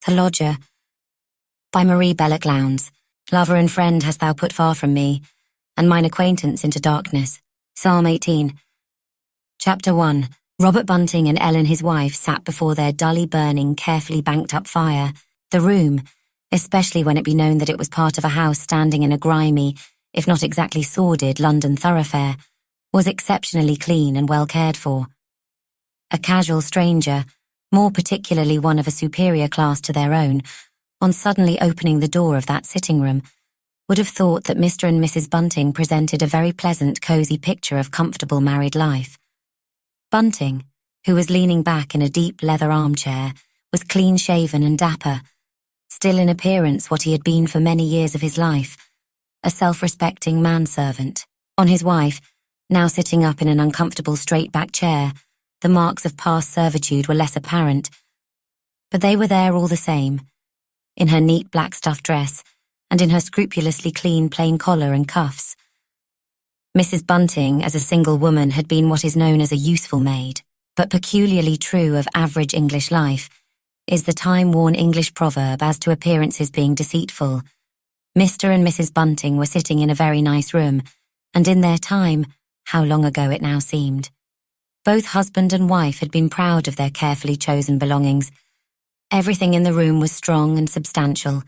The Lodger, by Marie Belloc Lowndes. Lover and friend hast thou put far from me, and mine acquaintance into darkness. Psalm 18. Chapter 1. Robert Bunting and Ellen his wife sat before their dully burning, carefully banked up fire. The room, especially when it be known that it was part of a house standing in a grimy, if not exactly sordid, London thoroughfare, was exceptionally clean and well cared for. A casual stranger, more particularly one of a superior class to their own, on suddenly opening the door of that sitting room, would have thought that Mr. and Mrs. Bunting presented a very pleasant, cosy picture of comfortable married life. Bunting, who was leaning back in a deep leather armchair, was clean-shaven and dapper, still in appearance what he had been for many years of his life, a self-respecting manservant. On his wife, now sitting up in an uncomfortable straight-back chair, the marks of past servitude were less apparent, but they were there all the same, in her neat black stuff dress, and in her scrupulously clean plain collar and cuffs. Mrs. Bunting, as a single woman, had been what is known as a useful maid, but peculiarly true of average English life is the time-worn English proverb as to appearances being deceitful. Mr. and Mrs. Bunting were sitting in a very nice room, and in their time, how long ago it now seemed. Both husband and wife had been proud of their carefully chosen belongings. Everything in the room was strong and substantial,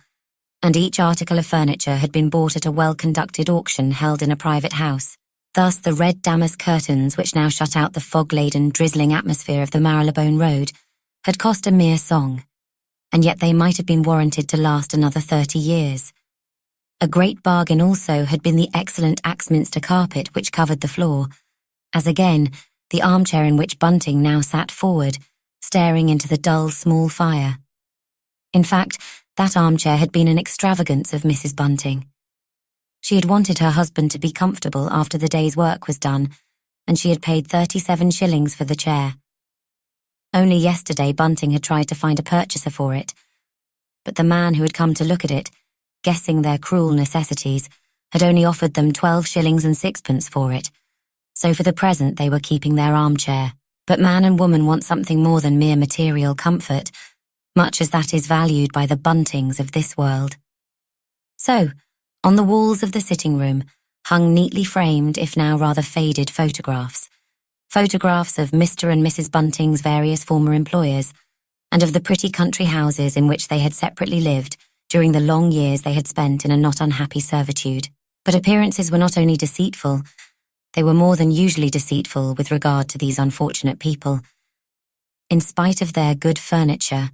and each article of furniture had been bought at a well-conducted auction held in a private house. Thus the red damask curtains, which now shut out the fog-laden, drizzling atmosphere of the Marylebone Road, had cost a mere song, and yet they might have been warranted to last another 30 years. A great bargain also had been the excellent Axminster carpet which covered the floor, as again the armchair in which Bunting now sat forward, staring into the dull, small fire. In fact, that armchair had been an extravagance of Mrs. Bunting. She had wanted her husband to be comfortable after the day's work was done, and she had paid 37 shillings for the chair. Only yesterday Bunting had tried to find a purchaser for it, but the man who had come to look at it, guessing their cruel necessities, had only offered them 12 shillings and sixpence for it, so for the present they were keeping their armchair. But man and woman want something more than mere material comfort, much as that is valued by the Buntings of this world. So, on the walls of the sitting room hung neatly framed, if now rather faded, photographs of Mr. and Mrs. Bunting's various former employers, and of the pretty country houses in which they had separately lived during the long years they had spent in a not unhappy servitude. But appearances were not only deceitful, they were more than usually deceitful with regard to these unfortunate people. In spite of their good furniture,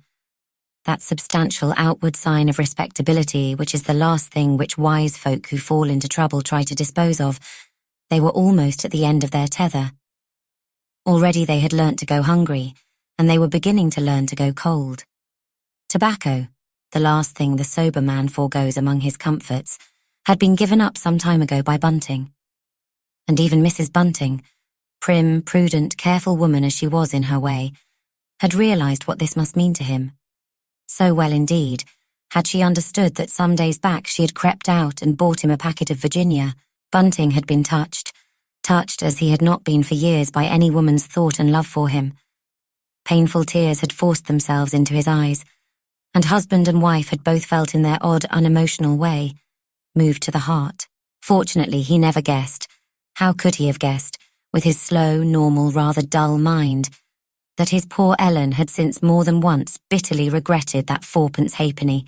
that substantial outward sign of respectability which is the last thing which wise folk who fall into trouble try to dispose of, they were almost at the end of their tether. Already they had learnt to go hungry, and they were beginning to learn to go cold. Tobacco, the last thing the sober man foregoes among his comforts, had been given up some time ago by Bunting. And even Mrs. Bunting, prim, prudent, careful woman as she was in her way, had realised what this must mean to him. So well indeed had she understood that some days back she had crept out and bought him a packet of Virginia. Bunting had been touched as he had not been for years by any woman's thought and love for him. Painful tears had forced themselves into his eyes, and husband and wife had both felt in their odd, unemotional way, moved to the heart. Fortunately, he never guessed. How could he have guessed, with his slow, normal, rather dull mind, that his poor Ellen had since more than once bitterly regretted that fourpence halfpenny,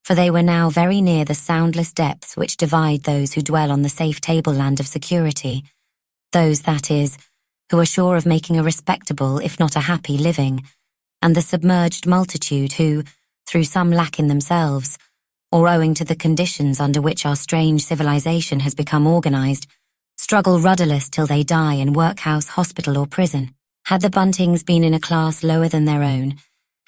for they were now very near the soundless depths which divide those who dwell on the safe tableland of security, those, that is, who are sure of making a respectable, if not a happy, living, and the submerged multitude who, through some lack in themselves, or owing to the conditions under which our strange civilization has become organized, struggle rudderless till they die in workhouse, hospital, or prison. Had the Buntings been in a class lower than their own,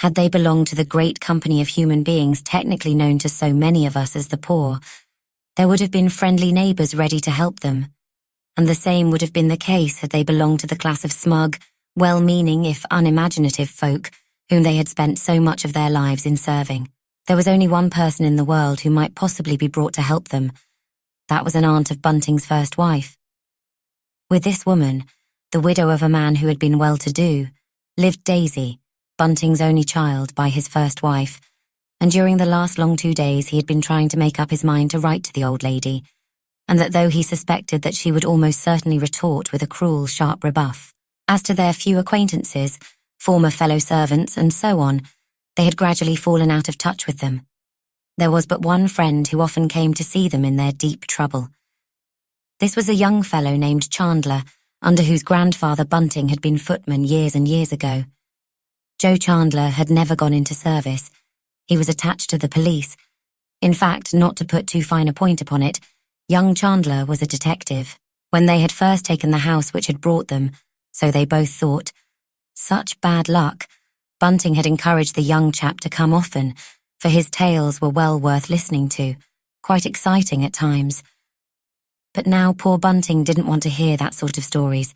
had they belonged to the great company of human beings technically known to so many of us as the poor, there would have been friendly neighbours ready to help them, and the same would have been the case had they belonged to the class of smug, well-meaning if unimaginative folk whom they had spent so much of their lives in serving. There was only one person in the world who might possibly be brought to help them. That was an aunt of Bunting's first wife. With this woman, the widow of a man who had been well-to-do, lived Daisy, Bunting's only child by his first wife, and during the last long 2 days he had been trying to make up his mind to write to the old lady, and that though he suspected that she would almost certainly retort with a cruel, sharp rebuff. As to their few acquaintances, former fellow servants, and so on, they had gradually fallen out of touch with them. There was but one friend who often came to see them in their deep trouble. This was a young fellow named Chandler, under whose grandfather Bunting had been footman years and years ago. Joe Chandler had never gone into service. He was attached to the police. In fact, not to put too fine a point upon it, young Chandler was a detective. When they had first taken the house which had brought them, so they both thought, such bad luck, Bunting had encouraged the young chap to come often, for his tales were well worth listening to, quite exciting at times. But now poor Bunting didn't want to hear that sort of stories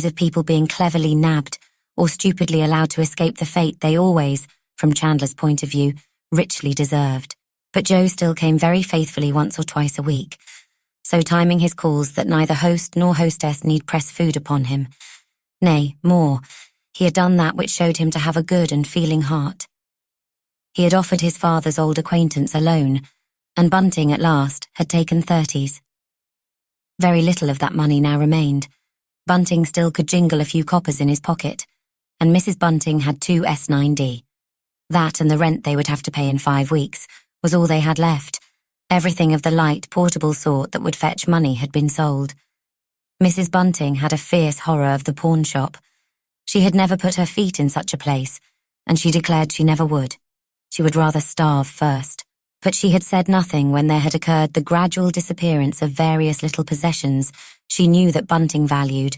of people being cleverly nabbed or stupidly allowed to escape the fate they always, from Chandler's point of view, richly deserved. But Joe still came very faithfully once or twice a week, so timing his calls that neither host nor hostess need press food upon him. Nay, more, he had done that which showed him to have a good and feeling heart. He had offered his father's old acquaintance a loan, and Bunting, at last, had taken 30s. Very little of that money now remained. Bunting still could jingle a few coppers in his pocket, and Mrs. Bunting had 2 S9D. That and the rent they would have to pay in 5 weeks was all they had left. Everything of the light, portable sort that would fetch money had been sold. Mrs. Bunting had a fierce horror of the pawn shop. She had never put her feet in such a place, and she declared she never would. She would rather starve first. But she had said nothing when there had occurred the gradual disappearance of various little possessions she knew that Bunting valued,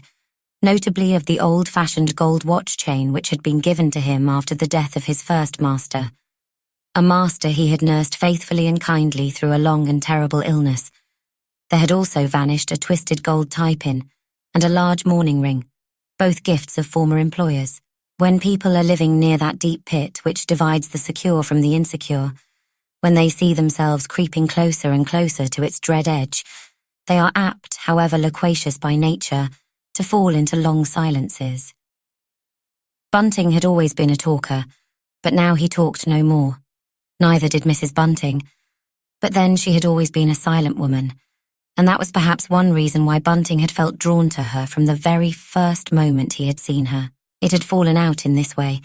notably of the old-fashioned gold watch chain which had been given to him after the death of his first master. A master he had nursed faithfully and kindly through a long and terrible illness. There had also vanished a twisted gold tie-pin and a large mourning ring, both gifts of former employers. When people are living near that deep pit which divides the secure from the insecure, when they see themselves creeping closer and closer to its dread edge, they are apt, however loquacious by nature, to fall into long silences. Bunting had always been a talker, but now he talked no more. Neither did Mrs. Bunting. But then she had always been a silent woman, and that was perhaps one reason why Bunting had felt drawn to her from the very first moment he had seen her. It had fallen out in this way.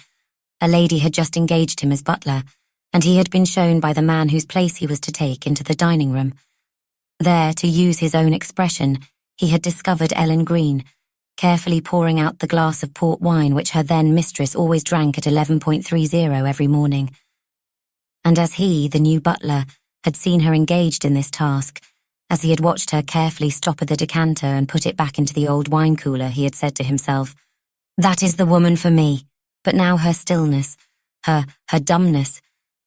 A lady had just engaged him as butler, and he had been shown by the man whose place he was to take into the dining room. There, to use his own expression, he had discovered Ellen Green, carefully pouring out the glass of port wine which her then mistress always drank at 11.30 every morning. And as he, the new butler, had seen her engaged in this task, as he had watched her carefully stopper the decanter and put it back into the old wine cooler, he had said to himself, "That is the woman for me." But now her stillness, her dumbness,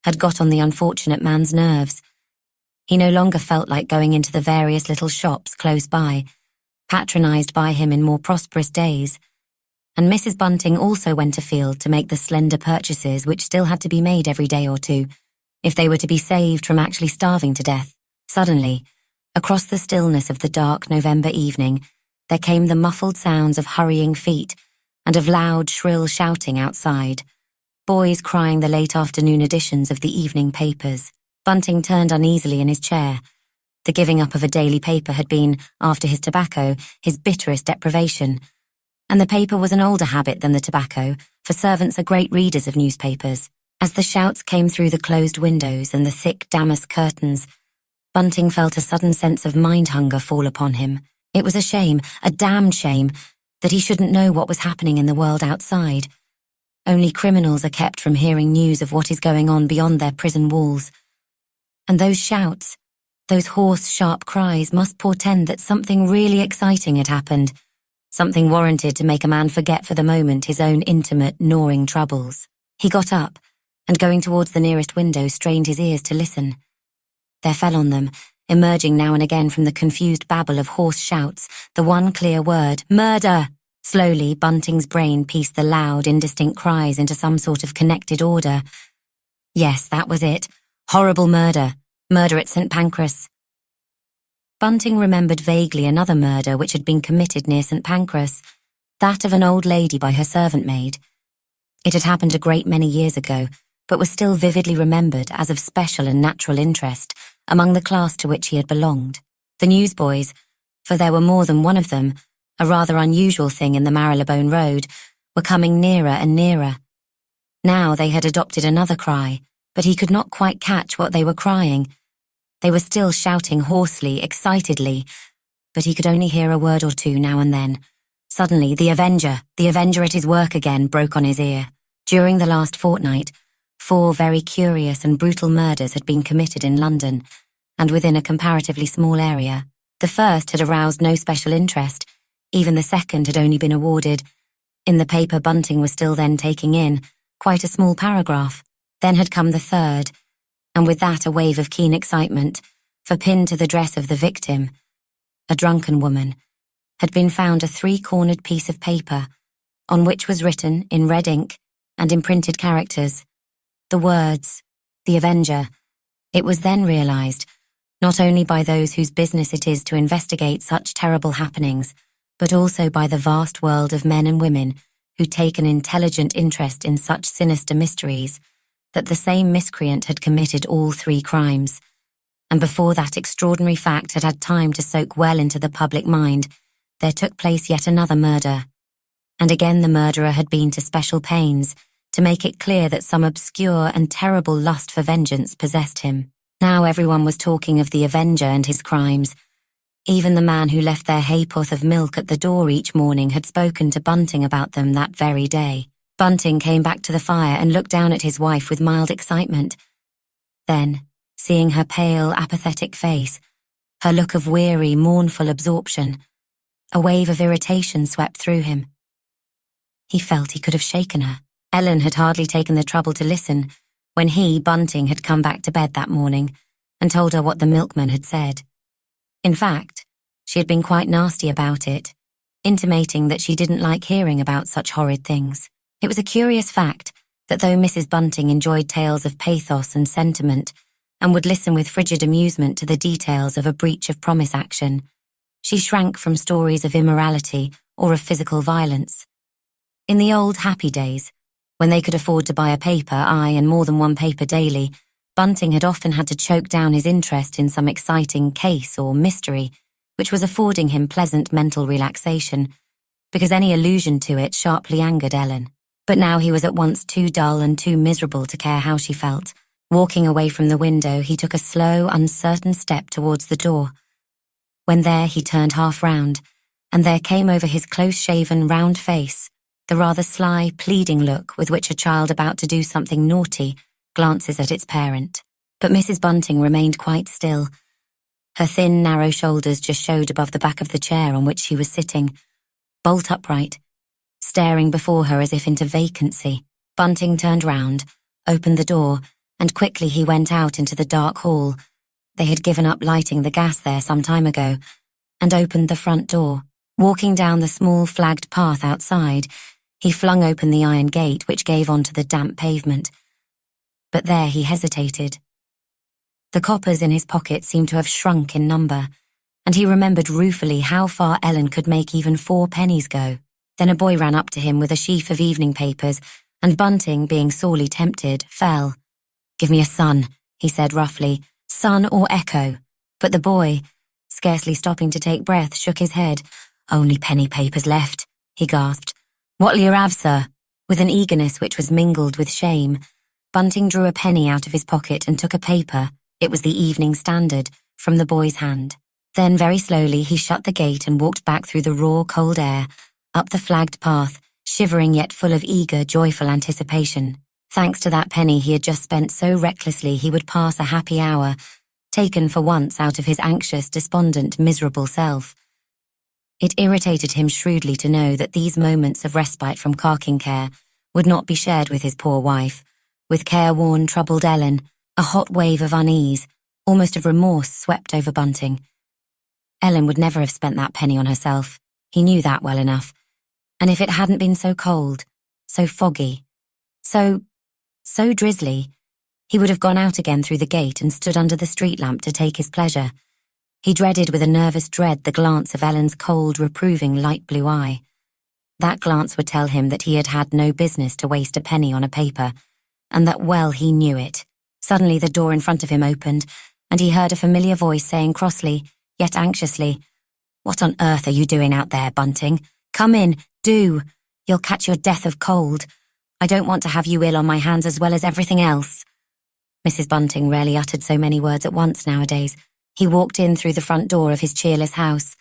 had got on the unfortunate man's nerves. He no longer felt like going into the various little shops close by, patronized by him in more prosperous days, and Mrs. Bunting also went afield to make the slender purchases which still had to be made every day or two, if they were to be saved from actually starving to death. Suddenly, across the stillness of the dark November evening, there came the muffled sounds of hurrying feet and of loud, shrill shouting outside. Boys crying the late afternoon editions of the evening papers. Bunting turned uneasily in his chair. The giving up of a daily paper had been, after his tobacco, his bitterest deprivation. And the paper was an older habit than the tobacco, for servants are great readers of newspapers. As the shouts came through the closed windows and the thick damask curtains, Bunting felt a sudden sense of mind-hunger fall upon him. It was a shame, a damned shame, that he shouldn't know what was happening in the world outside. Only criminals are kept from hearing news of what is going on beyond their prison walls. And those shouts, those hoarse, sharp cries must portend that something really exciting had happened, something warranted to make a man forget for the moment his own intimate, gnawing troubles. He got up, and going towards the nearest window, strained his ears to listen. There fell on them, emerging now and again from the confused babble of hoarse shouts, the one clear word, "Murder!" Slowly, Bunting's brain pieced the loud, indistinct cries into some sort of connected order. Yes, that was it. Horrible murder. Murder at St. Pancras. Bunting remembered vaguely another murder which had been committed near St. Pancras, that of an old lady by her servant maid. It had happened a great many years ago, but was still vividly remembered as of special and natural interest among the class to which he had belonged. The newsboys, for there were more than one of them, a rather unusual thing in the Marylebone Road, were coming nearer and nearer. Now they had adopted another cry, but he could not quite catch what they were crying. They were still shouting hoarsely, excitedly, but he could only hear a word or two now and then. Suddenly, the Avenger at his work again, broke on his ear. During the last fortnight, 4 very curious and brutal murders had been committed in London, and within a comparatively small area. The first had aroused no special interest. Even the second had only been awarded, in the paper Bunting was still then taking in, quite a small paragraph. Then had come the third, and with that a wave of keen excitement, for pinned to the dress of the victim, a drunken woman, had been found a 3-cornered piece of paper, on which was written, in red ink and in printed characters, the words, "The Avenger." It was then realised, not only by those whose business it is to investigate such terrible happenings, but also by the vast world of men and women who take an intelligent interest in such sinister mysteries, that the same miscreant had committed all 3 crimes. And before that extraordinary fact had had time to soak well into the public mind, there took place yet another murder. And again the murderer had been to special pains to make it clear that some obscure and terrible lust for vengeance possessed him. Now everyone was talking of the Avenger and his crimes. Even the man who left their hayporth of milk at the door each morning had spoken to Bunting about them that very day. Bunting came back to the fire and looked down at his wife with mild excitement. Then, seeing her pale, apathetic face, her look of weary, mournful absorption, a wave of irritation swept through him. He felt he could have shaken her. Ellen had hardly taken the trouble to listen when he, Bunting, had come back to bed that morning and told her what the milkman had said. In fact, she had been quite nasty about it, intimating that she didn't like hearing about such horrid things. It was a curious fact that though Mrs. Bunting enjoyed tales of pathos and sentiment and would listen with frigid amusement to the details of a breach of promise action, she shrank from stories of immorality or of physical violence. In the old happy days, when they could afford to buy a paper, and more than one paper daily, Bunting had often had to choke down his interest in some exciting case or mystery, which was affording him pleasant mental relaxation, because any allusion to it sharply angered Ellen. But now he was at once too dull and too miserable to care how she felt. Walking away from the window, he took a slow, uncertain step towards the door. When there, he turned half round, and there came over his close-shaven, round face the rather sly, pleading look with which a child about to do something naughty glances at its parent. But Mrs. Bunting remained quite still. Her thin, narrow shoulders just showed above the back of the chair on which she was sitting, bolt upright, staring before her as if into vacancy. Bunting turned round, opened the door, and quickly he went out into the dark hall. They had given up lighting the gas there some time ago, and opened the front door. Walking down the small flagged path outside, he flung open the iron gate which gave onto the damp pavement. But there he hesitated. The coppers in his pocket seemed to have shrunk in number, and he remembered ruefully how far Ellen could make even 4 pennies go. Then a boy ran up to him with a sheaf of evening papers, and Bunting, being sorely tempted, fell. "Give me a Sun," he said roughly, "Sun or Echo." But the boy, scarcely stopping to take breath, shook his head. "Only penny papers left," he gasped. "What'll you have, sir?" With an eagerness which was mingled with shame, Bunting drew a penny out of his pocket and took a paper, it was the Evening Standard, from the boy's hand. Then very slowly he shut the gate and walked back through the raw, cold air, up the flagged path, shivering yet full of eager, joyful anticipation. Thanks to that penny he had just spent so recklessly, he would pass a happy hour, taken for once out of his anxious, despondent, miserable self. It irritated him shrewdly to know that these moments of respite from carking care would not be shared with his poor wife. With careworn, troubled Ellen, a hot wave of unease, almost of remorse, swept over Bunting. Ellen would never have spent that penny on herself. He knew that well enough. And if it hadn't been so cold, so foggy, so drizzly, he would have gone out again through the gate and stood under the street lamp to take his pleasure. He dreaded with a nervous dread the glance of Ellen's cold, reproving light blue eye. That glance would tell him that he had had no business to waste a penny on a paper, and that well he knew it. Suddenly the door in front of him opened, and he heard a familiar voice saying crossly, yet anxiously, "What on earth are you doing out there, Bunting? Come in, do. You'll catch your death of cold. I don't want to have you ill on my hands as well as everything else." Mrs. Bunting rarely uttered so many words at once nowadays. He walked in through the front door of his cheerless house.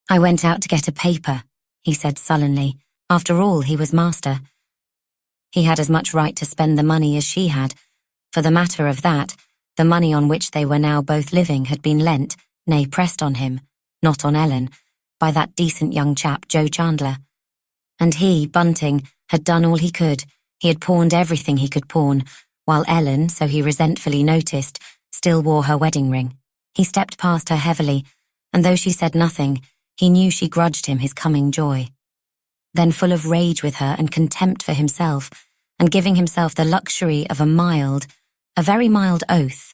"I went out to get a paper," he said sullenly. After all, he was master. He had as much right to spend the money as she had. For the matter of that, the money on which they were now both living had been lent, nay, pressed on him, not on Ellen, by that decent young chap, Joe Chandler. And he, Bunting, had done all he could. He had pawned everything he could pawn, while Ellen, so he resentfully noticed, still wore her wedding ring. He stepped past her heavily, and though she said nothing, he knew she grudged him his coming joy. Then, full of rage with her and contempt for himself, and giving himself the luxury of a very mild oath,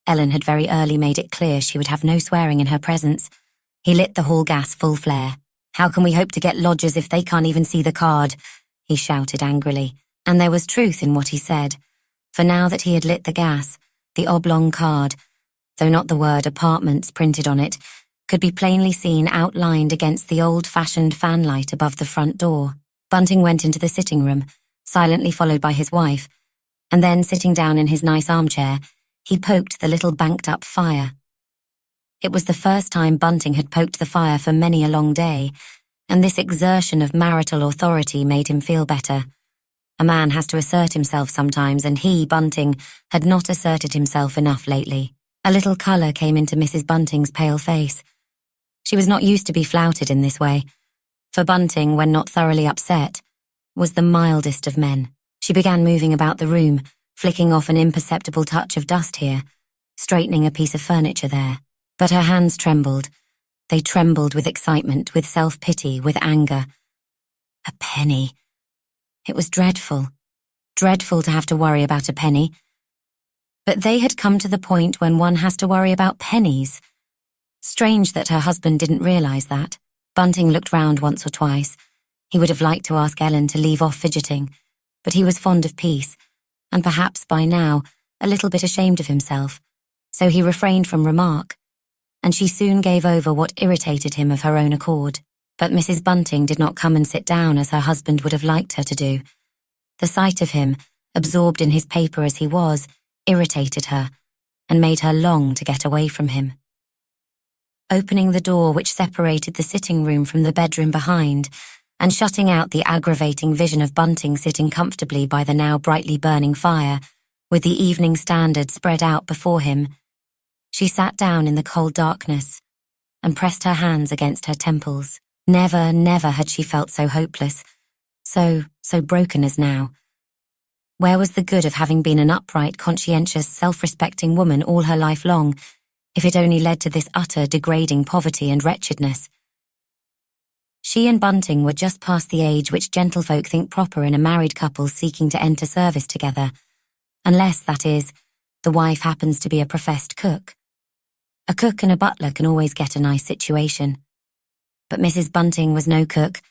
Ellen had very early made it clear she would have no swearing in her presence, he lit the hall gas full flare. "How can we hope to get lodgers if they can't even see the card?" he shouted angrily, and there was truth in what he said, for now that he had lit the gas, the oblong card, though not the word apartments printed on it, could be plainly seen outlined against the old-fashioned fanlight above the front door. Bunting went into the sitting room, silently followed by his wife, and then, sitting down in his nice armchair, he poked the little banked-up fire. It was the first time Bunting had poked the fire for many a long day, and this exertion of marital authority made him feel better. A man has to assert himself sometimes, and he, Bunting, had not asserted himself enough lately. A little colour came into Mrs. Bunting's pale face. She was not used to be flouted in this way, for Bunting, when not thoroughly upset, was the mildest of men. She began moving about the room, flicking off an imperceptible touch of dust here, straightening a piece of furniture there. But her hands trembled. They trembled with excitement, with self-pity, with anger. A penny. It was dreadful. Dreadful to have to worry about a penny. But they had come to the point when one has to worry about pennies. Strange that her husband didn't realise that. Bunting looked round once or twice. He would have liked to ask Ellen to leave off fidgeting, but he was fond of peace, and perhaps by now a little bit ashamed of himself, so he refrained from remark, and she soon gave over what irritated him of her own accord. But Mrs. Bunting did not come and sit down as her husband would have liked her to do. The sight of him, absorbed in his paper as he was, irritated her, and made her long to get away from him. Opening the door which separated the sitting room from the bedroom behind, and shutting out the aggravating vision of Bunting sitting comfortably by the now brightly burning fire, with the Evening Standard spread out before him, she sat down in the cold darkness and pressed her hands against her temples. Never, never had she felt so hopeless, so broken as now. Where was the good of having been an upright, conscientious, self-respecting woman all her life long, if it only led to this utter, degrading poverty and wretchedness? She and Bunting were just past the age which gentlefolk think proper in a married couple seeking to enter service together, unless, that is, the wife happens to be a professed cook. A cook and a butler can always get a nice situation. But Mrs. Bunting was no cook.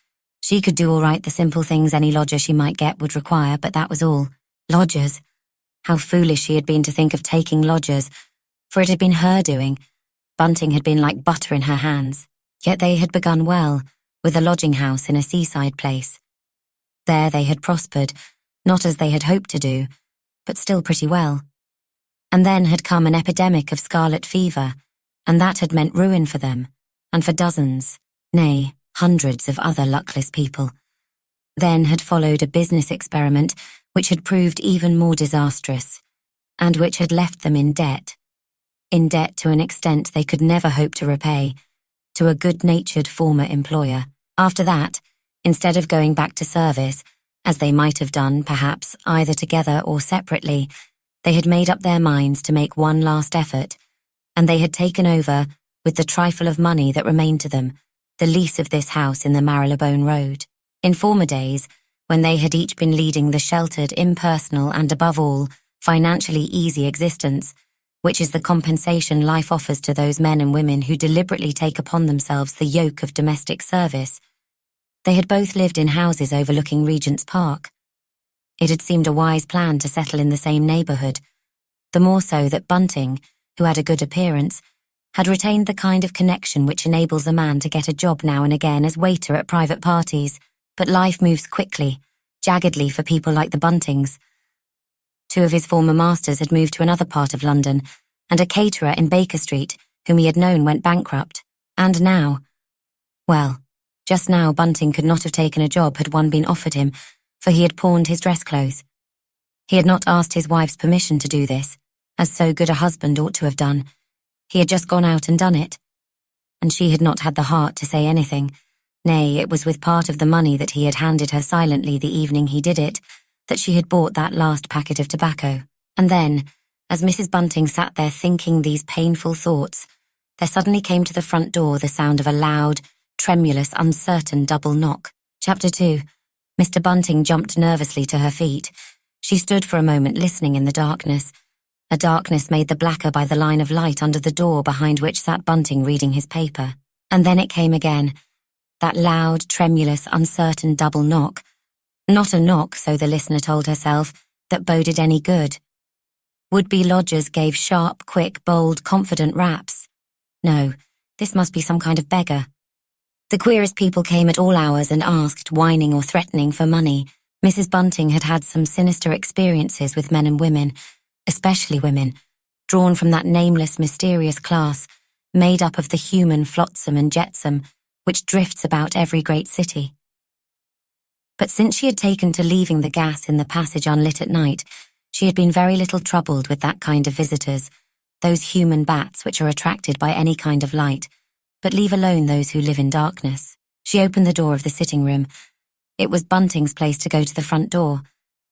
She could do all right the simple things any lodger she might get would require, but that was all. Lodgers. How foolish she had been to think of taking lodgers, for it had been her doing. Bunting had been like butter in her hands. Yet they had begun well, with a lodging house in a seaside place. There they had prospered, not as they had hoped to do, but still pretty well. And then had come an epidemic of scarlet fever, and that had meant ruin for them, and for dozens, nay, hundreds of other luckless people. Then had followed a business experiment which had proved even more disastrous, and which had left them in debt to an extent they could never hope to repay, to a good-natured former employer. After that, instead of going back to service, as they might have done, perhaps, either together or separately, they had made up their minds to make one last effort, and they had taken over, with the trifle of money that remained to them, the lease of this house in the Marylebone Road. In former days, when they had each been leading the sheltered, impersonal, and above all, financially easy existence, which is the compensation life offers to those men and women who deliberately take upon themselves the yoke of domestic service, they had both lived in houses overlooking Regent's Park. It had seemed a wise plan to settle in the same neighbourhood, the more so that Bunting, who had a good appearance, had retained the kind of connection which enables a man to get a job now and again as waiter at private parties. But life moves quickly, jaggedly for people like the Buntings. Two of his former masters had moved to another part of London, and a caterer in Baker Street, whom he had known, went bankrupt. And now, well, just now Bunting could not have taken a job had one been offered him, for he had pawned his dress clothes. He had not asked his wife's permission to do this, as so good a husband ought to have done. He had just gone out and done it. And she had not had the heart to say anything. Nay, it was with part of the money that he had handed her silently the evening he did it that she had bought that last packet of tobacco. And then, as Mrs. Bunting sat there thinking these painful thoughts, there suddenly came to the front door the sound of a loud, tremulous, uncertain double knock. Chapter 2. Mr. Bunting jumped nervously to her feet. She stood for a moment listening in the darkness, a darkness made the blacker by the line of light under the door behind which sat Bunting reading his paper. And then it came again, that loud, tremulous, uncertain double knock. Not a knock, so the listener told herself, that boded any good. Would-be lodgers gave sharp, quick, bold, confident raps. No, this must be some kind of beggar. The queerest people came at all hours and asked, whining or threatening, for money. Mrs. Bunting had had some sinister experiences with men and women, especially women, drawn from that nameless, mysterious class, made up of the human flotsam and jetsam, which drifts about every great city. But since she had taken to leaving the gas in the passage unlit at night, she had been very little troubled with that kind of visitors, those human bats which are attracted by any kind of light, but leave alone those who live in darkness. She opened the door of the sitting room. It was Bunting's place to go to the front door,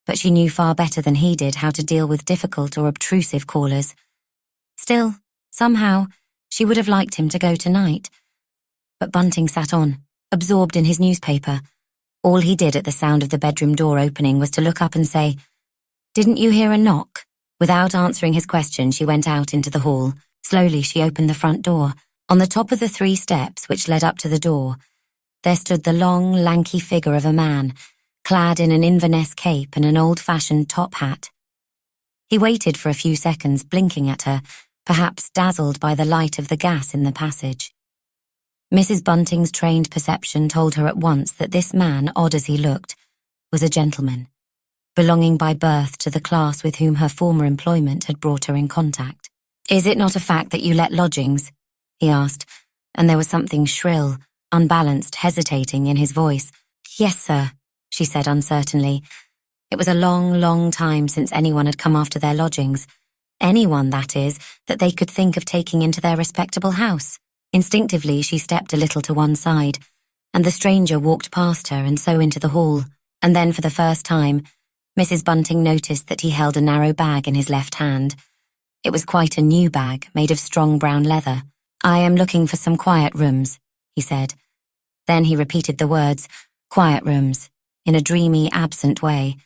but she knew far better than he did how to deal with difficult or obtrusive callers. Still, somehow, she would have liked him to go tonight. But Bunting sat on, absorbed in his newspaper. All he did at the sound of the bedroom door opening was to look up and say, "Didn't you hear a knock?" Without answering his question, she went out into the hall. Slowly, she opened the front door. On the top of the 3 steps which led up to the door, there stood the long, lanky figure of a man, clad in an Inverness cape and an old-fashioned top hat. He waited for a few seconds, blinking at her, perhaps dazzled by the light of the gas in the passage. Mrs. Bunting's trained perception told her at once that this man, odd as he looked, was a gentleman, belonging by birth to the class with whom her former employment had brought her in contact. "Is it not a fact that you let lodgings?" he asked, and there was something shrill, unbalanced, hesitating in his voice. "Yes, sir," she said uncertainly. It was a long, long time since anyone had come after their lodgings. Anyone, that is, that they could think of taking into their respectable house. Instinctively, she stepped a little to one side, and the stranger walked past her and so into the hall. And then, for the first time, Mrs. Bunting noticed that he held a narrow bag in his left hand. It was quite a new bag, made of strong brown leather. "I am looking for some quiet rooms," he said. Then he repeated the words, "quiet rooms," in a dreamy, absent way,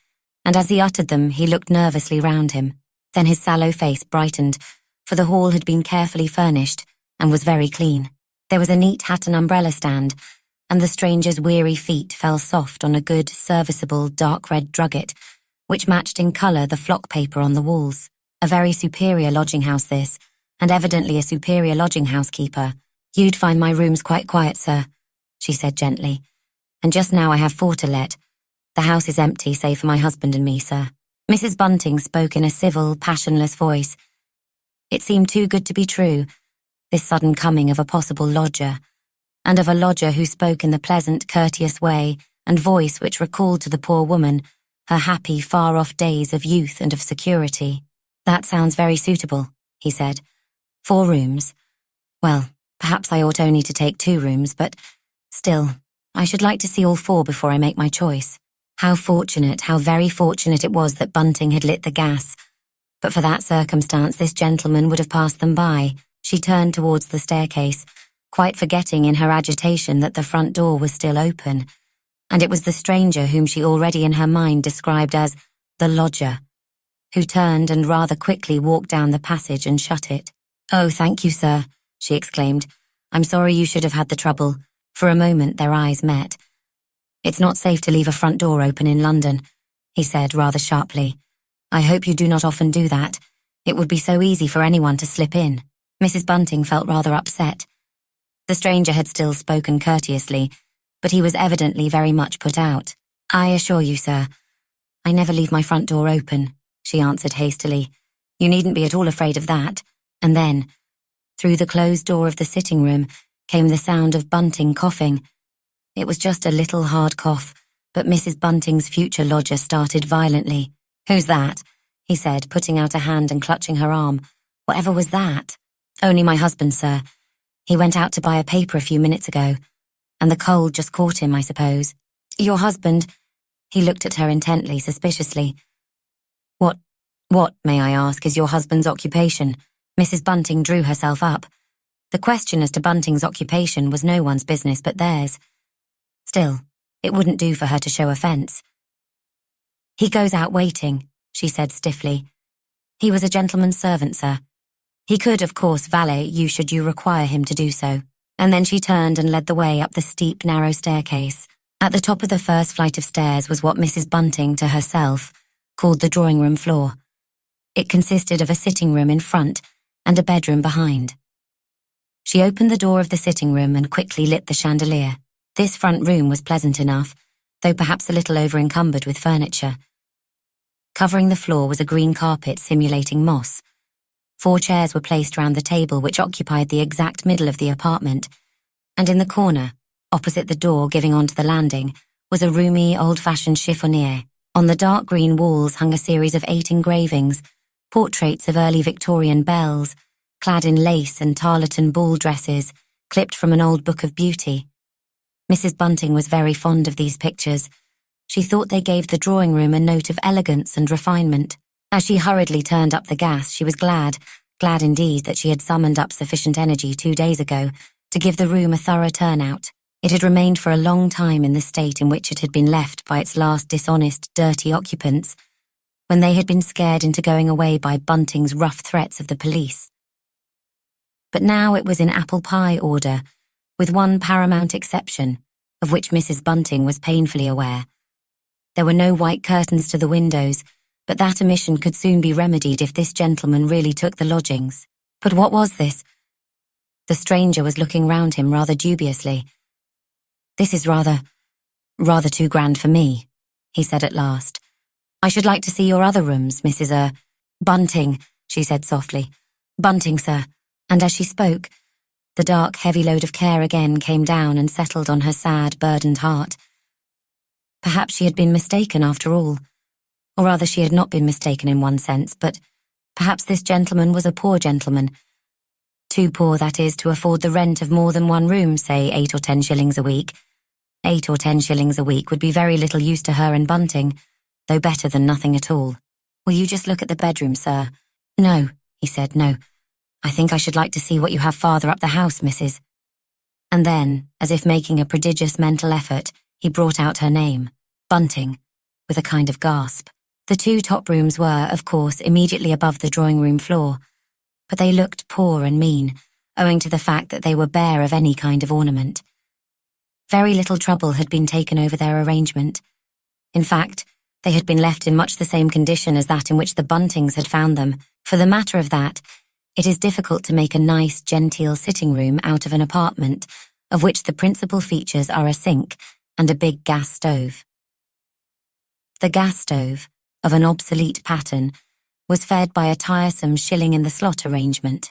and as he uttered them, he looked nervously round him. Then his sallow face brightened, for the hall had been carefully furnished and was very clean. There was a neat hat and umbrella stand, and the stranger's weary feet fell soft on a good, serviceable, dark-red drugget, which matched in colour the flock paper on the walls. A very superior lodging-house this, and evidently a superior lodging-house keeper. "You'd find my rooms quite quiet, sir," she said gently. "And just now I have 4 to let. The house is empty, save for my husband and me, sir." Mrs. Bunting spoke in a civil, passionless voice. It seemed too good to be true, this sudden coming of a possible lodger, and of a lodger who spoke in the pleasant, courteous way and voice which recalled to the poor woman her happy, far-off days of youth and of security. "That sounds very suitable," he said. 4 rooms. Well, perhaps I ought only to take 2 rooms, but still, I should like to see all 4 before I make my choice." How fortunate, how very fortunate it was that Bunting had lit the gas. But for that circumstance, this gentleman would have passed them by. She turned towards the staircase, quite forgetting in her agitation that the front door was still open, and it was the stranger whom she already in her mind described as the lodger, who turned and rather quickly walked down the passage and shut it. "Oh, thank you, sir," she exclaimed. "I'm sorry you should have had the trouble." For a moment their eyes met. "It's not safe to leave a front door open in London," he said rather sharply. "I hope you do not often do that. It would be so easy for anyone to slip in." Mrs. Bunting felt rather upset. The stranger had still spoken courteously, but he was evidently very much put out. "I assure you, sir, I never leave my front door open," she answered hastily. "You needn't be at all afraid of that." And then, through the closed door of the sitting room, came the sound of Bunting coughing. It was just a little hard cough, but Mrs. Bunting's future lodger started violently. "Who's that?" he said, putting out a hand and clutching her arm. "Whatever was that?" "Only my husband, sir. He went out to buy a paper a few minutes ago, and the cold just caught him, I suppose." "Your husband?" He looked at her intently, suspiciously. What, may I ask, is your husband's occupation?" Mrs. Bunting drew herself up. The question as to Bunting's occupation was no one's business but theirs. Still, it wouldn't do for her to show offence. "He goes out waiting," she said stiffly. "He was a gentleman's servant, sir. He could, of course, valet you should you require him to do so." And then she turned and led the way up the steep, narrow staircase. At the top of the first flight of stairs was what Mrs. Bunting, to herself, called the drawing-room floor. It consisted of a sitting room in front and a bedroom behind. She opened the door of the sitting room and quickly lit the chandelier. This front room was pleasant enough, though perhaps a little over-encumbered with furniture. Covering the floor was a green carpet simulating moss. 4 chairs were placed round the table which occupied the exact middle of the apartment, and in the corner, opposite the door giving onto the landing, was a roomy, old-fashioned chiffonier. On the dark green walls hung a series of 8 engravings, portraits of early Victorian belles, clad in lace and tarlatan ball dresses, clipped from an old book of beauty. Mrs. Bunting was very fond of these pictures. She thought they gave the drawing room a note of elegance and refinement. As she hurriedly turned up the gas, she was glad indeed that she had summoned up sufficient energy 2 days ago to give the room a thorough turnout. It had remained for a long time in the state in which it had been left by its last dishonest, dirty occupants, when they had been scared into going away by Bunting's rough threats of the police. But now it was in apple pie order, with one paramount exception, of which Mrs. Bunting was painfully aware. There were no white curtains to the windows, but that omission could soon be remedied if this gentleman really took the lodgings. But what was this? The stranger was looking round him rather dubiously. "This is rather too grand for me," he said at last. "I should like to see your other rooms, Mrs. Bunting," she said softly. "Bunting, sir." And as she spoke, the dark, heavy load of care again came down and settled on her sad, burdened heart. Perhaps she had been mistaken after all. Or rather, she had not been mistaken in one sense, but perhaps this gentleman was a poor gentleman. Too poor, that is, to afford the rent of more than one room, say 8 or 10 shillings a week. 8 or 10 shillings a week would be very little use to her and Bunting, though better than nothing at all. "Will you just look at the bedroom, sir?" "No," he said, "no. I think I should like to see what you have farther up the house, Mrs." And then, as if making a prodigious mental effort, he brought out her name, Bunting, with a kind of gasp. The 2 top rooms were, of course, immediately above the drawing-room floor, but they looked poor and mean, owing to the fact that they were bare of any kind of ornament. Very little trouble had been taken over their arrangement. In fact, they had been left in much the same condition as that in which the Buntings had found them. For the matter of that, it is difficult to make a nice, genteel sitting room out of an apartment of which the principal features are a sink and a big gas stove. The gas stove, of an obsolete pattern, was fed by a tiresome shilling-in-the-slot arrangement.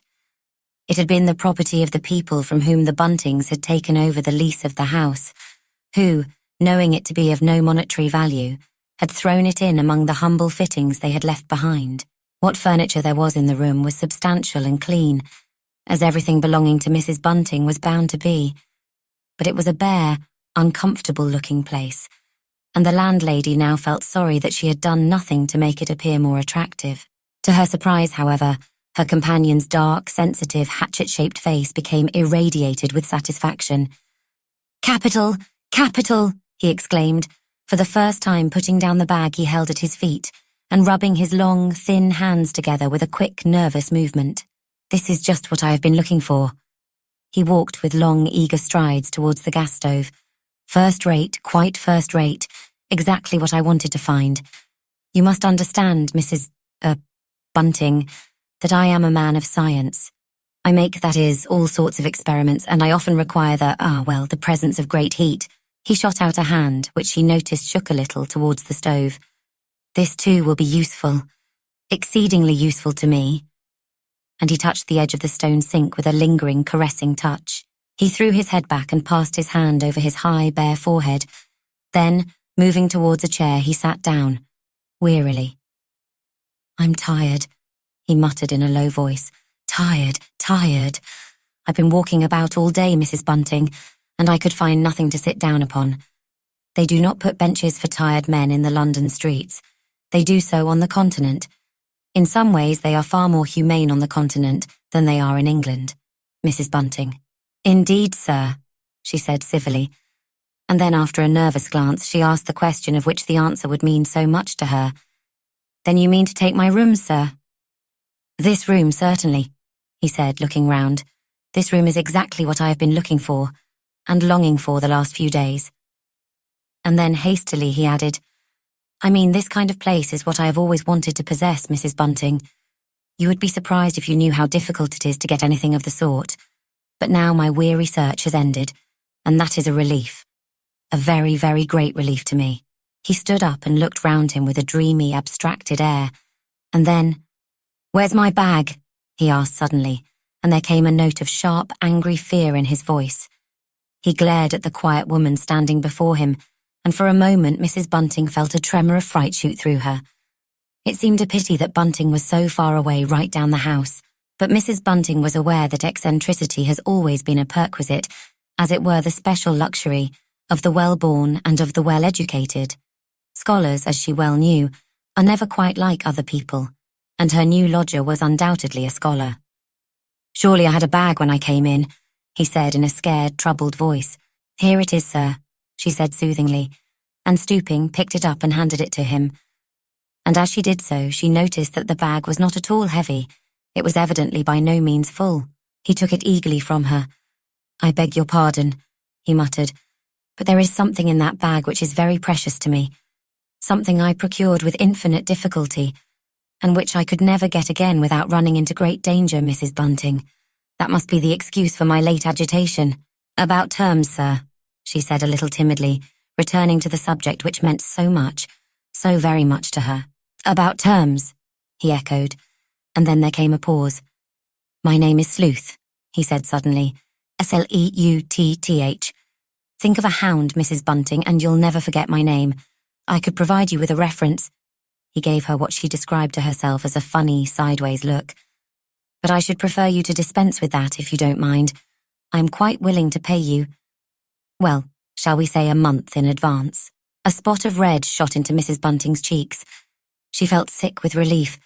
It had been the property of the people from whom the Buntings had taken over the lease of the house, who, knowing it to be of no monetary value, had thrown it in among the humble fittings they had left behind. What furniture there was in the room was substantial and clean, as everything belonging to Mrs. Bunting was bound to be. But it was a bare, uncomfortable-looking place, and the landlady now felt sorry that she had done nothing to make it appear more attractive. To her surprise, however, her companion's dark, sensitive, hatchet-shaped face became irradiated with satisfaction. "Capital! Capital!" he exclaimed, for the first time putting down the bag he held at his feet and rubbing his long, thin hands together with a quick, nervous movement. "This is just what I have been looking for." He walked with long, eager strides towards the gas stove. "First rate, quite first rate, exactly what I wanted to find. You must understand, Mrs. Bunting, that I am a man of science. I make, that is, all sorts of experiments, and I often require the presence of great heat. He shot out a hand, which she noticed shook a little towards the stove. This too will be useful, exceedingly useful to me. And he touched the edge of the stone sink with a lingering, caressing touch. He threw his head back and passed his hand over his high, bare forehead. Then, moving towards a chair, he sat down, wearily. I'm tired, he muttered in a low voice. Tired. I've been walking about all day, Mrs. Bunting, and I could find nothing to sit down upon. They do not put benches for tired men in the London streets. They do so on the continent. In some ways, they are far more humane on the continent than they are in England, Mrs. Bunting. Indeed, sir, she said civilly, and then after a nervous glance, she asked the question of which the answer would mean so much to her. Then you mean to take my room, sir? This room, certainly, he said, looking round. This room is exactly what I have been looking for, and longing for the last few days. And then hastily he added, I mean, this kind of place is what I have always wanted to possess, Mrs. Bunting. You would be surprised if you knew how difficult it is to get anything of the sort. But now my weary search has ended, and that is a relief. A very, very great relief to me. He stood up and looked round him with a dreamy, abstracted air, and then, Where's my bag? He asked suddenly, and there came a note of sharp, angry fear in his voice. He glared at the quiet woman standing before him, and for a moment Mrs. Bunting felt a tremor of fright shoot through her. It seemed a pity that Bunting was so far away right down the house, but Mrs. Bunting was aware that eccentricity has always been a perquisite, as it were the special luxury, of the well-born and of the well-educated. Scholars, as she well knew, are never quite like other people, and her new lodger was undoubtedly a scholar. Surely I had a bag when I came in, he said in a scared, troubled voice. Here it is, sir, she said soothingly, and stooping, picked it up and handed it to him. And as she did so, she noticed that the bag was not at all heavy. It was evidently by no means full. He took it eagerly from her. I beg your pardon, he muttered, but there is something in that bag which is very precious to me, something I procured with infinite difficulty, and which I could never get again without running into great danger, Mrs. Bunting. That must be the excuse for my late agitation. About terms, sir, she said a little timidly, returning to the subject which meant so much, so very much to her. About terms, he echoed, and then there came a pause. My name is Sleuth, he said suddenly, Sleuth. Think of a hound, Mrs. Bunting, and you'll never forget my name. I could provide you with a reference. He gave her what she described to herself as a funny, sideways look. But I should prefer you to dispense with that, if you don't mind. I'm quite willing to pay you, well, shall we say a month in advance. A spot of red shot into Mrs. Bunting's cheeks. She felt sick with relief,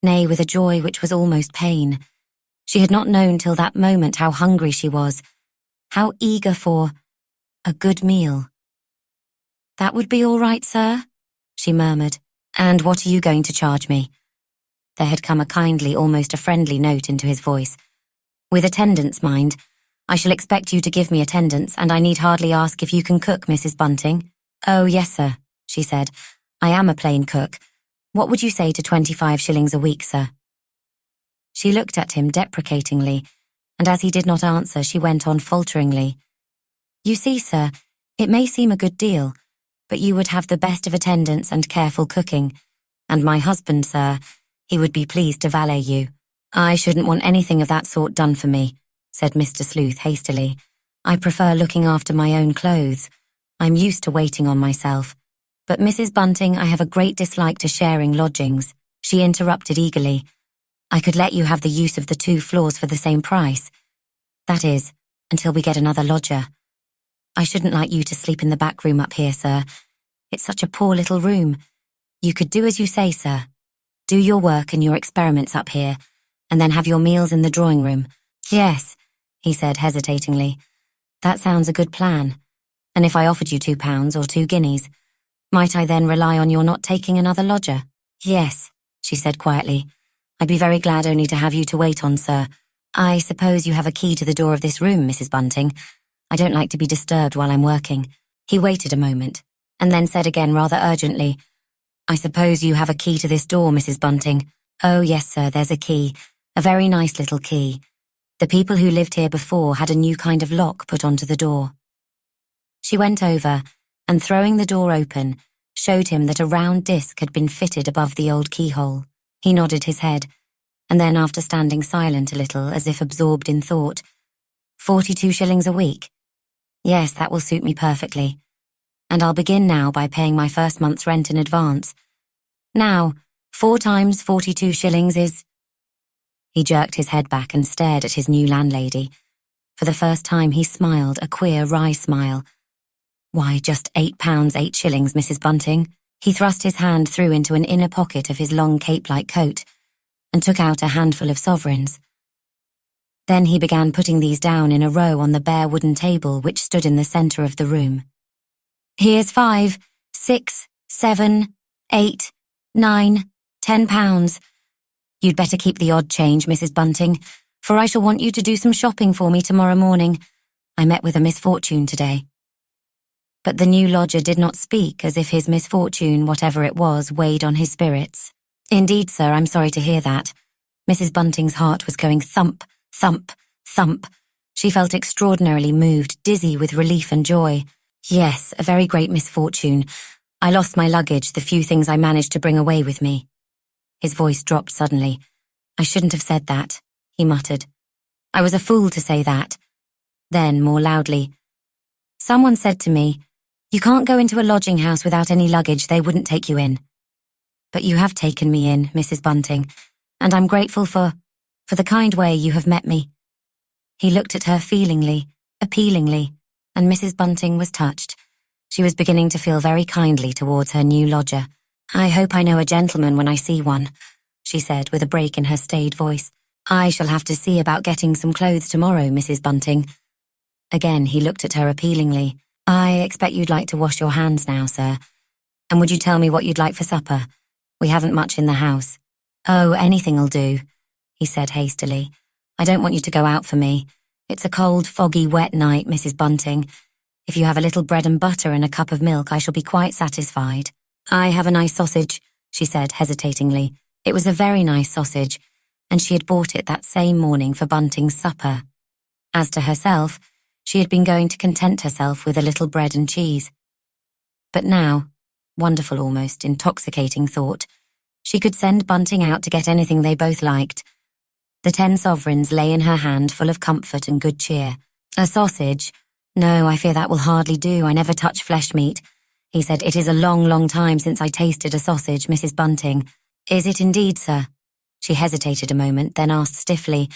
nay, with a joy which was almost pain. She had not known till that moment how hungry she was, how eager for a good meal. That would be all right, sir, she murmured. And what are you going to charge me? There had come a kindly, almost a friendly note into his voice. With attendance, mind. I shall expect you to give me attendance, and I need hardly ask if you can cook, Mrs. Bunting. Oh, yes, sir, she said. I am a plain cook. What would you say to 25 shillings a week, sir? She looked at him deprecatingly, and as he did not answer, she went on falteringly. You see, sir, it may seem a good deal, but you would have the best of attendance and careful cooking, and my husband, sir, he would be pleased to valet you. I shouldn't want anything of that sort done for me, said Mr. Sleuth hastily. I prefer looking after my own clothes. I'm used to waiting on myself. But Mrs. Bunting, I have a great dislike to sharing lodgings. She interrupted eagerly. I could let you have the use of the 2 floors for the same price. That is, until we get another lodger. I shouldn't like you to sleep in the back room up here, sir. It's such a poor little room. You could do as you say, sir. Do your work and your experiments up here, and then have your meals in the drawing room. Yes, he said hesitatingly. That sounds a good plan. And if I offered you £2 or 2 guineas, might I then rely on your not taking another lodger? Yes, she said quietly. I'd be very glad only to have you to wait on, sir. I suppose you have a key to the door of this room, Mrs. Bunting. I don't like to be disturbed while I'm working. He waited a moment, and then said again rather urgently, I suppose you have a key to this door, Mrs. Bunting. Oh, yes, sir, there's a key. A very nice little key. The people who lived here before had a new kind of lock put onto the door. She went over and, throwing the door open, showed him that a round disc had been fitted above the old keyhole. He nodded his head, and then, after standing silent a little, as if absorbed in thought, 42 shillings a week? Yes, that will suit me perfectly. And I'll begin now by paying my first month's rent in advance. Now, 4 times 42 shillings is... He jerked his head back and stared at his new landlady. For the first time he smiled, a queer, wry smile. Why, just £8, 8 shillings, Mrs. Bunting. He thrust his hand through into an inner pocket of his long cape-like coat and took out a handful of sovereigns. Then he began putting these down in a row on the bare wooden table which stood in the centre of the room. Here's 5, 6, 7, 8, 9, £10. You'd better keep the odd change, Mrs. Bunting, for I shall want you to do some shopping for me tomorrow morning. I met with a misfortune today. But the new lodger did not speak, as if his misfortune, whatever it was, weighed on his spirits. Indeed, sir, I'm sorry to hear that. Mrs. Bunting's heart was going thump, thump, thump. She felt extraordinarily moved, dizzy with relief and joy. Yes, a very great misfortune. I lost my luggage, the few things I managed to bring away with me. His voice dropped suddenly. I shouldn't have said that, he muttered. I was a fool to say that. Then, more loudly, someone said to me, you can't go into a lodging house without any luggage, they wouldn't take you in. But you have taken me in, Mrs. Bunting, and I'm grateful for the kind way you have met me. He looked at her feelingly, appealingly, and Mrs. Bunting was touched. She was beginning to feel very kindly towards her new lodger. I hope I know a gentleman when I see one, she said with a break in her staid voice. I shall have to see about getting some clothes tomorrow, Mrs. Bunting. Again he looked at her appealingly. I expect you'd like to wash your hands now, sir. And would you tell me what you'd like for supper? We haven't much in the house. Oh, anything'll do, he said hastily. I don't want you to go out for me. It's a cold, foggy, wet night, Mrs. Bunting. If you have a little bread and butter and a cup of milk, I shall be quite satisfied. I have a nice sausage, she said hesitatingly. It was a very nice sausage, and she had bought it that same morning for Bunting's supper. As to herself, she had been going to content herself with a little bread and cheese. But now, wonderful almost, intoxicating thought, she could send Bunting out to get anything they both liked. The 10 sovereigns lay in her hand full of comfort and good cheer. A sausage? No, I fear that will hardly do. I never touch flesh meat. He said, It is a long, long time since I tasted a sausage, Mrs. Bunting. Is it indeed, sir? She hesitated a moment, then asked stiffly,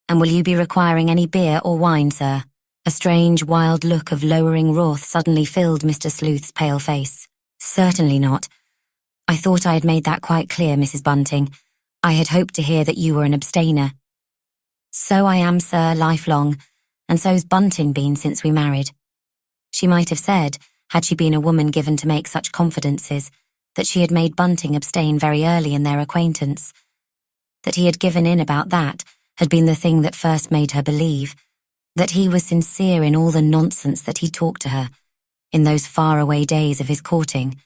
And will you be requiring any beer or wine, sir? A strange, wild look of lowering wrath suddenly filled Mr. Sleuth's pale face. Certainly not. I thought I had made that quite clear, Mrs. Bunting. I had hoped to hear that you were an abstainer. So I am, sir, lifelong, and so's Bunting been since we married. She might have said, had she been a woman given to make such confidences, that she had made Bunting abstain very early in their acquaintance. That he had given in about that had been the thing that first made her believe, that he was sincere in all the nonsense that he talked to her in those faraway days of his courting.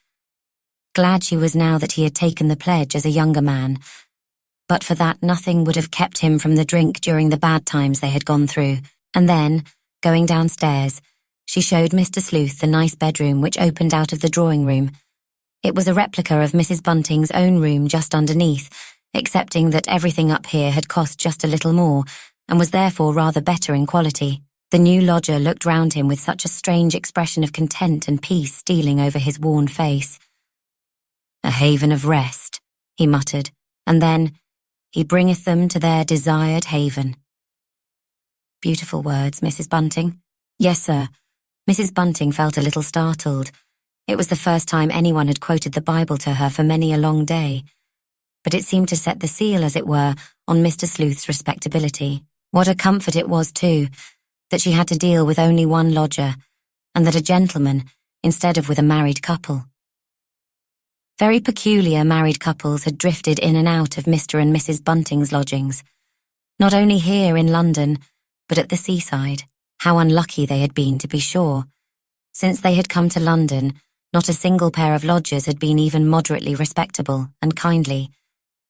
Glad she was now that he had taken the pledge as a younger man. But for that, nothing would have kept him from the drink during the bad times they had gone through. And then, going downstairs, she showed Mr. Sleuth the nice bedroom which opened out of the drawing room. It was a replica of Mrs. Bunting's own room just underneath, excepting that everything up here had cost just a little more, and was therefore rather better in quality. The new lodger looked round him with such a strange expression of content and peace stealing over his worn face. A haven of rest, he muttered, and then, he bringeth them to their desired haven. Beautiful words, Mrs. Bunting. Yes, sir. Mrs. Bunting felt a little startled. It was the first time anyone had quoted the Bible to her for many a long day. But it seemed to set the seal, as it were, on Mr. Sleuth's respectability. What a comfort it was, too, that she had to deal with only one lodger, and that a gentleman, instead of with a married couple. Very peculiar married couples had drifted in and out of Mr. and Mrs. Bunting's lodgings, not only here in London, but at the seaside. How unlucky they had been, to be sure. Since they had come to London, Not a single pair of lodgers had been even moderately respectable and kindly.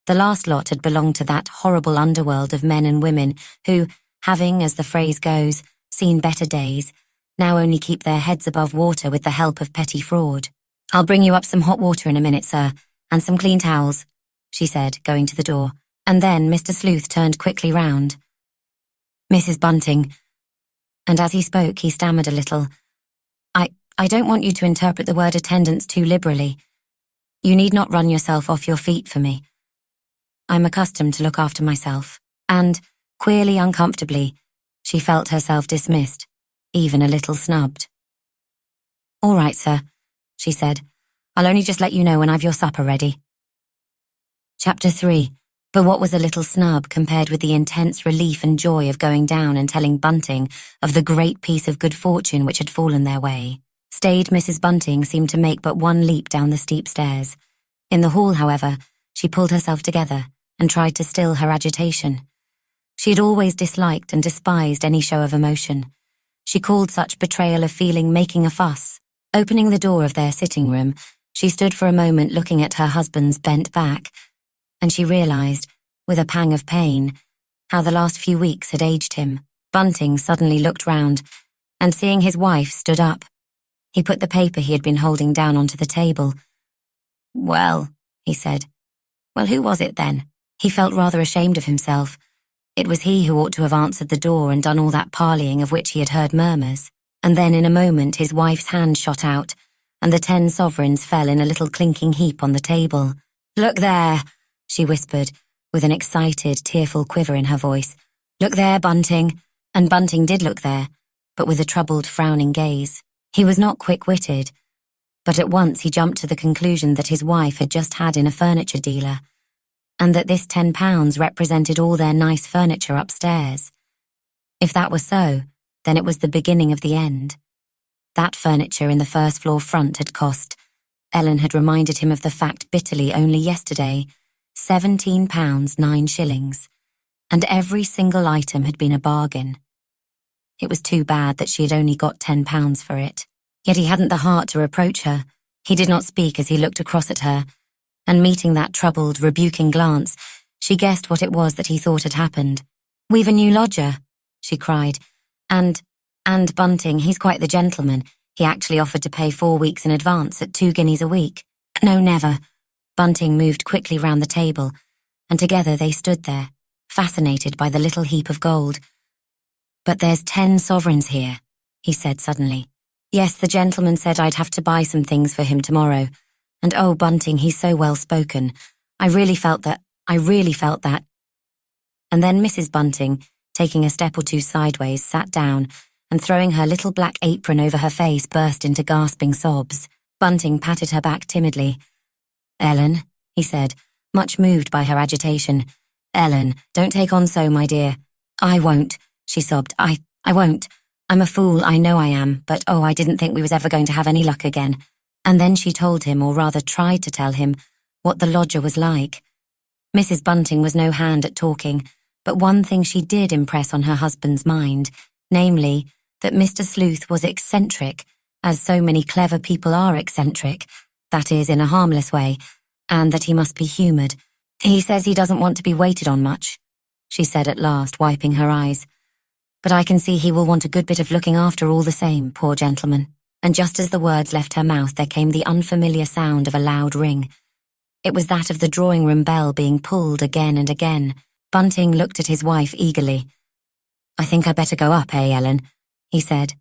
The last lot had belonged to that horrible underworld of men and women who, having, as the phrase goes, seen better days, now only keep their heads above water with the help of petty fraud. "I'll bring you up some hot water in a minute, sir, and some clean towels," she said, going to the door. And then Mr. Sleuth turned quickly round. "Mrs. Bunting," and as he spoke he stammered a little, I don't want you to interpret the word attendance too liberally. You need not run yourself off your feet for me. I'm accustomed to look after myself." And, queerly uncomfortably, she felt herself dismissed, even a little snubbed. "All right, sir," she said. "I'll only just let you know when I've your supper ready." Chapter 3. But what was a little snub compared with the intense relief and joy of going down and telling Bunting of the great piece of good fortune which had fallen their way? Staid Mrs. Bunting seemed to make but one leap down the steep stairs. In the hall, however, she pulled herself together and tried to still her agitation. She had always disliked and despised any show of emotion. She called such betrayal of feeling making a fuss. Opening the door of their sitting room, she stood for a moment looking at her husband's bent back, and she realized, with a pang of pain, how the last few weeks had aged him. Bunting suddenly looked round, and seeing his wife, stood up. He put the paper he had been holding down onto the table. "Well," he said. "Well, who was it then?" He felt rather ashamed of himself. It was he who ought to have answered the door and done all that parleying of which he had heard murmurs. And then in a moment his wife's hand shot out, and the 10 sovereigns fell in a little clinking heap on the table. "Look there," she whispered, with an excited, tearful quiver in her voice. "Look there, Bunting." And Bunting did look there, but with a troubled, frowning gaze. He was not quick-witted, but at once he jumped to the conclusion that his wife had just had in a furniture dealer, and that this £10 represented all their nice furniture upstairs. If that were so, then it was the beginning of the end. That furniture in the first floor front had cost, Ellen had reminded him of the fact bitterly only yesterday, £17 9 and every single item had been a bargain. It was too bad that she had only got £10 for it. Yet he hadn't the heart to reproach her. He did not speak as he looked across at her, and meeting that troubled, rebuking glance, she guessed what it was that he thought had happened. "We've a new lodger," she cried. And Bunting, he's quite the gentleman. He actually offered to pay 4 weeks in advance at 2 guineas a week." "No, never." Bunting moved quickly round the table, and together they stood there, fascinated by the little heap of gold. "But there's 10 sovereigns here," he said suddenly. "Yes, the gentleman said I'd have to buy some things for him tomorrow. And oh, Bunting, he's so well-spoken. I really felt that. And then Mrs. Bunting, taking a step or two sideways, sat down, and throwing her little black apron over her face, burst into gasping sobs. Bunting patted her back timidly. "Ellen," he said, much moved by her agitation. "Ellen, don't take on so, my dear." "I won't," she sobbed. I won't. I'm a fool, I know I am, but oh, I didn't think we was ever going to have any luck again." And then she told him, or rather tried to tell him, what the lodger was like. Mrs. Bunting was no hand at talking, but one thing she did impress on her husband's mind, namely, that Mr. Sleuth was eccentric, as so many clever people are eccentric, that is, in a harmless way, and that he must be humoured. "He says he doesn't want to be waited on much," she said at last, wiping her eyes. "But I can see he will want a good bit of looking after all the same, poor gentleman." And just as the words left her mouth, there came the unfamiliar sound of a loud ring. It was that of the drawing-room bell being pulled again and again. Bunting looked at his wife eagerly. "I think I'd better go up, Ellen?" he said.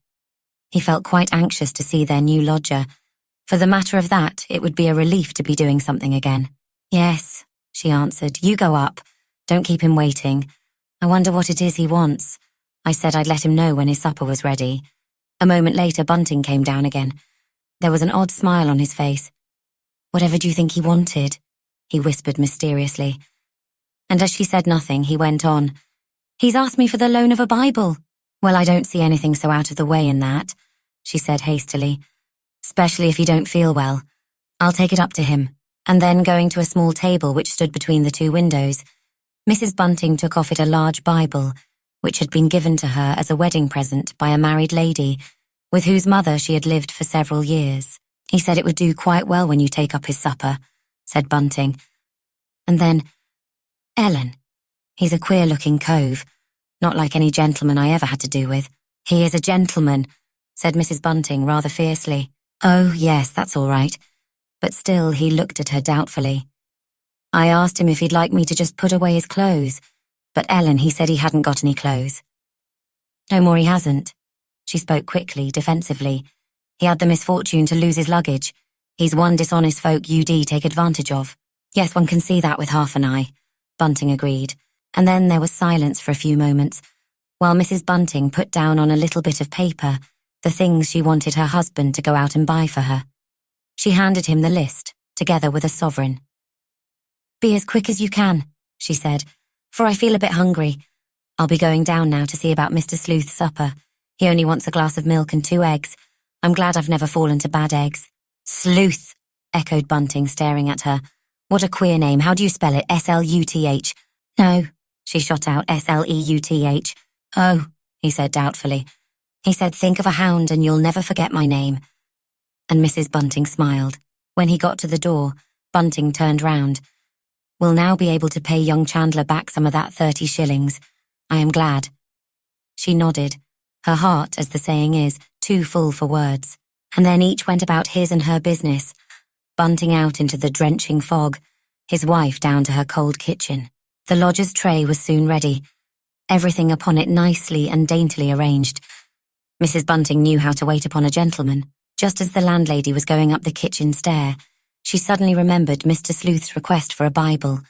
He felt quite anxious to see their new lodger. For the matter of that, it would be a relief to be doing something again. "Yes," she answered. "You go up. Don't keep him waiting. I wonder what it is he wants. I said I'd let him know when his supper was ready." A moment later, Bunting came down again. There was an odd smile on his face. "Whatever do you think he wanted?" he whispered mysteriously. And as she said nothing, he went on. "He's asked me for the loan of a Bible." "Well, I don't see anything so out of the way in that," she said hastily. "Especially if you don't feel well. I'll take it up to him." And then, going to a small table which stood between the 2 windows, Mrs. Bunting took off it a large Bible, which had been given to her as a wedding present by a married lady, with whose mother she had lived for several years. He said it would do quite well when you take up his supper, said Bunting. And then, Ellen. He's a queer-looking cove, not like any gentleman I ever had to do with. He is a gentleman, said Mrs. Bunting rather fiercely. Oh, yes, that's all right. But still he looked at her doubtfully. I asked him if he'd like me to just put away his clothes, but Ellen, he said he hadn't got any clothes. No more he hasn't. She spoke quickly, defensively. He had the misfortune to lose his luggage. He's one dishonest folk UD take advantage of. Yes, one can see that with half an eye, Bunting agreed. And then there was silence for a few moments, while Mrs. Bunting put down on a little bit of paper the things she wanted her husband to go out and buy for her. She handed him the list, together with a sovereign. Be as quick as you can, she said, for I feel a bit hungry. I'll be going down now to see about Mr. Sleuth's supper. He only wants a glass of milk and 2 eggs. I'm glad I've never fallen to bad eggs. Sleuth, echoed Bunting, staring at her. What a queer name. How do you spell it? S-L-U-T-H. No, she shot out, S-L-E-U-T-H. Oh, he said doubtfully. He said, think of a hound and you'll never forget my name. And Mrs. Bunting smiled. When he got to the door, Bunting turned round. We'll now be able to pay young Chandler back some of that 30 shillings. I am glad. She nodded, her heart, as the saying is, too full for words. And then each went about his and her business, Bunting out into the drenching fog, his wife down to her cold kitchen. The lodger's tray was soon ready, everything upon it nicely and daintily arranged. Mrs. Bunting knew how to wait upon a gentleman. Just as the landlady was going up the kitchen stair, she suddenly remembered Mr. Sleuth's request for a Bible.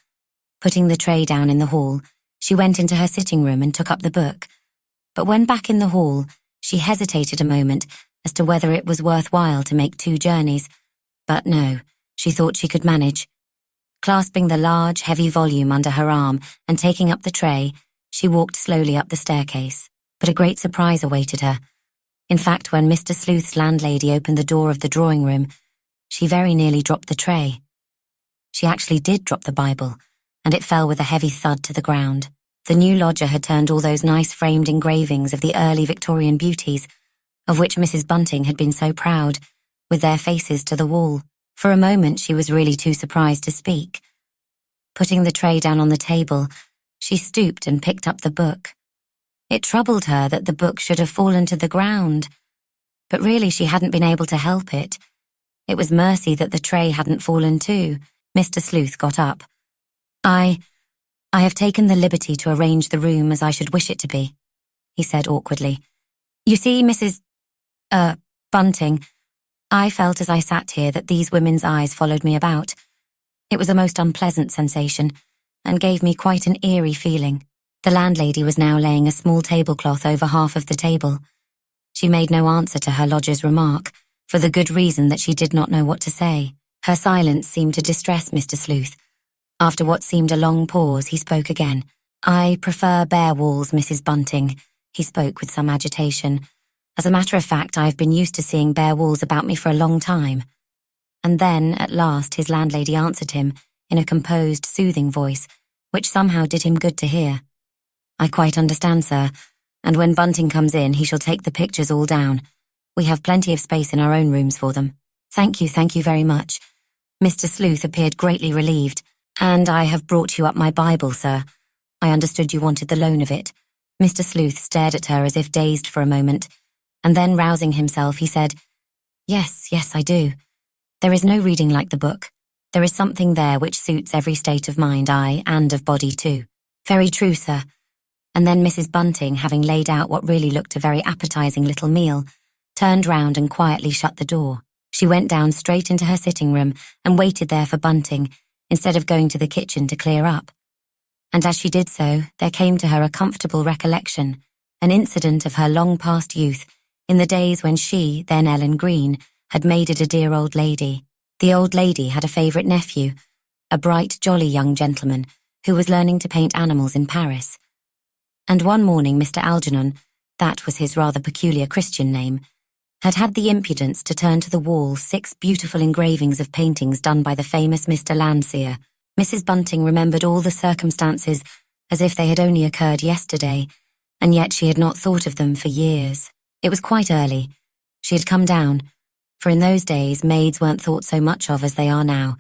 Putting the tray down in the hall, she went into her sitting room and took up the book. But when back in the hall, she hesitated a moment as to whether it was worthwhile to make 2 journeys. But no, she thought she could manage. Clasping the large, heavy volume under her arm and taking up the tray, she walked slowly up the staircase. But a great surprise awaited her. In fact, when Mr. Sleuth's landlady opened the door of the drawing room, she very nearly dropped the tray. She actually did drop the Bible, and it fell with a heavy thud to the ground. The new lodger had turned all those nice framed engravings of the early Victorian beauties, of which Mrs. Bunting had been so proud, with their faces to the wall. For a moment she was really too surprised to speak. Putting the tray down on the table, she stooped and picked up the book. It troubled her that the book should have fallen to the ground, but really she hadn't been able to help it. It was mercy that the tray hadn't fallen too. Mr. Sleuth got up. I have taken the liberty to arrange the room as I should wish it to be, he said awkwardly. You see, Mrs. Bunting, I felt as I sat here that these women's eyes followed me about. It was a most unpleasant sensation, and gave me quite an eerie feeling. The landlady was now laying a small tablecloth over half of the table. She made no answer to her lodger's remark, for the good reason that she did not know what to say. Her silence seemed to distress Mr. Sleuth. After what seemed a long pause, he spoke again. I prefer bare walls, Mrs. Bunting, he spoke with some agitation. As a matter of fact, I have been used to seeing bare walls about me for a long time. And then, at last, his landlady answered him in a composed, soothing voice, which somehow did him good to hear. I quite understand, sir, and when Bunting comes in, he shall take the pictures all down. We have plenty of space in our own rooms for them. Thank you very much. Mr. Sleuth appeared greatly relieved. And I have brought you up my Bible, sir. I understood you wanted the loan of it. Mr. Sleuth stared at her as if dazed for a moment, and then rousing himself, he said, Yes, I do. There is no reading like the book. There is something there which suits every state of mind, aye, and of body too. Very true, sir. And then Mrs. Bunting, having laid out what really looked a very appetizing little meal, turned round and quietly shut the door. She went down straight into her sitting room and waited there for Bunting, instead of going to the kitchen to clear up. And as she did so, there came to her a comfortable recollection, an incident of her long-past youth, in the days when she, then Ellen Green, had maided a dear old lady. The old lady had a favourite nephew, a bright, jolly young gentleman, who was learning to paint animals in Paris. And one morning Mr. Algernon, that was his rather peculiar Christian name, had the impudence to turn to the wall 6 beautiful engravings of paintings done by the famous Mr. Landseer. Mrs. Bunting remembered all the circumstances as if they had only occurred yesterday, and yet she had not thought of them for years. It was quite early. She had come down, for in those days maids weren't thought so much of as they are now,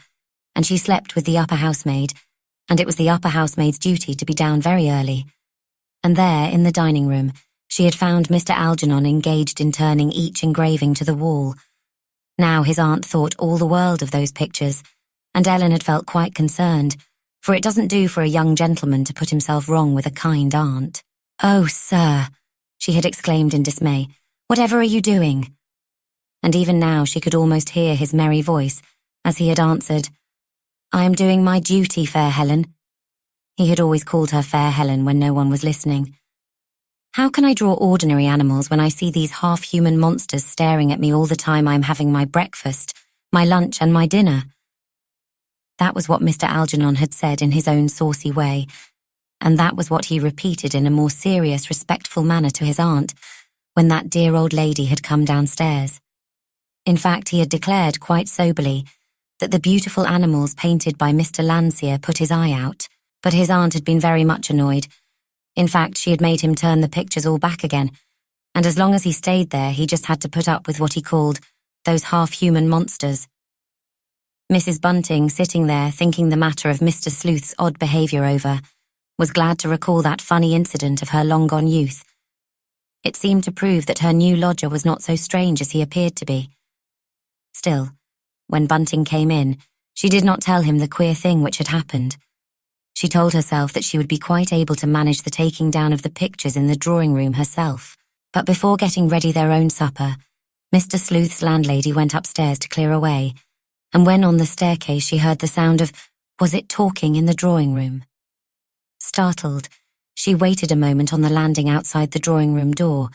and she slept with the upper housemaid, and it was the upper housemaid's duty to be down very early. And there, in the dining room, she had found Mr. Algernon engaged in turning each engraving to the wall. Now his aunt thought all the world of those pictures, and Ellen had felt quite concerned, for it doesn't do for a young gentleman to put himself wrong with a kind aunt. "Oh, sir," she had exclaimed in dismay, "whatever are you doing?" And even now she could almost hear his merry voice as he had answered, "I am doing my duty, fair Helen." He had always called her Fair Helen when no one was listening. "How can I draw ordinary animals when I see these half-human monsters staring at me all the time I am having my breakfast, my lunch and my dinner?" That was what Mr. Algernon had said in his own saucy way, and that was what he repeated in a more serious, respectful manner to his aunt when that dear old lady had come downstairs. In fact, he had declared quite soberly that the beautiful animals painted by Mr. Landseer put his eye out, but his aunt had been very much annoyed. In fact, she had made him turn the pictures all back again, and as long as he stayed there, he just had to put up with what he called those half-human monsters. Mrs. Bunting, sitting there thinking the matter of Mr. Sleuth's odd behaviour over, was glad to recall that funny incident of her long-gone youth. It seemed to prove that her new lodger was not so strange as he appeared to be. Still, when Bunting came in, she did not tell him the queer thing which had happened. She told herself that she would be quite able to manage the taking down of the pictures in the drawing-room herself. But before getting ready their own supper, Mr. Sleuth's landlady went upstairs to clear away, and when on the staircase she heard the sound of, was it talking in the drawing-room? Startled, she waited a moment on the landing outside the drawing-room door.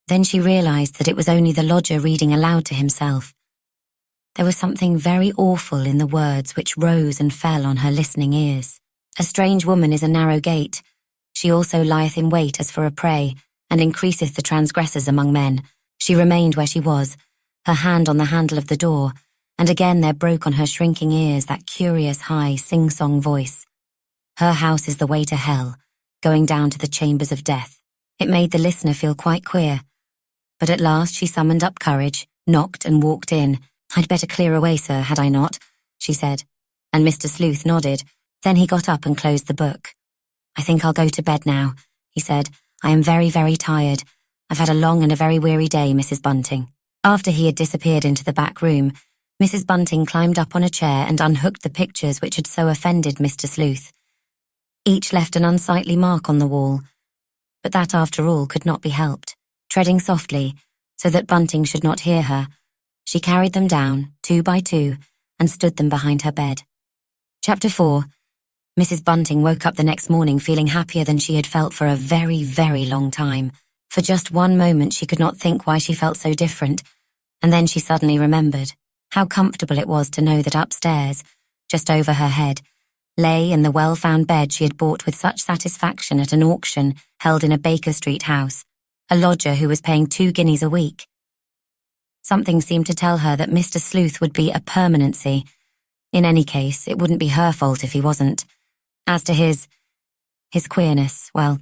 Then she realised that it was only the lodger reading aloud to himself. There was something very awful in the words which rose and fell on her listening ears. "A strange woman is a narrow gate. She also lieth in wait as for a prey, and increaseth the transgressors among men." She remained where she was, her hand on the handle of the door, and again there broke on her shrinking ears that curious high sing-song voice. "Her house is the way to hell, going down to the chambers of death." It made the listener feel quite queer. But at last she summoned up courage, knocked and walked in. "I'd better clear away, sir, had I not?" she said, and Mr. Sleuth nodded. Then he got up and closed the book. "I think I'll go to bed now," he said. "I am very, very tired. I've had a long and a very weary day, Mrs. Bunting." After he had disappeared into the back room, Mrs. Bunting climbed up on a chair and unhooked the pictures which had so offended Mr. Sleuth. Each left an unsightly mark on the wall, but that, after all, could not be helped. Treading softly, so that Bunting should not hear her, she carried them down, 2 by 2, and stood them behind her bed. Chapter 4. Mrs. Bunting woke up the next morning feeling happier than she had felt for a very, very long time. For just one moment she could not think why she felt so different, and then she suddenly remembered how comfortable it was to know that upstairs, just over her head, lay in the well-found bed she had bought with such satisfaction at an auction held in a Baker Street house, a lodger who was paying 2 guineas a week. Something seemed to tell her that Mr. Sleuth would be a permanency. In any case, it wouldn't be her fault if he wasn't. As to his queerness, well,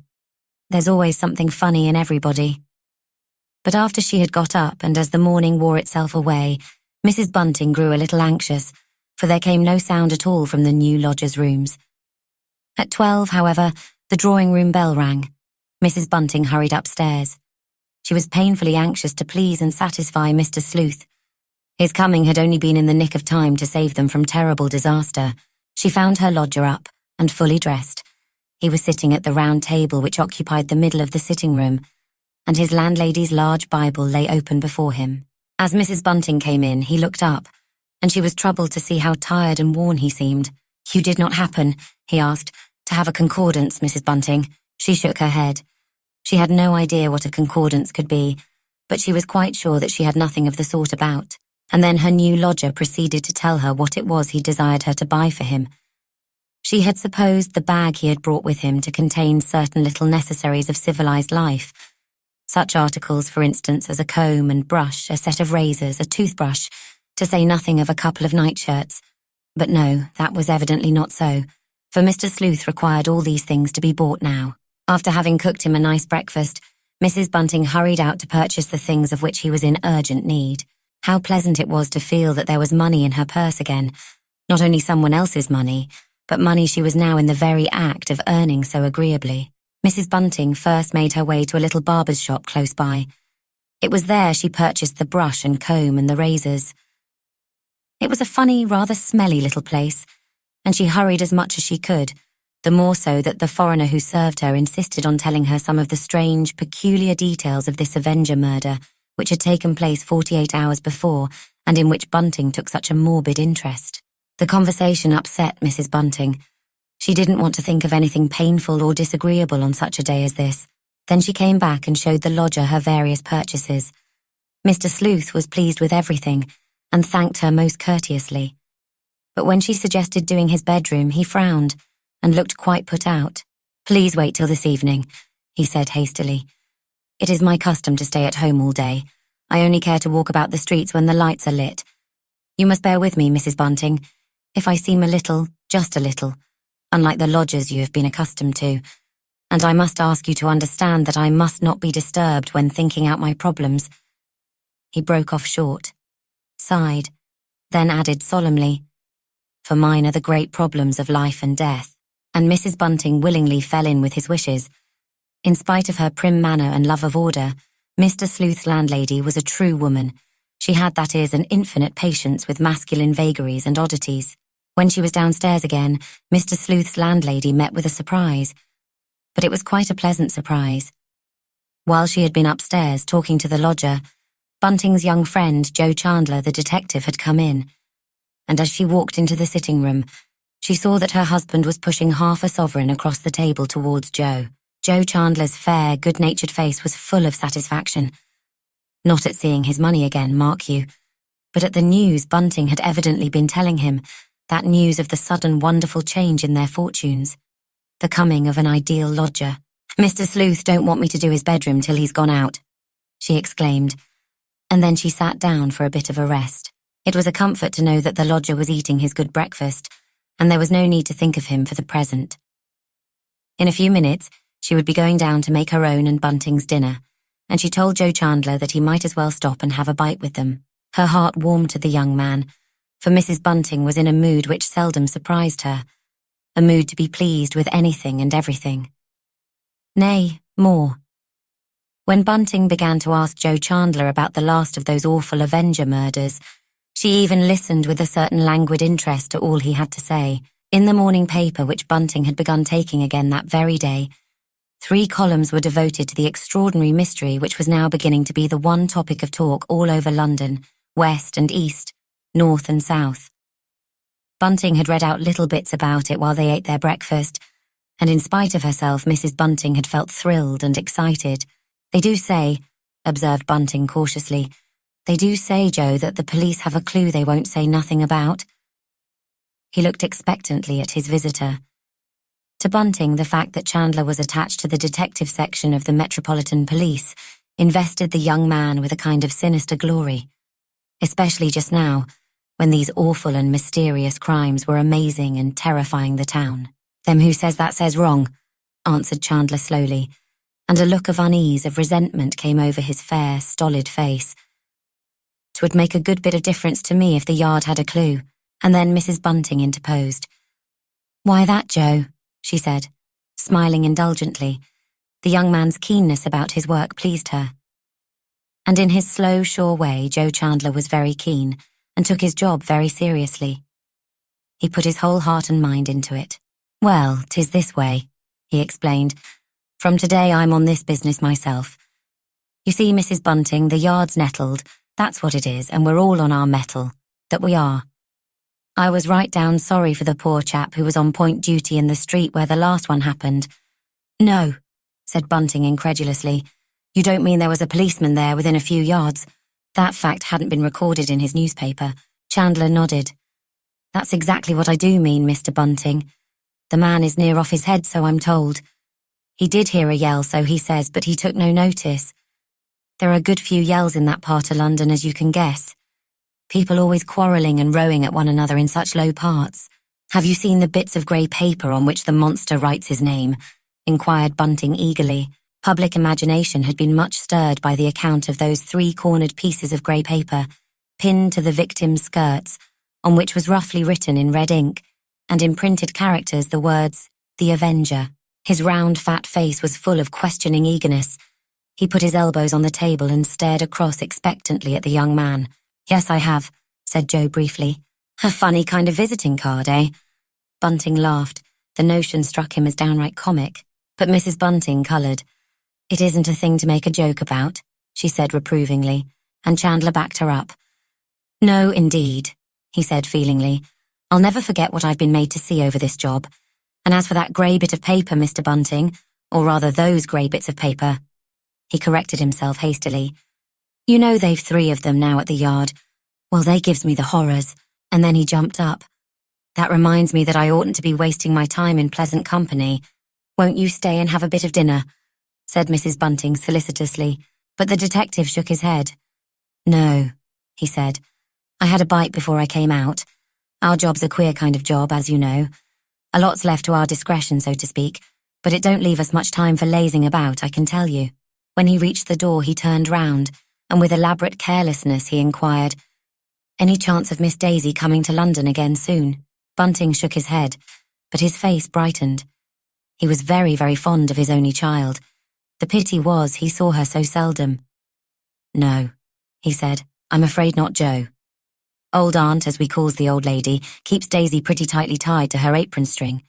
there's always something funny in everybody. But after she had got up and as the morning wore itself away, Mrs. Bunting grew a little anxious, for there came no sound at all from the new lodger's rooms. At 12, however, the drawing-room bell rang. Mrs. Bunting hurried upstairs. She was painfully anxious to please and satisfy Mr. Sleuth. His coming had only been in the nick of time to save them from terrible disaster. She found her lodger up and fully dressed. He was sitting at the round table which occupied the middle of the sitting-room, and his landlady's large Bible lay open before him. As Mrs. Bunting came in, he looked up, and she was troubled to see how tired and worn he seemed. "You did not happen," he asked, "to have a concordance, Mrs. Bunting?" She shook her head. She had no idea what a concordance could be, but she was quite sure that she had nothing of the sort about. And then her new lodger proceeded to tell her what it was he desired her to buy for him. She had supposed the bag he had brought with him to contain certain little necessaries of civilized life. Such articles, for instance, as a comb and brush, a set of razors, a toothbrush, to say nothing of a couple of nightshirts. But no, that was evidently not so, for Mr. Sleuth required all these things to be bought now. After having cooked him a nice breakfast, Mrs. Bunting hurried out to purchase the things of which he was in urgent need. How pleasant it was to feel that there was money in her purse again, not only someone else's money, but money she was now in the very act of earning so agreeably. Mrs. Bunting first made her way to a little barber's shop close by. It was there she purchased the brush and comb and the razors. It was a funny, rather smelly little place, and she hurried as much as she could, the more so that the foreigner who served her insisted on telling her some of the strange, peculiar details of this Avenger murder, which had taken place 48 hours before, and in which Bunting took such a morbid interest. The conversation upset Mrs. Bunting. She didn't want to think of anything painful or disagreeable on such a day as this. Then she came back and showed the lodger her various purchases. Mr. Sleuth was pleased with everything and thanked her most courteously. But when she suggested doing his bedroom, he frowned and looked quite put out. "Please wait till this evening," he said hastily. "It is my custom to stay at home all day. I only care to walk about the streets when the lights are lit. You must bear with me, Mrs. Bunting, if I seem a little, just a little, unlike the lodgers you have been accustomed to, and I must ask you to understand that I must not be disturbed when thinking out my problems." He broke off short, sighed, then added solemnly, "For mine are the great problems of life and death," and Mrs. Bunting willingly fell in with his wishes. In spite of her prim manner and love of order, Mr. Sleuth's landlady was a true woman. She had, that is, an infinite patience with masculine vagaries and oddities. When she was downstairs again, Mr. Sleuth's landlady met with a surprise. But it was quite a pleasant surprise. While she had been upstairs talking to the lodger, Bunting's young friend, Joe Chandler, the detective, had come in. And as she walked into the sitting room, she saw that her husband was pushing half a sovereign across the table towards Joe. Joe Chandler's fair, good-natured face was full of satisfaction. Not at seeing his money again, mark you, but at the news Bunting had evidently been telling him, that news of the sudden wonderful change in their fortunes, the coming of an ideal lodger. "Mr. Sleuth don't want me to do his bedroom till he's gone out," she exclaimed, and then she sat down for a bit of a rest. It was a comfort to know that the lodger was eating his good breakfast, and there was no need to think of him for the present. In a few minutes, she would be going down to make her own and Bunting's dinner, and she told Joe Chandler that he might as well stop and have a bite with them. Her heart warmed to the young man, for Mrs. Bunting was in a mood which seldom surprised her, a mood to be pleased with anything and everything. Nay, more. When Bunting began to ask Joe Chandler about the last of those awful Avenger murders, she even listened with a certain languid interest to all he had to say. In the morning paper which Bunting had begun taking again that very day, 3 columns were devoted to the extraordinary mystery which was now beginning to be the one topic of talk all over London, west and east, north and south. Bunting had read out little bits about it while they ate their breakfast, and in spite of herself, Mrs. Bunting had felt thrilled and excited. "They do say," observed Bunting cautiously, "they do say, Joe, that the police have a clue they won't say nothing about." He looked expectantly at his visitor. To Bunting, the fact that Chandler was attached to the detective section of the Metropolitan Police invested the young man with a kind of sinister glory, especially just now, when these awful and mysterious crimes were amazing and terrifying the town. "Them who says that says wrong," answered Chandler slowly, and a look of unease, of resentment came over his fair, stolid face. "'Twould make a good bit of difference to me if the Yard had a clue." And then Mrs. Bunting interposed. "Why that, Joe?" she said, smiling indulgently. The young man's keenness about his work pleased her. And in his slow, sure way, Joe Chandler was very keen and took his job very seriously. He put his whole heart and mind into it. "Well, 'tis this way," he explained. "From today I'm on this business myself. You see, Mrs. Bunting, the Yard's nettled, that's what it is, and we're all on our mettle, that we are. I was right down sorry for the poor chap who was on point duty in the street where the last one happened." "No," said Bunting incredulously. "You don't mean there was a policeman there within a few yards?" That fact hadn't been recorded in his newspaper. Chandler nodded. "That's exactly what I do mean, Mr. Bunting. The man is near off his head, so I'm told. He did hear a yell, so he says, but he took no notice. There are a good few yells in that part of London, as you can guess. People always quarrelling and rowing at one another in such low parts." "Have you seen the bits of grey paper on which the monster writes his name?" inquired Bunting eagerly. Public imagination had been much stirred by the account of those 3-cornered pieces of grey paper, pinned to the victim's skirts, on which was roughly written in red ink, and in printed characters the words, "The Avenger." His round, fat face was full of questioning eagerness. He put his elbows on the table and stared across expectantly at the young man. "Yes, I have," said Joe briefly. "A funny kind of visiting card, eh?" Bunting laughed. The notion struck him as downright comic, but Mrs. Bunting coloured. "It isn't a thing to make a joke about," she said reprovingly, and Chandler backed her up. "No, indeed," he said feelingly. "I'll never forget what I've been made to see over this job. And as for that grey bit of paper, Mr. Bunting, or rather those grey bits of paper," he corrected himself hastily. "You know they've 3 of them now at the yard. Well, they gives me the horrors." And then he jumped up. "That reminds me that I oughtn't to be wasting my time in pleasant company. Won't you stay and have a bit of dinner?" said Mrs. Bunting solicitously, but the detective shook his head. "No," he said. "I had a bite before I came out. Our job's a queer kind of job, as you know. A lot's left to our discretion, so to speak, but it don't leave us much time for lazing about, I can tell you." When he reached the door, he turned round, and with elaborate carelessness he inquired, "Any chance of Miss Daisy coming to London again soon?" Bunting shook his head, but his face brightened. He was very, very fond of his only child. The pity was he saw her so seldom. "No," he said, "I'm afraid not, Joe. Old Aunt, as we calls the old lady, keeps Daisy pretty tightly tied to her apron string.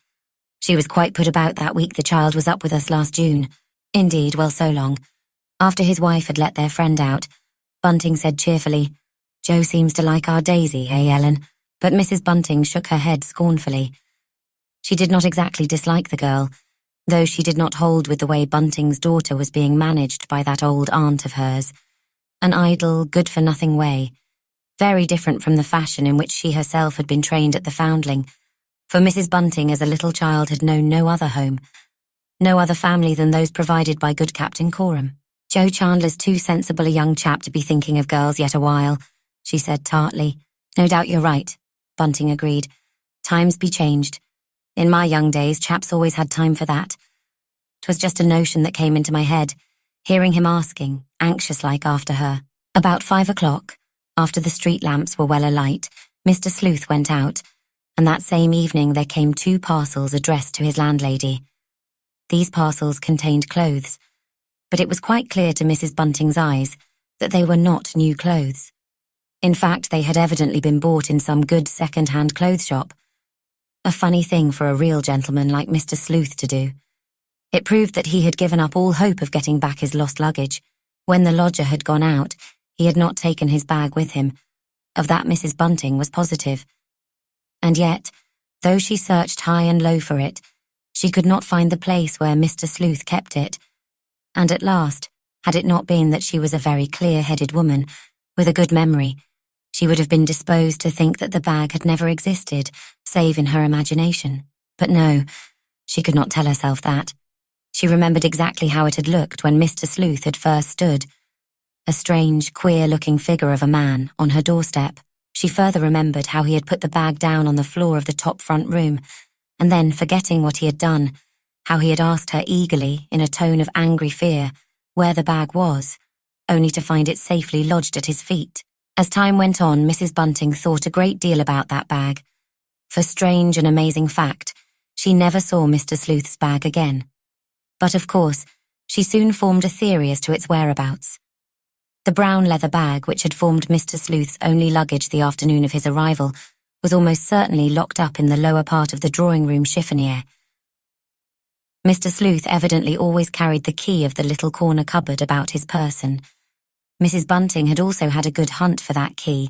She was quite put about that week the child was up with us last June. Indeed, well, so long." After his wife had let their friend out, Bunting said cheerfully, "Joe seems to like our Daisy, eh, Ellen?" But Mrs. Bunting shook her head scornfully. She did not exactly dislike the girl, though she did not hold with the way Bunting's daughter was being managed by that old aunt of hers. An idle, good-for-nothing way, very different from the fashion in which she herself had been trained at the Foundling, for Mrs. Bunting as a little child had known no other home, no other family than those provided by good Captain Coram. "Joe Chandler's too sensible a young chap to be thinking of girls yet a while," she said tartly. "No doubt you're right," Bunting agreed. "Times be changed. In my young days, chaps always had time for that. 'Twas just a notion that came into my head, hearing him asking, anxious-like, after her." About 5 o'clock, after the street lamps were well alight, Mr. Sleuth went out, and that same evening there came 2 parcels addressed to his landlady. These parcels contained clothes, but it was quite clear to Mrs. Bunting's eyes that they were not new clothes. In fact, they had evidently been bought in some good second-hand clothes shop. A funny thing for a real gentleman like Mr. Sleuth to do. It proved that he had given up all hope of getting back his lost luggage. When the lodger had gone out, he had not taken his bag with him. Of that Mrs. Bunting was positive. And yet, though she searched high and low for it, she could not find the place where Mr. Sleuth kept it. And at last, had it not been that she was a very clear-headed woman, with a good memory, she would have been disposed to think that the bag had never existed, save in her imagination. But no, she could not tell herself that. She remembered exactly how it had looked when Mr. Sleuth had first stood, a strange, queer-looking figure of a man, on her doorstep. She further remembered how he had put the bag down on the floor of the top front room, and then, forgetting what he had done, how he had asked her eagerly, in a tone of angry fear, where the bag was, only to find it safely lodged at his feet. As time went on, Mrs. Bunting thought a great deal about that bag. For strange and amazing fact, she never saw Mr. Sleuth's bag again. But of course, she soon formed a theory as to its whereabouts. The brown leather bag, which had formed Mr. Sleuth's only luggage the afternoon of his arrival, was almost certainly locked up in the lower part of the drawing-room chiffonier. Mr. Sleuth evidently always carried the key of the little corner cupboard about his person. Mrs. Bunting had also had a good hunt for that key,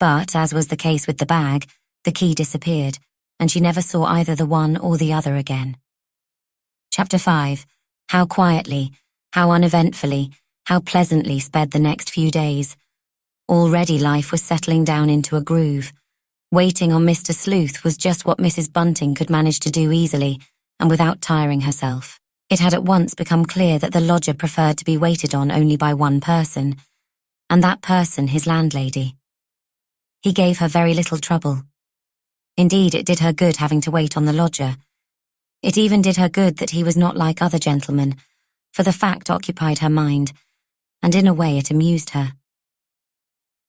but, as was the case with the bag, the key disappeared, and she never saw either the one or the other again. Chapter 5. How quietly, how uneventfully, how pleasantly sped the next few days. Already life was settling down into a groove. Waiting on Mr. Sleuth was just what Mrs. Bunting could manage to do easily, and without tiring herself. It had at once become clear that the lodger preferred to be waited on only by one person, and that person his landlady. He gave her very little trouble. Indeed, it did her good having to wait on the lodger. It even did her good that he was not like other gentlemen, for the fact occupied her mind, and in a way it amused her.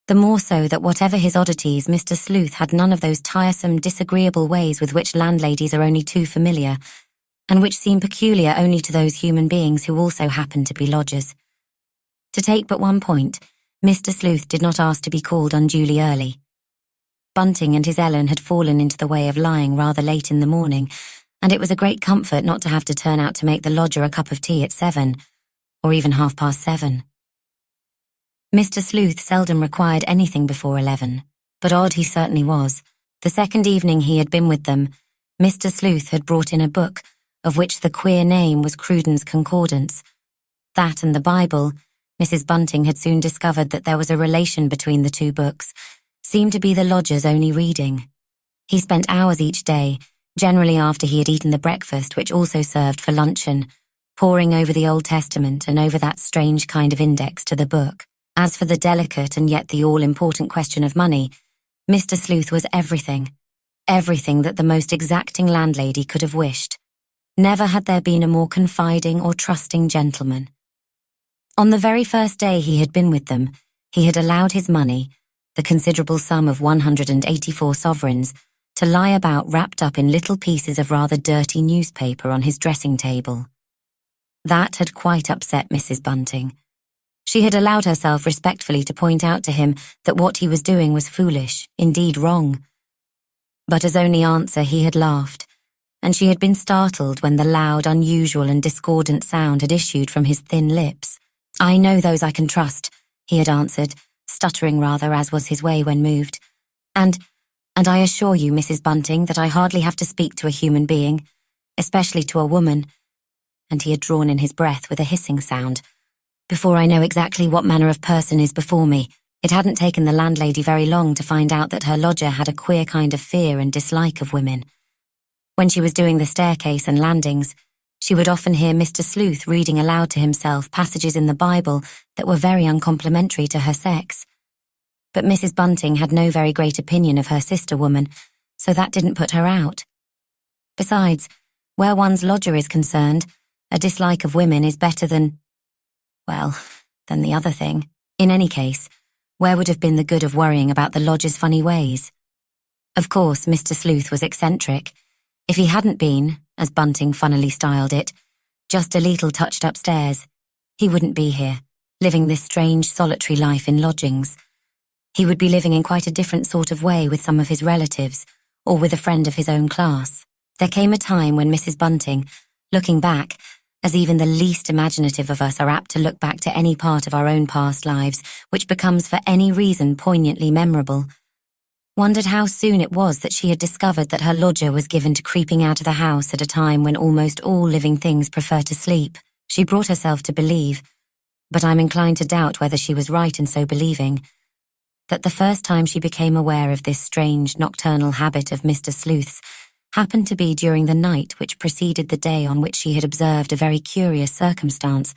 The more so that whatever his oddities, Mr. Sleuth had none of those tiresome, disagreeable ways with which landladies are only too familiar, and which seem peculiar only to those human beings who also happen to be lodgers. To take but one point, Mr. Sleuth did not ask to be called unduly early. Bunting and his Ellen had fallen into the way of lying rather late in the morning, and it was a great comfort not to have to turn out to make the lodger a cup of tea at 7, or even 7:30. Mr. Sleuth seldom required anything before 11, but odd he certainly was. The second evening he had been with them, Mr. Sleuth had brought in a book, of which the queer name was Cruden's Concordance. That and the Bible, Mrs. Bunting had soon discovered that there was a relation between the two books, seemed to be the lodger's only reading. He spent hours each day, generally after he had eaten the breakfast which also served for luncheon, poring over the Old Testament and over that strange kind of index to the book. As for the delicate and yet the all-important question of money, Mr. Sleuth was everything that the most exacting landlady could have wished. Never had there been a more confiding or trusting gentleman. On the very first day he had been with them, he had allowed his money, the considerable sum of 184 sovereigns, to lie about wrapped up in little pieces of rather dirty newspaper on his dressing table. That had quite upset Mrs. Bunting. She had allowed herself respectfully to point out to him that what he was doing was foolish, indeed wrong. But as only answer he had laughed, and she had been startled when the loud, unusual and discordant sound had issued from his thin lips. "I know those I can trust," he had answered, stuttering rather, as was his way when moved. And I assure you, Mrs. Bunting, that I hardly have to speak to a human being, especially to a woman," and he had drawn in his breath with a hissing sound, "before I know exactly what manner of person is before me." It hadn't taken the landlady very long to find out that her lodger had a queer kind of fear and dislike of women. When she was doing the staircase and landings, she would often hear Mr. Sleuth reading aloud to himself passages in the Bible that were very uncomplimentary to her sex. But Mrs. Bunting had no very great opinion of her sister woman, so that didn't put her out. Besides, where one's lodger is concerned, a dislike of women is better than the other thing. In any case, where would have been the good of worrying about the lodger's funny ways? Of course, Mr. Sleuth was eccentric. If he hadn't been, as Bunting funnily styled it, just a leetle touched upstairs, he wouldn't be here, living this strange solitary life in lodgings. He would be living in quite a different sort of way with some of his relatives, or with a friend of his own class. There came a time when Mrs. Bunting, looking back, as even the least imaginative of us are apt to look back to any part of our own past lives which becomes for any reason poignantly memorable, wondered how soon it was that she had discovered that her lodger was given to creeping out of the house at a time when almost all living things prefer to sleep. She brought herself to believe, but I'm inclined to doubt whether she was right in so believing, that the first time she became aware of this strange nocturnal habit of Mr. Sleuth's happened to be during the night which preceded the day on which she had observed a very curious circumstance.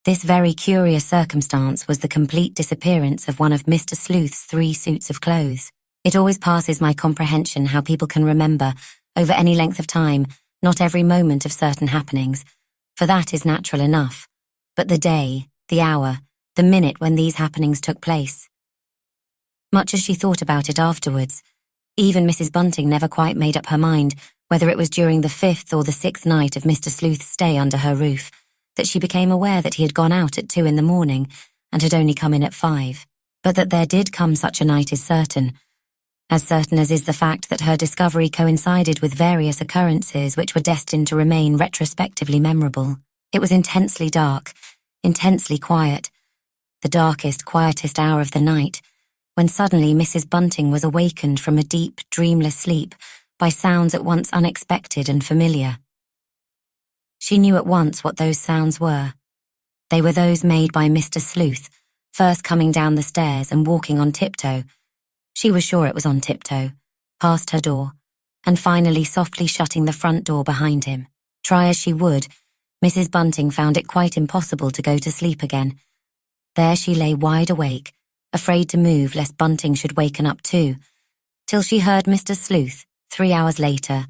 This very curious circumstance was the complete disappearance of one of Mr. Sleuth's 3 suits of clothes. It always passes my comprehension how people can remember, over any length of time, not every moment of certain happenings, for that is natural enough, but the day, the hour, the minute when these happenings took place. Much as she thought about it afterwards, even Mrs. Bunting never quite made up her mind whether it was during the 5th or the 6th night of Mr. Sleuth's stay under her roof that she became aware that he had gone out at 2 in the morning and had only come in at 5. But that there did come such a night is certain as is the fact that her discovery coincided with various occurrences which were destined to remain retrospectively memorable. It was intensely dark, intensely quiet, the darkest, quietest hour of the night, when suddenly Mrs. Bunting was awakened from a deep, dreamless sleep by sounds at once unexpected and familiar. She knew at once what those sounds were. They were those made by Mr. Sleuth, first coming down the stairs and walking on tiptoe. She was sure it was on tiptoe, past her door, and finally softly shutting the front door behind him. Try as she would, Mrs. Bunting found it quite impossible to go to sleep again. There she lay wide awake, afraid to move lest Bunting should waken up too, till she heard Mr. Sleuth, 3 hours later,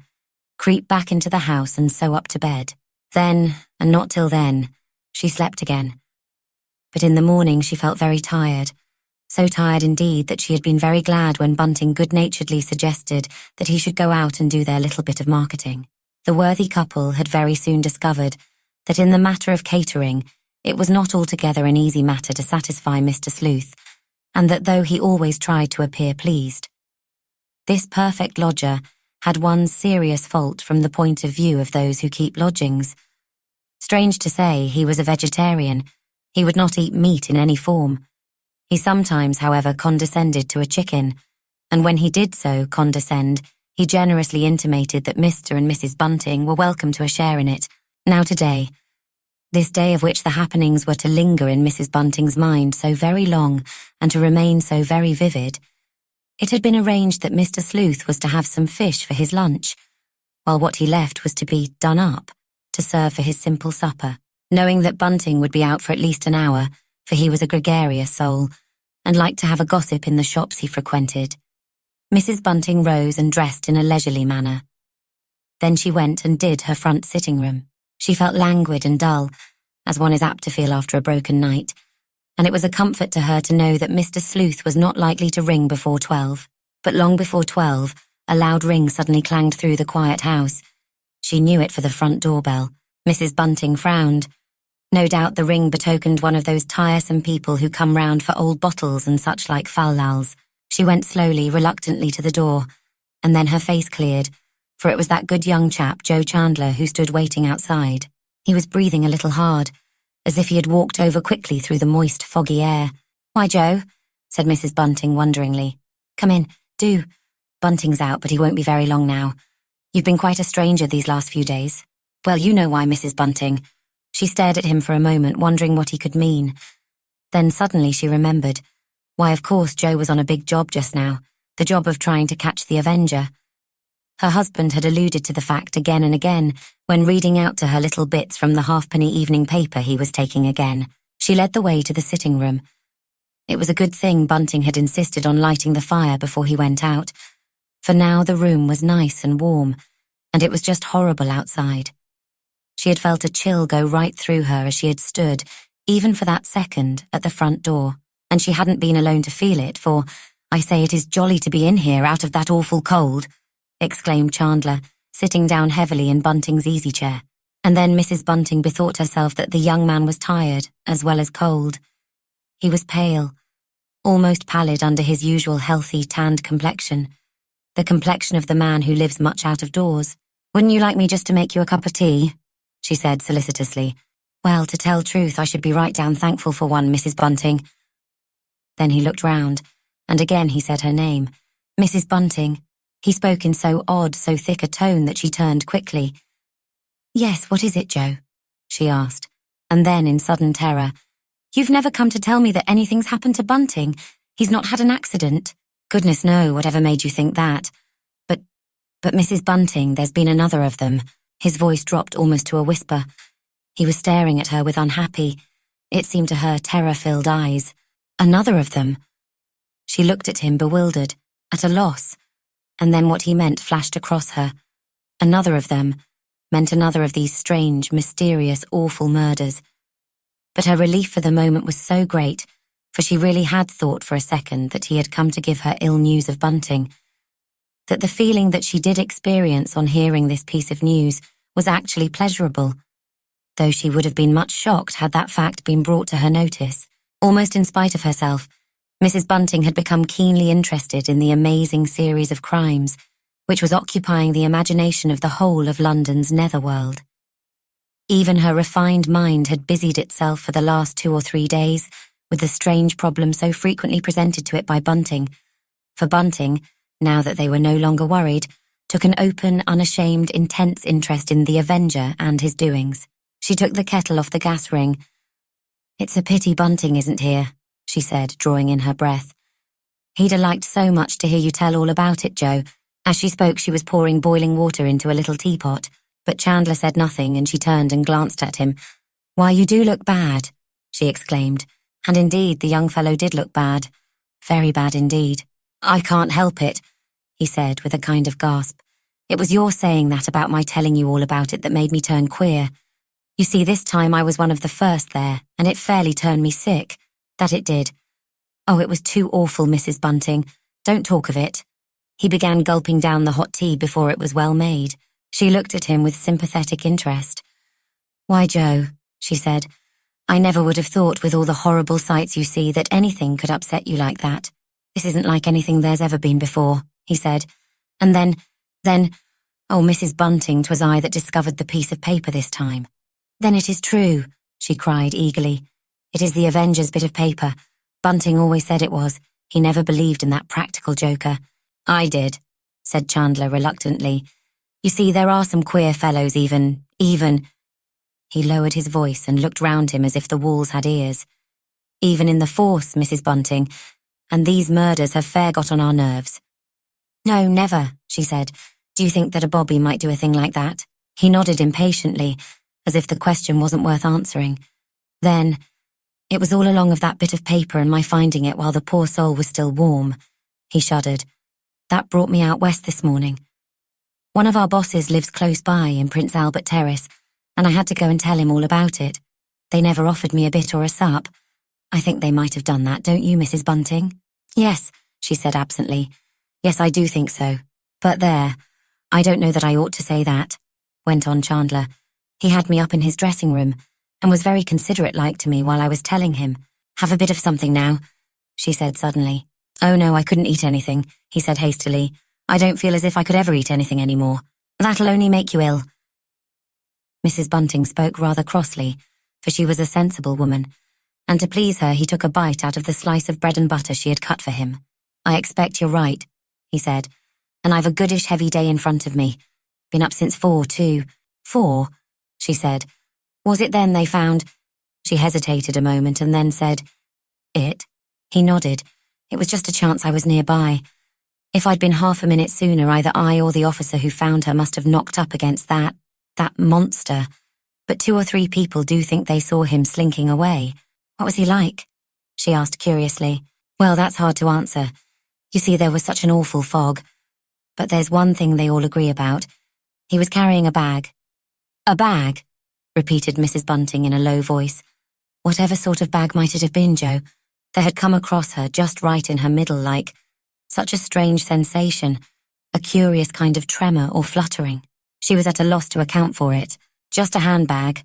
creep back into the house and so up to bed. Then, and not till then, she slept again. But in the morning she felt very tired, so tired indeed that she had been very glad when Bunting good-naturedly suggested that he should go out and do their little bit of marketing. The worthy couple had very soon discovered that in the matter of catering, it was not altogether an easy matter to satisfy Mr. Sleuth, and that though he always tried to appear pleased, this perfect lodger had one serious fault from the point of view of those who keep lodgings. Strange to say, he was a vegetarian. He would not eat meat in any form. He sometimes, however, condescended to a chicken, and when he did so condescend, he generously intimated that Mr. and Mrs. Bunting were welcome to a share in it. Now today, this day of which the happenings were to linger in Mrs. Bunting's mind so very long and to remain so very vivid, it had been arranged that Mr. Sleuth was to have some fish for his lunch, while what he left was to be done up, to serve for his simple supper, knowing that Bunting would be out for at least an hour, for he was a gregarious soul, and liked to have a gossip in the shops he frequented. Mrs. Bunting rose and dressed in a leisurely manner. Then she went and did her front sitting room. She felt languid and dull, as one is apt to feel after a broken night, and it was a comfort to her to know that Mr. Sleuth was not likely to ring before 12. But long before 12, a loud ring suddenly clanged through the quiet house. She knew it for the front doorbell. Mrs. Bunting frowned. No doubt the ring betokened one of those tiresome people who come round for old bottles and such like fal-lals. She went slowly, reluctantly to the door, and then her face cleared, for it was that good young chap, Joe Chandler, who stood waiting outside. He was breathing a little hard, as if he had walked over quickly through the moist, foggy air. "Why, Joe?" said Mrs. Bunting wonderingly. "Come in, do. Bunting's out, but he won't be very long now. You've been quite a stranger these last few days." "Well, you know why, Mrs. Bunting." She stared at him for a moment, wondering what he could mean. Then suddenly she remembered. Why, of course, Joe was on a big job just now, the job of trying to catch the Avenger. Her husband had alluded to the fact again and again when reading out to her little bits from the halfpenny evening paper he was taking again. She led the way to the sitting room. It was a good thing Bunting had insisted on lighting the fire before he went out, for now the room was nice and warm, and it was just horrible outside. She had felt a chill go right through her as she had stood, even for that second, at the front door, and she hadn't been alone to feel it, for, "I say, it is jolly to be in here out of that awful cold," exclaimed Chandler, sitting down heavily in Bunting's easy chair. And then Mrs. Bunting bethought herself that the young man was tired, as well as cold. He was pale, almost pallid under his usual healthy, tanned complexion, the complexion of the man who lives much out of doors. "Wouldn't you like me just to make you a cup of tea?" she said solicitously. "Well, to tell truth, I should be right down thankful for one, Mrs. Bunting." Then he looked round, and again he said her name, Mrs. Bunting. He spoke in so odd, so thick a tone that she turned quickly. "Yes, what is it, Joe?" she asked, and then in sudden terror, "You've never come to tell me that anything's happened to Bunting? He's not had an accident?" "Goodness no, whatever made you think that? But Mrs. Bunting, there's been another of them." His voice dropped almost to a whisper. He was staring at her with unhappy, it seemed to her terror-filled eyes. "Another of them?" She looked at him bewildered, at a loss, and then what he meant flashed across her. Another of them meant another of these strange, mysterious, awful murders. But her relief for the moment was so great, for she really had thought for a second that he had come to give her ill news of Bunting, that the feeling that she did experience on hearing this piece of news was actually pleasurable, though she would have been much shocked had that fact been brought to her notice. Almost in spite of herself, Mrs. Bunting had become keenly interested in the amazing series of crimes which was occupying the imagination of the whole of London's netherworld. Even her refined mind had busied itself for the last 2 or 3 days with the strange problem so frequently presented to it by Bunting, for Bunting, now that they were no longer worried, took an open, unashamed, intense interest in the Avenger and his doings. She took the kettle off the gas ring. "It's a pity Bunting isn't here," she said, drawing in her breath. "He'd have liked so much to hear you tell all about it, Joe." As she spoke, she was pouring boiling water into a little teapot, but Chandler said nothing, and she turned and glanced at him. "Why, you do look bad," she exclaimed. And indeed, the young fellow did look bad. Very bad indeed. "I can't help it," he said with a kind of gasp. "It was your saying that about my telling you all about it that made me turn queer. You see, this time I was one of the first there, and it fairly turned me sick. That it did. Oh, it was too awful, Mrs. Bunting. Don't talk of it. He began gulping down the hot tea before it was well made. She looked at him with sympathetic interest. Why, Joe, she said, I never would have thought with all the horrible sights you see that anything could upset you like that. This isn't like anything there's ever been before, he said. And then, oh, Mrs. Bunting, 'twas I that discovered the piece of paper this time. Then it is true, she cried eagerly. It is the Avenger's bit of paper. Bunting always said it was. He never believed in that practical joker. I did, said Chandler reluctantly. You see, there are some queer fellows even. He lowered his voice and looked round him as if the walls had ears. Even in the force, Mrs. Bunting, and these murders have fair got on our nerves. No, never, she said. Do you think that a bobby might do a thing like that? He nodded impatiently, as if the question wasn't worth answering. Then, it was all along of that bit of paper and my finding it while the poor soul was still warm. He shuddered. That brought me out west this morning. One of our bosses lives close by in Prince Albert Terrace, and I had to go and tell him all about it. They never offered me a bit or a sup. I think they might have done that, don't you, Mrs. Bunting? Yes, she said absently. Yes, I do think so. But there, I don't know that I ought to say that, went on Chandler. He had me up in his dressing room and was very considerate-like to me while I was telling him. Have a bit of something now, she said suddenly. Oh no, I couldn't eat anything, he said hastily. I don't feel as if I could ever eat anything anymore. That'll only make you ill. Mrs. Bunting spoke rather crossly, for she was a sensible woman, and to please her he took a bite out of the slice of bread and butter she had cut for him. I expect you're right, he said, and I've a goodish heavy day in front of me. Been up since 4, too. 4, she said. Was it then they found... She hesitated a moment and then said, It? He nodded. It was just a chance I was nearby. If I'd been half a minute sooner, either I or the officer who found her must have knocked up against that monster. But 2 or 3 people do think they saw him slinking away. What was he like? She asked curiously. Well, that's hard to answer. You see, there was such an awful fog. But there's one thing they all agree about. He was carrying a bag. A bag? Repeated Mrs. Bunting in a low voice. Whatever sort of bag might it have been, Joe? There had come across her just right in her middle, like such a strange sensation, a curious kind of tremor or fluttering. She was at a loss to account for it. Just a handbag,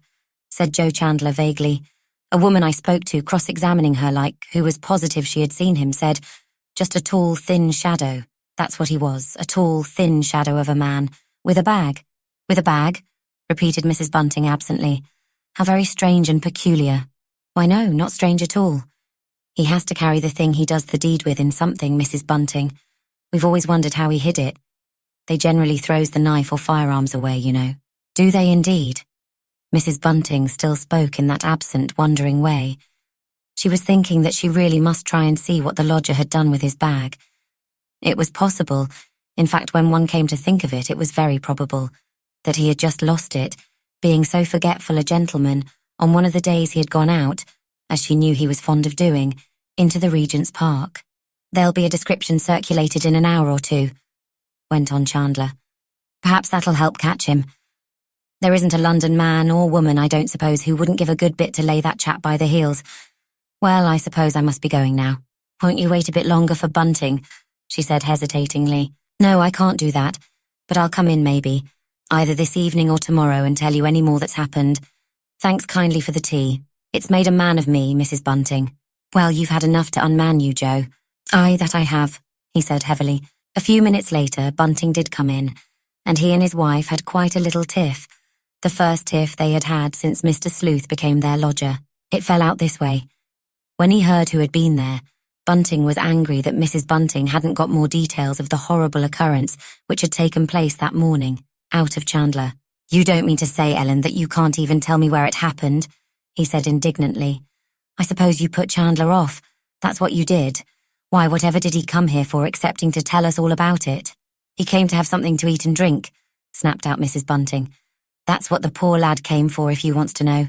said Joe Chandler vaguely. A woman I spoke to, cross-examining her who was positive she had seen him, said, just a tall, thin shadow. That's what he was, a tall, thin shadow of a man, with a bag. With a bag? Repeated Mrs. Bunting absently. How very strange and peculiar. Why no, not strange at all. He has to carry the thing he does the deed with in something, Mrs. Bunting. We've always wondered how he hid it. They generally throws the knife or firearms away, you know. Do they indeed? Mrs. Bunting still spoke in that absent, wondering way. She was thinking that she really must try and see what the lodger had done with his bag. It was possible, in fact when one came to think of it, it was very probable, that he had just lost it, being so forgetful a gentleman, on one of the days he had gone out, as she knew he was fond of doing, into the Regent's Park. There'll be a description circulated in an hour or 2, went on Chandler. Perhaps that'll help catch him. There isn't a London man or woman, I don't suppose, who wouldn't give a good bit to lay that chap by the heels. Well, I suppose I must be going now. Won't you wait a bit longer for Bunting? She said hesitatingly. No, I can't do that, but I'll come in maybe, either this evening or tomorrow and tell you any more that's happened. Thanks kindly for the tea. It's made a man of me, Mrs. Bunting. Well, you've had enough to unman you, Joe. Aye, that I have, he said heavily. A few minutes later, Bunting did come in, and he and his wife had quite a little tiff, the first tiff they had had since Mr. Sleuth became their lodger. It fell out this way. When he heard who had been there, Bunting was angry that Mrs. Bunting hadn't got more details of the horrible occurrence which had taken place that morning, out of Chandler. You don't mean to say, Ellen, that you can't even tell me where it happened, he said indignantly. I suppose you put Chandler off. That's what you did. Why, whatever did he come here for excepting to tell us all about it? He came to have something to eat and drink, snapped out Mrs. Bunting. That's what the poor lad came for, if you wants to know.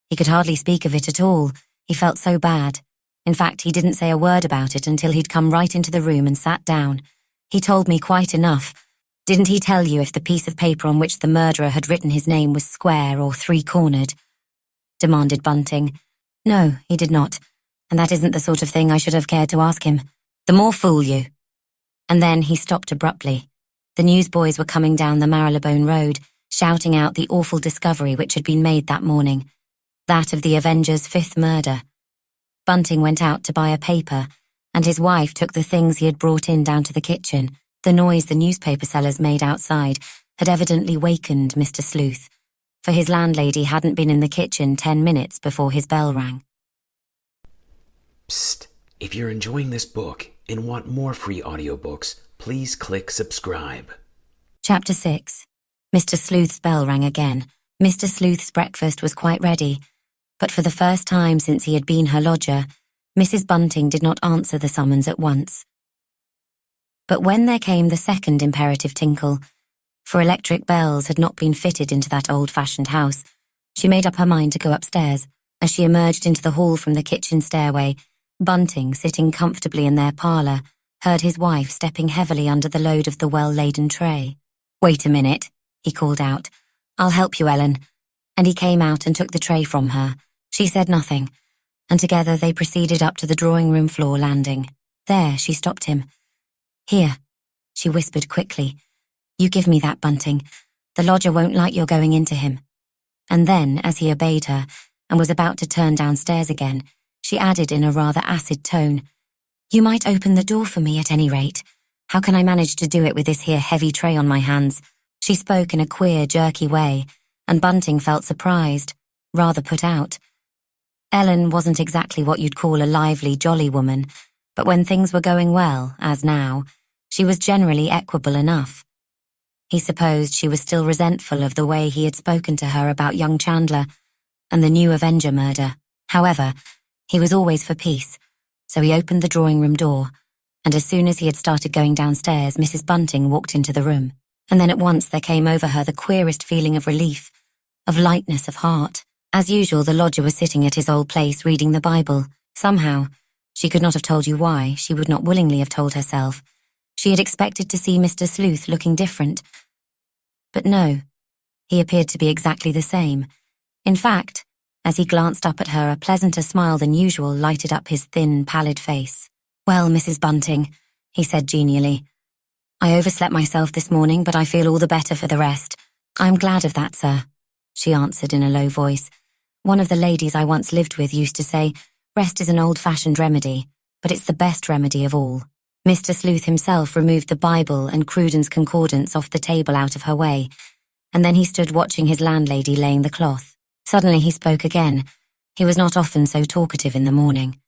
He could hardly speak of it at all. He felt so bad. In fact, he didn't say a word about it until he'd come right into the room and sat down. He told me quite enough. Didn't he tell you if the piece of paper on which the murderer had written his name was square or 3-cornered? Demanded Bunting. No, he did not. and that isn't the sort of thing I should have cared to ask him. The more fool you." And then he stopped abruptly. The newsboys were coming down the Marylebone Road, shouting out the awful discovery which had been made that morning, that of the Avenger's 5th murder. Bunting went out to buy a paper, and his wife took the things he had brought in down to the kitchen. The noise the newspaper sellers made outside had evidently wakened Mr. Sleuth, for his landlady hadn't been in the kitchen 10 minutes before his bell rang. Psst! If you're enjoying this book and want more free audiobooks, please click subscribe. Chapter 6. Mr. Sleuth's bell rang again. Mr. Sleuth's breakfast was quite ready, but for the first time since he had been her lodger, Mrs. Bunting did not answer the summons at once. But when there came the second imperative tinkle, for electric bells had not been fitted into that old-fashioned house, she made up her mind to go upstairs. As she emerged into the hall from the kitchen stairway, Bunting, sitting comfortably in their parlour, heard his wife stepping heavily under the load of the well-laden tray. "Wait a minute," he called out. "I'll help you, Ellen." And he came out and took the tray from her. She said nothing, and together they proceeded up to the drawing-room floor landing. There she stopped him. "Here," she whispered quickly. "You give me that, Bunting. The lodger won't like your going into him." And then, as he obeyed her, and was about to turn downstairs again, she added in a rather acid tone, "You might open the door for me at any rate. How can I manage to do it with this here heavy tray on my hands?" She spoke in a queer, jerky way, and Bunting felt surprised, rather put out. Ellen wasn't exactly what you'd call a lively, jolly woman, but when things were going well, as now, she was generally equable enough. He supposed she was still resentful of the way he had spoken to her about young Chandler and the new Avenger murder. However, he was always for peace, so he opened the drawing-room door, and as soon as he had started going downstairs, Mrs. Bunting walked into the room. And then at once there came over her the queerest feeling of relief, of lightness of heart. As usual, the lodger was sitting at his old place reading the Bible. Somehow, she could not have told you why, she would not willingly have told herself. She had expected to see Mr. Sleuth looking different. But no, he appeared to be exactly the same. In fact, as he glanced up at her, a pleasanter smile than usual lighted up his thin, pallid face. "Well, Mrs. Bunting," he said genially, "I overslept myself this morning, but I feel all the better for the rest." "I'm glad of that, sir," she answered in a low voice. "One of the ladies I once lived with used to say, rest is an old-fashioned remedy, but it's the best remedy of all." Mr. Sleuth himself removed the Bible and Cruden's Concordance off the table out of her way, and then he stood watching his landlady laying the cloth. Suddenly he spoke again. He was not often so talkative in the morning.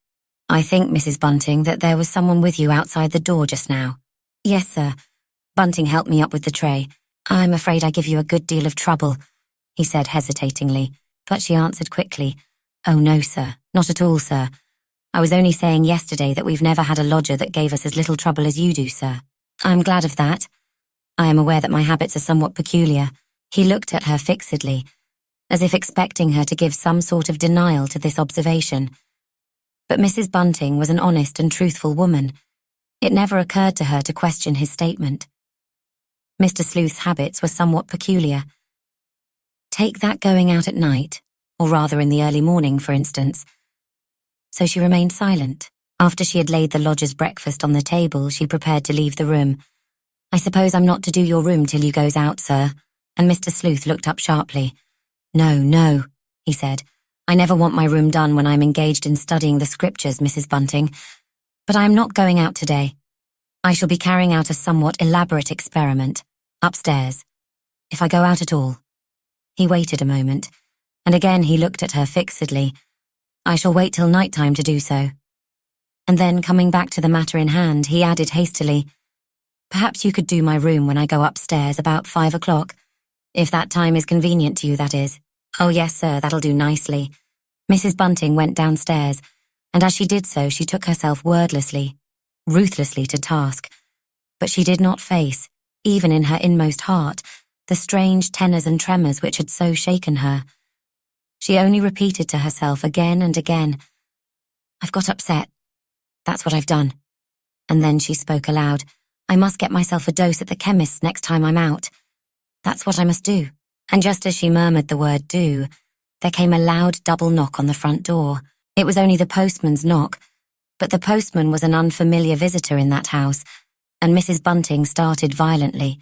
"I think, Mrs. Bunting, that there was someone with you outside the door just now." "Yes, sir. Bunting helped me up with the tray. I'm afraid I give you a good deal of trouble," he said hesitatingly, but she answered quickly, "Oh no, sir, not at all, sir. I was only saying yesterday that we've never had a lodger that gave us as little trouble as you do, sir." "I'm glad of that. I am aware that my habits are somewhat peculiar." He looked at her fixedly, as if expecting her to give some sort of denial to this observation. But Mrs. Bunting was an honest and truthful woman. It never occurred to her to question his statement. Mr. Sleuth's habits were somewhat peculiar. Take that going out at night, or rather in the early morning, for instance. So she remained silent. After she had laid the lodger's breakfast on the table, she prepared to leave the room. "I suppose I'm not to do your room till you goes out, sir?" And Mr. Sleuth looked up sharply. "No, no," he said. "I never want my room done when I'm engaged in studying the scriptures, Mrs. Bunting. But I am not going out today. I shall be carrying out a somewhat elaborate experiment, upstairs, if I go out at all." He waited a moment, and again he looked at her fixedly. "I shall wait till night-time to do so." And then, coming back to the matter in hand, he added hastily, "Perhaps you could do my room when I go upstairs about 5 o'clock, if that time is convenient to you, that is." "Oh yes, sir, that'll do nicely." Mrs. Bunting went downstairs, and as she did so, she took herself wordlessly, ruthlessly to task. But she did not face, even in her inmost heart, the strange tenors and tremors which had so shaken her. She only repeated to herself again and again, "I've got upset. That's what I've done." And then she spoke aloud, "I must get myself a dose at the chemist's next time I'm out. That's what I must do." And just as she murmured the word "do," there came a loud double knock on the front door. It was only the postman's knock, but the postman was an unfamiliar visitor in that house, and Mrs. Bunting started violently.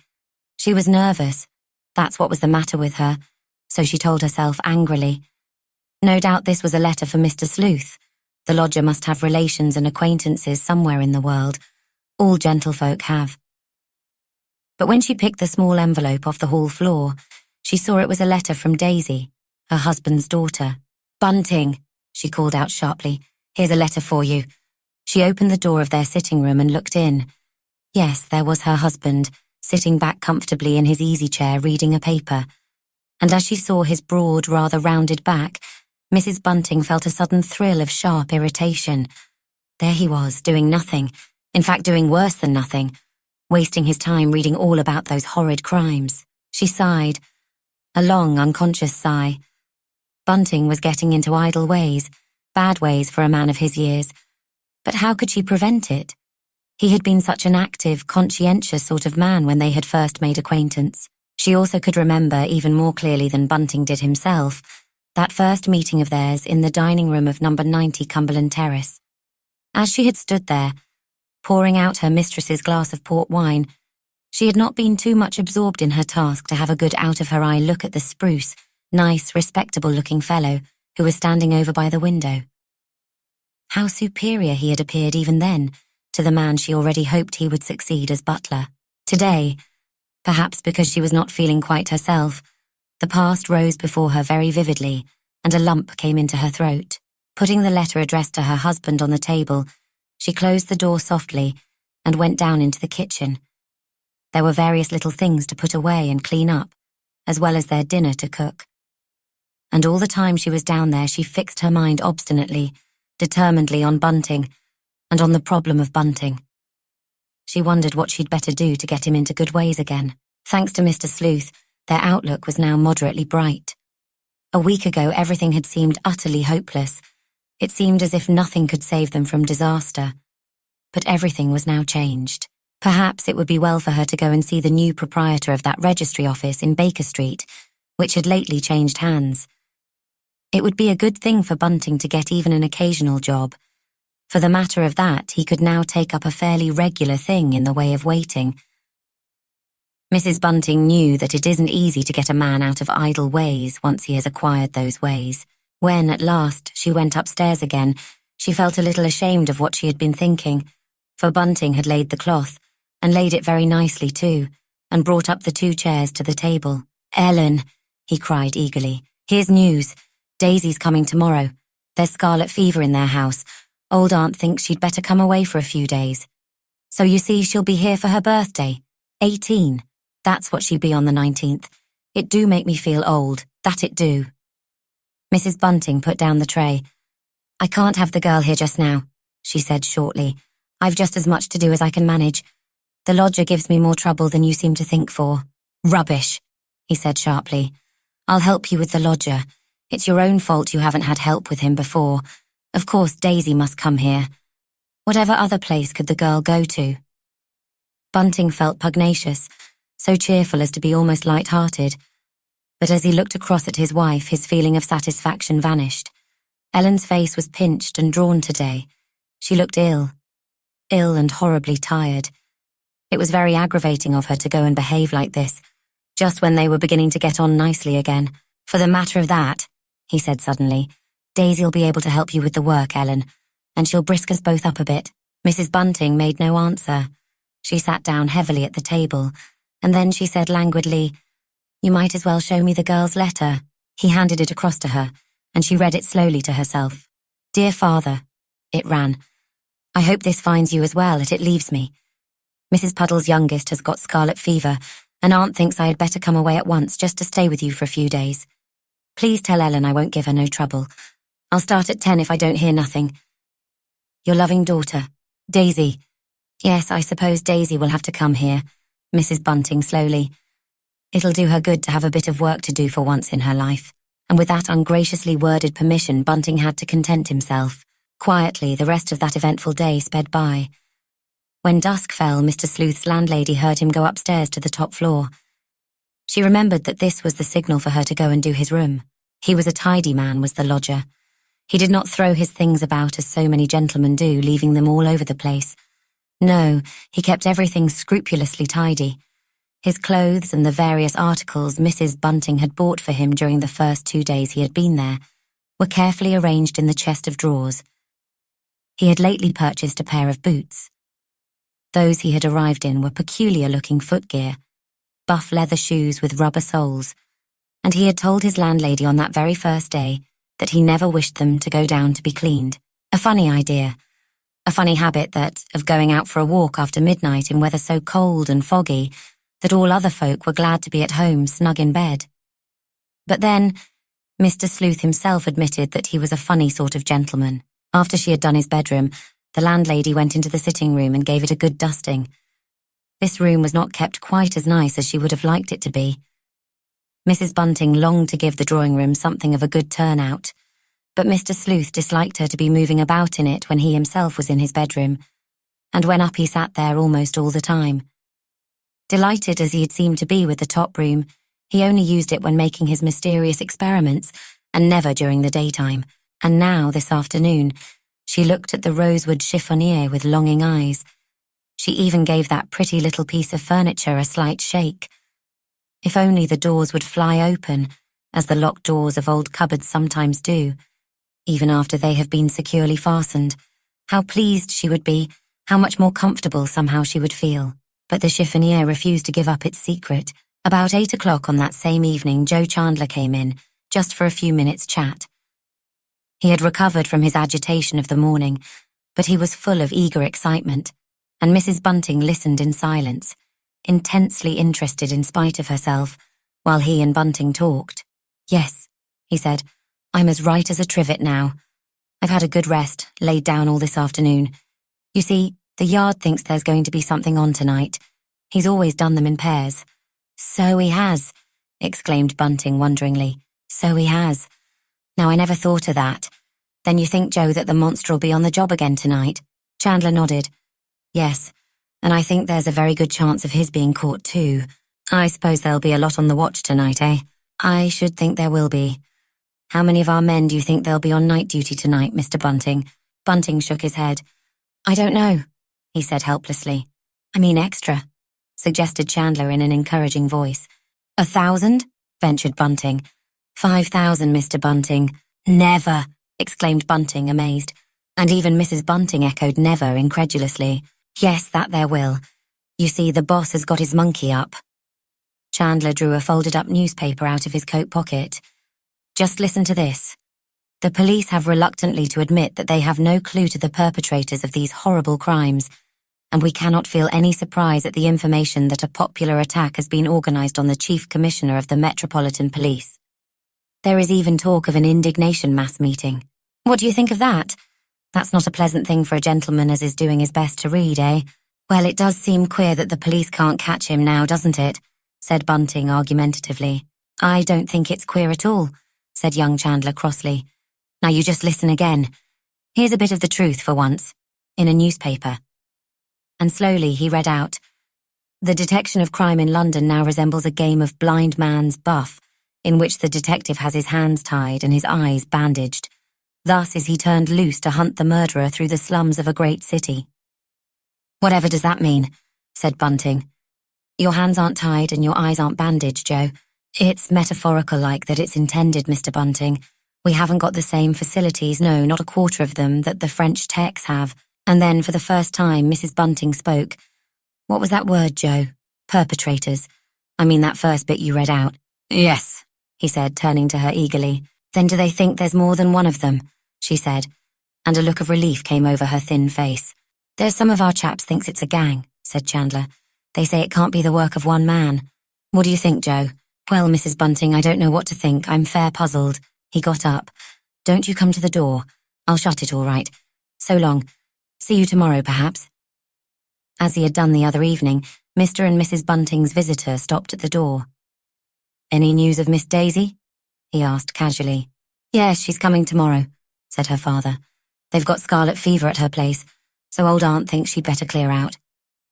She was nervous. That's what was the matter with her, so she told herself angrily. No doubt this was a letter for Mr. Sleuth. The lodger must have relations and acquaintances somewhere in the world. All gentlefolk have. But when she picked the small envelope off the hall floor, she saw it was a letter from Daisy, her husband's daughter. "Bunting," she called out sharply, "here's a letter for you." She opened the door of their sitting room and looked in. Yes, there was her husband, sitting back comfortably in his easy chair reading a paper. And as she saw his broad, rather rounded back, Mrs. Bunting felt a sudden thrill of sharp irritation. There he was, doing nothing, in fact doing worse than nothing, wasting his time reading all about those horrid crimes. She sighed, a long, unconscious sigh. Bunting was getting into idle ways, bad ways for a man of his years. But how could she prevent it? He had been such an active, conscientious sort of man when they had first made acquaintance. She also could remember, even more clearly than Bunting did himself, that first meeting of theirs in the dining room of number 90 Cumberland Terrace. As she had stood there, pouring out her mistress's glass of port wine, she had not been too much absorbed in her task to have a good out-of-her-eye look at the spruce, nice, respectable-looking fellow who was standing over by the window. How superior he had appeared even then to the man she already hoped he would succeed as butler. Today, perhaps because she was not feeling quite herself, the past rose before her very vividly, and a lump came into her throat. Putting the letter addressed to her husband on the table, she closed the door softly and went down into the kitchen. There were various little things to put away and clean up, as well as their dinner to cook. And all the time she was down there, she fixed her mind obstinately, determinedly on Bunting, and on the problem of Bunting. She wondered what she'd better do to get him into good ways again. Thanks to Mr. Sleuth, their outlook was now moderately bright. A week ago, everything had seemed utterly hopeless. It seemed as if nothing could save them from disaster. But everything was now changed. Perhaps it would be well for her to go and see the new proprietor of that registry office in Baker Street, which had lately changed hands. It would be a good thing for Bunting to get even an occasional job. For the matter of that, he could now take up a fairly regular thing in the way of waiting. Mrs. Bunting knew that it isn't easy to get a man out of idle ways once he has acquired those ways. When, at last, she went upstairs again, she felt a little ashamed of what she had been thinking, for Bunting had laid the cloth, and laid it very nicely too, and brought up the 2 chairs to the table. "Ellen," he cried eagerly, "here's news. Daisy's coming tomorrow. There's scarlet fever in their house. Old Aunt thinks she'd better come away for a few days. So you see, she'll be here for her birthday. 18. That's what she'd be on the 19th. It do make me feel old, that it do." Mrs. Bunting put down the tray. "I can't have the girl here just now," she said shortly. "I've just as much to do as I can manage. The lodger gives me more trouble than you seem to think for." "Rubbish," he said sharply. "I'll help you with the lodger. It's your own fault you haven't had help with him before. Of course Daisy must come here. Whatever other place could the girl go to?" Bunting felt pugnacious, so cheerful as to be almost light-hearted. But as he looked across at his wife, his feeling of satisfaction vanished. Ellen's face was pinched and drawn today. She looked ill and horribly tired. It was very aggravating of her to go and behave like this, just when they were beginning to get on nicely again. "For the matter of that," he said suddenly, "Daisy'll be able to help you with the work, Ellen, and she'll brisk us both up a bit." Mrs. Bunting made no answer. She sat down heavily at the table, and then she said languidly, "You might as well show me the girl's letter." He handed it across to her, and she read it slowly to herself. "Dear Father," it ran, "I hope this finds you as well as it leaves me. Mrs. Puddle's youngest has got scarlet fever, and Aunt thinks I had better come away at once just to stay with you for a few days. Please tell Ellen I won't give her no trouble. I'll start at 10 if I don't hear nothing. Your loving daughter, Daisy." "Yes, I suppose Daisy will have to come here," Mrs. Bunting slowly. "It'll do her good to have a bit of work to do for once in her life." And with that ungraciously worded permission, Bunting had to content himself. Quietly, the rest of that eventful day sped by. When dusk fell, Mr. Sleuth's landlady heard him go upstairs to the top floor. She remembered that this was the signal for her to go and do his room. He was a tidy man, was the lodger. He did not throw his things about as so many gentlemen do, leaving them all over the place. No, he kept everything scrupulously tidy. His clothes and the various articles Mrs. Bunting had bought for him during the first 2 days he had been there were carefully arranged in the chest of drawers. He had lately purchased a pair of boots. Those he had arrived in were peculiar-looking footgear, buff leather shoes with rubber soles, and he had told his landlady on that very first day that he never wished them to go down to be cleaned. A funny idea. A funny habit that, of going out for a walk after midnight in weather so cold and foggy that all other folk were glad to be at home snug in bed. But then, Mr. Sleuth himself admitted that he was a funny sort of gentleman. After she had done his bedroom, the landlady went into the sitting room and gave it a good dusting. This room was not kept quite as nice as she would have liked it to be. Mrs. Bunting longed to give the drawing room something of a good turnout, but Mr. Sleuth disliked her to be moving about in it when he himself was in his bedroom, and when up he sat there almost all the time. Delighted as he had seemed to be with the top room, he only used it when making his mysterious experiments, and never during the daytime. And now, this afternoon, she looked at the rosewood chiffonier with longing eyes. She even gave that pretty little piece of furniture a slight shake. If only the doors would fly open, as the locked doors of old cupboards sometimes do, even after they have been securely fastened. How pleased she would be, how much more comfortable somehow she would feel. But the chiffonier refused to give up its secret. About 8 o'clock on that same evening, Joe Chandler came in, just for a few minutes' chat. He had recovered from his agitation of the morning, but he was full of eager excitement, and Mrs. Bunting listened in silence, intensely interested in spite of herself, while he and Bunting talked. "Yes," he said, "I'm as right as a trivet now. I've had a good rest, laid down all this afternoon. You see, the yard thinks there's going to be something on tonight. He's always done them in pairs." "So he has," exclaimed Bunting wonderingly. "So he has. Now I never thought of that. Then you think, Joe, that the monster'll be on the job again tonight?" Chandler nodded. "Yes, and I think there's a very good chance of his being caught too. I suppose there'll be a lot on the watch tonight, eh?" "I should think there will be. How many of our men do you think there'll be on night duty tonight, Mr. Bunting?" Bunting shook his head. "I don't know," he said helplessly. "I mean extra," suggested Chandler in an encouraging voice. 1,000? ventured Bunting. 5,000, Mr. Bunting. "Never!" exclaimed Bunting, amazed. And even Mrs. Bunting echoed never incredulously. "Yes, that there will. You see, the boss has got his monkey up." Chandler drew a folded-up newspaper out of his coat pocket. "Just listen to this. The police have reluctantly to admit that they have no clue to the perpetrators of these horrible crimes, and we cannot feel any surprise at the information that a popular attack has been organized on the Chief Commissioner of the Metropolitan Police. There is even talk of an indignation mass meeting. What do you think of that? That's not a pleasant thing for a gentleman as is doing his best to read, eh?" "Well, it does seem queer that the police can't catch him now, doesn't it?" said Bunting argumentatively. "I don't think it's queer at all," said young Chandler crossly. "Now you just listen again. Here's a bit of the truth for once, in a newspaper." And slowly he read out, "The detection of crime in London now resembles a game of blind man's buff, in which the detective has his hands tied and his eyes bandaged. Thus is he turned loose to hunt the murderer through the slums of a great city." "Whatever does that mean?" said Bunting. "Your hands aren't tied and your eyes aren't bandaged, Joe. It's metaphorical like that it's intended, Mr. Bunting. We haven't got the same facilities, no, not a quarter of them, that the French techs have." And then for the first time Mrs. Bunting spoke. "What was that word, Joe? Perpetrators. I mean that first bit you read out." "Yes," he said, turning to her eagerly. "Then do they think there's more than one of them?" she said, and a look of relief came over her thin face. "There's some of our chaps thinks it's a gang," said Chandler. "They say it can't be the work of one man. What do you think, Joe?" "Well, Mrs. Bunting, I don't know what to think. I'm fair puzzled." He got up. "Don't you come to the door. I'll shut it all right. So long. See you tomorrow, perhaps." As he had done the other evening, Mr. and Mrs. Bunting's visitor stopped at the door. "Any news of Miss Daisy?" he asked casually. "Yes, she's coming tomorrow," said her father. "They've got scarlet fever at her place, so old aunt thinks she'd better clear out."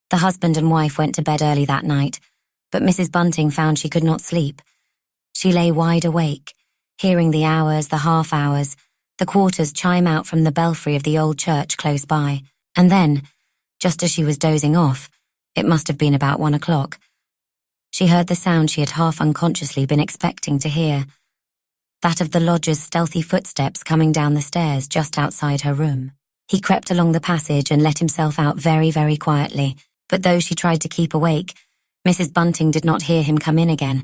The husband and wife went to bed early that night, but Mrs. Bunting found she could not sleep. She lay wide awake, hearing the hours, the half-hours, the quarters chime out from the belfry of the old church close by, and then, just as she was dozing off, it must have been about 1 o'clock, she heard the sound she had half unconsciously been expecting to hear, that of the lodger's stealthy footsteps coming down the stairs just outside her room. He crept along the passage and let himself out very, very quietly, but though she tried to keep awake, Mrs. Bunting did not hear him come in again,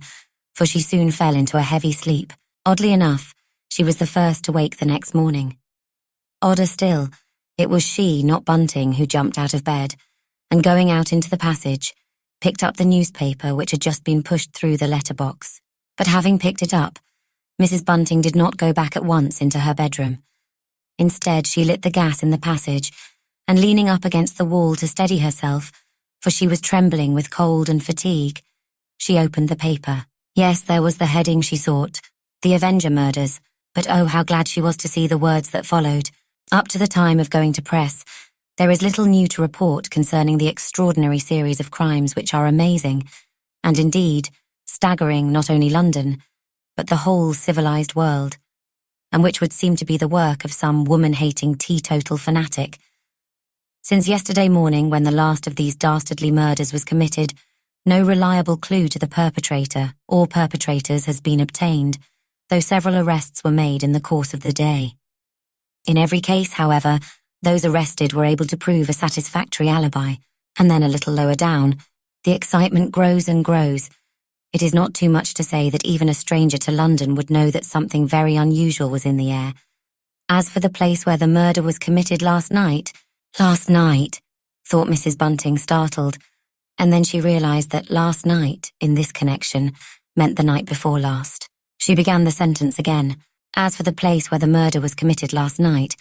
for she soon fell into a heavy sleep. Oddly enough, she was the first to wake the next morning. Odder still, it was she, not Bunting, who jumped out of bed, and going out into the passage, picked up the newspaper which had just been pushed through the letterbox. But having picked it up, Mrs. Bunting did not go back at once into her bedroom. Instead, she lit the gas in the passage, and leaning up against the wall to steady herself, for she was trembling with cold and fatigue, she opened the paper. Yes, there was the heading she sought, The Avenger Murders, but oh, how glad she was to see the words that followed. Up to the time of going to press, there is little new to report concerning the extraordinary series of crimes which are amazing, and indeed, staggering not only London, but the whole civilized world, and which would seem to be the work of some woman-hating teetotal fanatic. Since yesterday morning, when the last of these dastardly murders was committed, no reliable clue to the perpetrator or perpetrators has been obtained, though several arrests were made in the course of the day. In every case, however, those arrested were able to prove a satisfactory alibi, and then a little lower down, the excitement grows and grows. It is not too much to say that even a stranger to London would know that something very unusual was in the air. As for the place where the murder was committed last night, thought Mrs. Bunting, startled, and then she realized that last night, in this connection, meant the night before last. She began the sentence again. As for the place where the murder was committed last night,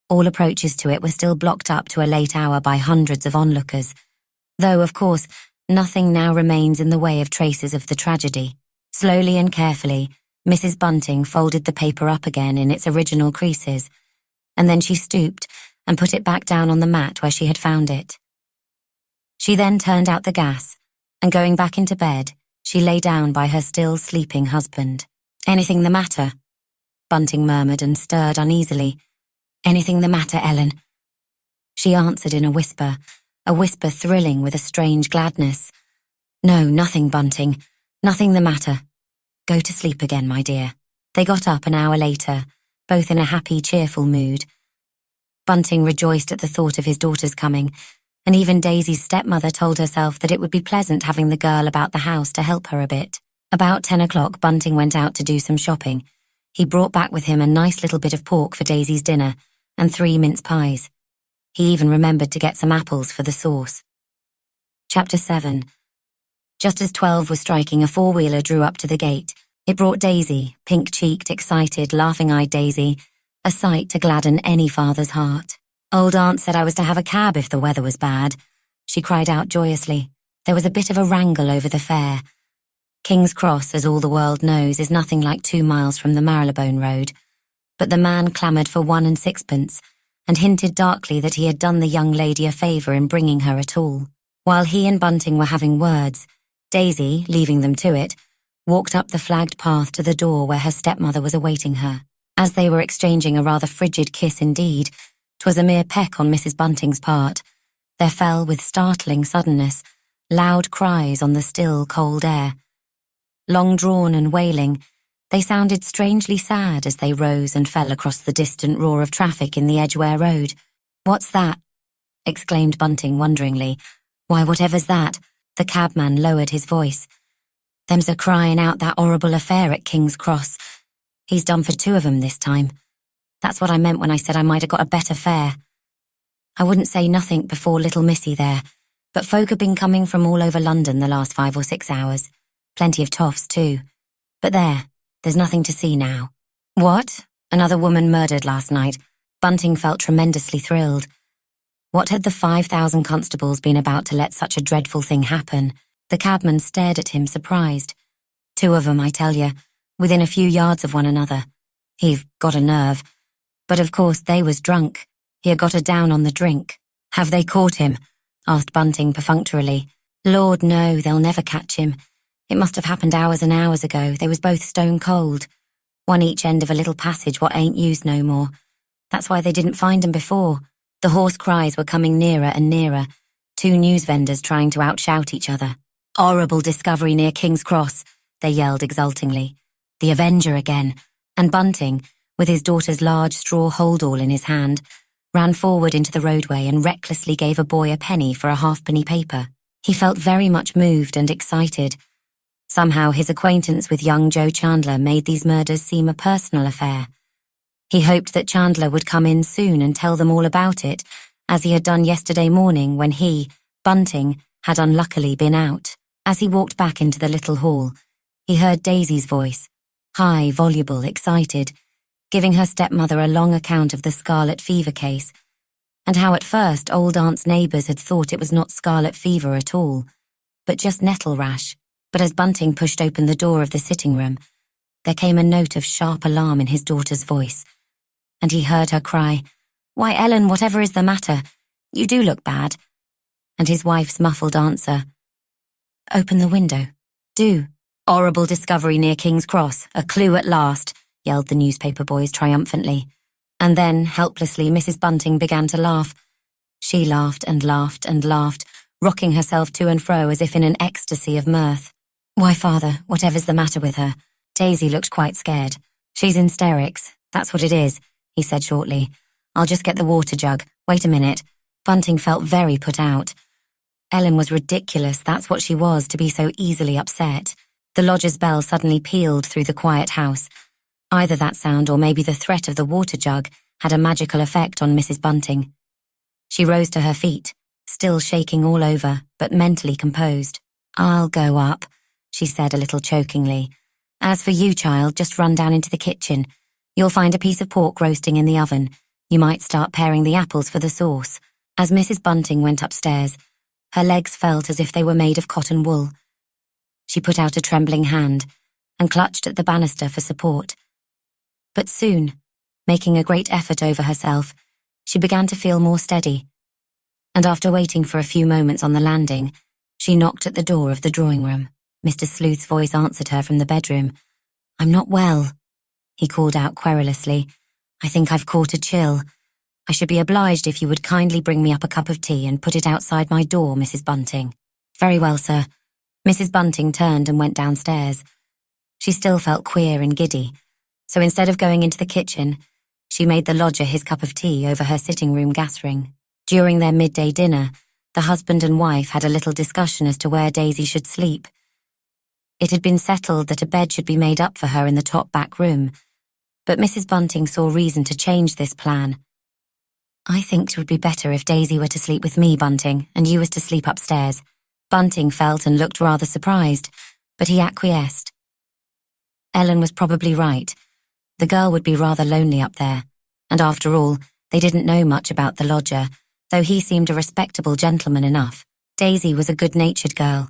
all approaches to it were still blocked up to a late hour by hundreds of onlookers, though, of course, nothing now remains in the way of traces of the tragedy. Slowly and carefully, Mrs. Bunting folded the paper up again in its original creases, and then she stooped and put it back down on the mat where she had found it. She then turned out the gas, and going back into bed, she lay down by her still sleeping husband. "Anything the matter?" Bunting murmured and stirred uneasily. "Anything the matter, Ellen?" She answered in a whisper thrilling with a strange gladness. "No, nothing, Bunting. Nothing the matter. Go to sleep again, my dear." They got up an hour later, both in a happy, cheerful mood. Bunting rejoiced at the thought of his daughter's coming, and even Daisy's stepmother told herself that it would be pleasant having the girl about the house to help her a bit. About 10 o'clock, Bunting went out to do some shopping. He brought back with him a nice little bit of pork for Daisy's dinner and 3 mince pies. He even remembered to get some apples for the sauce. Chapter 7. Just as 12 was striking, a four-wheeler drew up to the gate. It brought Daisy, pink-cheeked, excited, laughing-eyed Daisy, a sight to gladden any father's heart. "Old Aunt said I was to have a cab if the weather was bad," she cried out joyously. There was a bit of a wrangle over the fare. King's Cross, as all the world knows, is nothing like 2 miles from the Marylebone Road, but the man clamoured for 1 and 6pence, and hinted darkly that he had done the young lady a favour in bringing her at all. While he and Bunting were having words, Daisy, leaving them to it, walked up the flagged path to the door where her stepmother was awaiting her. As they were exchanging a rather frigid kiss indeed, 'twas a mere peck on Mrs. Bunting's part, there fell with startling suddenness loud cries on the still, cold air. Long-drawn and wailing, they sounded strangely sad as they rose and fell across the distant roar of traffic in the Edgware Road. "What's that?" exclaimed Bunting wonderingly. "Why, whatever's that?" The cabman lowered his voice. "Them's a crying out that horrible affair at King's Cross. He's done for 2 of 'em this time. That's what I meant when I said I might have got a better fare. I wouldn't say nothing before little Missy there, but folk have been coming from all over London the last 5 or 6 hours. Plenty of toffs, too. But there's nothing to see now." "What? Another woman murdered last night?" Bunting felt tremendously thrilled. What had the 5,000 constables been about to let such a dreadful thing happen? The cabman stared at him, surprised. 2 of 'em, I tell you, within a few yards of one another. He've got a nerve. But of course they was drunk. He had got her down on the drink. "Have they caught him?" asked Bunting perfunctorily. "Lord, no, they'll never catch him. It must have happened hours and hours ago. They was both stone cold. one each end of a little passage what ain't used no more. That's why they didn't find 'em before. The hoarse cries were coming nearer and nearer, two news vendors trying to outshout each other. "Horrible discovery near King's Cross," they yelled exultingly. "The Avenger again," and Bunting, with his daughter's large straw hold-all in his hand, ran forward into the roadway and recklessly gave a boy a penny for a halfpenny paper. He felt very much moved and excited. Somehow his acquaintance with young Joe Chandler made these murders seem a personal affair. He hoped that Chandler would come in soon and tell them all about it, as he had done yesterday morning when he, Bunting, had unluckily been out. As he walked back into the little hall, he heard Daisy's voice, high, voluble, excited, giving her stepmother a long account of the scarlet fever case, and how at first old aunt's neighbours had thought it was not scarlet fever at all, but just nettle rash. But as Bunting pushed open the door of the sitting room, there came a note of sharp alarm in his daughter's voice, and he heard her cry, "Why, Ellen, whatever is the matter? You do look bad." And his wife's muffled answer, "Open the window. Do." "Horrible discovery near King's Cross. A clue at last," yelled the newspaper boys triumphantly. And then, helplessly, Mrs. Bunting began to laugh. She laughed and laughed and laughed, rocking herself to and fro as if in an ecstasy of mirth. "Why, Father, whatever's the matter with her?" Daisy looked quite scared. "She's in hysterics. That's what it is," he said shortly. "I'll just get the water jug. Wait a minute." Bunting felt very put out. Ellen was ridiculous, that's what she was, to be so easily upset. The lodger's bell suddenly pealed through the quiet house. Either that sound or maybe the threat of the water jug had a magical effect on Mrs. Bunting. She rose to her feet, still shaking all over, but mentally composed. "I'll go up," she said a little chokingly. "As for you, child, just run down into the kitchen. You'll find a piece of pork roasting in the oven. You might start paring the apples for the sauce." As Mrs. Bunting went upstairs, her legs felt as if they were made of cotton wool. She put out a trembling hand and clutched at the banister for support. But soon, making a great effort over herself, she began to feel more steady, and after waiting for a few moments on the landing, she knocked at the door of the drawing room. Mr. Sleuth's voice answered her from the bedroom. "I'm not well," he called out querulously. "I think I've caught a chill. I should be obliged if you would kindly bring me up a cup of tea and put it outside my door, Mrs. Bunting." "Very well, sir." Mrs. Bunting turned and went downstairs. She still felt queer and giddy, so instead of going into the kitchen, she made the lodger his cup of tea over her sitting room gas ring. During their midday dinner, the husband and wife had a little discussion as to where Daisy should sleep. It had been settled that a bed should be made up for her in the top back room, but Mrs. Bunting saw reason to change this plan. "I think it would be better if Daisy were to sleep with me, Bunting, and you was to sleep upstairs." Bunting felt and looked rather surprised, but he acquiesced. Ellen was probably right. The girl would be rather lonely up there, and after all, they didn't know much about the lodger, though he seemed a respectable gentleman enough. Daisy was a good-natured girl.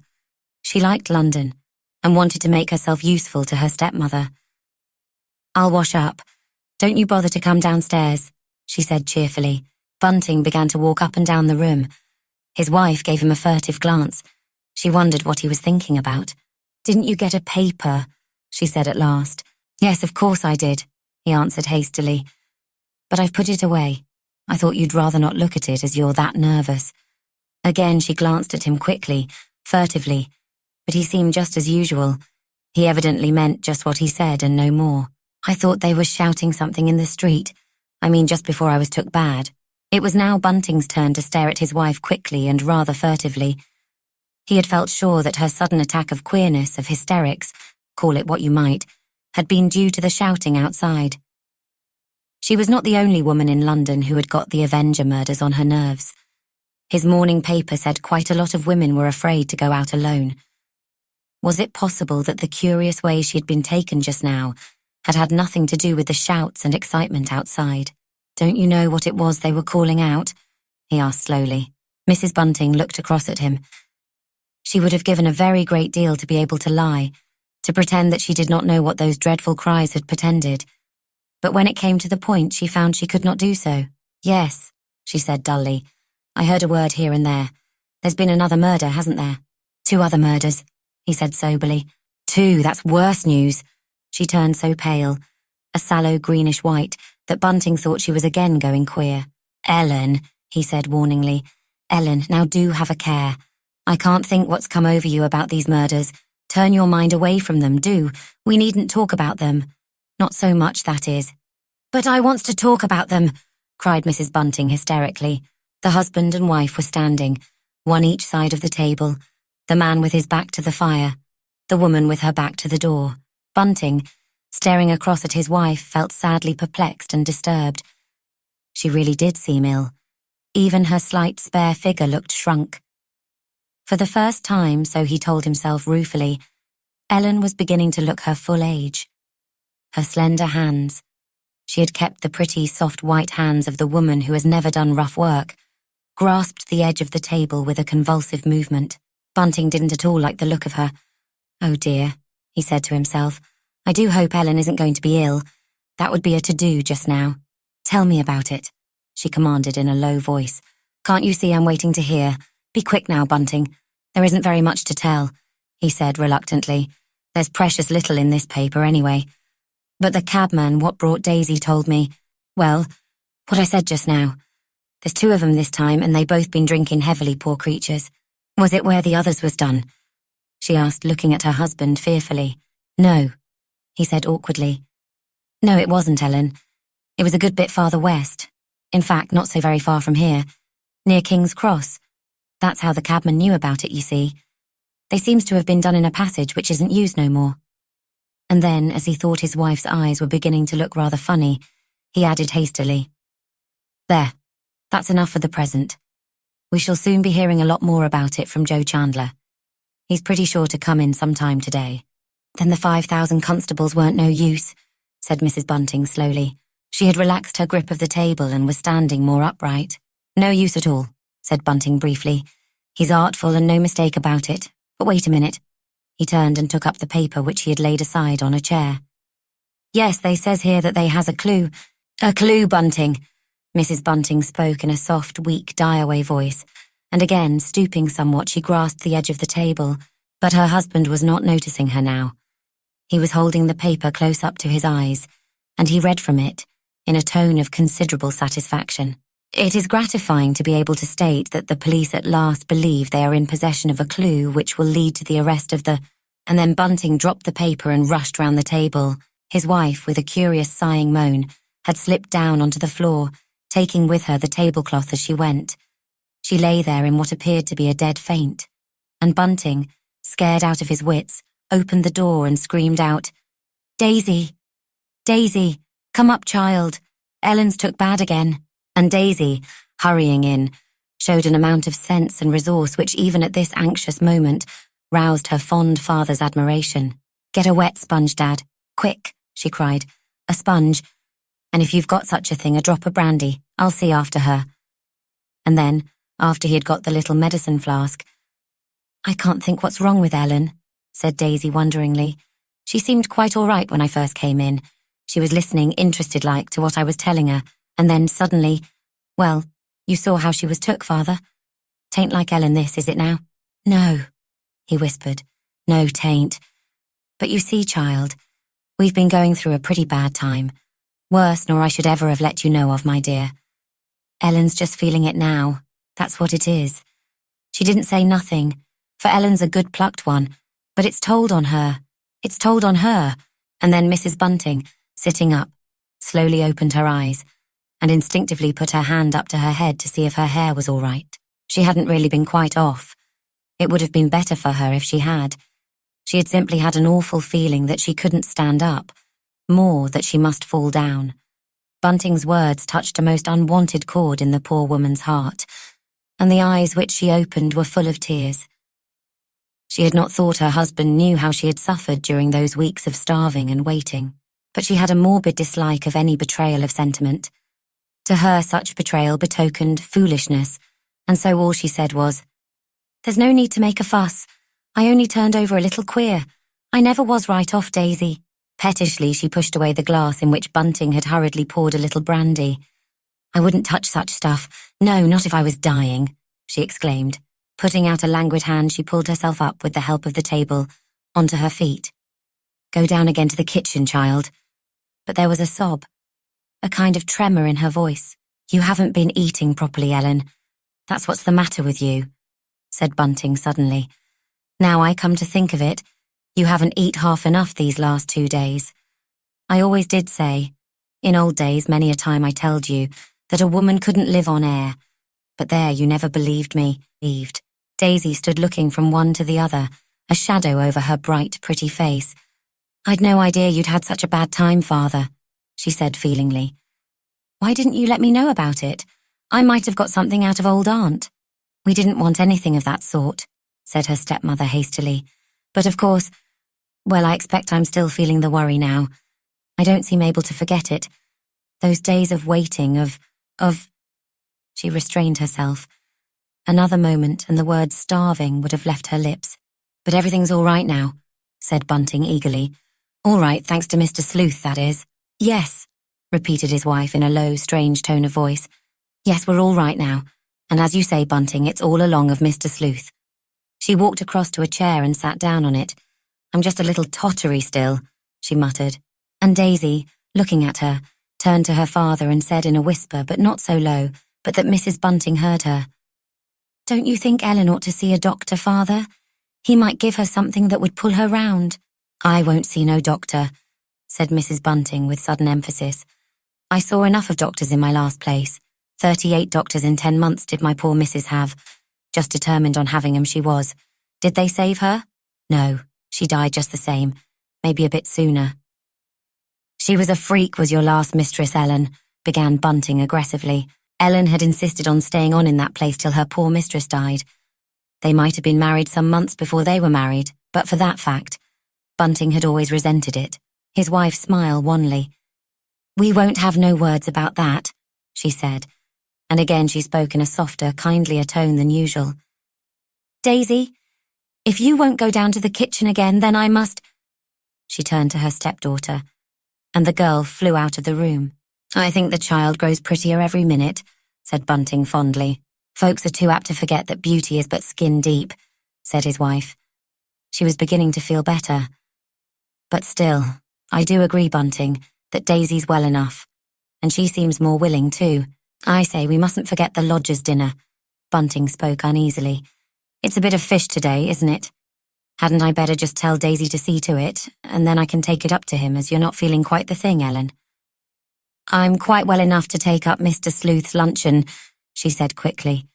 She liked London, and wanted to make herself useful to her stepmother. "I'll wash up. Don't you bother to come downstairs," she said cheerfully. Bunting began to walk up and down the room. His wife gave him a furtive glance. She wondered what he was thinking about. "Didn't you get a paper?" she said at last. "Yes, of course I did," he answered hastily. "But I've put it away. I thought you'd rather not look at it as you're that nervous." Again she glanced at him quickly, furtively, but he seemed just as usual. He evidently meant just what he said and no more. "I thought they were shouting something in the street. I mean, just before I was took bad." It was now Bunting's turn to stare at his wife quickly and rather furtively. He had felt sure that her sudden attack of queerness, of hysterics, call it what you might, had been due to the shouting outside. She was not the only woman in London who had got the Avenger murders on her nerves. His morning paper said quite a lot of women were afraid to go out alone. Was it possible that the curious way she had been taken just now had had nothing to do with the shouts and excitement outside? "Don't you know what it was they were calling out?" he asked slowly. Mrs. Bunting looked across at him. She would have given a very great deal to be able to lie, to pretend that she did not know what those dreadful cries had portended. But when it came to the point, she found she could not do so. "Yes," she said dully. "I heard a word here and there. There's been another murder, hasn't there?" "2 other murders," he said soberly. "2, that's worse news." She turned so pale. a sallow greenish-white, that Bunting thought she was again going queer. "Ellen," he said warningly. "Ellen, now do have a care. I can't think what's come over you about these murders. Turn your mind away from them, do. We needn't talk about them. Not so much, that is." "But I wants to talk about them," cried Mrs. Bunting hysterically. The husband and wife were standing, one each side of the table, the man with his back to the fire, the woman with her back to the door. Bunting, staring across at his wife, felt sadly perplexed and disturbed. She really did seem ill. Even her slight, spare figure looked shrunk. For the first time, so he told himself ruefully, Ellen was beginning to look her full age. Her slender hands — she had kept the pretty, soft white hands of the woman who has never done rough work — grasped the edge of the table with a convulsive movement. Bunting didn't at all like the look of her. "Oh dear," he said to himself. "I do hope Ellen isn't going to be ill. That would be a to-do just now." "Tell me about it," she commanded in a low voice. "Can't you see I'm waiting to hear? Be quick now, Bunting. There isn't very much to tell," he said reluctantly. "There's precious little in this paper anyway. But the cabman what brought Daisy told me, well, what I said just now. There's 2 of them this time, and they both been drinking heavily, poor creatures." "Was it where the others was done?" she asked, looking at her husband fearfully. "No," he said awkwardly. "No, it wasn't, Ellen. It was a good bit farther west. In fact, not so very far from here, near King's Cross. That's how the cabman knew about it, you see. They seems to have been done in a passage which isn't used no more." And then, as he thought his wife's eyes were beginning to look rather funny, he added hastily, "There, that's enough for the present. We shall soon be hearing a lot more about it from Joe Chandler. He's pretty sure to come in some time today." "Then the 5,000 constables weren't no use," said Mrs. Bunting slowly. She had relaxed her grip of the table and was standing more upright. "No use at all," said Bunting briefly. "He's artful and no mistake about it. But wait a minute." He turned and took up the paper which he had laid aside on a chair. "Yes, they says here that they has a clue." "A clue, Bunting." Mrs. Bunting spoke in a soft, weak, die-away voice, and again, stooping somewhat, she grasped the edge of the table, but her husband was not noticing her now. He was holding the paper close up to his eyes, and he read from it, in a tone of considerable satisfaction. "It is gratifying to be able to state that the police at last believe they are in possession of a clue which will lead to the arrest of the—" And then Bunting dropped the paper and rushed round the table. His wife, with a curious sighing moan, had slipped down onto the floor, taking with her the tablecloth as she went. She lay there in what appeared to be a dead faint, and Bunting, scared out of his wits, opened the door and screamed out, "Daisy! Daisy! Come up, child! Ellen's took bad again." And Daisy, hurrying in, showed an amount of sense and resource which even at this anxious moment roused her fond father's admiration. "Get a wet sponge, Dad. Quick," she cried. "A sponge. And if you've got such a thing, a drop of brandy. I'll see after her." And then, after he had got the little medicine flask, "I can't think what's wrong with Ellen," said Daisy wonderingly. "She seemed quite all right when I first came in. She was listening interested-like to what I was telling her, and then suddenly, well, you saw how she was took, Father. 'Tain't like Ellen this, is it now?" "No," he whispered. "No, 'tain't. But you see, child, we've been going through a pretty bad time. Worse nor I should ever have let you know of, my dear. Ellen's just feeling it now. That's what it is. She didn't say nothing, for Ellen's a good-plucked one, but it's told on her. It's told on her." And then Mrs. Bunting, sitting up, slowly opened her eyes and instinctively put her hand up to her head to see if her hair was all right. She hadn't really been quite off. It would have been better for her if she had. She had simply had an awful feeling that she couldn't stand up, more that she must fall down. Bunting's words touched a most unwanted chord in the poor woman's heart, and the eyes which she opened were full of tears. She had not thought her husband knew how she had suffered during those weeks of starving and waiting, but she had a morbid dislike of any betrayal of sentiment. To her, such betrayal betokened foolishness, and so all she said was, "There's no need to make a fuss. I only turned over a little queer. I never was right off, Daisy." Pettishly, she pushed away the glass in which Bunting had hurriedly poured a little brandy. "I wouldn't touch such stuff. No, not if I was dying," she exclaimed. Putting out a languid hand, she pulled herself up with the help of the table, onto her feet. "Go down again to the kitchen, child. but there was a sob, a kind of tremor in her voice. "You haven't been eating properly, Ellen. That's what's the matter with you," said Bunting suddenly. "Now I come to think of it, you haven't eat half enough these last 2 days. I always did say, in old days many a time I told you, that a woman couldn't live on air. But there, you never believed me." Daisy stood looking from one to the other, a shadow over her bright, pretty face. "I'd no idea you'd had such a bad time, Father," she said feelingly. "Why didn't you let me know about it? I might have got something out of old Aunt." "We didn't want anything of that sort," said her stepmother hastily. "But of course, well, I expect I'm still feeling the worry now. I don't seem able to forget it. Those days of waiting, of... She restrained herself. Another moment and the word starving would have left her lips. "But everything's all right now," said Bunting eagerly. "All right, thanks to Mr. Sleuth, that is." "Yes," repeated his wife in a low, strange tone of voice. "Yes, we're all right now. And as you say, Bunting, it's all along of Mr. Sleuth." She walked across to a chair and sat down on it. "I'm just a little tottery still," she muttered. And Daisy, looking at her, turned to her father and said in a whisper, but not so low, but that Mrs. Bunting heard her, "Don't you think Ellen ought to see a doctor, Father? He might give her something that would pull her round." "I won't see no doctor," said Mrs. Bunting with sudden emphasis. "I saw enough of doctors in my last place. 38 doctors in 10 months did my poor missus have. Just determined on having 'em she was. Did they save her? No, she died just the same, maybe a bit sooner." "She was a freak, was your last mistress, Ellen," began Bunting aggressively. Ellen had insisted on staying on in that place till her poor mistress died. They might have been married some months before they were married, but for that fact, Bunting had always resented it. His wife smiled wanly. "We won't have no words about that," she said, and again she spoke in a softer, kindlier tone than usual. "Daisy, if you won't go down to the kitchen again, then I must—" She turned to her stepdaughter, and the girl flew out of the room. "I think the child grows prettier every minute," said Bunting fondly. "Folks are too apt to forget that beauty is but skin deep," said his wife. She was beginning to feel better. "But still, I do agree, Bunting, that Daisy's well enough. And she seems more willing, too. I say, we mustn't forget the lodger's dinner." Bunting spoke uneasily. "It's a bit of fish today, isn't it? Hadn't I better just tell Daisy to see to it, and then I can take it up to him, as you're not feeling quite the thing, Ellen?" "I'm quite well enough to take up Mr. Sleuth's luncheon," she said quickly.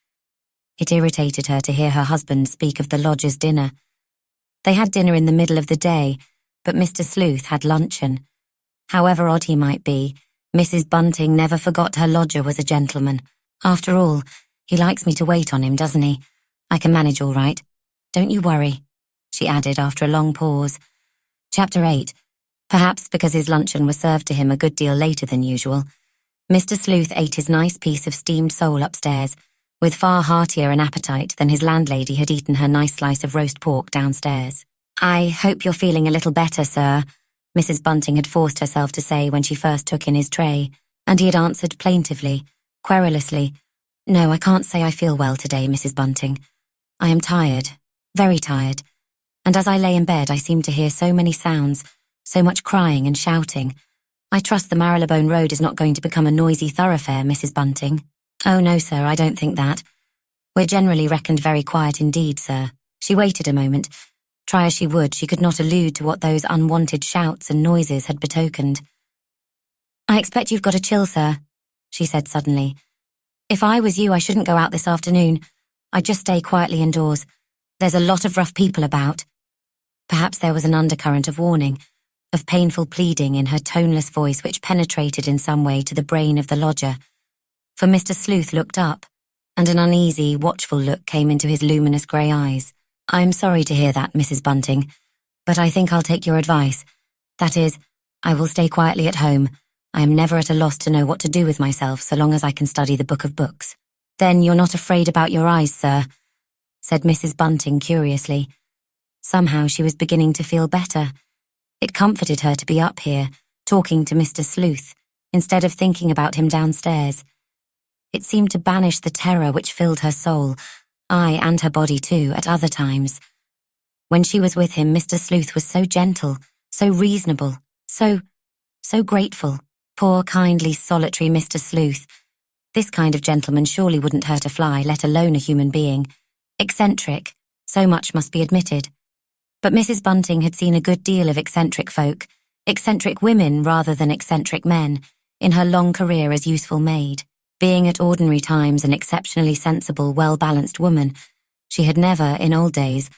It irritated her to hear her husband speak of the lodger's dinner. They had dinner in the middle of the day, but Mr. Sleuth had luncheon. However odd he might be, Mrs. Bunting never forgot her lodger was a gentleman. "After all, he likes me to wait on him, doesn't he? I can manage all right. Don't you worry," she added after a long pause. Chapter 8. Perhaps because his luncheon was served to him a good deal later than usual, Mr. Sleuth ate his nice piece of steamed sole upstairs, with far heartier an appetite than his landlady had eaten her nice slice of roast pork downstairs. "I hope you're feeling a little better, sir," Mrs. Bunting had forced herself to say when she first took in his tray, and he had answered plaintively, querulously, "No, I can't say I feel well today, Mrs. Bunting. I am tired, very tired, and as I lay in bed I seemed to hear so many sounds, so much crying and shouting. I trust the Marylebone Road is not going to become a noisy thoroughfare, Mrs. Bunting." "Oh, no, sir, I don't think that. We're generally reckoned very quiet indeed, sir." She waited a moment. Try as she would, she could not allude to what those unwanted shouts and noises had betokened. "I expect you've got a chill, sir," she said suddenly. "If I was you, I shouldn't go out this afternoon. I'd just stay quietly indoors. There's a lot of rough people about." Perhaps there was an undercurrent of warning, of painful pleading in her toneless voice which penetrated in some way to the brain of the lodger. For Mr. Sleuth looked up, and an uneasy, watchful look came into his luminous grey eyes. "I'm sorry to hear that, Mrs. Bunting, but I think I'll take your advice. That is, I will stay quietly at home. I am never at a loss to know what to do with myself so long as I can study the book of books." "Then you're not afraid about your eyes, sir?" said Mrs. Bunting curiously. Somehow she was beginning to feel better. It comforted her to be up here, talking to Mr. Sleuth, instead of thinking about him downstairs. It seemed to banish the terror which filled her soul, aye, and her body too, at other times. When she was with him, Mr. Sleuth was so gentle, so reasonable, so So grateful. Poor, kindly, solitary Mr. Sleuth. This kind of gentleman surely wouldn't hurt a fly, let alone a human being. Eccentric. So much must be admitted. But Mrs. Bunting had seen a good deal of eccentric folk, eccentric women rather than eccentric men, in her long career as useful maid. Being at ordinary times an exceptionally sensible, well-balanced woman, she had never, in old days,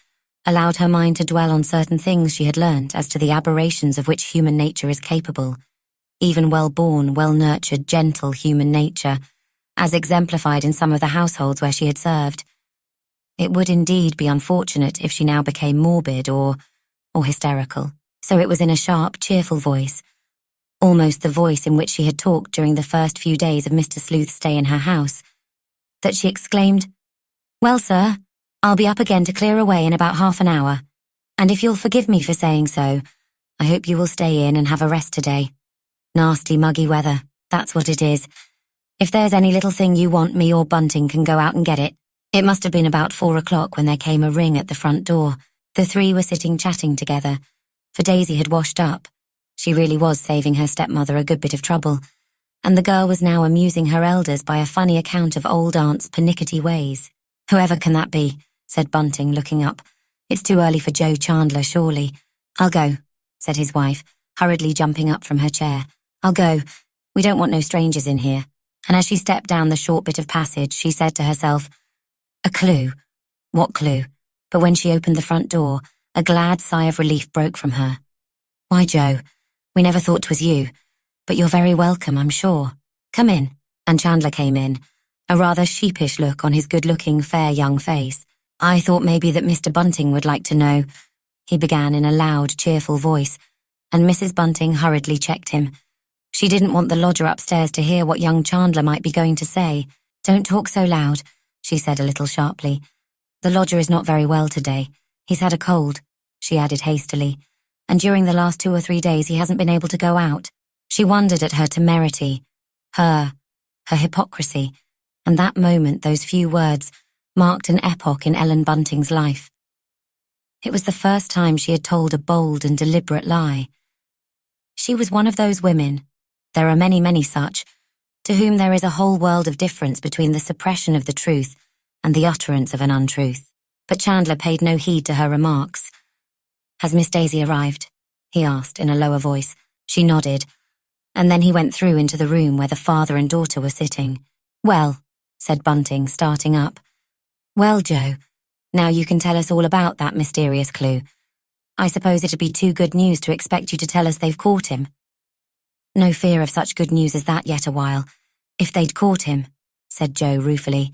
allowed her mind to dwell on certain things she had learnt as to the aberrations of which human nature is capable. Even well-born, well-nurtured, gentle human nature, as exemplified in some of the households where she had served. It would indeed be unfortunate if she now became morbid or hysterical. So it was in a sharp, cheerful voice, almost the voice in which she had talked during the first few days of Mr. Sleuth's stay in her house, that she exclaimed, "Well, sir, I'll be up again to clear away in about half an hour, and if you'll forgive me for saying so, I hope you will stay in and have a rest today. Nasty, muggy weather, that's what it is. If there's any little thing you want, me or Bunting can go out and get it." It must have been about 4 o'clock when there came a ring at the front door. The three were sitting chatting together, for Daisy had washed up. She really was saving her stepmother a good bit of trouble, and the girl was now amusing her elders by a funny account of old aunt's pernickety ways. "Whoever can that be?" said Bunting, looking up. "It's too early for Joe Chandler, surely." "I'll go," said his wife, hurriedly jumping up from her chair. "I'll go. We don't want no strangers in here." And as she stepped down the short bit of passage, she said to herself, "A clue? What clue?" But when she opened the front door, a glad sigh of relief broke from her. "Why, Joe, we never thought 'twas you, but you're very welcome, I'm sure. Come in." And Chandler came in, a rather sheepish look on his good-looking, fair young face. "I thought maybe that Mr. Bunting would like to know," he began in a loud, cheerful voice, and Mrs. Bunting hurriedly checked him. She didn't want the lodger upstairs to hear what young Chandler might be going to say. "Don't talk so loud," she said a little sharply. "The lodger is not very well today. He's had a cold," she added hastily, "and during the last 2 or 3 days he hasn't been able to go out." She wondered at her temerity, her hypocrisy, and that moment, those few words, marked an epoch in Ellen Bunting's life. It was the first time she had told a bold and deliberate lie. She was one of those women, there are many, many such, to whom there is a whole world of difference between the suppression of the truth and the utterance of an untruth. But Chandler paid no heed to her remarks. "Has Miss Daisy arrived?" he asked in a lower voice. She nodded, and then he went through into the room where the father and daughter were sitting. "Well," said Bunting, starting up. "Well, Joe, now you can tell us all about that mysterious clue. I suppose it'd be too good news to expect you to tell us they've caught him." "No fear of such good news as that yet awhile. If they'd caught him," said Joe ruefully.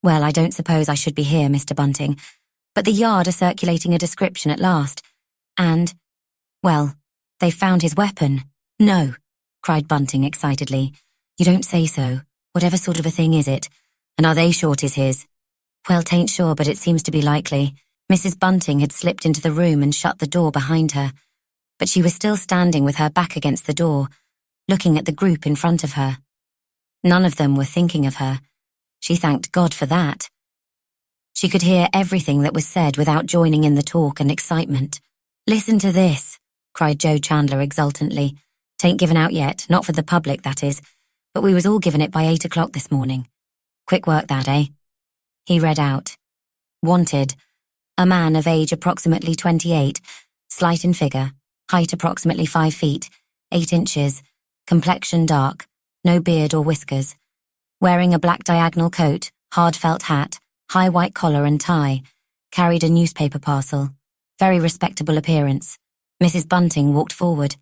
"Well, I don't suppose I should be here, Mr. Bunting, but the Yard are circulating a description at last, and, well, they've found his weapon." "No," cried Bunting excitedly. "You don't say so. Whatever sort of a thing is it? And are they sure 'tis his?" "Well, 'tain't sure, but it seems to be likely." Mrs. Bunting had slipped into the room and shut the door behind her, but she was still standing with her back against the door, looking at the group in front of her. None of them were thinking of her. She thanked God for that. She could hear everything that was said without joining in the talk and excitement. "Listen to this," cried Joe Chandler exultantly. "'Tain't given out yet, not for the public, that is, but we was all given it by 8 o'clock this morning. Quick work that, eh?" He read out, "Wanted, a man of age approximately 28, slight in figure, height approximately 5 feet, 8 inches, complexion dark, no beard or whiskers, wearing a black diagonal coat, hard felt hat, high white collar and tie, carried a newspaper parcel, very respectable appearance." Mrs. Bunting walked forward.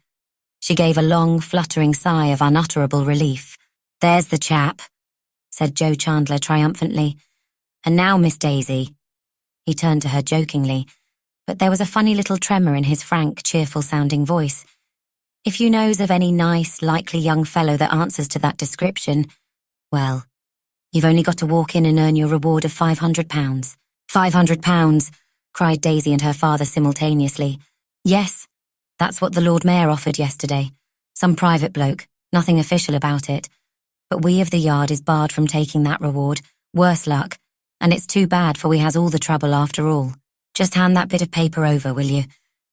She gave a long, fluttering sigh of unutterable relief. "There's the chap," said Joe Chandler triumphantly. "And now, Miss Daisy." He turned to her jokingly, but there was a funny little tremor in his frank, cheerful-sounding voice. "If you knows of any nice, likely young fellow that answers to that description, well, you've only got to walk in and earn your reward of £500. £500, cried Daisy and her father simultaneously. "Yes, that's what the Lord Mayor offered yesterday. Some private bloke, nothing official about it. But we of the Yard is barred from taking that reward, worse luck, and it's too bad for we has all the trouble after all." "Just hand that bit of paper over, will you?"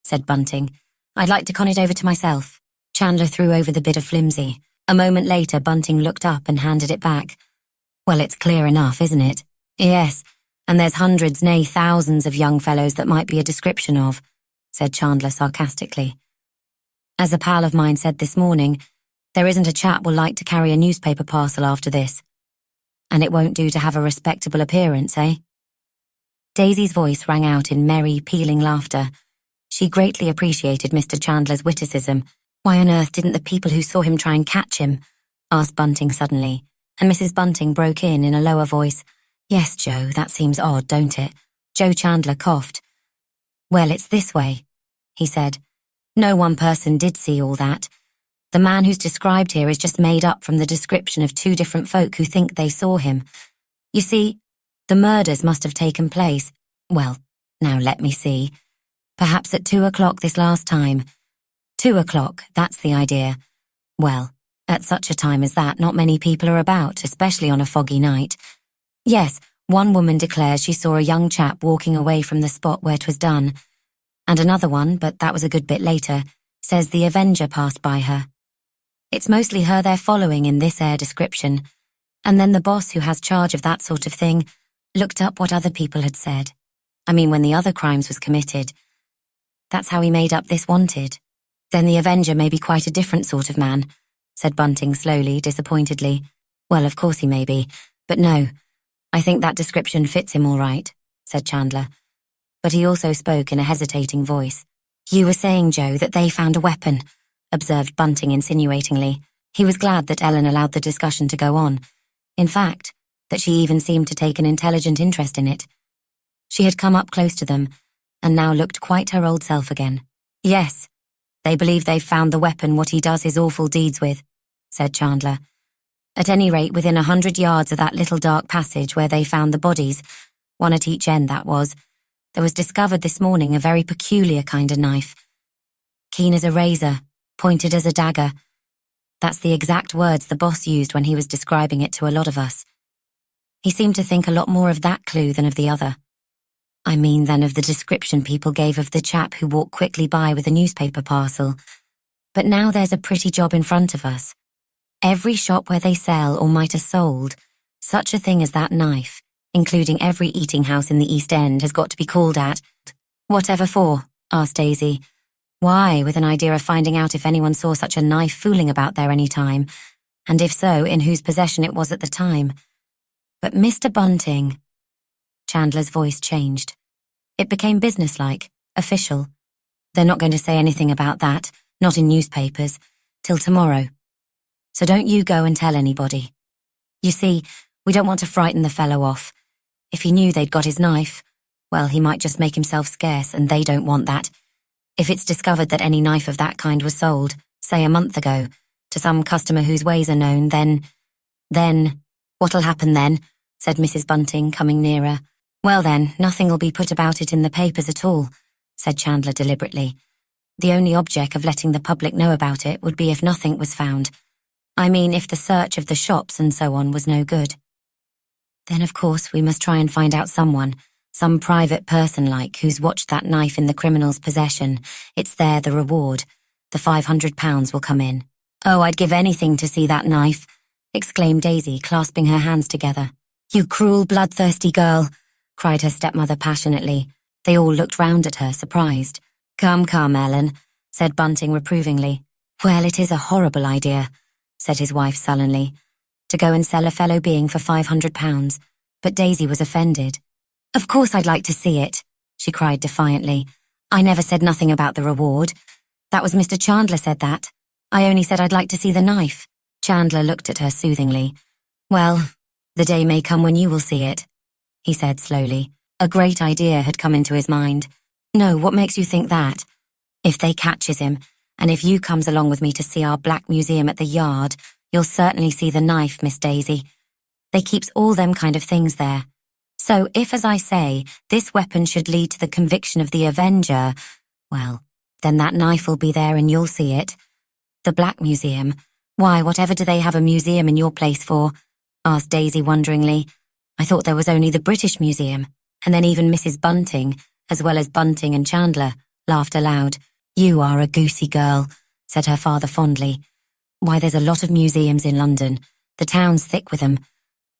said Bunting. "I'd like to con it over to myself." Chandler threw over the bit of flimsy. A moment later, Bunting looked up and handed it back. Well, it's clear enough, isn't it? Yes, and there's hundreds, nay thousands of young fellows that might be a description of, said Chandler sarcastically. As a pal of mine said this morning, there isn't a chap will like to carry a newspaper parcel after this. And it won't do to have a respectable appearance, eh? Daisy's voice rang out in merry, pealing laughter. She greatly appreciated Mr. Chandler's witticism. Why on earth didn't the people who saw him try and catch him? Asked Bunting suddenly, and Mrs. Bunting broke in a lower voice. Yes, Joe, that seems odd, don't it? Joe Chandler coughed. Well, it's this way, he said. No one person did see all that. The man who's described here is just made up from the description of two different folk who think they saw him. You see, the murders must have taken place, well, now let me see, perhaps at 2 o'clock this last time. 2 o'clock, that's the idea. Well, at such a time as that, not many people are about, especially on a foggy night. Yes, one woman declares she saw a young chap walking away from the spot where 'twas done, and another one, but that was a good bit later, says the Avenger passed by her. It's mostly her they're following in this air description, and then the boss who has charge of that sort of thing looked up what other people had said. I mean, when the other crimes was committed. That's how he made up this wanted. Then the Avenger may be quite a different sort of man, said Bunting slowly, disappointedly. Well, of course he may be, but no, I think that description fits him all right, said Chandler. But he also spoke in a hesitating voice. You were saying, Joe, that they found a weapon, observed Bunting insinuatingly. He was glad that Ellen allowed the discussion to go on. In fact, that she even seemed to take an intelligent interest in it. She had come up close to them, and now looked quite her old self again. Yes, they believe they've found the weapon what he does his awful deeds with, said Chandler. At any rate, within 100 yards of that little dark passage where they found the bodies, one at each end that was, there was discovered this morning a very peculiar kind of knife. Keen as a razor, pointed as a dagger. That's the exact words the boss used when he was describing it to a lot of us. He seemed to think a lot more of that clue than of the other. I mean, than of the description people gave of the chap who walked quickly by with a newspaper parcel. But now there's a pretty job in front of us. Every shop where they sell or might have sold such a thing as that knife, including every eating house in the East End, has got to be called at. Whatever for? Asked Daisy. Why, with an idea of finding out if anyone saw such a knife fooling about there any time, and if so, in whose possession it was at the time. But Mr. Bunting... Chandler's voice changed. It became businesslike, official. They're not going to say anything about that, not in newspapers, till tomorrow. So don't you go and tell anybody. You see, we don't want to frighten the fellow off. If he knew they'd got his knife, well, he might just make himself scarce, and they don't want that. If it's discovered that any knife of that kind was sold, say a month ago, to some customer whose ways are known, then, what'll happen then? Said Mrs. Bunting, coming nearer. Well then, nothing'll be put about it in the papers at all, said Chandler deliberately. The only object of letting the public know about it would be if nothing was found. I mean, if the search of the shops and so on was no good. Then, of course, we must try and find out someone, some private person like, who's watched that knife in the criminal's possession. It's there, the reward. The £500 will come in. Oh, I'd give anything to see that knife, exclaimed Daisy, clasping her hands together. You cruel, bloodthirsty girl, cried her stepmother passionately. They all looked round at her, surprised. Come, come, Ellen, said Bunting reprovingly. Well, it is a horrible idea, said his wife sullenly, to go and sell a fellow being for £500, but Daisy was offended. Of course I'd like to see it, she cried defiantly. I never said nothing about the reward. That was Mr. Chandler said that. I only said I'd like to see the knife. Chandler looked at her soothingly. Well, the day may come when you will see it, he said slowly. A great idea had come into his mind. No, what makes you think that? If they catches him, and if you comes along with me to see our Black Museum at the Yard, you'll certainly see the knife, Miss Daisy. They keeps all them kind of things there. So if, as I say, this weapon should lead to the conviction of the Avenger, well, then that knife will be there and you'll see it. The Black Museum? Why, whatever do they have a museum in your place for? Asked Daisy wonderingly. I thought there was only the British Museum. And then even Mrs. Bunting, as well as Bunting and Chandler, laughed aloud. You are a goosey girl, said her father fondly. Why, there's a lot of museums in London. The town's thick with them.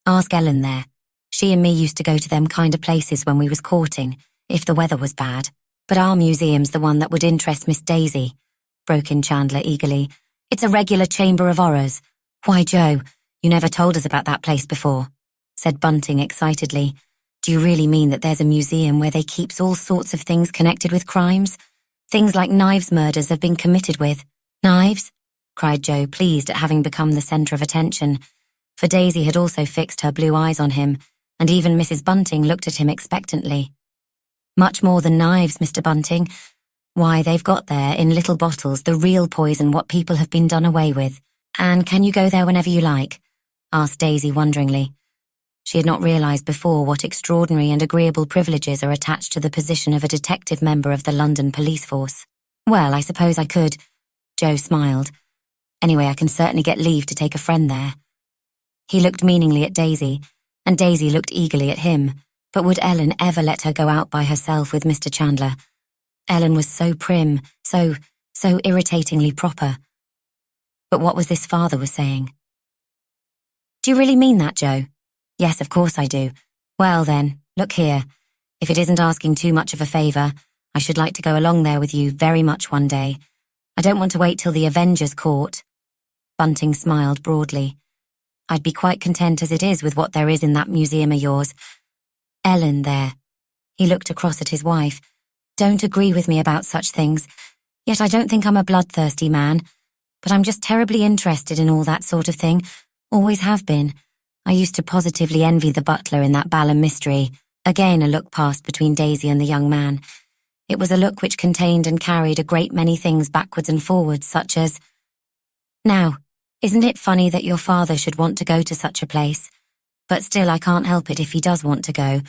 Ask Ellen there. She and me used to go to them kind of places when we was courting, if the weather was bad. But our museum's the one that would interest Miss Daisy, broke in Chandler eagerly. It's a regular chamber of horrors. Why, Joe, you never told us about that place before, said Bunting excitedly. Do you really mean that there's a museum where they keeps all sorts of things connected with crimes? Things like knives murders have been committed with. Knives? Cried Joe, pleased at having become the centre of attention. For Daisy had also fixed her blue eyes on him, and even Mrs. Bunting looked at him expectantly. Much more than knives, Mr. Bunting. Why, they've got there, in little bottles, the real poison what people have been done away with. And can you go there whenever you like? Asked Daisy wonderingly. She had not realised before what extraordinary and agreeable privileges are attached to the position of a detective member of the London police force. Well, I suppose I could. Joe smiled. Anyway, I can certainly get leave to take a friend there. He looked meaningly at Daisy, and Daisy looked eagerly at him. But would Ellen ever let her go out by herself with Mr. Chandler? Ellen was so prim, so irritatingly proper. But what was this father was saying? Do you really mean that, Joe? Yes, of course I do. Well then, look here. If it isn't asking too much of a favour, I should like to go along there with you very much one day. I don't want to wait till the Avengers Court. Bunting smiled broadly. I'd be quite content as it is with what there is in that museum of yours. Ellen there. He looked across at his wife. Don't agree with me about such things. Yet I don't think I'm a bloodthirsty man. But I'm just terribly interested in all that sort of thing. Always have been. I used to positively envy the butler in that Balham mystery. Again a look passed between Daisy and the young man. It was a look which contained and carried a great many things backwards and forwards, such as, now, isn't it funny that your father should want to go to such a place? But still I can't help it if he does want to go,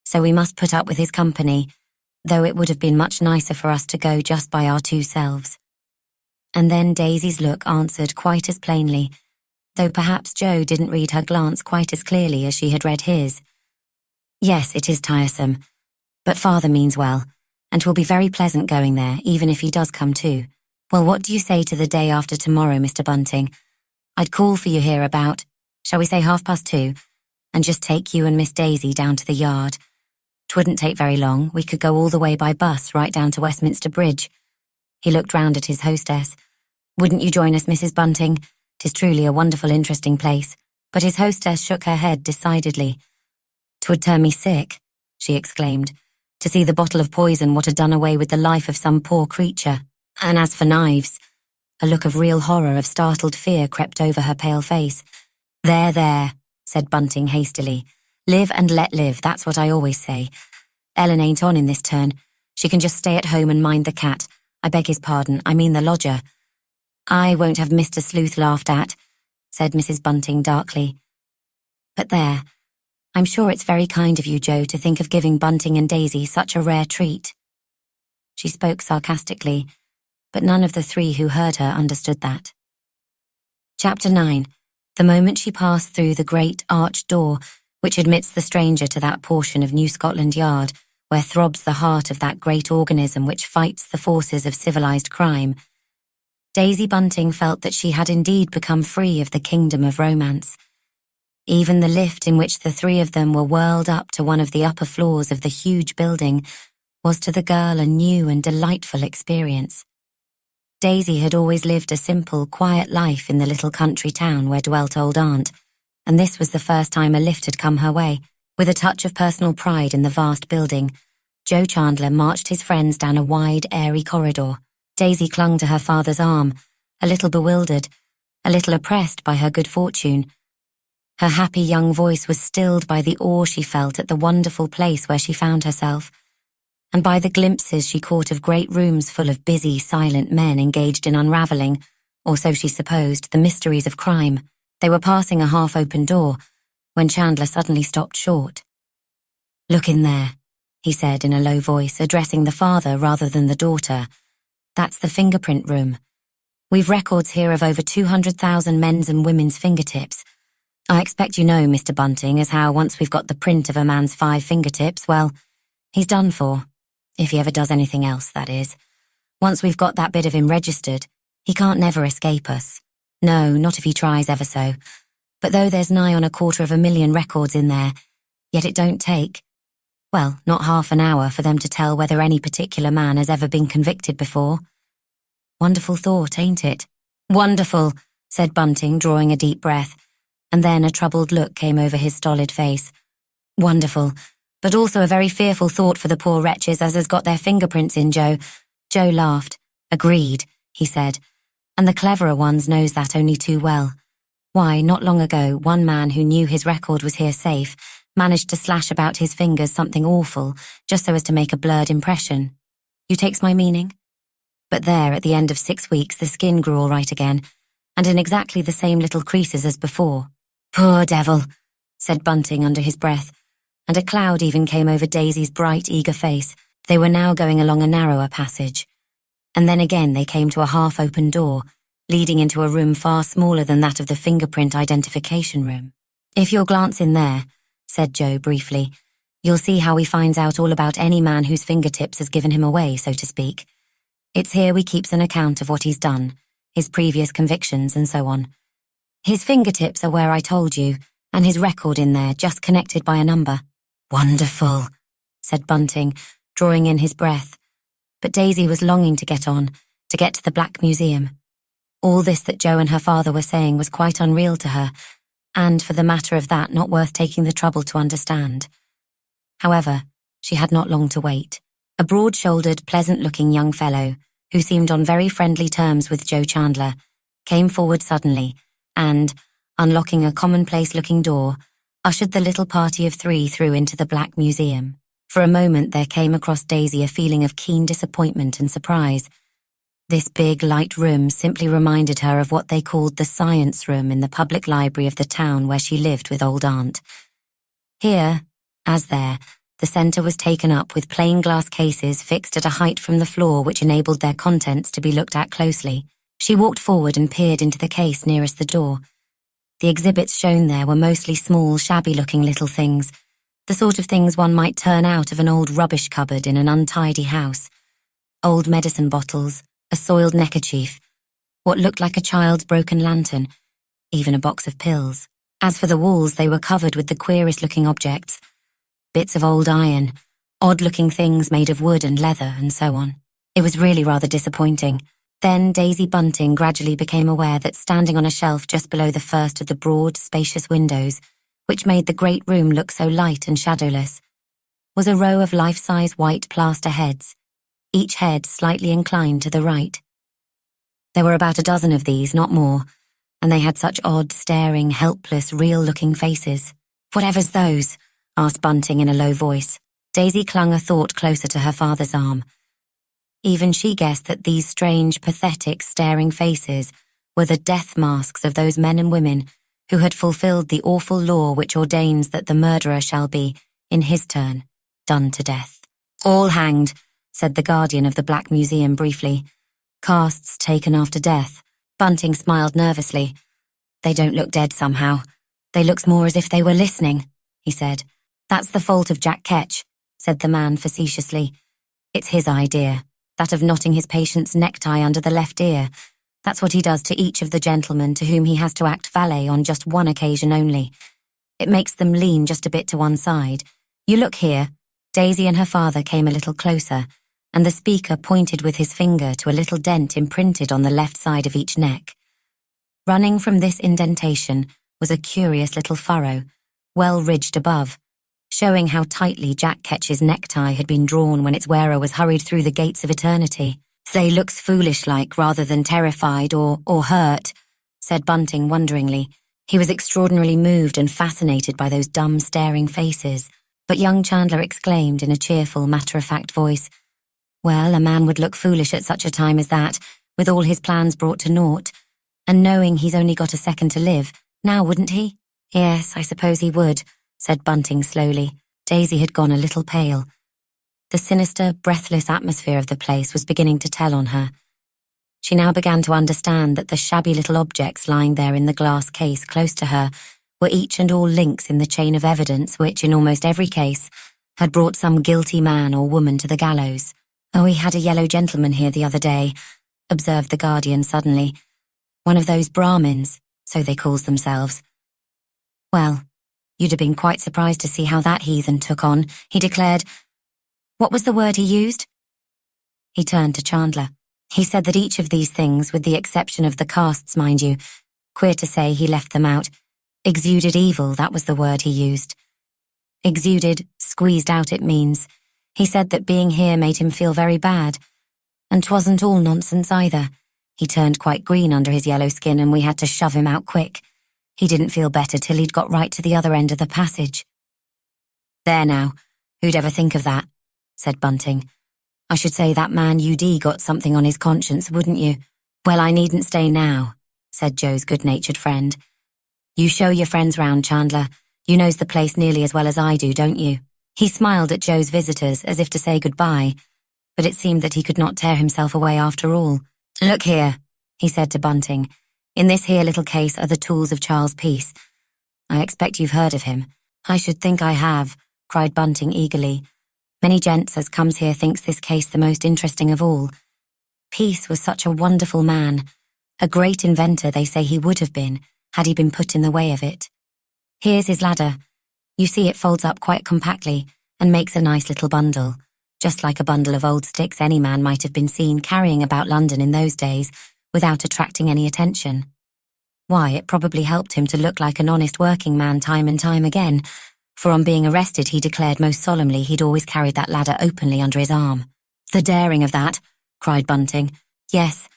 so we must put up with his company, though it would have been much nicer for us to go just by our two selves. And then Daisy's look answered quite as plainly, though perhaps Joe didn't read her glance quite as clearly as she had read his. Yes, it is tiresome, but father means well, and 'twill be very pleasant going there, even if he does come too. Well, what do you say to the day after tomorrow, Mr. Bunting? I'd call for you here about, shall we say 2:30, and just take you and Miss Daisy down to the yard. 'Twouldn't take very long. We could go all the way by bus right down to Westminster Bridge. He looked round at his hostess. Wouldn't you join us, Mrs. Bunting? 'Tis truly a wonderful, interesting place. But his hostess shook her head decidedly. 'Twould turn me sick, she exclaimed, to see the bottle of poison what had done away with the life of some poor creature. And as for knives, a look of real horror, of startled fear crept over her pale face. There, said Bunting hastily. Live and let live, that's what I always say. Ellen ain't on in this turn. She can just stay at home and mind the cat. I beg his pardon, I mean the lodger. I won't have Mr. Sleuth laughed at, said Mrs. Bunting darkly. But there, I'm sure it's very kind of you, Joe, to think of giving Bunting and Daisy such a rare treat. She spoke sarcastically, but none of the three who heard her understood that. Chapter 9. The moment she passed through the great arched door which admits the stranger to that portion of New Scotland Yard where throbs the heart of that great organism which fights the forces of civilised crime, Daisy Bunting felt that she had indeed become free of the kingdom of romance. Even the lift in which the three of them were whirled up to one of the upper floors of the huge building was to the girl a new and delightful experience. Daisy had always lived a simple, quiet life in the little country town where dwelt old Aunt, and this was the first time a lift had come her way. With a touch of personal pride in the vast building, Joe Chandler marched his friends down a wide, airy corridor. Daisy clung to her father's arm, a little bewildered, a little oppressed by her good fortune. Her happy young voice was stilled by the awe she felt at the wonderful place where she found herself, and by the glimpses she caught of great rooms full of busy, silent men engaged in unravelling, or so she supposed, the mysteries of crime. They were passing a half-open door, when Chandler suddenly stopped short. "Look in there," he said in a low voice, addressing the father rather than the daughter. "That's the fingerprint room. We've records here of over 200,000 men's and women's fingertips. I expect you know, Mr. Bunting, as how once we've got the print of a man's 5 fingertips, well, he's done for. If he ever does anything else, that is. Once we've got that bit of him registered, He can't never escape us. No, not if he tries ever so. But though there's nigh on 250,000 records in there, yet it don't take, well, not half an hour for them to tell whether any particular man has ever been convicted before. Wonderful thought, ain't it? Wonderful, said Bunting, drawing a deep breath, and then a troubled look came over his stolid face. Wonderful, but also a very fearful thought for the poor wretches as has got their fingerprints in, Joe. Joe laughed. Agreed, he said, and the cleverer ones knows that only too well. Why, not long ago, one man who knew his record was here safe managed to slash about his fingers something awful, just so as to make a blurred impression. You takes my meaning? But there, at the end of 6 weeks, the skin grew all right again, and in exactly the same little creases as before. Poor devil, said Bunting under his breath, and a cloud even came over Daisy's bright, eager face. They were now going along a narrower passage. And then again they came to a half-open door, leading into a room far smaller than that of the fingerprint identification room. If you'll glance in there, said Joe briefly, you'll see how he finds out all about any man whose fingertips has given him away, so to speak. It's here we keeps an account of what he's done, his previous convictions and so on. His fingertips are where I told you, and his record in there, just connected by a number. Wonderful, said Bunting, drawing in his breath. But Daisy was longing to get on, to get to the Black Museum. All this that Joe and her father were saying was quite unreal to her, and for the matter of that, not worth taking the trouble to understand. However, she had not long to wait. A broad-shouldered, pleasant-looking young fellow, who seemed on very friendly terms with Joe Chandler, came forward suddenly and, unlocking a commonplace-looking door, ushered the little party of 3 through into the Black Museum. For a moment there came across Daisy a feeling of keen disappointment and surprise. This big, light room simply reminded her of what they called the science room in the public library of the town where she lived with old aunt. Here, as there, the centre was taken up with plain glass cases fixed at a height from the floor which enabled their contents to be looked at closely. She walked forward and peered into the case nearest the door. The exhibits shown there were mostly small, shabby-looking little things, the sort of things one might turn out of an old rubbish cupboard in an untidy house. Old medicine bottles, a soiled neckerchief, what looked like a child's broken lantern, even a box of pills. As for the walls, they were covered with the queerest-looking objects, bits of old iron, odd-looking things made of wood and leather, and so on. It was really rather disappointing. Then Daisy Bunting gradually became aware that standing on a shelf just below the first of the broad, spacious windows, which made the great room look so light and shadowless, was a row of life-size white plaster heads, each head slightly inclined to the right. There were about a dozen of these, not more, and they had such odd, staring, helpless, real-looking faces. "Whatever's those?" asked Bunting in a low voice. Daisy clung a thought closer to her father's arm. Even she guessed that these strange, pathetic, staring faces were the death masks of those men and women who had fulfilled the awful law which ordains that the murderer shall be, in his turn, done to death. "All hanged," said the guardian of the Black Museum briefly. "Casts taken after death." Bunting smiled nervously. "They don't look dead somehow. They looks more as if they were listening," he said. "That's the fault of Jack Ketch," said the man facetiously. "It's his idea, that of knotting his patient's necktie under the left ear. That's what he does to each of the gentlemen to whom he has to act valet on just one occasion only. It makes them lean just a bit to one side. You look here." Daisy and her father came a little closer, and the speaker pointed with his finger to a little dent imprinted on the left side of each neck. Running from this indentation was a curious little furrow, well ridged above, showing how tightly Jack Ketch's necktie had been drawn when its wearer was hurried through the gates of eternity. "They looks foolish-like rather than terrified or hurt," said Bunting wonderingly. He was extraordinarily moved and fascinated by those dumb, staring faces. But young Chandler exclaimed in a cheerful, matter-of-fact voice, "Well, a man would look foolish at such a time as that, with all his plans brought to naught, and knowing he's only got a second to live, now wouldn't he?" "Yes, I suppose he would," said Bunting slowly. Daisy had gone a little pale. The sinister, breathless atmosphere of the place was beginning to tell on her. She now began to understand that the shabby little objects lying there in the glass case close to her were each and all links in the chain of evidence which, in almost every case, had brought some guilty man or woman to the gallows. "Oh, he had a yellow gentleman here the other day. observed the Guardian suddenly. One of those Brahmins, so they calls themselves. Well, you'd have been quite surprised to see how that heathen took on, he declared. What was the word he used? He turned to Chandler. He said that each of these things, with the exception of the castes, mind you, queer to say he left them out, exuded evil, that was the word he used. Exuded, squeezed out it means. He said that being here made him feel very bad. And 'twasn't all nonsense either. He turned quite green under his yellow skin and we had to shove him out quick. He didn't feel better till he'd got right to the other end of the passage. There now, who'd ever think of that, said Bunting. I should say that man UD got something on his conscience, wouldn't you? Well, I needn't stay now, said Joe's good-natured friend. You show your friends round, Chandler. You knows the place nearly as well as I do, don't you? He smiled at Joe's visitors as if to say goodbye, but it seemed that he could not tear himself away after all. Look here, he said to Bunting. In this here little case are the tools of Charles Peace. I expect you've heard of him. I should think I have, cried Bunting eagerly. Many gents as comes here thinks this case the most interesting of all. Peace was such a wonderful man. A great inventor they say he would have been, had he been put in the way of it. Here's his ladder. You see it folds up quite compactly and makes a nice little bundle, just like a bundle of old sticks any man might have been seen carrying about London in those days without attracting any attention. Why, it probably helped him to look like an honest working man time and time again, for on being arrested he declared most solemnly he'd always carried that ladder openly under his arm. The daring of that, cried Bunting. Yes,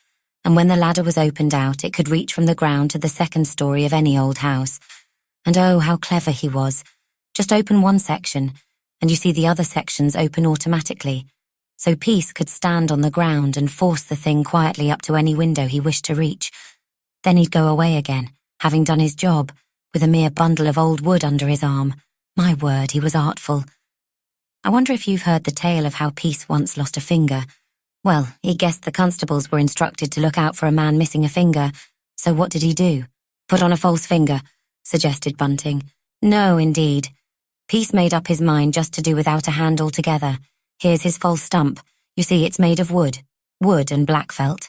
and when the ladder was opened out it could reach from the ground to the second story of any old house. And oh, how clever he was. Just open one section, and you see the other sections open automatically, so Peace could stand on the ground and force the thing quietly up to any window he wished to reach. Then he'd go away again, having done his job, with a mere bundle of old wood under his arm. My word, he was artful. I wonder if you've heard the tale of how Peace once lost a finger. Well, he guessed the constables were instructed to look out for a man missing a finger, so what did he do? Put on a false finger, suggested Bunting. No, indeed. Peace made up his mind just to do without a hand altogether. Here's his false stump. You see, it's made of wood and black felt.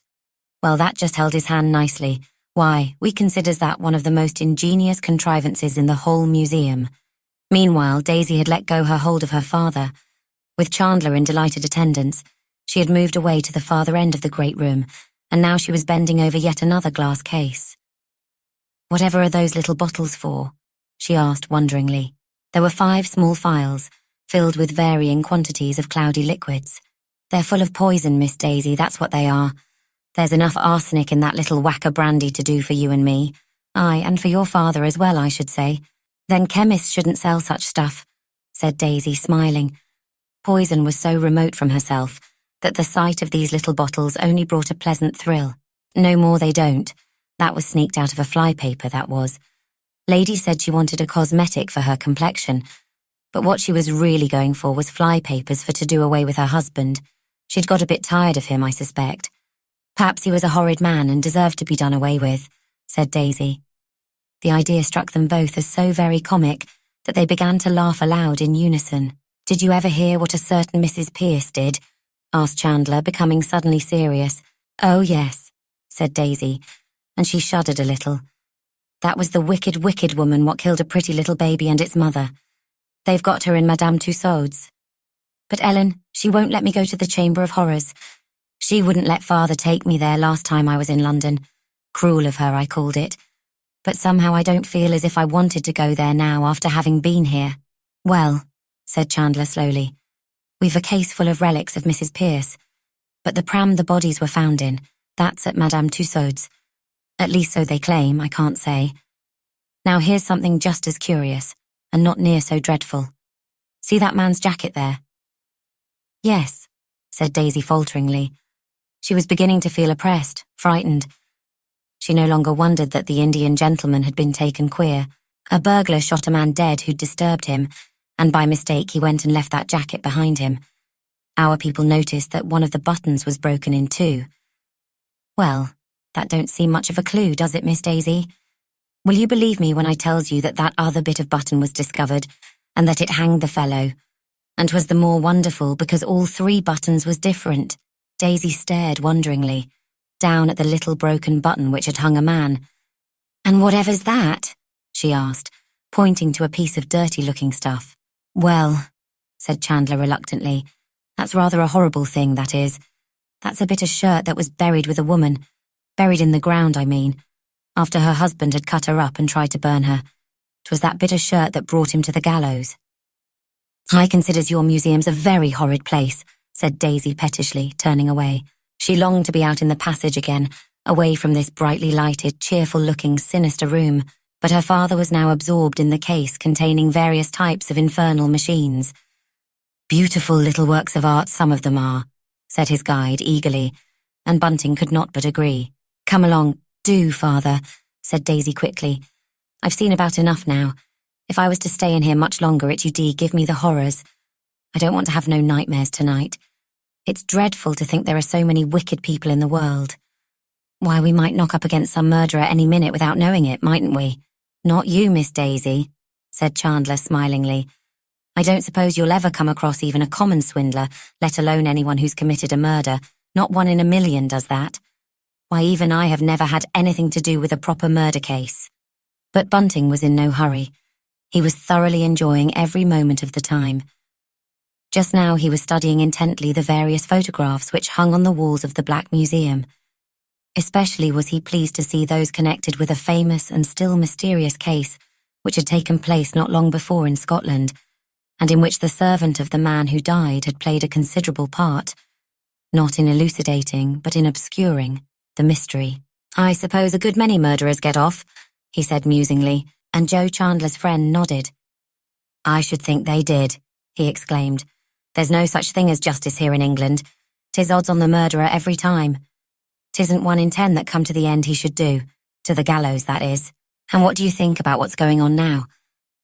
Well, that just held his hand nicely. Why, we considers that one of the most ingenious contrivances in the whole museum. Meanwhile, Daisy had let go her hold of her father. With Chandler in delighted attendance, she had moved away to the farther end of the great room, and now she was bending over yet another glass case. Whatever are those little bottles for? She asked wonderingly. There were 5 small phials, filled with varying quantities of cloudy liquids. They're full of poison, Miss Daisy, that's what they are. There's enough arsenic in that little whack of brandy to do for you and me. Aye, and for your father as well, I should say. Then chemists shouldn't sell such stuff, said Daisy, smiling. Poison was so remote from herself that the sight of these little bottles only brought a pleasant thrill. No more they don't. That was sneaked out of a flypaper, that was. Lady said she wanted a cosmetic for her complexion, but what she was really going for was flypapers for to do away with her husband. She'd got a bit tired of him, I suspect. Perhaps he was a horrid man and deserved to be done away with, said Daisy. The idea struck them both as so very comic that they began to laugh aloud in unison. Did you ever hear what a certain Mrs. Pierce did? Asked Chandler, becoming suddenly serious. Oh, yes, said Daisy, and she shuddered a little. That was the wicked, wicked woman what killed a pretty little baby and its mother. They've got her in Madame Tussaud's. But Ellen, she won't let me go to the Chamber of Horrors. She wouldn't let father take me there last time I was in London. Cruel of her, I called it. But somehow I don't feel as if I wanted to go there now after having been here. Well, said Chandler slowly, we've a case full of relics of Mrs. Pierce, but the pram the bodies were found in, that's at Madame Tussaud's. At least so they claim, I can't say. Now here's something just as curious, and not near so dreadful. See that man's jacket there? Yes, said Daisy falteringly. She was beginning to feel oppressed, frightened. She no longer wondered that the Indian gentleman had been taken queer. A burglar shot a man dead who'd disturbed him, and by mistake he went and left that jacket behind him. Our people noticed that one of the buttons was broken in 2. Well, that don't seem much of a clue, does it, Miss Daisy? Will you believe me when I tells you that that other bit of button was discovered, and that it hanged the fellow? And 'twas the more wonderful because all 3 buttons was different. Daisy stared wonderingly. down at the little broken button which had hung a man. "And whatever's that?" she asked, pointing to a piece of dirty-looking stuff. "Well," said Chandler reluctantly, "that's rather a horrible thing, that is. That's a bit of shirt that was buried with a woman. Buried in the ground, I mean, after her husband had cut her up and tried to burn her. 'Twas that bit of shirt that brought him to the gallows." "I considers your museum's a very horrid place," said Daisy pettishly, turning away. She longed to be out in the passage again, away from this brightly lighted, cheerful-looking, sinister room, but her father was now absorbed in the case containing various types of infernal machines. "Beautiful little works of art, some of them are," said his guide eagerly, and Bunting could not but agree. "Come along, do, father," said Daisy quickly. "I've seen about enough now. If I was to stay in here much longer, it UD give me the horrors. I don't want to have no nightmares tonight. It's dreadful to think there are so many wicked people in the world. Why, we might knock up against some murderer any minute without knowing it, mightn't we?" "Not you, Miss Daisy," said Chandler smilingly. "I don't suppose you'll ever come across even a common swindler, let alone anyone who's committed a murder. Not one in a million does that. Why, even I have never had anything to do with a proper murder case." But Bunting was in no hurry. He was thoroughly enjoying every moment of the time. Just now he was studying intently the various photographs which hung on the walls of the Black Museum. Especially was he pleased to see those connected with a famous and still mysterious case which had taken place not long before in Scotland, and in which the servant of the man who died had played a considerable part, not in elucidating, but in obscuring, the mystery. "I suppose a good many murderers get off," he said musingly, and Joe Chandler's friend nodded. "I should think they did," he exclaimed. "There's no such thing as justice here in England. 'Tis odds on the murderer every time. 'Tisn't 1 in 10 that come to the end he should do, to the gallows, that is. And what do you think about what's going on now?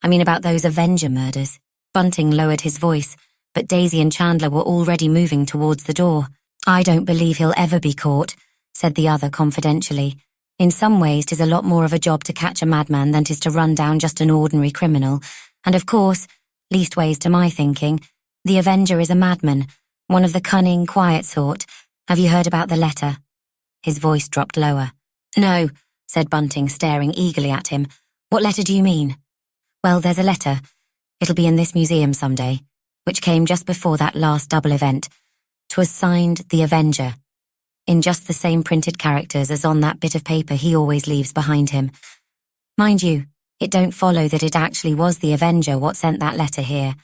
I mean about those Avenger murders?" Bunting lowered his voice, but Daisy and Chandler were already moving towards the door. "I don't believe he'll ever be caught," said the other confidentially. "In some ways 'tis a lot more of a job to catch a madman than 'tis to run down just an ordinary criminal. And of course, leastways to my thinking, the Avenger is a madman, one of the cunning, quiet sort. Have you heard about the letter?" His voice dropped lower. "No," said Bunting, staring eagerly at him. "What letter do you mean?" "Well, there's a letter. It'll be in this museum someday, which came just before that last double event. 'Twas signed The Avenger, in just the same printed characters as on that bit of paper he always leaves behind him. Mind you, it don't follow that it actually was the Avenger what sent that letter here,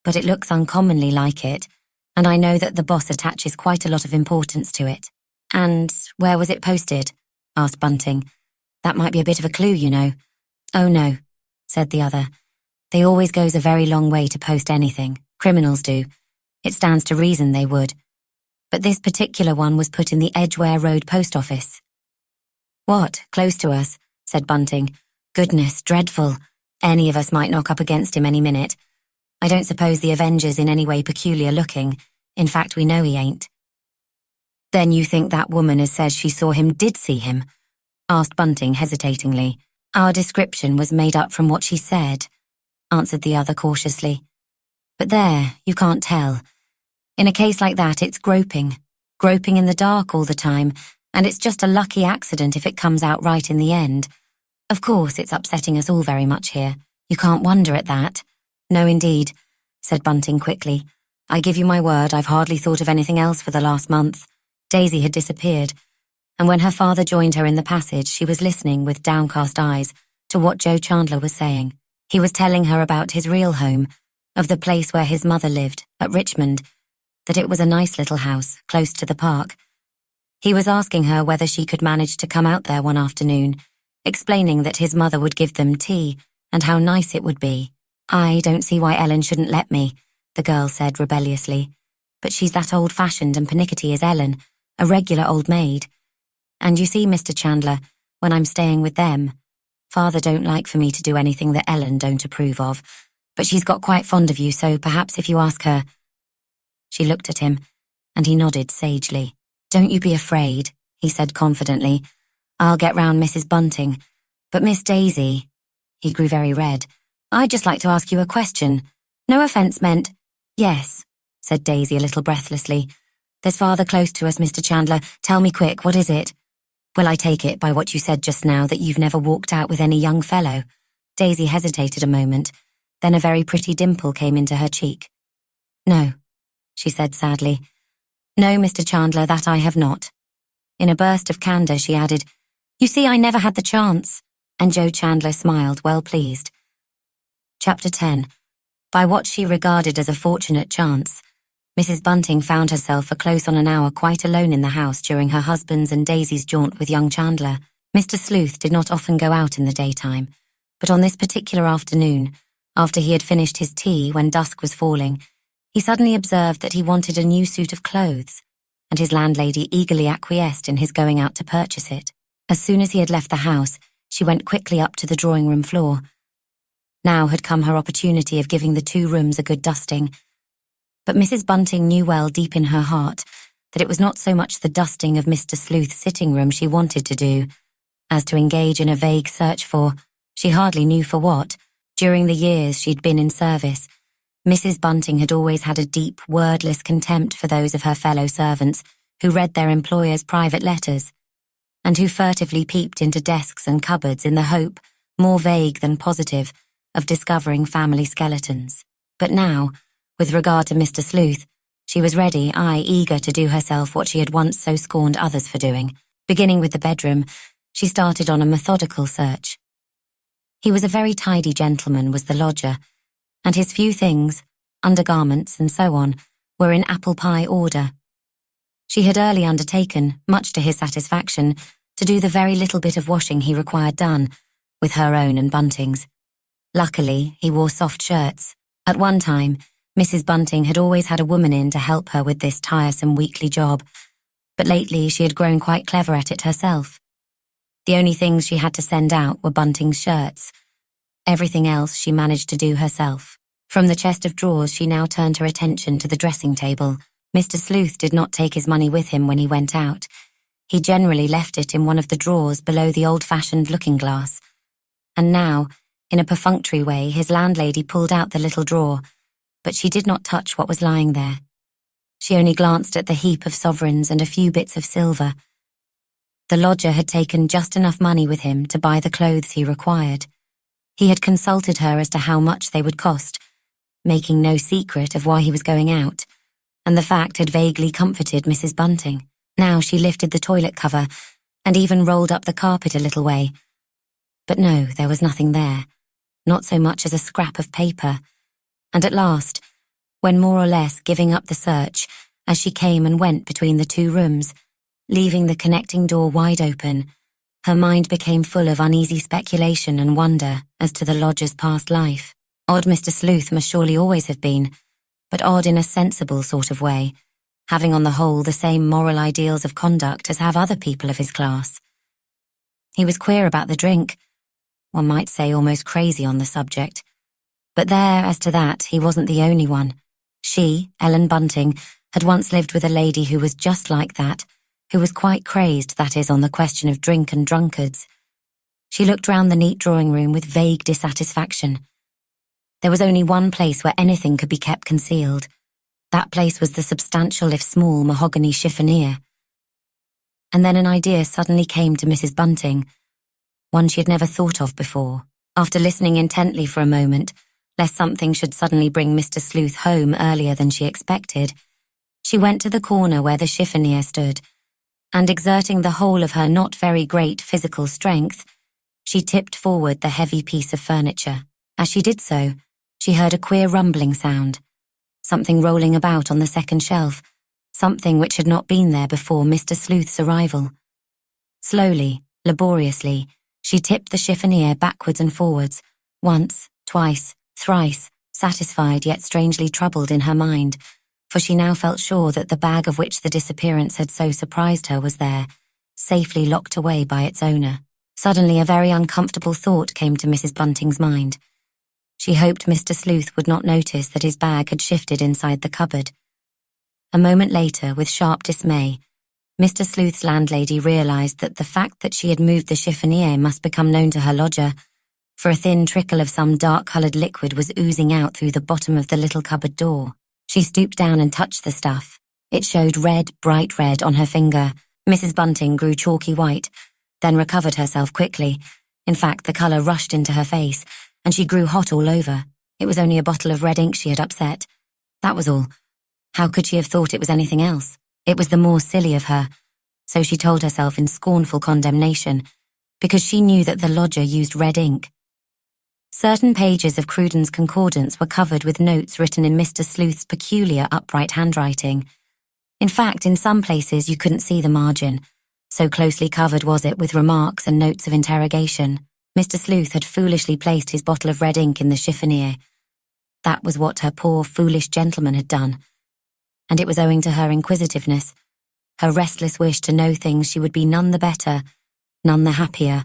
but it looks uncommonly like it, and I know that the boss attaches quite a lot of importance to it." "And where was it posted?" asked Bunting. "That might be a bit of a clue, you know." "Oh no," said the other. "They always goes a very long way to post anything. Criminals do. It stands to reason they would. But this particular one was put in the Edgware Road post office." "What, close to us?" said Bunting. "Goodness, dreadful. Any of us might knock up against him any minute. I don't suppose the Avenger's in any way peculiar looking. In fact, we know he ain't." "Then you think that woman as says she saw him did see him?" asked Bunting hesitatingly. "Our description was made up from what she said," answered the other cautiously. "But there, you can't tell. In a case like that, it's groping in the dark all the time, and it's just a lucky accident if it comes out right in the end. Of course, it's upsetting us all very much here. You can't wonder at that." "No, indeed," said Bunting quickly. "I give you my word, I've hardly thought of anything else for the last month." Daisy had disappeared, and when her father joined her in the passage, she was listening with downcast eyes to what Joe Chandler was saying. He was telling her about his real home, of the place where his mother lived, at Richmond, that it was a nice little house, close to the park. He was asking her whether she could manage to come out there one afternoon, explaining that his mother would give them tea, and how nice it would be. "I don't see why Ellen shouldn't let me," the girl said rebelliously. "But she's that old-fashioned and pernickety as Ellen, a regular old maid. And you see, Mr. Chandler, when I'm staying with them, Father don't like for me to do anything that Ellen don't approve of, but she's got quite fond of you, so perhaps if you ask her—" She looked at him, and he nodded sagely. "Don't you be afraid," he said confidently. "I'll get round Mrs. Bunting. But Miss Daisy—" He grew very red. "I'd just like to ask you a question. No offence meant—" "Yes," said Daisy a little breathlessly. "There's father close to us, Mr. Chandler. Tell me quick, what is it?" "Well, I take it by what you said just now that you've never walked out with any young fellow." Daisy hesitated a moment, then a very pretty dimple came into her cheek. "No," she said sadly. "No, Mr. Chandler, that I have not." In a burst of candour, she added, "You see, I never had the chance." And Joe Chandler smiled, well pleased. Chapter 10. By what she regarded as a fortunate chance, Mrs. Bunting found herself for close on an hour quite alone in the house during her husband's and Daisy's jaunt with young Chandler. Mr. Sleuth did not often go out in the daytime, but on this particular afternoon, after he had finished his tea when dusk was falling, he suddenly observed that he wanted a new suit of clothes, and his landlady eagerly acquiesced in his going out to purchase it. As soon as he had left the house, she went quickly up to the drawing-room floor. Now had come her opportunity of giving the 2 rooms a good dusting. But Mrs. Bunting knew well deep in her heart that it was not so much the dusting of Mr. Sleuth's sitting room she wanted to do, as to engage in a vague search for, she hardly knew for what. During the years she'd been in service, Mrs. Bunting had always had a deep, wordless contempt for those of her fellow servants who read their employers' private letters, and who furtively peeped into desks and cupboards in the hope, more vague than positive, of discovering family skeletons. But now, with regard to Mr. Sleuth, she was ready, eager to do herself what she had once so scorned others for doing. Beginning with the bedroom, she started on a methodical search. He was a very tidy gentleman, was the lodger, and his few things, undergarments and so on, were in apple-pie order. She had early undertaken, much to his satisfaction, to do the very little bit of washing he required done, with her own and Bunting's. Luckily, he wore soft shirts. At one time, Mrs. Bunting had always had a woman in to help her with this tiresome weekly job, but lately she had grown quite clever at it herself. The only things she had to send out were Bunting's shirts. Everything else she managed to do herself. From the chest of drawers she now turned her attention to the dressing table. Mr. Sleuth did not take his money with him when he went out. He generally left it in one of the drawers below the old-fashioned looking-glass. And now, in a perfunctory way, his landlady pulled out the little drawer, but she did not touch what was lying there. She only glanced at the heap of sovereigns and a few bits of silver. The lodger had taken just enough money with him to buy the clothes he required. He had consulted her as to how much they would cost, making no secret of why he was going out, and the fact had vaguely comforted Mrs. Bunting. Now she lifted the toilet cover and even rolled up the carpet a little way. But no, there was nothing there, not so much as a scrap of paper. And at last, when more or less giving up the search, as she came and went between the 2 rooms, leaving the connecting door wide open, her mind became full of uneasy speculation and wonder as to the lodger's past life. Odd Mr. Sleuth must surely always have been, but odd in a sensible sort of way, having on the whole the same moral ideals of conduct as have other people of his class. He was queer about the drink, one might say almost crazy on the subject. But there, as to that, he wasn't the only one. She, Ellen Bunting, had once lived with a lady who was just like that, who was quite crazed, that is, on the question of drink and drunkards. She looked round the neat drawing-room with vague dissatisfaction. There was only one place where anything could be kept concealed. That place was the substantial, if small, mahogany chiffonier. And then an idea suddenly came to Mrs. Bunting, one she had never thought of before. After listening intently for a moment, lest something should suddenly bring Mr. Sleuth home earlier than she expected, she went to the corner where the chiffonier stood, and exerting the whole of her not very great physical strength, she tipped forward the heavy piece of furniture. As she did so, she heard a queer rumbling sound, something rolling about on the second shelf, something which had not been there before Mr. Sleuth's arrival. Slowly, laboriously, she tipped the chiffonier backwards and forwards, once, twice, thrice, satisfied yet strangely troubled in her mind, for she now felt sure that the bag of which the disappearance had so surprised her was there, safely locked away by its owner. Suddenly a very uncomfortable thought came to Mrs. Bunting's mind. She hoped Mr. Sleuth would not notice that his bag had shifted inside the cupboard. A moment later, with sharp dismay, Mr. Sleuth's landlady realized that the fact that she had moved the chiffonier must become known to her lodger, for a thin trickle of some dark-coloured liquid was oozing out through the bottom of the little cupboard door. She stooped down and touched the stuff, It showed red, bright red on her finger. Mrs. Bunting grew chalky white, then recovered herself quickly. In fact, the colour rushed into her face, and she grew hot all over. It was only a bottle of red ink she had upset. That was all. How could she have thought it was anything else? It was the more silly of her, so she told herself in scornful condemnation, because she knew that the lodger used red ink. Certain pages of Cruden's Concordance were covered with notes written in Mr. Sleuth's peculiar upright handwriting. In fact, in some places you couldn't see the margin, so closely covered was it with remarks and notes of interrogation. Mr. Sleuth had foolishly placed his bottle of red ink in the chiffonier. That was what her poor, foolish gentleman had done. And it was owing to her inquisitiveness, her restless wish to know things she would be none the better, none the happier,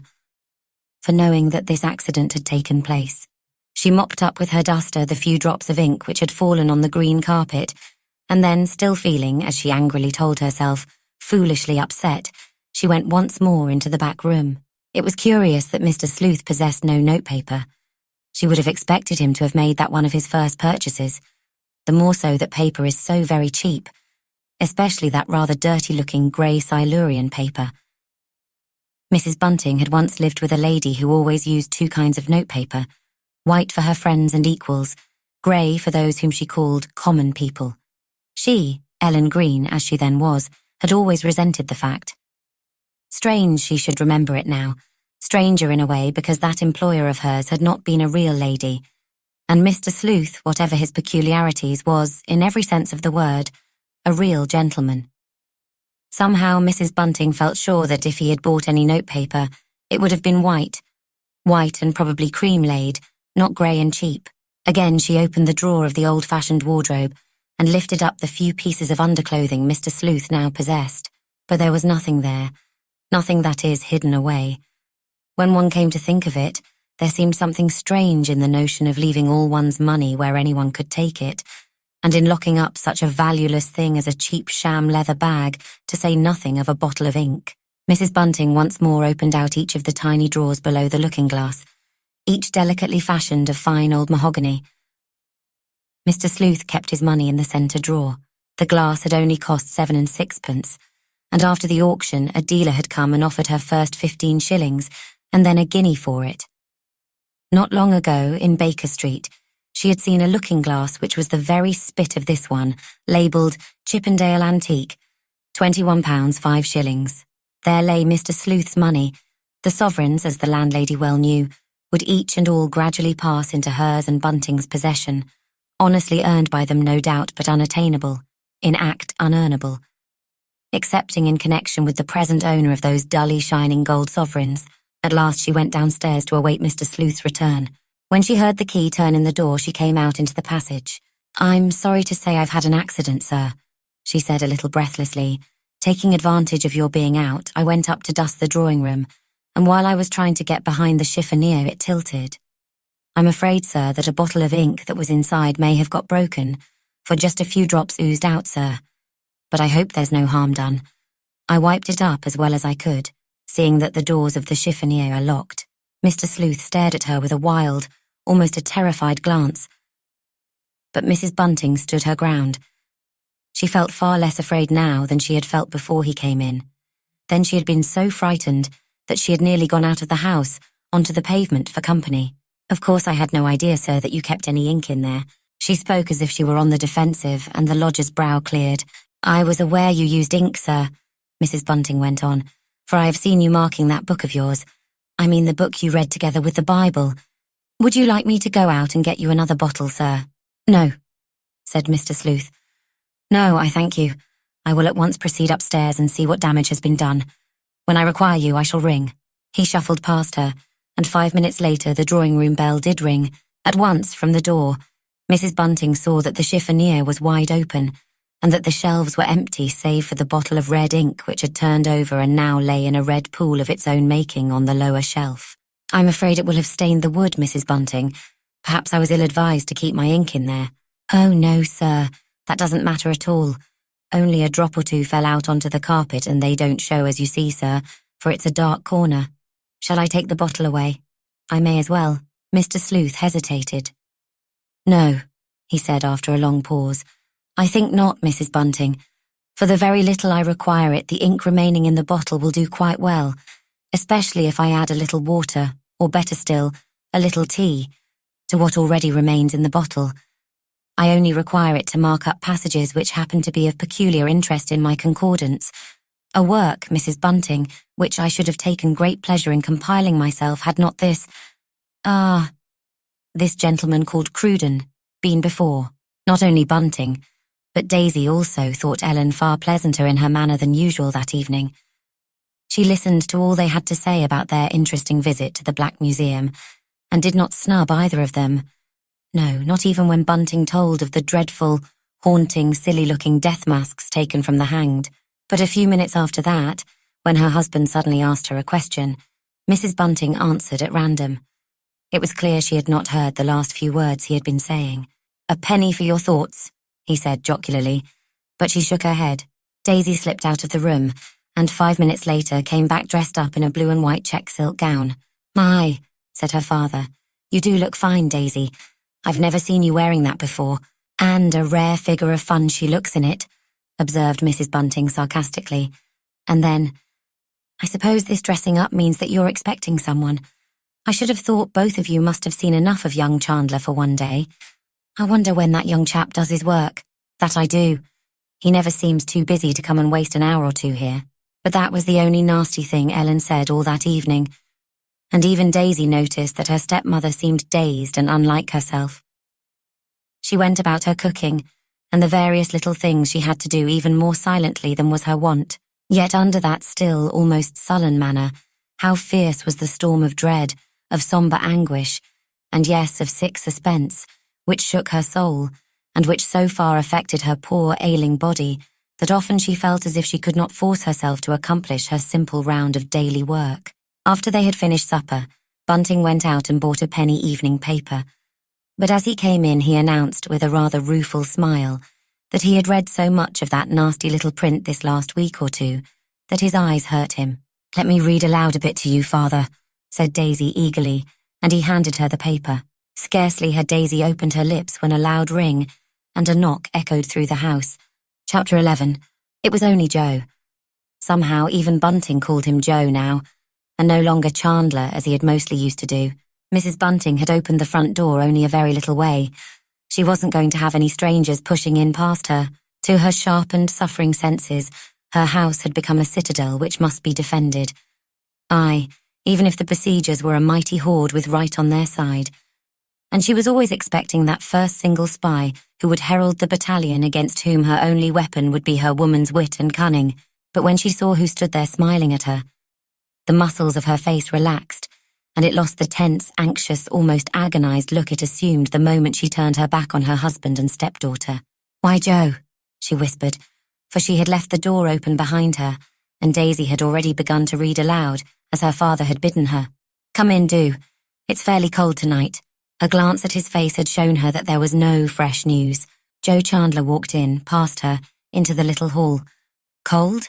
for knowing that this accident had taken place. She mopped up with her duster the few drops of ink which had fallen on the green carpet, and then, still feeling, as she angrily told herself, foolishly upset, she went once more into the back room. It was curious that Mr. Sleuth possessed no notepaper. She would have expected him to have made that one of his first purchases, the more so that paper is so very cheap, especially that rather dirty-looking grey Silurian paper. Mrs. Bunting had once lived with a lady who always used two kinds of notepaper, white for her friends and equals, grey for those whom she called common people. She, Ellen Green, as she then was, had always resented the fact. Strange she should remember it now, stranger in a way because that employer of hers had not been a real lady, and Mr. Sleuth, whatever his peculiarities, was, in every sense of the word, a real gentleman. Somehow Mrs. Bunting felt sure that if he had bought any notepaper, it would have been white and probably cream-laid, not grey and cheap. Again she opened the drawer of the old-fashioned wardrobe and lifted up the few pieces of underclothing Mr. Sleuth now possessed. But there was nothing there, nothing that is hidden away. When one came to think of it, there seemed something strange in the notion of leaving all one's money where anyone could take it, and in locking up such a valueless thing as a cheap sham leather bag, to say nothing of a bottle of ink. Mrs. Bunting once more opened out each of the tiny drawers below the looking-glass, each delicately fashioned of fine old mahogany. Mr. Sleuth kept his money in the centre drawer. The glass had only cost 7 and 6pence, and after the auction a dealer had come and offered her first 15 shillings, and then a guinea for it. Not long ago, in Baker Street, she had seen a looking-glass which was the very spit of this one, labelled Chippendale Antique, £21 5 shillings. There lay Mr. Sleuth's money. The sovereigns, as the landlady well knew, would each and all gradually pass into hers and Bunting's possession, honestly earned by them no doubt but unattainable, in act unearnable. Excepting in connection with the present owner of those dully shining gold sovereigns. At last she went downstairs to await Mr. Sleuth's return. When she heard the key turn in the door, she came out into the passage. "I'm sorry to say I've had an accident, sir," she said a little breathlessly. "Taking advantage of your being out, I went up to dust the drawing-room, and while I was trying to get behind the chiffonier, it tilted. I'm afraid, sir, that a bottle of ink that was inside may have got broken, for just a few drops oozed out, sir. But I hope there's no harm done. I wiped it up as well as I could, seeing that the doors of the chiffonier are locked." Mr. Sleuth stared at her with a wild, almost a terrified glance. But Mrs. Bunting stood her ground. She felt far less afraid now than she had felt before he came in. Then she had been so frightened that she had nearly gone out of the house, onto the pavement for company. "Of course I had no idea, sir, that you kept any ink in there." She spoke as if she were on the defensive, and the lodger's brow cleared. "I was aware you used ink, sir," Mrs. Bunting went on, "for I have seen you marking that book of yours. I mean the book you read together with the Bible. Would you like me to go out and get you another bottle, sir?" "No," said Mr. Sleuth. "No, I thank you. I will at once proceed upstairs and see what damage has been done. When I require you, I shall ring." He shuffled past her, and 5 minutes later the drawing-room bell did ring. At once, from the door, Mrs. Bunting saw that the chiffonier was wide open, and that the shelves were empty save for the bottle of red ink which had turned over and now lay in a red pool of its own making on the lower shelf. "I'm afraid it will have stained the wood, Mrs. Bunting. Perhaps I was ill-advised to keep my ink in there." "Oh, no, sir. That doesn't matter at all. Only a drop or two fell out onto the carpet and they don't show as you see, sir, for it's a dark corner. Shall I take the bottle away?" "I may as well." Mr. Sleuth hesitated. "No," he said after a long pause. "I think not, Mrs. Bunting. For the very little I require it, the ink remaining in the bottle will do quite well, especially if I add a little water, or better still, a little tea, to what already remains in the bottle. I only require it to mark up passages which happen to be of peculiar interest in my concordance, a work, Mrs. Bunting, which I should have taken great pleasure in compiling myself had not this gentleman called Cruden been before. Not only Bunting, but Daisy also thought Ellen far pleasanter in her manner than usual that evening. She listened to all they had to say about their interesting visit to the Black Museum, and did not snub either of them. No, not even when Bunting told of the dreadful, haunting, silly-looking death masks taken from the hanged. But a few minutes after that, when her husband suddenly asked her a question, Mrs. Bunting answered at random. It was clear she had not heard the last few words he had been saying. "A penny for your thoughts," he said jocularly, but she shook her head. Daisy slipped out of the room, and 5 minutes later came back dressed up in a blue and white check silk gown. "My," said her father, "you do look fine, Daisy. I've never seen you wearing that before, and a rare figure of fun she looks in it," observed Mrs. Bunting sarcastically. And then, "I suppose this dressing up means that you're expecting someone. I should have thought both of you must have seen enough of young Chandler for one day. I wonder when that young chap does his work." "That I do. He never seems too busy to come and waste an hour or two here." But that was the only nasty thing Ellen said all that evening, and even Daisy noticed that her stepmother seemed dazed and unlike herself. She went about her cooking, and the various little things she had to do even more silently than was her wont. Yet under that still, almost sullen manner, how fierce was the storm of dread, of sombre anguish, and yes, of sick suspense, which shook her soul, and which so far affected her poor, ailing body, that often she felt as if she could not force herself to accomplish her simple round of daily work. After they had finished supper, Bunting went out and bought a penny evening paper. But as he came in, he announced, with a rather rueful smile, that he had read so much of that nasty little print this last week or two that his eyes hurt him. "Let me read aloud a bit to you, father," said Daisy eagerly, and he handed her the paper. Scarcely had Daisy opened her lips when a loud ring and a knock echoed through the house. Chapter 11. It was only Joe. Somehow even Bunting called him Joe now, and no longer Chandler as he had mostly used to do. Mrs. Bunting had opened the front door only a very little way. She wasn't going to have any strangers pushing in past her. To her sharpened, suffering senses, her house had become a citadel which must be defended. Aye, even if the besiegers were a mighty horde with right on their side. And she was always expecting that first single spy who would herald the battalion against whom her only weapon would be her woman's wit and cunning. But when she saw who stood there smiling at her, the muscles of her face relaxed, and it lost the tense, anxious, almost agonized look it assumed the moment she turned her back on her husband and stepdaughter. "Why, Joe," she whispered, for she had left the door open behind her, and Daisy had already begun to read aloud, as her father had bidden her. "Come in, do. It's fairly cold tonight." A glance at his face had shown her that there was no fresh news. Joe Chandler walked in, past her, into the little hall. Cold?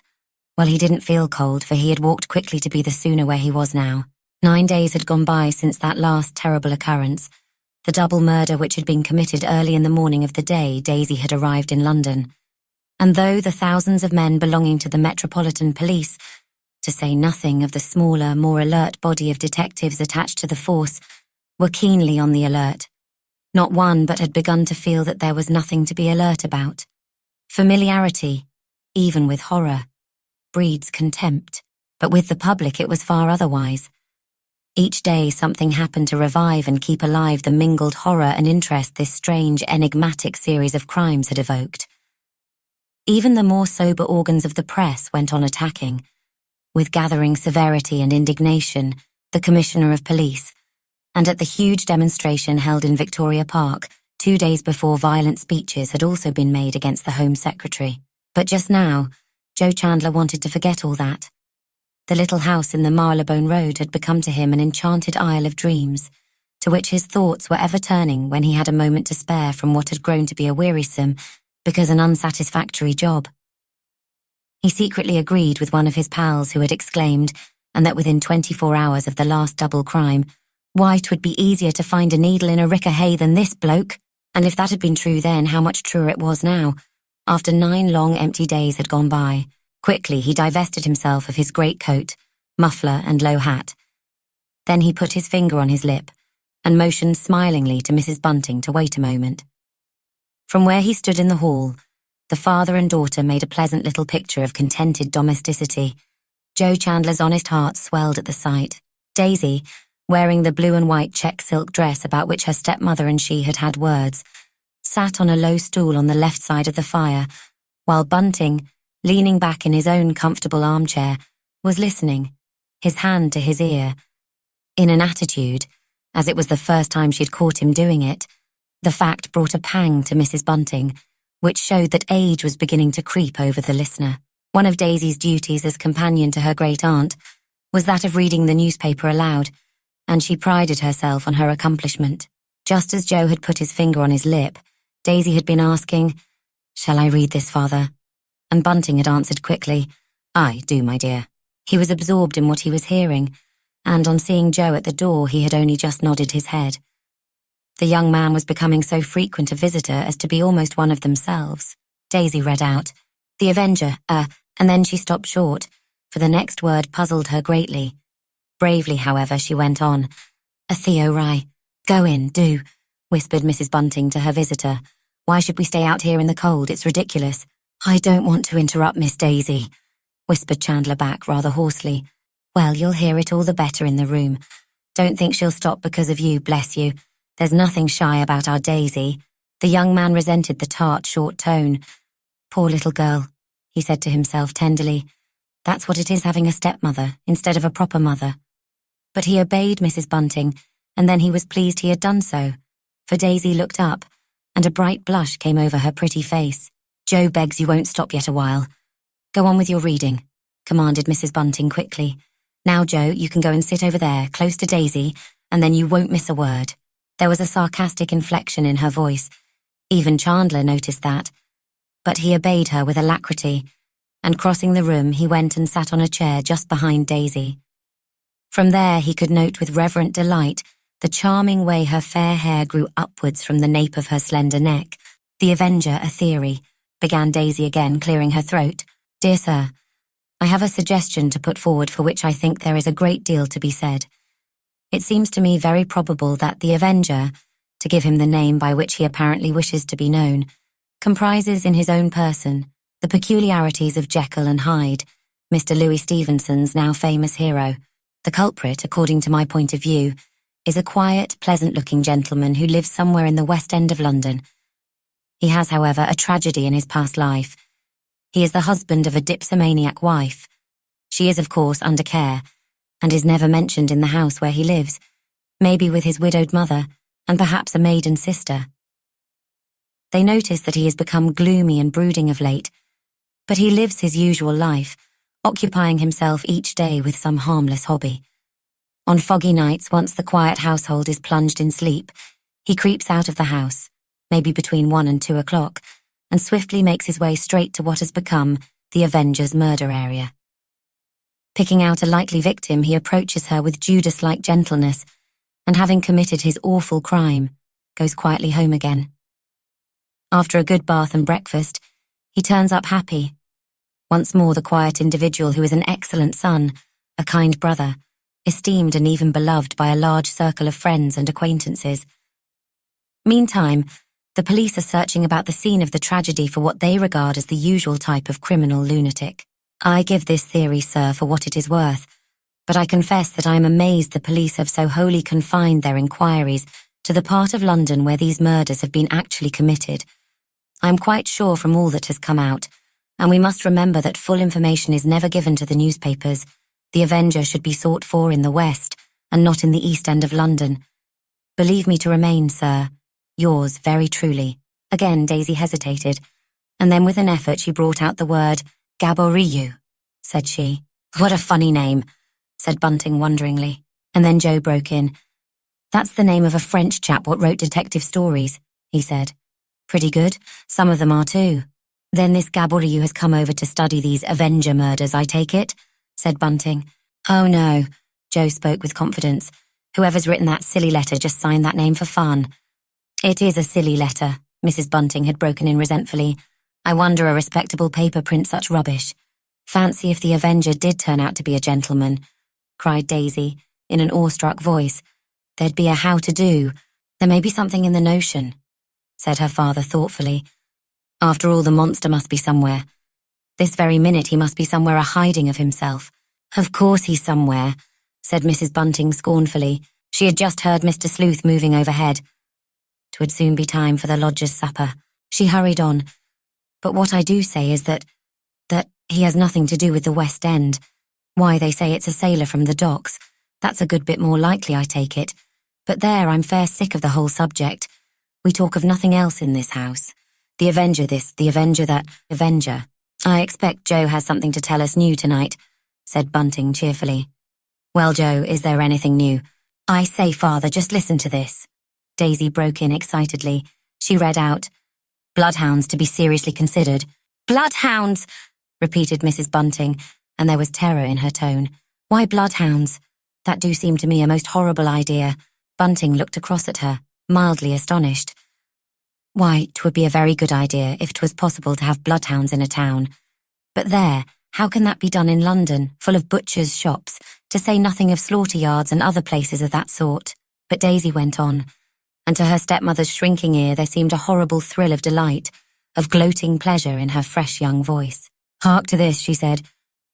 Well, he didn't feel cold, for he had walked quickly to be the sooner where he was now. 9 days had gone by since that last terrible occurrence, the double murder which had been committed early in the morning of the day Daisy had arrived in London. And though the thousands of men belonging to the Metropolitan Police, to say nothing of the smaller, more alert body of detectives attached to the force, were keenly on the alert, not one but had begun to feel that there was nothing to be alert about. Familiarity, even with horror, breeds contempt, but with the public it was far otherwise. Each day something happened to revive and keep alive the mingled horror and interest this strange, enigmatic series of crimes had evoked. Even the more sober organs of the press went on attacking, with gathering severity and indignation, the Commissioner of Police, and at the huge demonstration held in Victoria Park 2 days before violent speeches had also been made against the Home Secretary. But just now, Joe Chandler wanted to forget all that. The little house in the Marylebone Road had become to him an enchanted isle of dreams, to which his thoughts were ever turning when he had a moment to spare from what had grown to be a wearisome, because an unsatisfactory job. He secretly agreed with one of his pals who had exclaimed, and that within 24 hours of the last double crime, why, 'twould be easier to find a needle in a rick of hay than this bloke. And if that had been true then, how much truer it was now. After 9 long empty days had gone by, quickly he divested himself of his great coat, muffler and low hat. Then he put his finger on his lip and motioned smilingly to Mrs. Bunting to wait a moment. From where he stood in the hall, the father and daughter made a pleasant little picture of contented domesticity. Joe Chandler's honest heart swelled at the sight. Daisy, wearing the blue and white check silk dress about which her stepmother and she had had words, sat on a low stool on the left side of the fire, while Bunting, leaning back in his own comfortable armchair, was listening, his hand to his ear. In an attitude, as it was the first time she'd caught him doing it, the fact brought a pang to Mrs. Bunting, which showed that age was beginning to creep over the listener. One of Daisy's duties as companion to her great-aunt was that of reading the newspaper aloud, and she prided herself on her accomplishment. Just as Joe had put his finger on his lip, Daisy had been asking, "Shall I read this, father?" And Bunting had answered quickly, "Aye, do, my dear." He was absorbed in what he was hearing, and on seeing Joe at the door he had only just nodded his head. The young man was becoming so frequent a visitor as to be almost one of themselves. Daisy read out, "The Avenger, and then she stopped short, for the next word puzzled her greatly. Bravely, however, she went on, "A Theo Rye. Go in, do," whispered Mrs. Bunting to her visitor. "Why should we stay out here in the cold? It's ridiculous." "I don't want to interrupt Miss Daisy," whispered Chandler back rather hoarsely. "Well, you'll hear it all the better in the room. Don't think she'll stop because of you, bless you. There's nothing shy about our Daisy." The young man resented the tart, short tone. "Poor little girl," he said to himself tenderly. "That's what it is having a stepmother instead of a proper mother." But he obeyed Mrs. Bunting, and then he was pleased he had done so, for Daisy looked up, and a bright blush came over her pretty face. "Joe begs you won't stop yet a while. Go on with your reading," commanded Mrs. Bunting quickly. "Now, Joe, you can go and sit over there, close to Daisy, and then you won't miss a word." There was a sarcastic inflection in her voice. Even Chandler noticed that. But he obeyed her with alacrity, and crossing the room he went and sat on a chair just behind Daisy. From there he could note with reverent delight the charming way her fair hair grew upwards from the nape of her slender neck. "The Avenger, a theory," began Daisy again, clearing her throat. "Dear sir, I have a suggestion to put forward for which I think there is a great deal to be said. It seems to me very probable that the Avenger, to give him the name by which he apparently wishes to be known, comprises in his own person the peculiarities of Jekyll and Hyde, Mr. Louis Stevenson's now famous hero. The culprit, according to my point of view, is a quiet, pleasant-looking gentleman who lives somewhere in the West End of London. He has, however, a tragedy in his past life. He is the husband of a dipsomaniac wife. She is, of course, under care, and is never mentioned in the house where he lives, maybe with his widowed mother, and perhaps a maiden sister. They notice that he has become gloomy and brooding of late, but he lives his usual life, occupying himself each day with some harmless hobby. On foggy nights, once the quiet household is plunged in sleep, he creeps out of the house, maybe between 1 and 2 o'clock, and swiftly makes his way straight to what has become the Avenger's murder area. Picking out a likely victim, he approaches her with Judas-like gentleness, and having committed his awful crime, goes quietly home again. After a good bath and breakfast, he turns up happy. Once more the quiet individual who is an excellent son, a kind brother, esteemed and even beloved by a large circle of friends and acquaintances. Meantime, the police are searching about the scene of the tragedy for what they regard as the usual type of criminal lunatic. I give this theory, sir, for what it is worth, but I confess that I am amazed the police have so wholly confined their inquiries to the part of London where these murders have been actually committed. I am quite sure from all that has come out, and we must remember that full information is never given to the newspapers. The Avenger should be sought for in the West, and not in the East End of London. Believe me to remain, sir, yours very truly. Again Daisy hesitated, and then with an effort she brought out the word, "Gaboriou," said she. "What a funny name," said Bunting wonderingly. And then Joe broke in. "That's the name of a French chap what wrote detective stories," he said. "Pretty good. Some of them are too." "Then this Gaboriou has come over to study these Avenger murders, I take it?" said Bunting. "Oh no," Joe spoke with confidence. "Whoever's written that silly letter just signed that name for fun." "It is a silly letter," Mrs. Bunting had broken in resentfully. I wonder a respectable paper prints such rubbish. Fancy if the Avenger did turn out to be a gentleman, cried Daisy, in an awestruck voice. There'd be a how-to-do. There may be something in the notion, said her father thoughtfully. After all, the monster must be somewhere. This very minute he must be somewhere a-hiding of himself. Of course he's somewhere, said Mrs. Bunting scornfully. She had just heard Mr. Sleuth moving overhead. 'Twould soon be time for the lodger's supper. She hurried on. But what I do say is that he has nothing to do with the West End. Why, they say it's a sailor from the docks. That's a good bit more likely, I take it. But there, I'm fair sick of the whole subject. We talk of nothing else in this house. The Avenger this, the Avenger that, Avenger. I expect Joe has something to tell us new tonight, said Bunting cheerfully. Well, Joe, is there anything new? I say, Father, just listen to this. Daisy broke in excitedly. She read out, Bloodhounds to be seriously considered. Bloodhounds, repeated Mrs. Bunting, and there was terror in her tone. Why bloodhounds? That do seem to me a most horrible idea. Bunting looked across at her, mildly astonished. Why, 'twould be a very good idea if 'twas possible to have bloodhounds in a town. But there, how can that be done in London, full of butchers' shops, to say nothing of slaughter yards and other places of that sort? But Daisy went on, and to her stepmother's shrinking ear there seemed a horrible thrill of delight, of gloating pleasure in her fresh young voice. Hark to this, she said.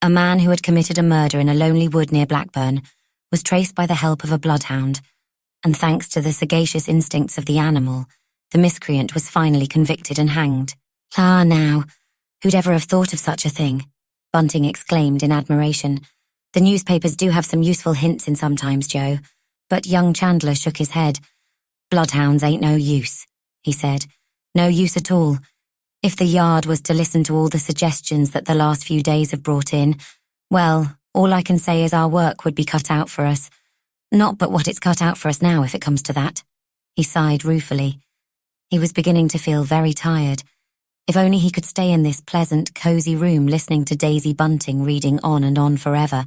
A man who had committed a murder in a lonely wood near Blackburn was traced by the help of a bloodhound, and thanks to the sagacious instincts of the animal, the miscreant was finally convicted and hanged. Ah, now, who'd ever have thought of such a thing? Bunting exclaimed in admiration. The newspapers do have some useful hints in sometimes, Joe. But young Chandler shook his head. Bloodhounds ain't no use, he said. No use at all. If the Yard was to listen to all the suggestions that the last few days have brought in, well, all I can say is our work would be cut out for us. Not but what it's cut out for us now, if it comes to that. He sighed ruefully. He was beginning to feel very tired. If only he could stay in this pleasant, cosy room listening to Daisy Bunting reading on and on forever,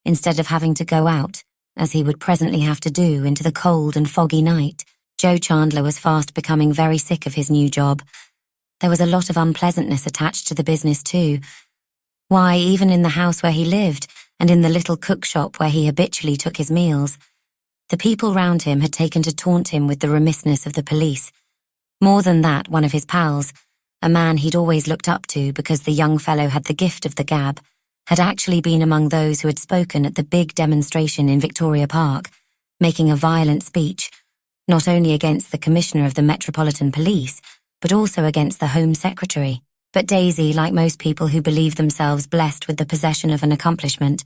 instead of having to go out, as he would presently have to do, into the cold and foggy night. Joe Chandler was fast becoming very sick of his new job. There was a lot of unpleasantness attached to the business too. Why, even in the house where he lived, and in the little cook shop where he habitually took his meals, the people round him had taken to taunt him with the remissness of the police. More than that, one of his pals, a man he'd always looked up to because the young fellow had the gift of the gab, had actually been among those who had spoken at the big demonstration in Victoria Park, making a violent speech, not only against the Commissioner of the Metropolitan Police, but also against the Home Secretary. But Daisy, like most people who believe themselves blessed with the possession of an accomplishment,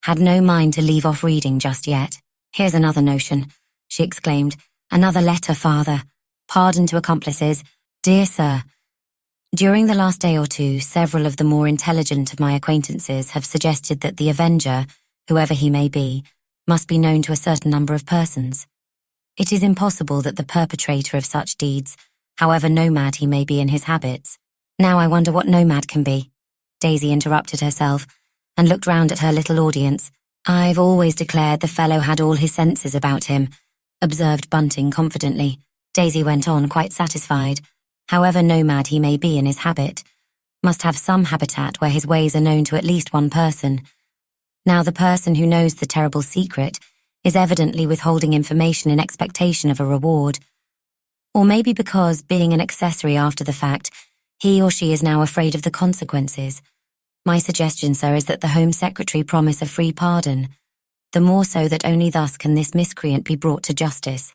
had no mind to leave off reading just yet. Here's another notion, she exclaimed. Another letter, Father. Pardon to accomplices. Dear Sir, during the last day or two, several of the more intelligent of my acquaintances have suggested that the Avenger, whoever he may be, must be known to a certain number of persons. It is impossible that the perpetrator of such deeds, however nomad he may be in his habits. Now I wonder what nomad can be. Daisy interrupted herself and looked round at her little audience. I've always declared the fellow had all his senses about him, observed Bunting confidently. Daisy went on, quite satisfied. However nomad he may be in his habit, must have some habitat where his ways are known to at least one person. Now the person who knows the terrible secret is evidently withholding information in expectation of a reward. Or maybe because, being an accessory after the fact, he or she is now afraid of the consequences. My suggestion, sir, is that the Home Secretary promise a free pardon, the more so that only thus can this miscreant be brought to justice.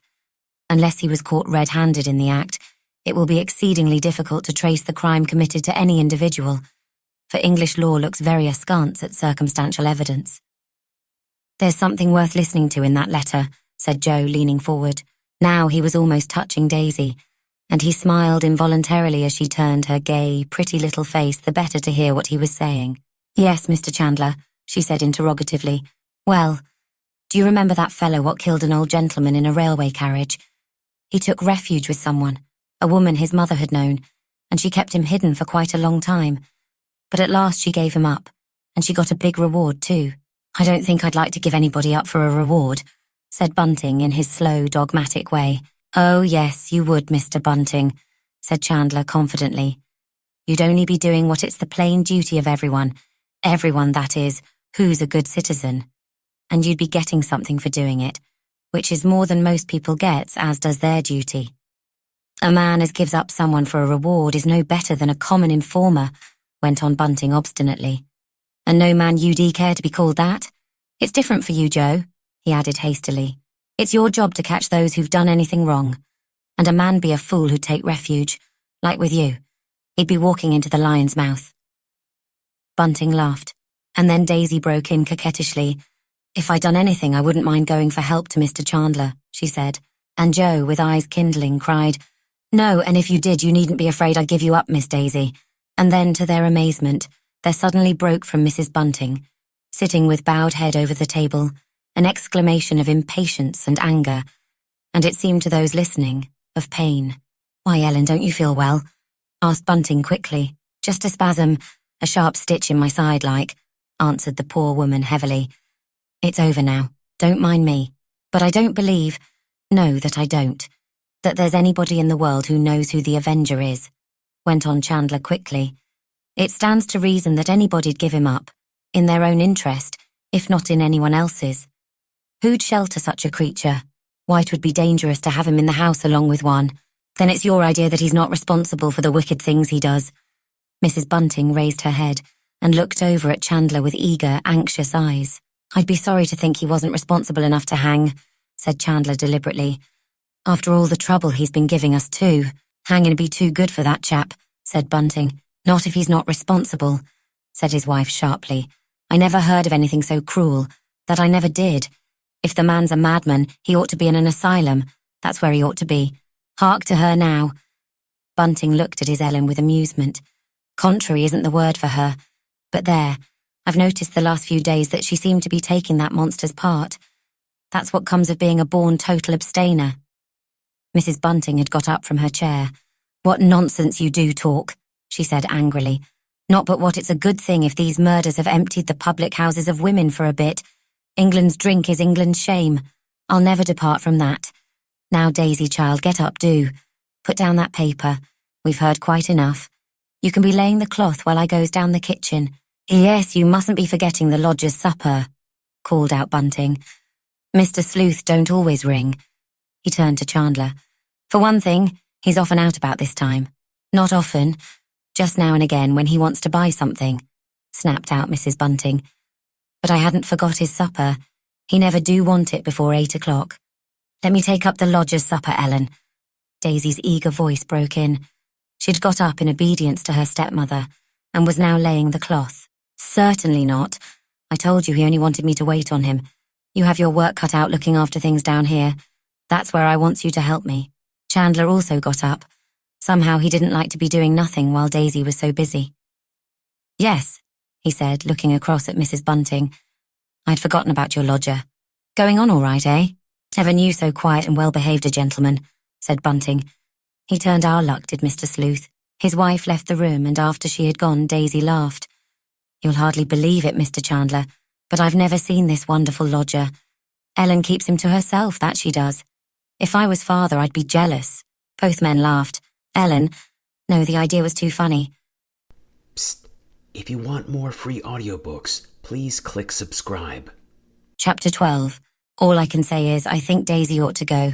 Unless he was caught red-handed in the act, it will be exceedingly difficult to trace the crime committed to any individual, for English law looks very askance at circumstantial evidence. There's something worth listening to in that letter, said Joe, leaning forward. Now he was almost touching Daisy, and he smiled involuntarily as she turned her gay, pretty little face the better to hear what he was saying. Yes, Mr. Chandler, she said interrogatively. Well, do you remember that fellow what killed an old gentleman in a railway carriage? He took refuge with someone, a woman his mother had known, and she kept him hidden for quite a long time. But at last she gave him up, and she got a big reward too. I don't think I'd like to give anybody up for a reward, said Bunting in his slow, dogmatic way. Oh, yes, you would, Mr. Bunting, said Chandler confidently. You'd only be doing what it's the plain duty of everyone, that is, who's a good citizen. And you'd be getting something for doing it, which is more than most people gets, as does their duty. A man as gives up someone for a reward is no better than a common informer, went on Bunting obstinately. And no man you'd care to be called that? It's different for you, Joe, he added hastily. It's your job to catch those who've done anything wrong. And a man be a fool who'd take refuge, like with you. He'd be walking into the lion's mouth. Bunting laughed, and then Daisy broke in coquettishly. If I'd done anything, I wouldn't mind going for help to Mr. Chandler, she said, and Joe, with eyes kindling, cried, No, and if you did, you needn't be afraid I'd give you up, Miss Daisy. And then, to their amazement, there suddenly broke from Mrs. Bunting, sitting with bowed head over the table, an exclamation of impatience and anger, and it seemed to those listening, of pain. Why, Ellen, don't you feel well? Asked Bunting quickly. Just a spasm, a sharp stitch in my side like, answered the poor woman heavily. It's over now, don't mind me. But I don't believe, no, that I don't, that there's anybody in the world who knows who the Avenger is, went on Chandler quickly. It stands to reason that anybody'd give him up, in their own interest, if not in anyone else's. Who'd shelter such a creature? Why, it would be dangerous to have him in the house along with one. Then it's your idea that he's not responsible for the wicked things he does. Mrs. Bunting raised her head and looked over at Chandler with eager, anxious eyes. I'd be sorry to think he wasn't responsible enough to hang, said Chandler deliberately. After all the trouble he's been giving us too. Hanging'd be too good for that chap, said Bunting. Not if he's not responsible, said his wife sharply. I never heard of anything so cruel, that I never did. If the man's a madman, he ought to be in an asylum. That's where he ought to be. Hark to her now. Bunting looked at his Ellen with amusement. Contrary isn't the word for her. But there, I've noticed the last few days that she seemed to be taking that monster's part. That's what comes of being a born total abstainer. Mrs. Bunting had got up from her chair. What nonsense you do talk, she said angrily. Not but what it's a good thing if these murders have emptied the public houses of women for a bit. England's drink is England's shame. I'll never depart from that. Now, Daisy, child, get up, do. Put down that paper. We've heard quite enough. You can be laying the cloth while I goes down the kitchen. Yes, you mustn't be forgetting the lodger's supper, called out Bunting. Mr. Sleuth don't always ring. He turned to Chandler. For one thing, he's often out about this time. Not often, just now and again when he wants to buy something, snapped out Mrs. Bunting. But I hadn't forgot his supper. He never do want it before 8 o'clock. Let me take up the lodger's supper, Ellen. Daisy's eager voice broke in. She'd got up in obedience to her stepmother and was now laying the cloth. Certainly not. I told you he only wanted me to wait on him. You have your work cut out looking after things down here. That's where I wants you to help me. Chandler also got up. Somehow he didn't like to be doing nothing while Daisy was so busy. Yes, he said, looking across at Mrs. Bunting. I'd forgotten about your lodger. Going on all right, eh? Never knew so quiet and well-behaved a gentleman, said Bunting. He turned our luck, did Mr. Sleuth. His wife left the room, and after she had gone, Daisy laughed. You'll hardly believe it, Mr. Chandler, but I've never seen this wonderful lodger. Ellen keeps him to herself, that she does. If I was father, I'd be jealous. Both men laughed. Ellen, no, the idea was too funny. Psst. If you want more free audiobooks, please click subscribe. Chapter 12. All I can say is I think Daisy ought to go.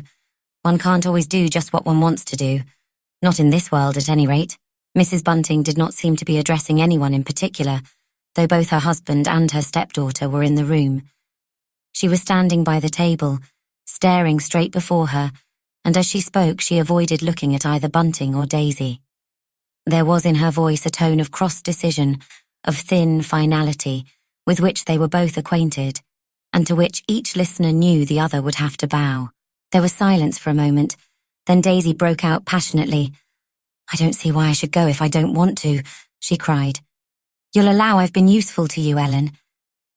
One can't always do just what one wants to do. Not in this world, at any rate. Mrs. Bunting did not seem to be addressing anyone in particular, though both her husband and her stepdaughter were in the room. She was standing by the table, staring straight before her, and as she spoke she avoided looking at either Bunting or Daisy. There was in her voice a tone of cross-decision, of thin finality, with which they were both acquainted, and to which each listener knew the other would have to bow. There was silence for a moment, then Daisy broke out passionately. I don't see why I should go if I don't want to, she cried. You'll allow I've been useful to you, Ellen.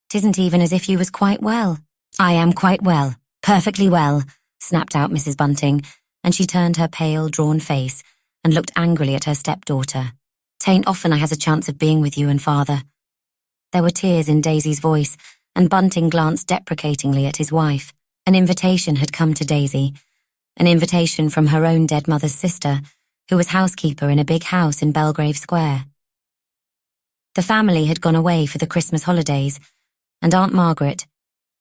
'Tisn't even as if you was quite well. I am quite well, perfectly well, snapped out Mrs. Bunting, and she turned her pale, drawn face and looked angrily at her stepdaughter. 'Tain't often I has a chance of being with you and father. There were tears in Daisy's voice, and Bunting glanced deprecatingly at his wife. An invitation had come to Daisy, an invitation from her own dead mother's sister, who was housekeeper in a big house in Belgrave Square. The family had gone away for the Christmas holidays, and Aunt Margaret,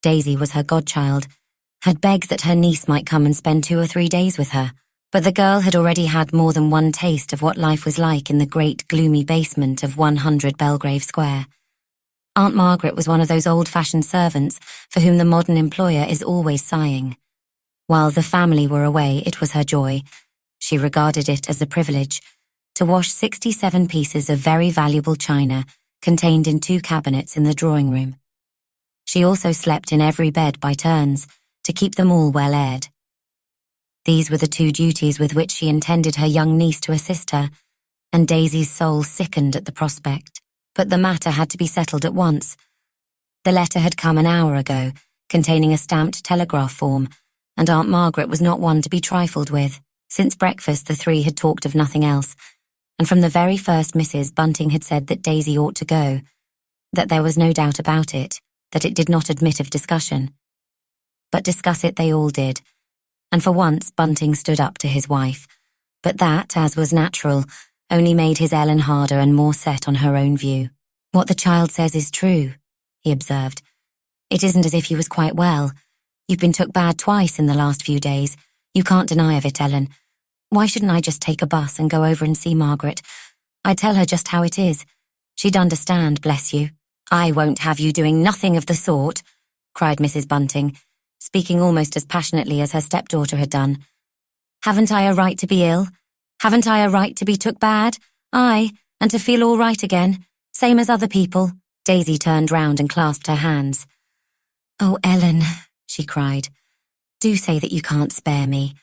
Daisy was her godchild, had begged that her niece might come and spend 2 or 3 days with her. But the girl had already had more than one taste of what life was like in the great gloomy basement of 100 Belgrave Square. Aunt Margaret was one of those old-fashioned servants for whom the modern employer is always sighing. While the family were away, it was her joy, she regarded it as a privilege, to wash 67 pieces of very valuable china contained in 2 cabinets in the drawing room. She also slept in every bed by turns to keep them all well aired. These were the 2 duties with which she intended her young niece to assist her, and Daisy's soul sickened at the prospect. But the matter had to be settled at once. The letter had come an hour ago, containing a stamped telegraph form, and Aunt Margaret was not one to be trifled with. Since breakfast the 3 had talked of nothing else, and from the very first Mrs. Bunting had said that Daisy ought to go, that there was no doubt about it, that it did not admit of discussion. But discuss it they all did, and for once Bunting stood up to his wife, but that, as was natural, only made his Ellen harder and more set on her own view. "What the child says is true," he observed. "It isn't as if he was quite well. You've been took bad twice in the last few days. You can't deny of it, Ellen. Why shouldn't I just take a bus and go over and see Margaret? I'd tell her just how it is. She'd understand, bless you." "I won't have you doing nothing of the sort," cried Mrs. Bunting, speaking almost as passionately as her stepdaughter had done. "Haven't I a right to be ill? Haven't I a right to be took bad? Aye, and to feel all right again, same as other people?" Daisy turned round and clasped her hands. "Oh, Ellen," she cried, "do say that you can't spare me.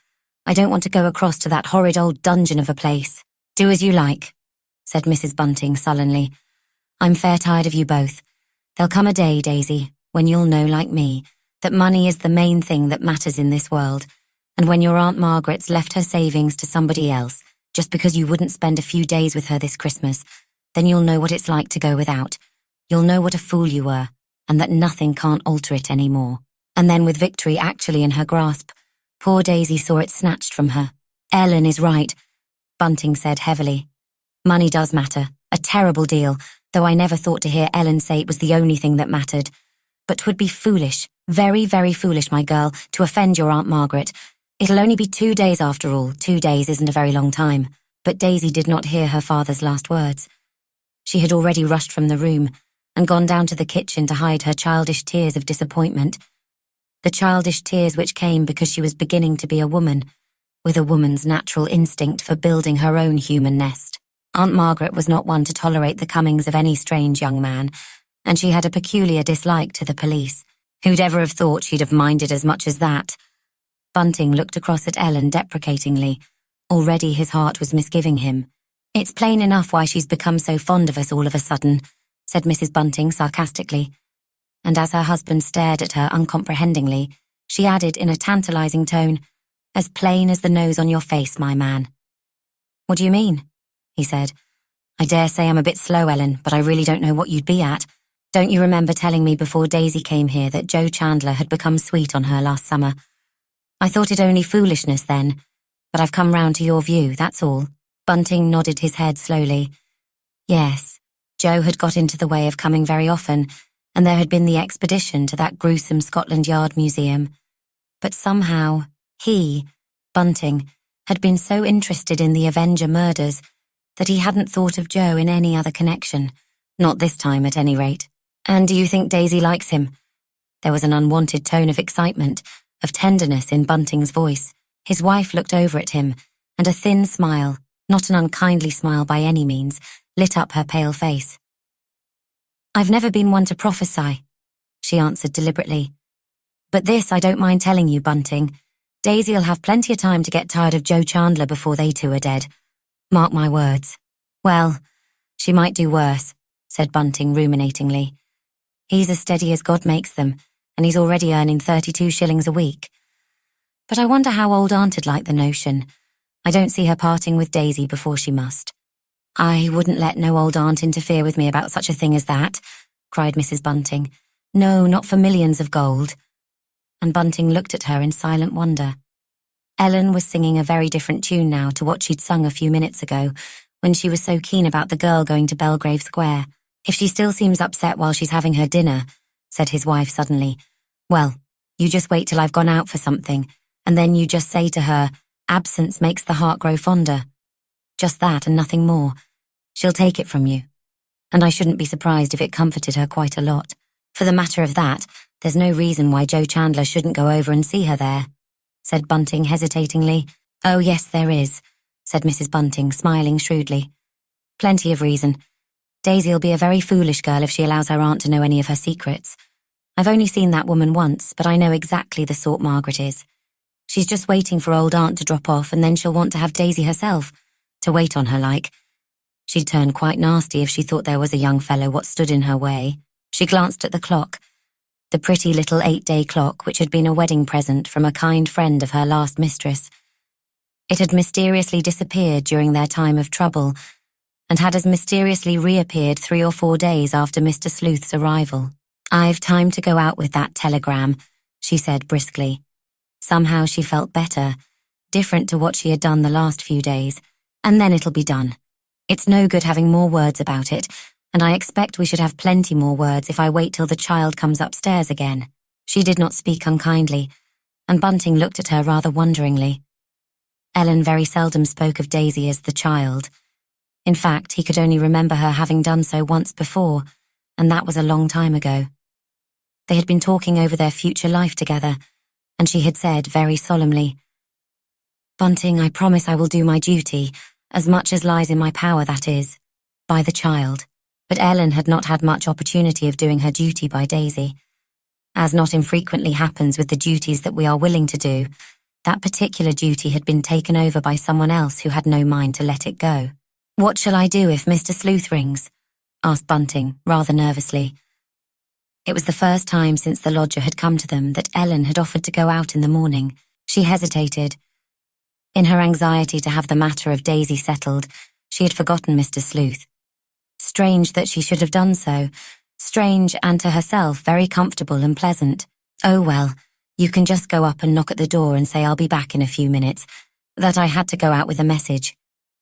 I don't want to go across to that horrid old dungeon of a place." "Do as you like," said Mrs. Bunting sullenly. "I'm fair tired of you both. There'll come a day, Daisy, when you'll know, like me, that money is the main thing that matters in this world, and when your Aunt Margaret's left her savings to somebody else, just because you wouldn't spend a few days with her this Christmas, then you'll know what it's like to go without. You'll know what a fool you were, and that nothing can't alter it any more." And then with victory actually in her grasp, poor Daisy saw it snatched from her. "Ellen is right," Bunting said heavily. "Money does matter, a terrible deal, though I never thought to hear Ellen say it was the only thing that mattered. But 'twould be foolish, very, very foolish, my girl, to offend your Aunt Margaret. It'll only be 2 days after all. 2 days isn't a very long time." But Daisy did not hear her father's last words. She had already rushed from the room and gone down to the kitchen to hide her childish tears of disappointment. The childish tears which came because she was beginning to be a woman, with a woman's natural instinct for building her own human nest. Aunt Margaret was not one to tolerate the comings of any strange young man, and she had a peculiar dislike to the police. Who'd ever have thought she'd have minded as much as that? Bunting looked across at Ellen deprecatingly. Already his heart was misgiving him. "It's plain enough why she's become so fond of us all of a sudden," said Mrs. Bunting sarcastically. And as her husband stared at her uncomprehendingly, she added in a tantalizing tone, "As plain as the nose on your face, my man." "What do you mean?" he said. "I dare say I'm a bit slow, Ellen, but I really don't know what you'd be at. Don't you remember telling me before Daisy came here that Joe Chandler had become sweet on her last summer? I thought it only foolishness then, but I've come round to your view, that's all." Bunting nodded his head slowly. Yes, Joe had got into the way of coming very often, and there had been the expedition to that gruesome Scotland Yard museum. But somehow, he, Bunting, had been so interested in the Avenger murders that he hadn't thought of Joe in any other connection. Not this time, at any rate. "And do you think Daisy likes him?" There was an unwanted tone of excitement, of tenderness in Bunting's voice. His wife looked over at him, and a thin smile, not an unkindly smile by any means, lit up her pale face. "I've never been one to prophesy," she answered deliberately. "But this I don't mind telling you, Bunting. Daisy'll have plenty of time to get tired of Joe Chandler before they 2 are dead. Mark my words." "Well, she might do worse," said Bunting ruminatingly. "He's as steady as God makes them, and he's already earning 32 shillings a week. But I wonder how old Aunt'd like the notion. I don't see her parting with Daisy before she must." "I wouldn't let no old aunt interfere with me about such a thing as that," cried Mrs. Bunting. "No, not for millions of gold." And Bunting looked at her in silent wonder. Ellen was singing a very different tune now to what she'd sung a few minutes ago, when she was so keen about the girl going to Belgrave Square. "If she still seems upset while she's having her dinner," said his wife suddenly, "well, you just wait till I've gone out for something, and then you just say to her, 'Absence makes the heart grow fonder.' Just that and nothing more. She'll take it from you. And I shouldn't be surprised if it comforted her quite a lot. For the matter of that, there's no reason why Joe Chandler shouldn't go over and see her there," said Bunting hesitatingly. "Oh, yes, there is," said Mrs. Bunting, smiling shrewdly. "Plenty of reason. Daisy'll be a very foolish girl if she allows her aunt to know any of her secrets. I've only seen that woman once, but I know exactly the sort Margaret is. She's just waiting for old aunt to drop off, and then she'll want to have Daisy herself, to wait on her like. She'd turn quite nasty if she thought there was a young fellow what stood in her way." She glanced at the clock, the pretty little 8-day clock which had been a wedding present from a kind friend of her last mistress. It had mysteriously disappeared during their time of trouble, and had as mysteriously reappeared 3 or 4 days after Mr. Sleuth's arrival. "I've time to go out with that telegram," she said briskly. Somehow she felt better, different to what she had done the last few days, "and then it'll be done. It's no good having more words about it, and I expect we should have plenty more words if I wait till the child comes upstairs again." She did not speak unkindly, and Bunting looked at her rather wonderingly. Ellen very seldom spoke of Daisy as the child. In fact, he could only remember her having done so once before, and that was a long time ago. They had been talking over their future life together, and she had said very solemnly, "Bunting, I promise I will do my duty, as much as lies in my power, that is, by the child." But Ellen had not had much opportunity of doing her duty by Daisy. As not infrequently happens with the duties that we are willing to do, that particular duty had been taken over by someone else who had no mind to let it go. "What shall I do if Mr. Sleuth rings?" asked Bunting, rather nervously. It was the first time since the lodger had come to them that Ellen had offered to go out in the morning. She hesitated. In her anxiety to have the matter of Daisy settled, she had forgotten Mr. Sleuth. Strange that she should have done so. Strange, and to herself very comfortable and pleasant. "Oh well, you can just go up and knock at the door and say I'll be back in a few minutes, that I had to go out with a message.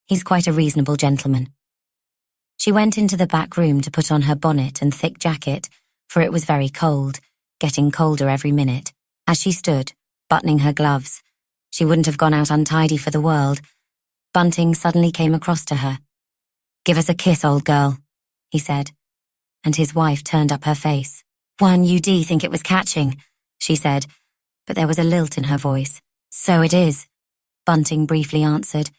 He's quite a reasonable gentleman." She went into the back room to put on her bonnet and thick jacket, for it was very cold, getting colder every minute. As she stood, buttoning her gloves, she wouldn't have gone out untidy for the world. Bunting suddenly came across to her. "Give us a kiss, old girl," he said, and his wife turned up her face. "One, you do think it was catching," she said, but there was a lilt in her voice. "So it is," Bunting briefly answered.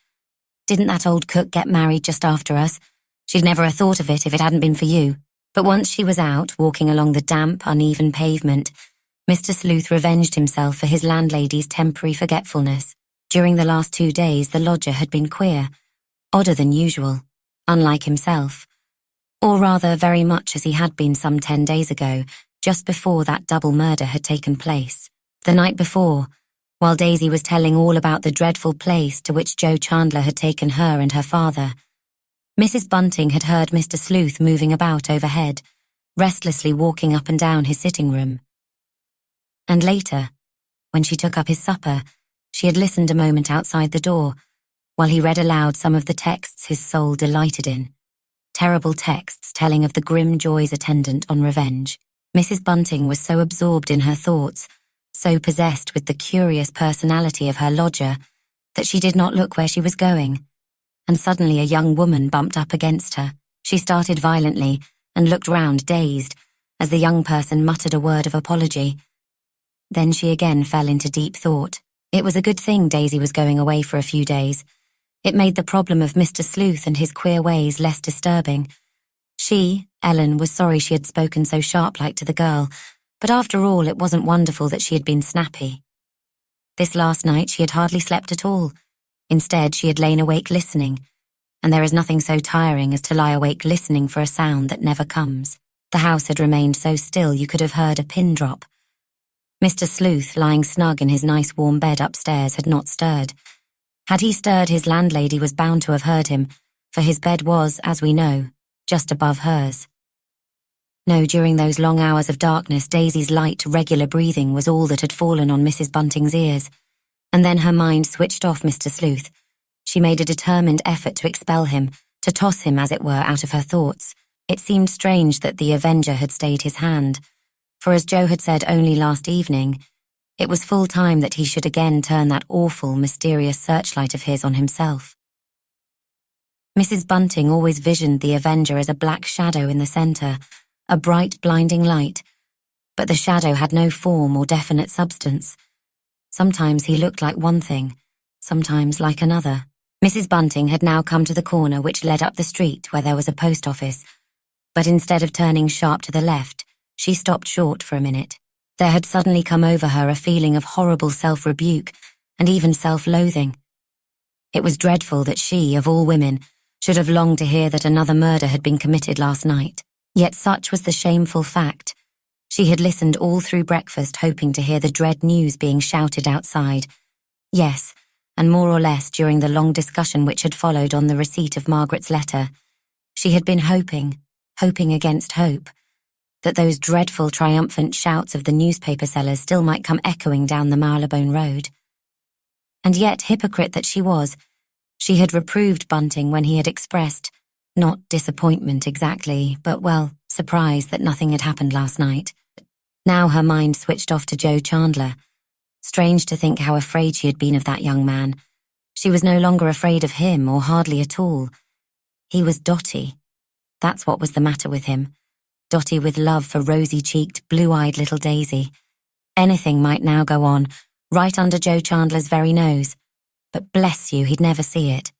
"Didn't that old cook get married just after us? She'd never have thought of it if it hadn't been for you." But once she was out, walking along the damp, uneven pavement, Mr. Sleuth revenged himself for his landlady's temporary forgetfulness. During the last 2 days, the lodger had been queer, odder than usual, unlike himself, or rather very much as he had been some 10 days ago, just before that double murder had taken place. The night before, while Daisy was telling all about the dreadful place to which Joe Chandler had taken her and her father, Mrs. Bunting had heard Mr. Sleuth moving about overhead, restlessly walking up and down his sitting room. And later, when she took up his supper, she had listened a moment outside the door, while he read aloud some of the texts his soul delighted in. Terrible texts telling of the grim joys attendant on revenge. Mrs. Bunting was so absorbed in her thoughts, so possessed with the curious personality of her lodger, that she did not look where she was going. And suddenly a young woman bumped up against her. She started violently and looked round dazed, as the young person muttered a word of apology. Then she again fell into deep thought. It was a good thing Daisy was going away for a few days. It made the problem of Mr. Sleuth and his queer ways less disturbing. She, Ellen, was sorry she had spoken so sharp-like to the girl, but after all it wasn't wonderful that she had been snappy. This last night she had hardly slept at all. Instead, she had lain awake listening, and there is nothing so tiring as to lie awake listening for a sound that never comes. The house had remained so still you could have heard a pin drop. Mr. Sleuth, lying snug in his nice warm bed upstairs, had not stirred. Had he stirred, his landlady was bound to have heard him, for his bed was, as we know, just above hers. No, during those long hours of darkness, Daisy's light, regular breathing was all that had fallen on Mrs. Bunting's ears. And then her mind switched off Mr. Sleuth. She made a determined effort to expel him, to toss him, as it were, out of her thoughts. It seemed strange that the Avenger had stayed his hand, for as Joe had said only last evening, it was full time that he should again turn that awful, mysterious searchlight of his on himself. Mrs. Bunting always visioned the Avenger as a black shadow in the centre, a bright, blinding light, but the shadow had no form or definite substance. Sometimes he looked like one thing, sometimes like another. Mrs. Bunting had now come to the corner which led up the street where there was a post office, but instead of turning sharp to the left, she stopped short for a minute. There had suddenly come over her a feeling of horrible self-rebuke and even self-loathing. It was dreadful that she, of all women, should have longed to hear that another murder had been committed last night. Yet such was the shameful fact. She had listened all through breakfast hoping to hear the dread news being shouted outside. Yes, and more or less during the long discussion which had followed on the receipt of Margaret's letter. She had been hoping against hope, that those dreadful triumphant shouts of the newspaper sellers still might come echoing down the Marylebone Road. And yet, hypocrite that she was, she had reproved Bunting when he had expressed, not disappointment exactly, but, well, surprise that nothing had happened last night. Now her mind switched off to Joe Chandler. Strange to think how afraid she had been of that young man. She was no longer afraid of him, or hardly at all. He was dotty. That's what was the matter with him. Dotty with love for rosy-cheeked, blue-eyed little Daisy. Anything might now go on, right under Joe Chandler's very nose. But bless you, he'd never see it.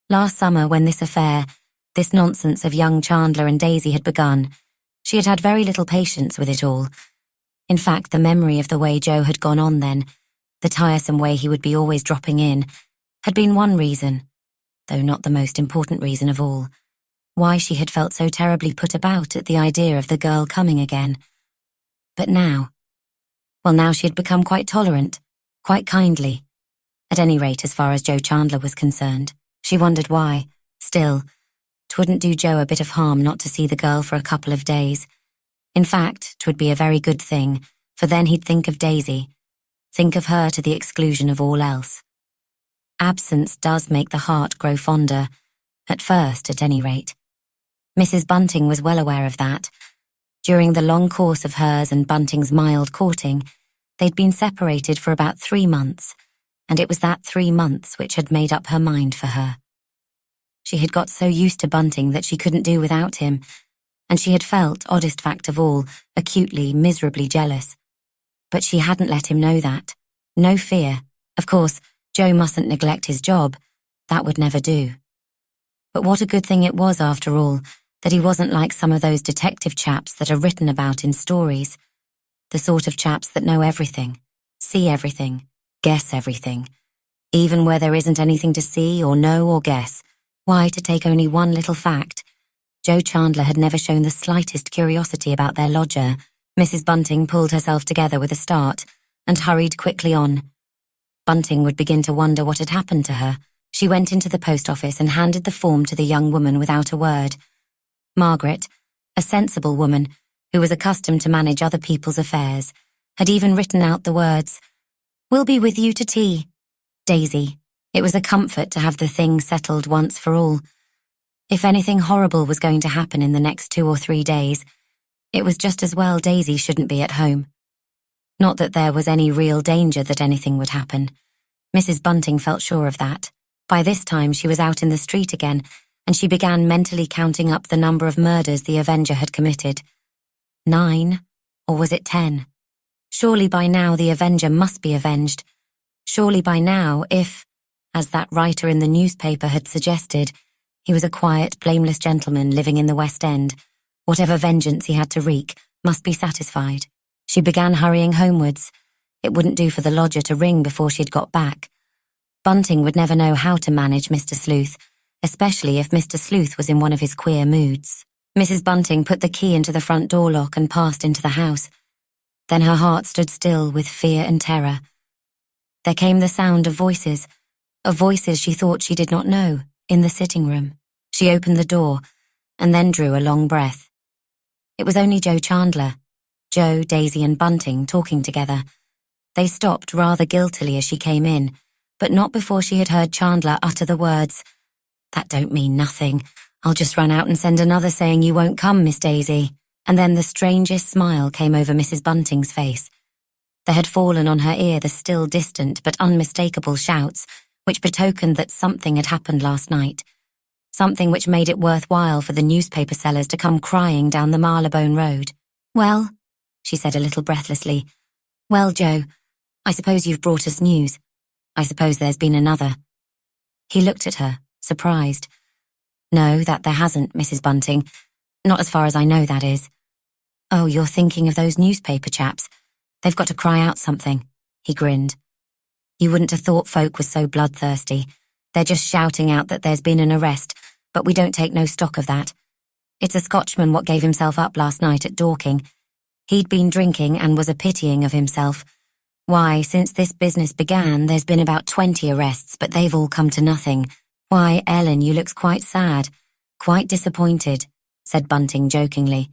Last summer, when this affair, this nonsense of young Chandler and Daisy had begun, she had had very little patience with it all. In fact, the memory of the way Joe had gone on then, the tiresome way he would be always dropping in, had been one reason, though not the most important reason of all, why she had felt so terribly put about at the idea of the girl coming again. But now, well, now she had become quite tolerant, quite kindly. At any rate, as far as Joe Chandler was concerned. She wondered why. Still, 'twouldn't do Joe a bit of harm not to see the girl for a couple of days. In fact, 'twould be a very good thing, for then he'd think of Daisy, think of her to the exclusion of all else. Absence does make the heart grow fonder, at first, at any rate. Mrs. Bunting was well aware of that. During the long course of hers and Bunting's mild courting, they'd been separated for about 3 months, and it was that 3 months which had made up her mind for her. She had got so used to Bunting that she couldn't do without him, and she had felt, oddest fact of all, acutely, miserably jealous. But she hadn't let him know that. No fear. Of course, Joe mustn't neglect his job. That would never do. But what a good thing it was, after all, that he wasn't like some of those detective chaps that are written about in stories. The sort of chaps that know everything, see everything, guess everything. Even where there isn't anything to see or know or guess. Why, to take only one little fact, Joe Chandler had never shown the slightest curiosity about their lodger. Mrs. Bunting pulled herself together with a start and hurried quickly on. Bunting would begin to wonder what had happened to her. She went into the post office and handed the form to the young woman without a word. Margaret, a sensible woman who was accustomed to manage other people's affairs, had even written out the words, "We'll be with you to tea. Daisy." It was a comfort to have the thing settled once for all. If anything horrible was going to happen in the next 2 or 3 days, it was just as well Daisy shouldn't be at home. Not that there was any real danger that anything would happen. Mrs. Bunting felt sure of that. By this time she was out in the street again, and she began mentally counting up the number of murders the Avenger had committed. 9, or was it 10? Surely by now the Avenger must be avenged. Surely by now, if, as that writer in the newspaper had suggested, he was a quiet, blameless gentleman living in the West End, whatever vengeance he had to wreak must be satisfied. She began hurrying homewards. It wouldn't do for the lodger to ring before she'd got back. Bunting would never know how to manage Mr. Sleuth, especially if Mr. Sleuth was in one of his queer moods. Mrs. Bunting put the key into the front door lock and passed into the house. Then her heart stood still with fear and terror. There came the sound of voices she thought she did not know, in the sitting room. She opened the door, and then drew a long breath. It was only Joe Chandler, Joe, Daisy and Bunting talking together. They stopped rather guiltily as she came in, but not before she had heard Chandler utter the words, "That don't mean nothing. I'll just run out and send another saying you won't come, Miss Daisy." And then the strangest smile came over Mrs. Bunting's face. There had fallen on her ear the still distant but unmistakable shouts, which betokened that something had happened last night. Something which made it worthwhile for the newspaper sellers to come crying down the Marylebone Road. "Well," she said a little breathlessly. "Well, Joe, I suppose you've brought us news. I suppose there's been another." He looked at her, surprised. "No, that there hasn't, Mrs. Bunting. Not as far as I know, that is." "Oh, you're thinking of those newspaper chaps. They've got to cry out something," he grinned. "You wouldn't have thought folk was so bloodthirsty. They're just shouting out that there's been an arrest, but we don't take no stock of that. It's a Scotchman what gave himself up last night at Dorking. He'd been drinking and was a-pitying of himself. Why, since this business began, there's been about 20 arrests, but they've all come to nothing. Why, Ellen, you looks quite sad, quite disappointed," said Bunting jokingly.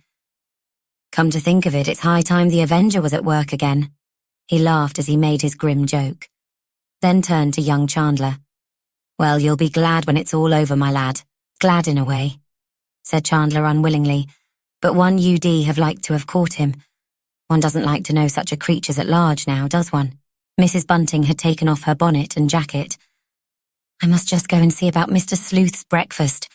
"Come to think of it, it's high time the Avenger was at work again." He laughed as he made his grim joke. Then turned to young Chandler. "Well, you'll be glad when it's all over, my lad. Glad in a way," said Chandler unwillingly, "but one UD have liked to have caught him. One doesn't like to know such a creature's at large now, does one?" Mrs. Bunting had taken off her bonnet and jacket. "I must just go and see about Mr. Sleuth's breakfast,"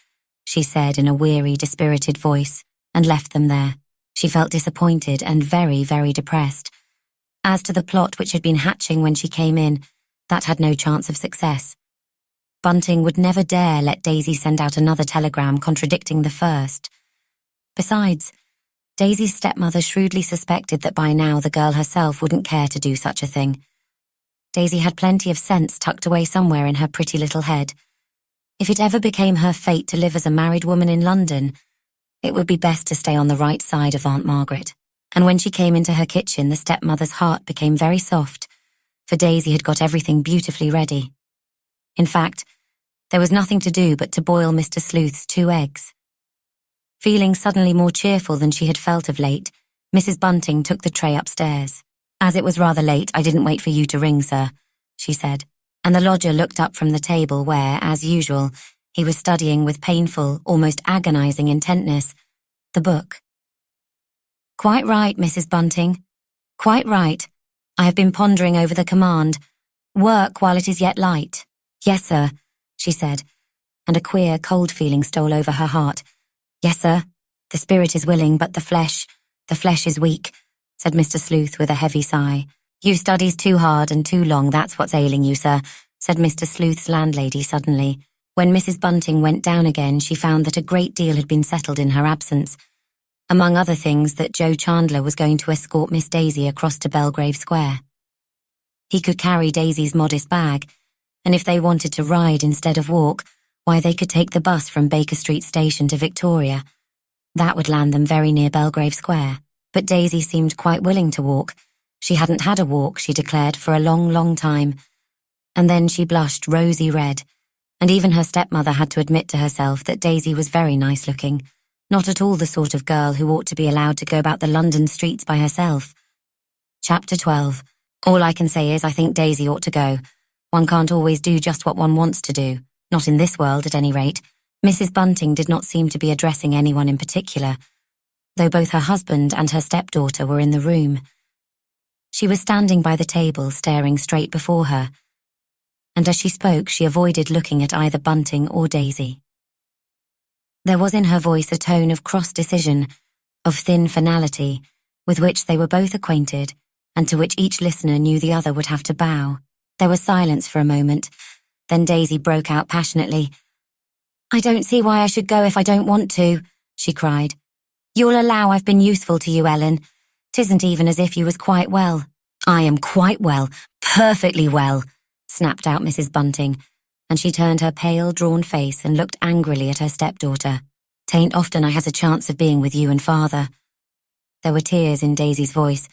she said in a weary, dispirited voice, and left them there. She felt disappointed and very, very depressed. As to the plot which had been hatching when she came in, that had no chance of success. Bunting would never dare let Daisy send out another telegram contradicting the first. Besides, Daisy's stepmother shrewdly suspected that by now the girl herself wouldn't care to do such a thing. Daisy had plenty of sense tucked away somewhere in her pretty little head. If it ever became her fate to live as a married woman in London, it would be best to stay on the right side of Aunt Margaret. And when she came into her kitchen, the stepmother's heart became very soft, for Daisy had got everything beautifully ready. In fact, there was nothing to do but to boil Mr. Sleuth's 2 eggs. Feeling suddenly more cheerful than she had felt of late, Mrs. Bunting took the tray upstairs. "As it was rather late, I didn't wait for you to ring, sir," she said, and the lodger looked up from the table where, as usual, he was studying with painful, almost agonizing intentness, the book. "Quite right, Mrs. Bunting. Quite right. I have been pondering over the command, 'Work while it is yet light.' Yes, sir," she said, and a queer, cold feeling stole over her heart. "Yes, sir. The spirit is willing, but the flesh is weak," said Mr. Sleuth with a heavy sigh. "You studies too hard and too long, that's what's ailing you, sir," said Mr. Sleuth's landlady suddenly. When Mrs. Bunting went down again, she found that a great deal had been settled in her absence. Among other things, that Joe Chandler was going to escort Miss Daisy across to Belgrave Square. He could carry Daisy's modest bag, and if they wanted to ride instead of walk, why, they could take the bus from Baker Street Station to Victoria. That would land them very near Belgrave Square. But Daisy seemed quite willing to walk. She hadn't had a walk, she declared, for a long, long time. And then she blushed rosy red, and even her stepmother had to admit to herself that Daisy was very nice looking, not at all the sort of girl who ought to be allowed to go about the London streets by herself. Chapter 12. All I can say is I think Daisy ought to go. One can't always do just what one wants to do. Not in this world, at any rate. Mrs. Bunting did not seem to be addressing anyone in particular, though both her husband and her stepdaughter were in the room. She was standing by the table, staring straight before her, and as she spoke, she avoided looking at either Bunting or Daisy. There was in her voice a tone of cross-decision, of thin finality, with which they were both acquainted, and to which each listener knew the other would have to bow. There was silence for a moment. Then Daisy broke out passionately. "I don't see why I should go if I don't want to," she cried. "You'll allow I've been useful to you, Ellen. 'Tisn't even as if you was quite well." "I am quite well, perfectly well," snapped out Mrs. Bunting, and she turned her pale, drawn face and looked angrily at her stepdaughter. "'Tain't often I has a chance of being with you and father." There were tears in Daisy's voice,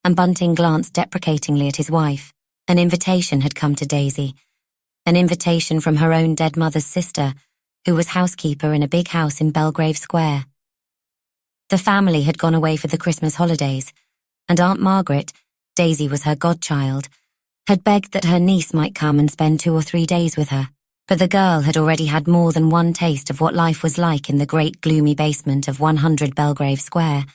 and Bunting glanced deprecatingly at his wife. An invitation had come to Daisy. An invitation from her own dead mother's sister, who was housekeeper in a big house in Belgrave Square. The family had gone away for the Christmas holidays, and Aunt Margaret, Daisy was her godchild, had begged that her niece might come and spend 2 or 3 days with her. But the girl had already had more than one taste of what life was like in the great gloomy basement of 100 Belgrave Square.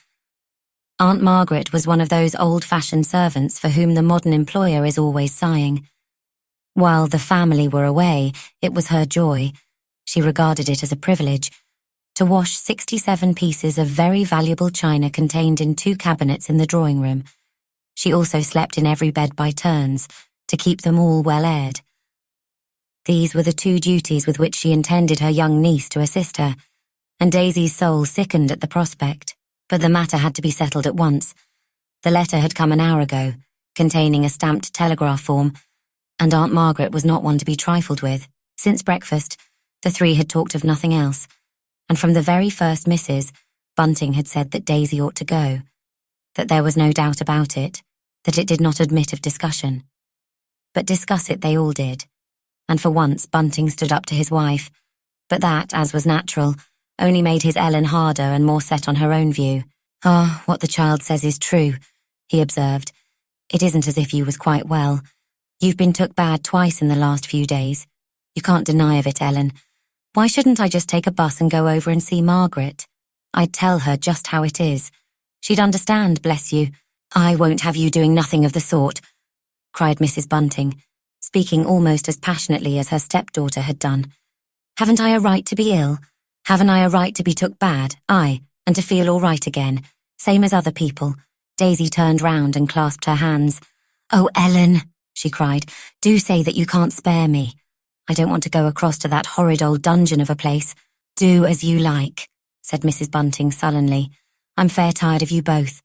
Aunt Margaret was one of those old-fashioned servants for whom the modern employer is always sighing. While the family were away, it was her joy, she regarded it as a privilege, to wash 67 pieces of very valuable china contained in 2 cabinets in the drawing room. She also slept in every bed by turns, to keep them all well aired. These were the 2 duties with which she intended her young niece to assist her, and Daisy's soul sickened at the prospect. But the matter had to be settled at once. The letter had come an hour ago, containing a stamped telegraph form, and Aunt Margaret was not one to be trifled with. Since breakfast, the 3 had talked of nothing else, and from the very first Mrs. Bunting had said that Daisy ought to go, that there was no doubt about it, that it did not admit of discussion. But discuss it they all did, and for once Bunting stood up to his wife, but that, as was natural, only made his Ellen harder and more set on her own view. "Ah, what the child says is true," he observed. "It isn't as if you was quite well. You've been took bad twice in the last few days. You can't deny of it, Ellen. Why shouldn't I just take a bus and go over and see Margaret? I'd tell her just how it is. She'd understand, bless you." "I won't have you doing nothing of the sort," cried Mrs. Bunting, speaking almost as passionately as her stepdaughter had done. "Haven't I a right to be ill? Haven't I a right to be took bad, aye, and to feel all right again, same as other people?" Daisy turned round and clasped her hands. "Oh, Ellen," she cried, "do say that you can't spare me. I don't want to go across to that horrid old dungeon of a place." "Do as you like," said Mrs. Bunting sullenly. "I'm fair tired of you both.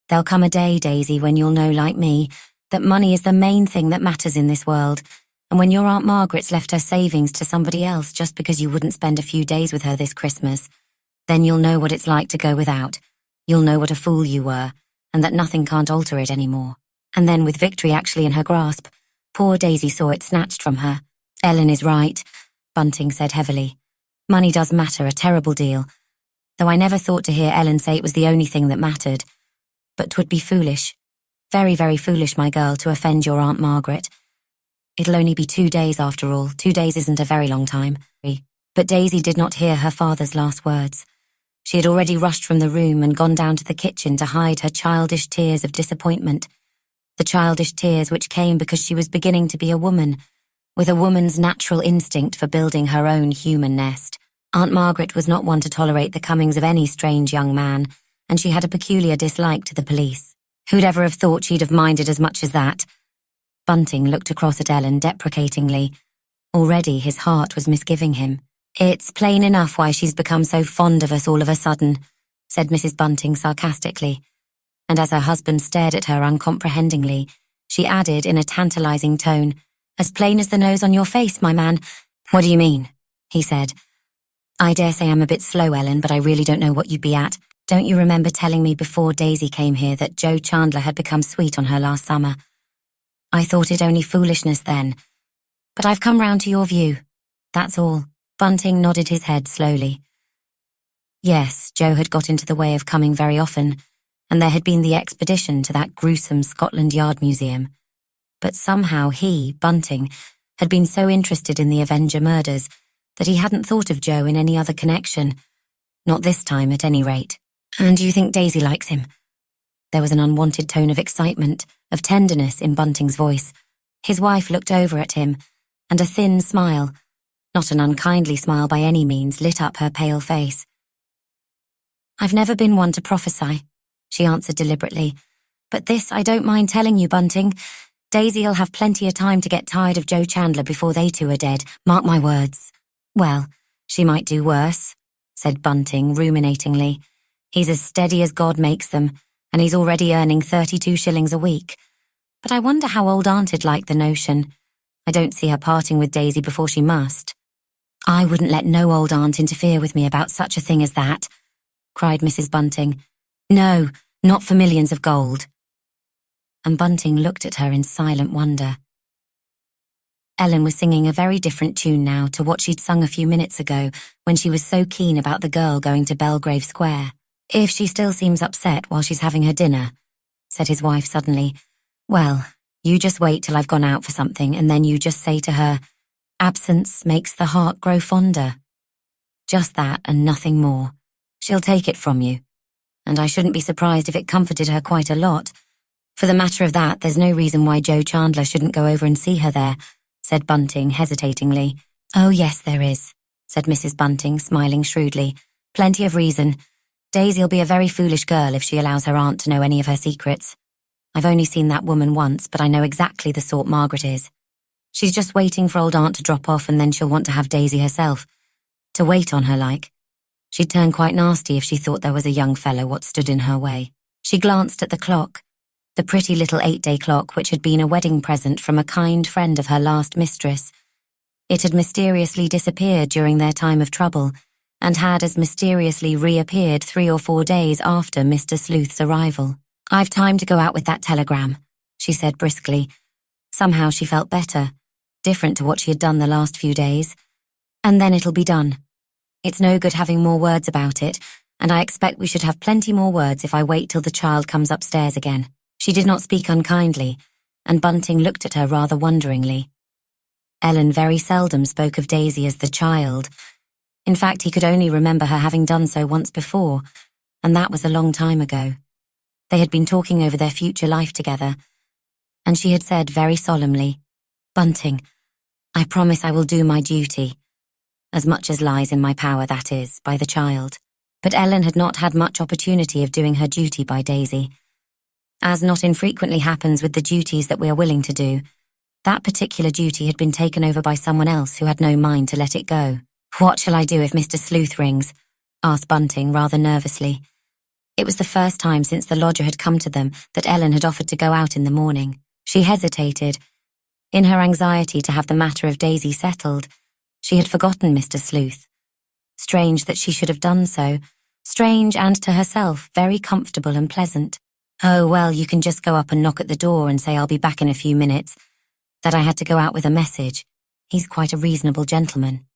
There'll come a day, Daisy, when you'll know, like me, that money is the main thing that matters in this world, and when your Aunt Margaret's left her savings to somebody else just because you wouldn't spend a few days with her this Christmas, then you'll know what it's like to go without. You'll know what a fool you were, and that nothing can't alter it anymore." And then, with victory actually in her grasp, poor Daisy saw it snatched from her. "Ellen is right," Bunting said heavily. "Money does matter a terrible deal, though I never thought to hear Ellen say it was the only thing that mattered. But 'twould be foolish, very, very foolish, my girl, to offend your Aunt Margaret. It'll only be 2 days after all. 2 days isn't a very long time." But Daisy did not hear her father's last words. She had already rushed from the room and gone down to the kitchen to hide her childish tears of disappointment, the childish tears which came because she was beginning to be a woman, with a woman's natural instinct for building her own human nest. Aunt Margaret was not one to tolerate the comings of any strange young man, and she had a peculiar dislike to the police. Who'd ever have thought she'd have minded as much as that? Bunting looked across at Ellen deprecatingly. Already his heart was misgiving him. "It's plain enough why she's become so fond of us all of a sudden," said Mrs. Bunting sarcastically, and as her husband stared at her uncomprehendingly, she added in a tantalizing tone, "As plain as the nose on your face, my man." "What do you mean?" he said. "I dare say I'm a bit slow, Ellen, but I really don't know what you'd be at. Don't you remember telling me before Daisy came here that Joe Chandler had become sweet on her last summer? I thought it only foolishness then, but I've come round to your view. That's all." Bunting nodded his head slowly. Yes, Joe had got into the way of coming very often, and there had been the expedition to that gruesome Scotland Yard museum. But somehow he, Bunting, had been so interested in the Avenger murders that he hadn't thought of Joe in any other connection. Not this time, at any rate. "And you think Daisy likes him?" There was an unwanted tone of excitement, of tenderness in Bunting's voice. His wife looked over at him, and a thin smile, not an unkindly smile by any means, lit up her pale face. "I've never been one to prophesy," she answered deliberately, "but this I don't mind telling you, Bunting. Daisy'll have plenty of time to get tired of Joe Chandler before they two are dead, mark my words." "Well, she might do worse," said Bunting ruminatingly. "He's as steady as God makes them, and he's already earning 32 shillings a week. But I wonder how old Aunt'd like the notion. I don't see her parting with Daisy before she must." "I wouldn't let no old aunt interfere with me about such a thing as that," cried Mrs. Bunting. "No, not for millions of gold." And Bunting looked at her in silent wonder. Ellen was singing a very different tune now to what she'd sung a few minutes ago when she was so keen about the girl going to Belgrave Square. "If she still seems upset while she's having her dinner," said his wife suddenly, Well, you just wait till I've gone out for something and then you just say to her, absence makes the heart grow fonder. Just that and nothing more. She'll take it from you. And I shouldn't be surprised if it comforted her quite a lot. For the matter of that, there's no reason why Joe Chandler shouldn't go over and see her there, said Bunting hesitatingly. Oh yes, there is, said Mrs. Bunting, smiling shrewdly. Plenty of reason. Daisy'll be a very foolish girl if she allows her aunt to know any of her secrets. I've only seen that woman once, but I know exactly the sort Margaret is. She's just waiting for old aunt to drop off and then she'll want to have Daisy herself. To wait on her like. She'd turn quite nasty if she thought there was a young fellow what stood in her way. She glanced at the clock, the pretty little 8-day clock which had been a wedding present from a kind friend of her last mistress. It had mysteriously disappeared during their time of trouble, and had as mysteriously reappeared 3 or 4 days after Mr. Sleuth's arrival. I've time to go out with that telegram, she said briskly. Somehow she felt better, different to what she had done the last few days. And then it'll be done. It's no good having more words about it, and I expect we should have plenty more words if I wait till the child comes upstairs again. She did not speak unkindly, and Bunting looked at her rather wonderingly. Ellen very seldom spoke of Daisy as the child. In fact, he could only remember her having done so once before, and that was a long time ago. They had been talking over their future life together, and she had said very solemnly, Bunting, I promise I will do my duty. As much as lies in my power, that is, by the child. But Ellen had not had much opportunity of doing her duty by Daisy. As not infrequently happens with the duties that we are willing to do, that particular duty had been taken over by someone else who had no mind to let it go. What shall I do if Mr. Sleuth rings? Asked Bunting rather nervously. It was the first time since the lodger had come to them that Ellen had offered to go out in the morning. She hesitated. In her anxiety to have the matter of Daisy settled, she had forgotten Mr. Sleuth. Strange that she should have done so. Strange and to herself very comfortable and pleasant. Oh, well, you can just go up and knock at the door and say I'll be back in a few minutes. That I had to go out with a message. He's quite a reasonable gentleman.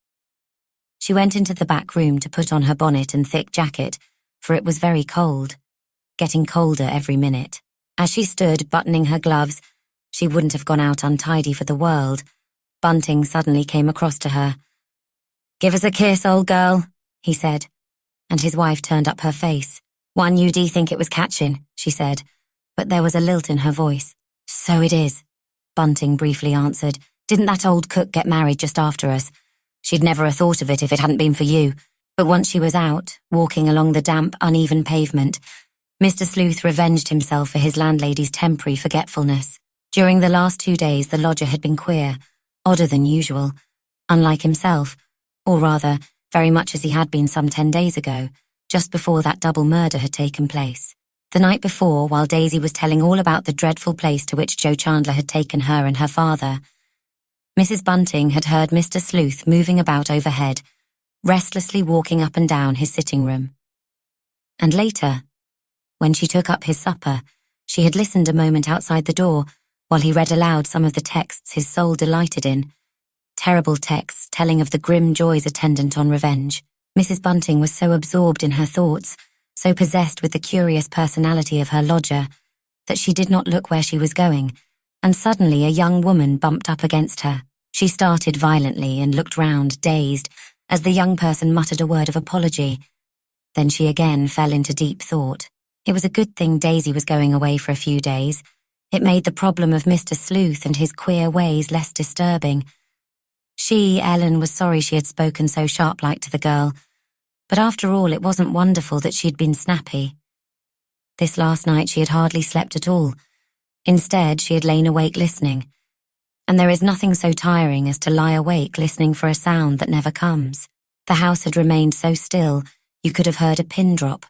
She went into the back room to put on her bonnet and thick jacket, for it was very cold, getting colder every minute. As she stood buttoning her gloves, she wouldn't have gone out untidy for the world. Bunting suddenly came across to her. Give us a kiss, old girl, he said, and his wife turned up her face. One UD think it was catching, she said, but there was a lilt in her voice. So it is, Bunting briefly answered. Didn't that old cook get married just after us? She'd never have thought of it if it hadn't been for you. But once she was out, walking along the damp, uneven pavement, Mr. Sleuth revenged himself for his landlady's temporary forgetfulness. During the last 2 days, the lodger had been queer, odder than usual, unlike himself, or rather, very much as he had been some 10 days ago, just before that double murder had taken place. The night before, while Daisy was telling all about the dreadful place to which Joe Chandler had taken her and her father, Mrs. Bunting had heard Mr. Sleuth moving about overhead, restlessly walking up and down his sitting room. And later, when she took up his supper, she had listened a moment outside the door while he read aloud some of the texts his soul delighted in, terrible texts telling of the grim joys attendant on revenge. Mrs. Bunting was so absorbed in her thoughts, so possessed with the curious personality of her lodger, that she did not look where she was going, and suddenly a young woman bumped up against her. She started violently and looked round, dazed, as the young person muttered a word of apology. Then she again fell into deep thought. It was a good thing Daisy was going away for a few days. It made the problem of Mr. Sleuth and his queer ways less disturbing. She, Ellen, was sorry she had spoken so sharp-like to the girl, but after all it wasn't wonderful that she had been snappy. This last night she had hardly slept at all. Instead, she had lain awake listening. And there is nothing so tiring as to lie awake listening for a sound that never comes. The house had remained so still, you could have heard a pin drop.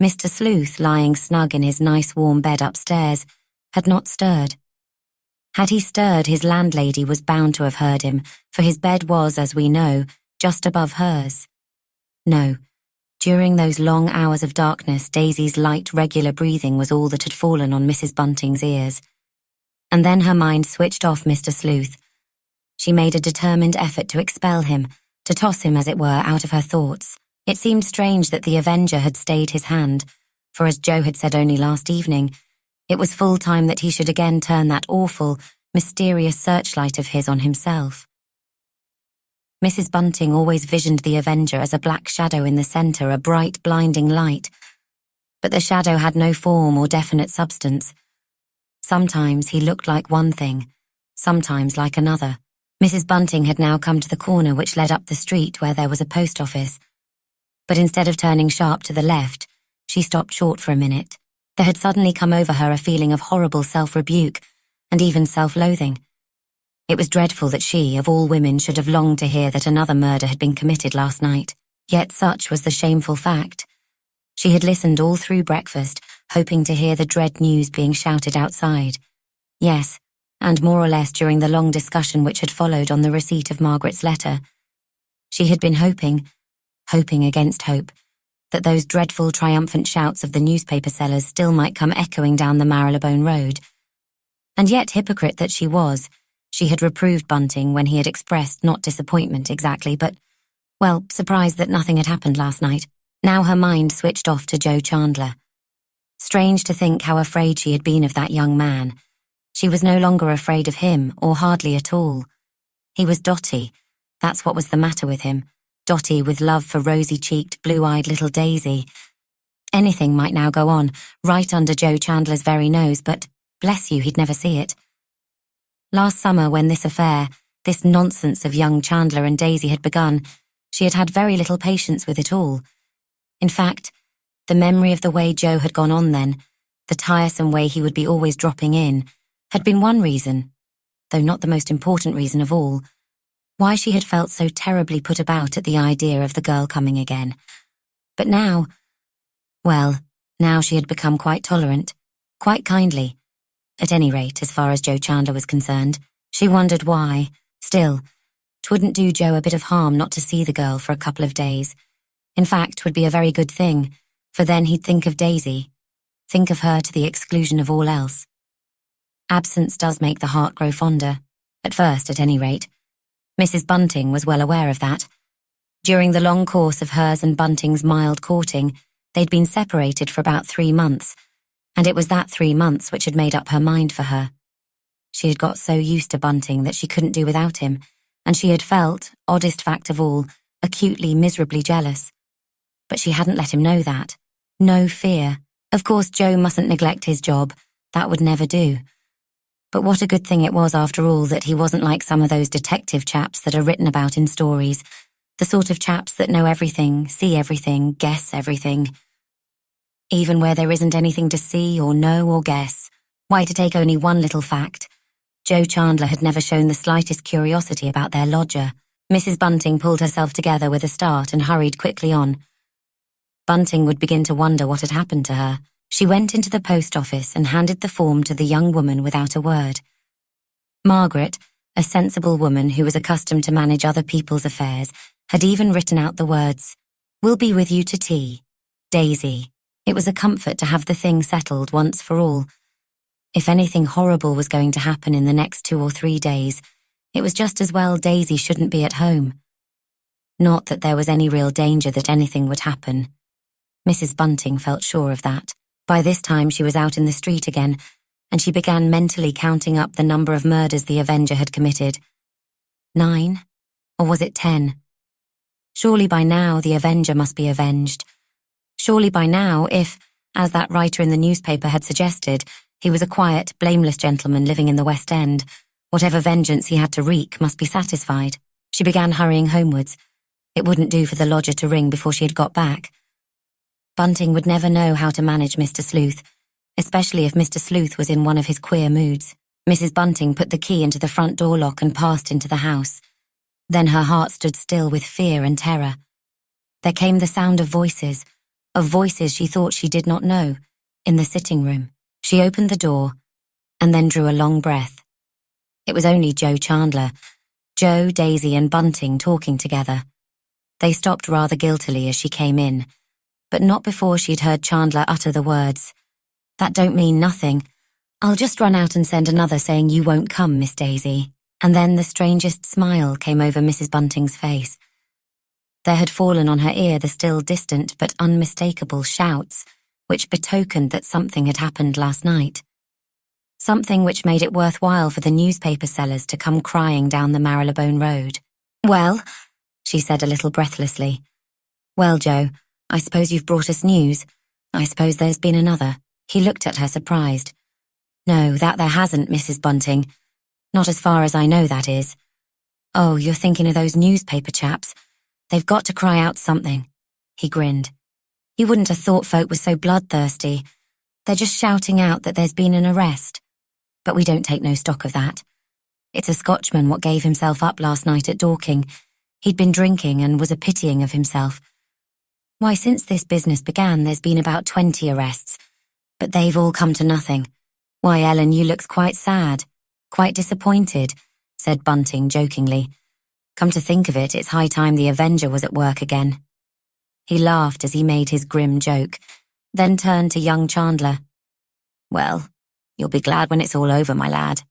Mr. Sleuth, lying snug in his nice warm bed upstairs, had not stirred. Had he stirred, his landlady was bound to have heard him, for his bed was, as we know, just above hers. No, during those long hours of darkness, Daisy's light, regular breathing was all that had fallen on Mrs. Bunting's ears. And then her mind switched off Mr. Sleuth. She made a determined effort to expel him, to toss him, as it were, out of her thoughts. It seemed strange that the Avenger had stayed his hand, for as Joe had said only last evening, It was full time that he should again turn that awful, mysterious searchlight of his on himself. Mrs. Bunting always visioned the Avenger as a black shadow in the centre, a bright, blinding light. But the shadow had no form or definite substance. Sometimes he looked like one thing, sometimes like another. Mrs. Bunting had now come to the corner which led up the street where there was a post office. But instead of turning sharp to the left, she stopped short for a minute. There had suddenly come over her a feeling of horrible self-rebuke and even self-loathing. It was dreadful that she, of all women, should have longed to hear that another murder had been committed last night. Yet such was the shameful fact. She had listened all through breakfast, hoping to hear the dread news being shouted outside. Yes, and more or less during the long discussion which had followed on the receipt of Margaret's letter. She had been hoping against hope, that those dreadful triumphant shouts of the newspaper sellers still might come echoing down the Marylebone Road. And yet, hypocrite that she was, she had reproved Bunting when he had expressed not disappointment exactly, but, well, surprised that nothing had happened last night. Now her mind switched off to Joe Chandler. Strange to think how afraid she had been of that young man. She was no longer afraid of him, or hardly at all. He was dotty. That's what was the matter with him. Dotty with love for rosy-cheeked, blue-eyed little Daisy. Anything might now go on, right under Joe Chandler's very nose, but, bless you, he'd never see it. Last summer, when this affair, this nonsense of young Chandler and Daisy had begun, she had had very little patience with it all. In fact, the memory of the way Joe had gone on then, the tiresome way he would be always dropping in, had been one reason, though not the most important reason of all, why she had felt so terribly put about at the idea of the girl coming again. But now, well, now she had become quite tolerant, quite kindly. At any rate, as far as Joe Chandler was concerned, she wondered why. Still, 'twouldn't do Joe a bit of harm not to see the girl for a couple of days. In fact, 'twould be a very good thing, for then he'd think of Daisy, think of her to the exclusion of all else. Absence does make the heart grow fonder, at first at any rate. Mrs. Bunting was well aware of that. During the long course of hers and Bunting's mild courting, they'd been separated for about 3 months, and it was that 3 months which had made up her mind for her. She had got so used to Bunting that she couldn't do without him, and she had felt, oddest fact of all, acutely, miserably jealous. But she hadn't let him know that. No fear. Of course, Joe mustn't neglect his job. That would never do. But what a good thing it was, after all, that he wasn't like some of those detective chaps that are written about in stories, the sort of chaps that know everything, see everything, guess everything. Even where there isn't anything to see or know or guess. Why, to take only one little fact, Joe Chandler had never shown the slightest curiosity about their lodger. Mrs. Bunting pulled herself together with a start and hurried quickly on. Bunting would begin to wonder what had happened to her. She went into the post office and handed the form to the young woman without a word. Margaret, a sensible woman who was accustomed to manage other people's affairs, had even written out the words, "Will be with you to tea. Daisy." It was a comfort to have the thing settled once for all. If anything horrible was going to happen in the next 2 or 3 days, it was just as well Daisy shouldn't be at home. Not that there was any real danger that anything would happen. Mrs. Bunting felt sure of that. By this time she was out in the street again, and she began mentally counting up the number of murders the Avenger had committed. 9? Or was it 10? Surely by now the Avenger must be avenged. Surely by now, if, as that writer in the newspaper had suggested, he was a quiet, blameless gentleman living in the West End, whatever vengeance he had to wreak must be satisfied. She began hurrying homewards. It wouldn't do for the lodger to ring before she had got back. Bunting would never know how to manage Mr. Sleuth, especially if Mr. Sleuth was in one of his queer moods. Mrs. Bunting put the key into the front door lock and passed into the house. Then her heart stood still with fear and terror. There came the sound of voices she thought she did not know, in the sitting room. She opened the door, and then drew a long breath. It was only Joe Chandler, Joe, Daisy, and Bunting talking together. They stopped rather guiltily as she came in, but not before she'd heard Chandler utter the words, "That don't mean nothing. I'll just run out and send another saying you won't come, Miss Daisy." And then the strangest smile came over Mrs. Bunting's face. There had fallen on her ear the still distant but unmistakable shouts, which betokened that something had happened last night. something which made it worthwhile for the newspaper sellers to come crying down the Marylebone Road. "Well," she said a little breathlessly. "Well, Joe, I suppose you've brought us news. I suppose there's been another." He looked at her surprised. "No, that there hasn't, Mrs. Bunting. Not as far as I know, that is." "Oh, you're thinking of those newspaper chaps. They've got to cry out something." He grinned. "You wouldn't have thought folk were so bloodthirsty. They're just shouting out that there's been an arrest. But we don't take no stock of that. It's a Scotchman what gave himself up last night at Dorking. He'd been drinking and was a-pitying of himself. Why, since this business began, there's been about 20 arrests, but they've all come to nothing. Why, Ellen, you looks quite sad, quite disappointed," said Bunting jokingly. "Come to think of it, it's high time the Avenger was at work again." He laughed as he made his grim joke, then turned to young Chandler. "Well, you'll be glad when it's all over, my lad."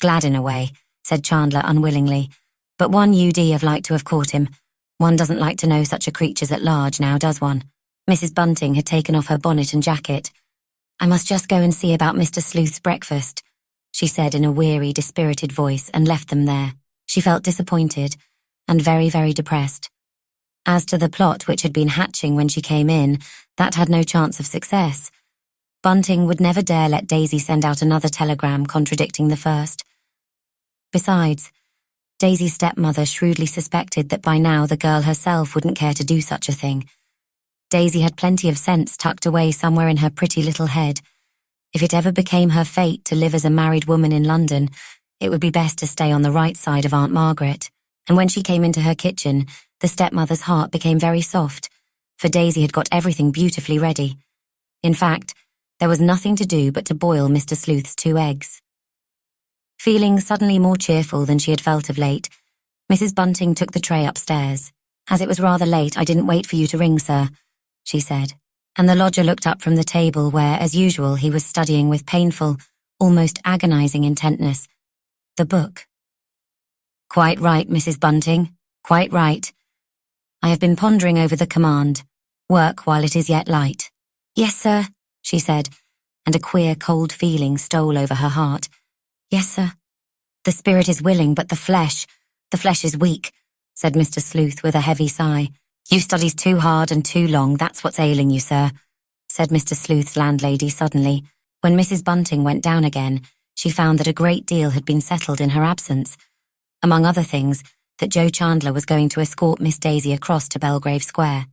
"Glad in a way," said Chandler unwillingly, "but one UD have liked to have caught him. One doesn't like to know such a creature's at large now, does one?" Mrs. Bunting had taken off her bonnet and jacket. "I must just go and see about Mr. Sleuth's breakfast," she said in a weary, dispirited voice, and left them there. She felt disappointed and very, very depressed. As to the plot which had been hatching when she came in, that had no chance of success. Bunting would never dare let Daisy send out another telegram contradicting the first. Besides, Daisy's stepmother shrewdly suspected that by now the girl herself wouldn't care to do such a thing. Daisy had plenty of sense tucked away somewhere in her pretty little head. If it ever became her fate to live as a married woman in London, it would be best to stay on the right side of Aunt Margaret. And when she came into her kitchen, the stepmother's heart became very soft, for Daisy had got everything beautifully ready. In fact, there was nothing to do but to boil Mr. Sleuth's 2 eggs. Feeling suddenly more cheerful than she had felt of late, Mrs. Bunting took the tray upstairs. "As it was rather late, I didn't wait for you to ring, sir," she said, and the lodger looked up from the table where, as usual, he was studying with painful, almost agonizing intentness, the book. "Quite right, Mrs. Bunting, quite right. I have been pondering over the command, 'Work while it is yet light.'" "Yes, sir," she said, and a queer cold feeling stole over her heart. "Yes, sir." "The spirit is willing, but the flesh is weak," said Mr. Sleuth with a heavy sigh. "You studies too hard and too long, that's what's ailing you, sir," said Mr. Sleuth's landlady suddenly. When Mrs. Bunting went down again, she found that a great deal had been settled in her absence. Among other things, that Joe Chandler was going to escort Miss Daisy across to Belgrave Square.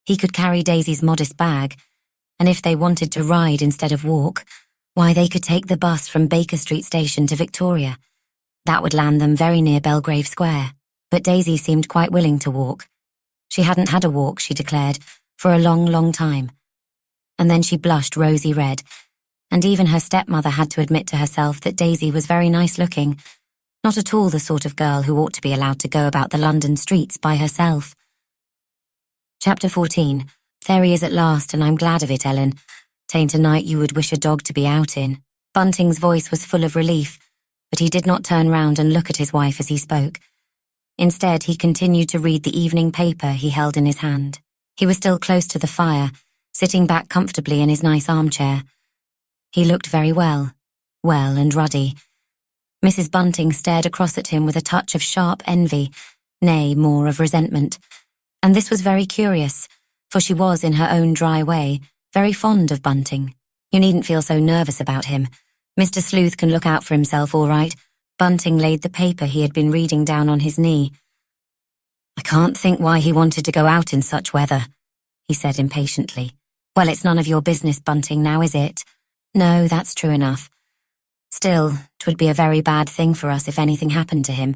He could carry Daisy's modest bag, and if they wanted to ride instead of walk, why, they could take the bus from Baker Street Station to Victoria. That would land them very near Belgrave Square. But Daisy seemed quite willing to walk. She hadn't had a walk, she declared, for a long, long time. And then she blushed rosy red, and even her stepmother had to admit to herself that Daisy was very nice looking, not at all the sort of girl who ought to be allowed to go about the London streets by herself. Chapter 14. "There he is at last, and I'm glad of it, Ellen. 'Tain't a night you would wish a dog to be out in." Bunting's voice was full of relief, but he did not turn round and look at his wife as he spoke. Instead, he continued to read the evening paper he held in his hand. He was still close to the fire, sitting back comfortably in his nice armchair. He looked very well and ruddy. Mrs. Bunting stared across at him with a touch of sharp envy, nay, more of resentment. And this was very curious, for she was, in her own dry way, very fond of Bunting. "You needn't feel so nervous about him. Mr. Sleuth can look out for himself all right." Bunting laid the paper he had been reading down on his knee. "I can't think why he wanted to go out in such weather," he said impatiently. "Well, it's none of your business, Bunting, now is it?" "No, that's true enough. Still, 'twould be a very bad thing for us if anything happened to him.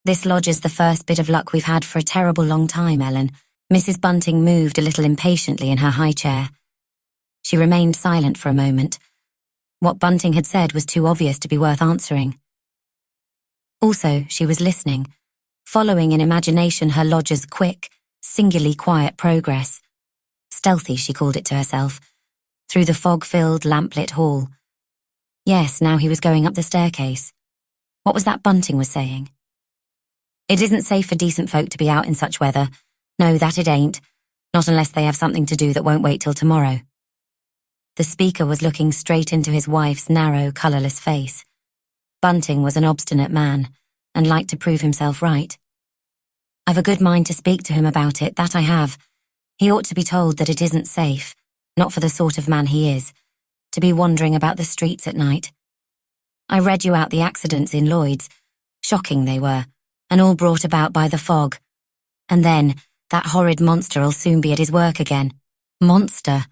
This lodger's the first bit of luck we've had for a terrible long time, Ellen." Mrs. Bunting moved a little impatiently in her high chair. She remained silent for a moment. What Bunting had said was too obvious to be worth answering. Also, she was listening, following in imagination her lodger's quick, singularly quiet progress. Stealthy, she called it to herself, through the fog-filled, lamp-lit hall. Yes, now he was going up the staircase. What was that Bunting was saying? "It isn't safe for decent folk to be out in such weather. No, that it ain't. Not unless they have something to do that won't wait till tomorrow." The speaker was looking straight into his wife's narrow, colourless face. Bunting was an obstinate man, and liked to prove himself right. "I've a good mind to speak to him about it, that I have. He ought to be told that it isn't safe, not for the sort of man he is, to be wandering about the streets at night. I read you out the accidents in Lloyd's. Shocking they were, and all brought about by the fog. And then, that horrid monster'll soon be at his work again." "Monster,"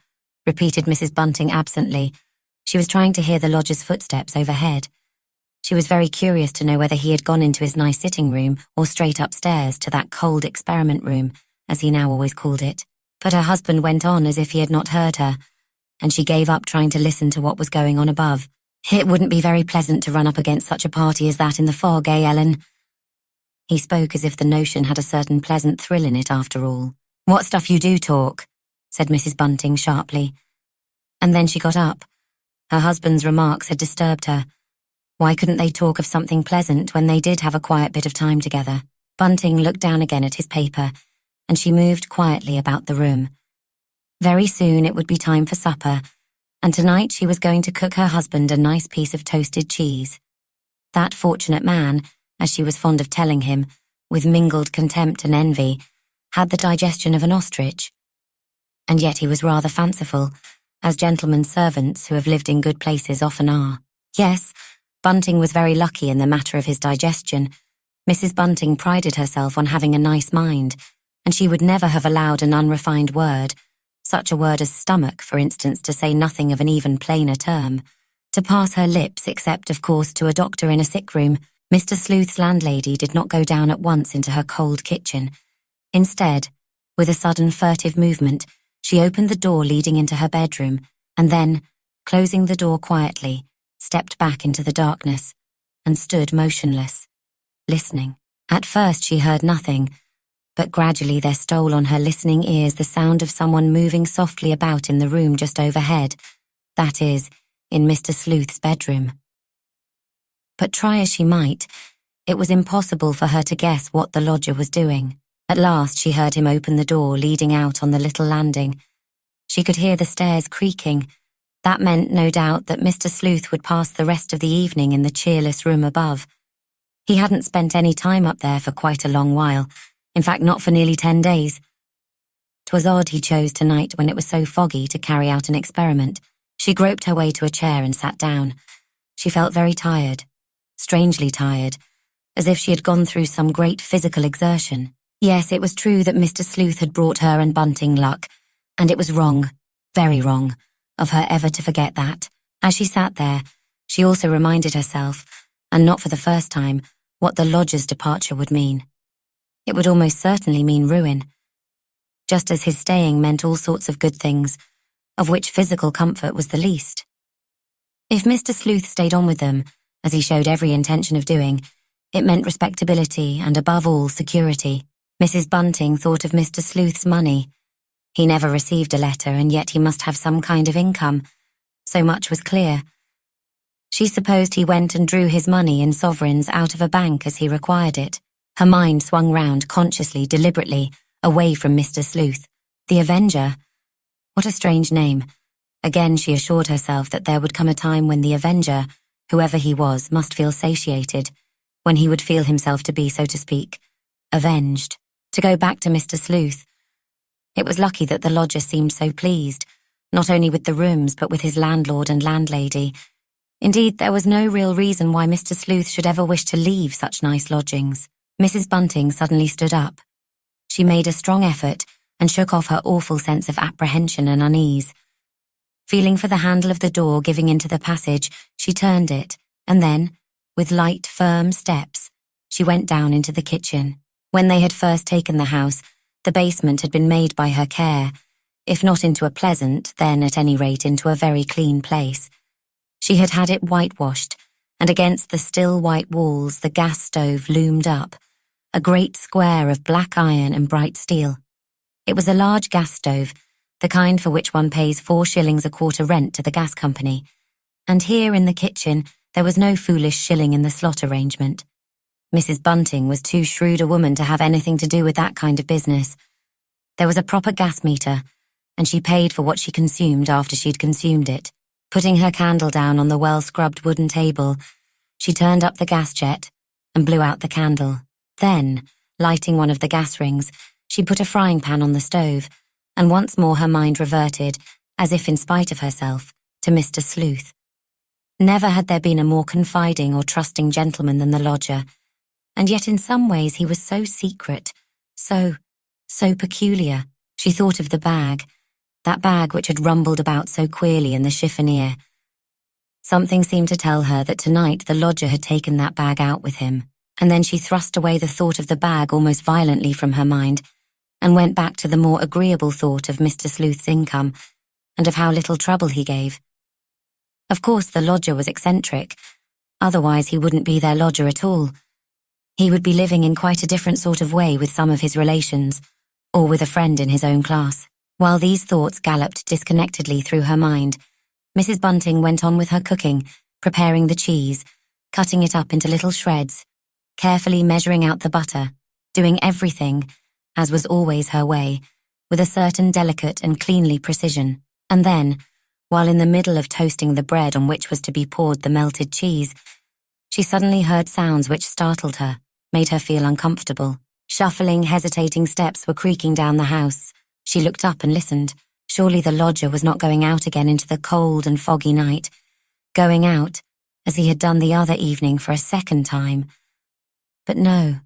repeated Mrs. Bunting absently. She was trying to hear the lodger's footsteps overhead. She was very curious to know whether he had gone into his nice sitting room or straight upstairs to that cold experiment room, as he now always called it. But her husband went on as if he had not heard her, and she gave up trying to listen to what was going on above. "It wouldn't be very pleasant to run up against such a party as that in the fog, eh, Ellen?" He spoke as if the notion had a certain pleasant thrill in it after all. "What stuff you do talk," said Mrs. Bunting sharply. And then she got up. Her husband's remarks had disturbed her. Why couldn't they talk of something pleasant when they did have a quiet bit of time together? Bunting looked down again at his paper, and she moved quietly about the room. Very soon it would be time for supper, and tonight she was going to cook her husband a nice piece of toasted cheese. That fortunate man, as she was fond of telling him, with mingled contempt and envy, had the digestion of an ostrich. And yet he was rather fanciful, as gentlemen's servants who have lived in good places often are. Yes, Bunting was very lucky in the matter of his digestion. Mrs. Bunting prided herself on having a nice mind, and she would never have allowed an unrefined word, such a word as stomach, for instance, to say nothing of an even plainer term, to pass her lips except, of course, to a doctor in a sick room. Mr. Sleuth's landlady did not go down at once into her cold kitchen. Instead, with a sudden furtive movement, she opened the door leading into her bedroom, and then, closing the door quietly, stepped back into the darkness, and stood motionless, listening. At first she heard nothing, but gradually there stole on her listening ears the sound of someone moving softly about in the room just overhead, that is, in Mr. Sleuth's bedroom. But try as she might, it was impossible for her to guess what the lodger was doing. At last she heard him open the door leading out on the little landing. She could hear the stairs creaking. That meant, no doubt, that Mr. Sleuth would pass the rest of the evening in the cheerless room above. He hadn't spent any time up there for quite a long while, in fact not for nearly 10 days. 'Twas odd he chose tonight when it was so foggy to carry out an experiment. She groped her way to a chair and sat down. She felt very tired, strangely tired, as if she had gone through some great physical exertion. Yes, it was true that Mr. Sleuth had brought her and Bunting luck, and it was wrong, very wrong, of her ever to forget that. As she sat there, she also reminded herself, and not for the first time, what the lodger's departure would mean. It would almost certainly mean ruin, just as his staying meant all sorts of good things, of which physical comfort was the least. If Mr. Sleuth stayed on with them, as he showed every intention of doing, it meant respectability and, above all, security. Mrs. Bunting thought of Mr. Sleuth's money. He never received a letter, and yet he must have some kind of income. So much was clear. She supposed he went and drew his money in sovereigns out of a bank as he required it. Her mind swung round consciously, deliberately, away from Mr. Sleuth. The Avenger. What a strange name. Again she assured herself that there would come a time when the Avenger, whoever he was, must feel satiated, when he would feel himself to be, so to speak, avenged. To go back to Mr. Sleuth. It was lucky that the lodger seemed so pleased, not only with the rooms but with his landlord and landlady. Indeed, there was no real reason why Mr. Sleuth should ever wish to leave such nice lodgings. Mrs. Bunting suddenly stood up. She made a strong effort and shook off her awful sense of apprehension and unease. Feeling for the handle of the door giving into the passage, she turned it, and then, with light, firm steps, she went down into the kitchen. When they had first taken the house, the basement had been made by her care, if not into a pleasant, then at any rate into a very clean place. She had had it whitewashed, and against the still white walls the gas stove loomed up, a great square of black iron and bright steel. It was a large gas stove, the kind for which one pays 4 shillings a quarter rent to the gas company, and here in the kitchen there was no foolish shilling in the slot arrangement. Mrs. Bunting was too shrewd a woman to have anything to do with that kind of business. There was a proper gas meter, and she paid for what she consumed after she'd consumed it. Putting her candle down on the well-scrubbed wooden table, she turned up the gas jet and blew out the candle. Then, lighting one of the gas rings, she put a frying pan on the stove, and once more her mind reverted, as if in spite of herself, to Mr. Sleuth. Never had there been a more confiding or trusting gentleman than the lodger, and yet in some ways he was so secret, so peculiar. She thought of the bag, that bag which had rumbled about so queerly in the chiffonier. Something seemed to tell her that tonight the lodger had taken that bag out with him, and then she thrust away the thought of the bag almost violently from her mind, and went back to the more agreeable thought of Mr. Sleuth's income, and of how little trouble he gave. Of course the lodger was eccentric, otherwise he wouldn't be their lodger at all. He would be living in quite a different sort of way with some of his relations, or with a friend in his own class. While these thoughts galloped disconnectedly through her mind, Mrs. Bunting went on with her cooking, preparing the cheese, cutting it up into little shreds, carefully measuring out the butter, doing everything, as was always her way, with a certain delicate and cleanly precision. And then, while in the middle of toasting the bread on which was to be poured the melted cheese, she suddenly heard sounds which startled her, made her feel uncomfortable. Shuffling, hesitating steps were creaking down the house. She looked up and listened. Surely the lodger was not going out again into the cold and foggy night, going out, as he had done the other evening, for a second time. But no.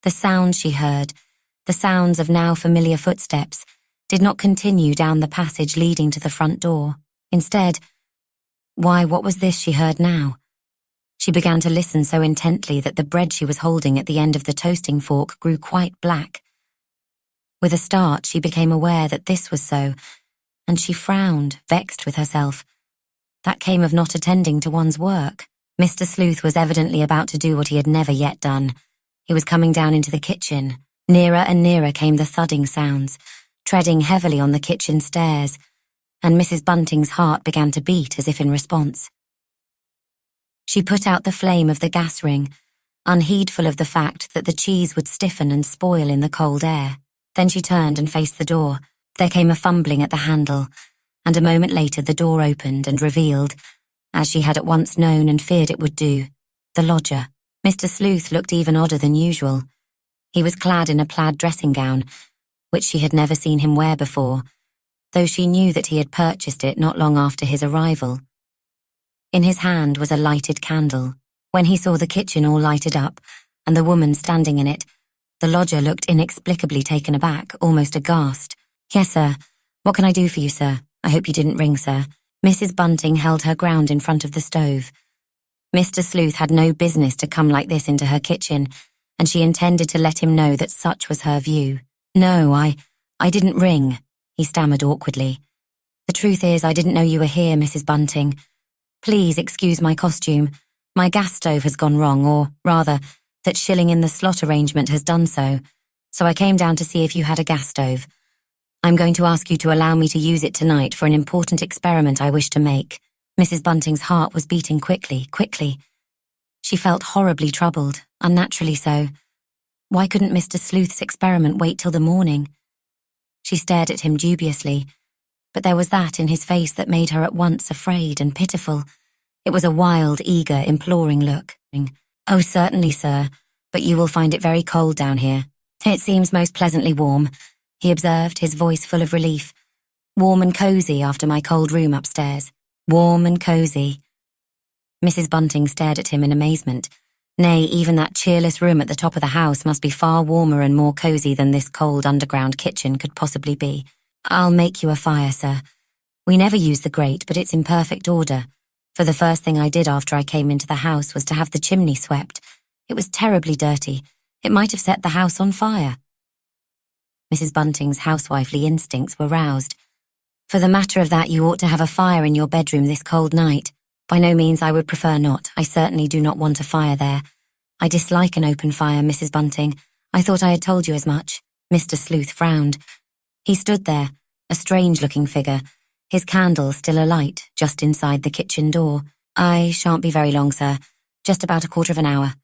The sounds she heard, the sounds of now familiar footsteps, did not continue down the passage leading to the front door. Instead, why, what was this she heard now? She began to listen so intently that the bread she was holding at the end of the toasting fork grew quite black. With a start, she became aware that this was so, and she frowned, vexed with herself. That came of not attending to one's work. Mr. Sleuth was evidently about to do what he had never yet done. He was coming down into the kitchen. Nearer and nearer came the thudding sounds, treading heavily on the kitchen stairs, and Mrs. Bunting's heart began to beat as if in response. She put out the flame of the gas ring, unheedful of the fact that the cheese would stiffen and spoil in the cold air. Then she turned and faced the door. There came a fumbling at the handle, and a moment later the door opened and revealed, as she had at once known and feared it would do, the lodger. Mr. Sleuth looked even odder than usual. He was clad in a plaid dressing gown, which she had never seen him wear before, though she knew that he had purchased it not long after his arrival. In his hand was a lighted candle. When he saw the kitchen all lighted up, and the woman standing in it, the lodger looked inexplicably taken aback, almost aghast. "Yes, sir. What can I do for you, sir? I hope you didn't ring, sir." Mrs. Bunting held her ground in front of the stove. Mr. Sleuth had no business to come like this into her kitchen, and she intended to let him know that such was her view. "No, I didn't ring," he stammered awkwardly. "The truth is, I didn't know you were here, Mrs. Bunting. Please excuse my costume. My gas stove has gone wrong, or, rather, that shilling in the slot arrangement has done so I came down to see if you had a gas stove. I'm going to ask you to allow me to use it tonight for an important experiment I wish to make." Mrs. Bunting's heart was beating quickly. She felt horribly troubled, unnaturally so. Why couldn't Mr. Sleuth's experiment wait till the morning? She stared at him dubiously, but there was that in his face that made her at once afraid and pitiful. It was a wild, eager, imploring look. "Oh, certainly, sir, but you will find it very cold down here." "It seems most pleasantly warm," he observed, his voice full of relief. "Warm and cosy after my cold room upstairs. Warm and cosy." Mrs. Bunting stared at him in amazement. Nay, even that cheerless room at the top of the house must be far warmer and more cosy than this cold underground kitchen could possibly be. "I'll make you a fire, sir. We never use the grate, but it's in perfect order. For the first thing I did after I came into the house was to have the chimney swept. It was terribly dirty. It might have set the house on fire." Mrs. Bunting's housewifely instincts were roused. "For the matter of that, you ought to have a fire in your bedroom this cold night." "By no means, I would prefer not. I certainly do not want a fire there. I dislike an open fire, Mrs. Bunting. I thought I had told you as much." Mr. Sleuth frowned. He stood there, a strange-looking figure, his candle still alight just inside the kitchen door. "I shan't be very long, sir. Just about a quarter of an hour.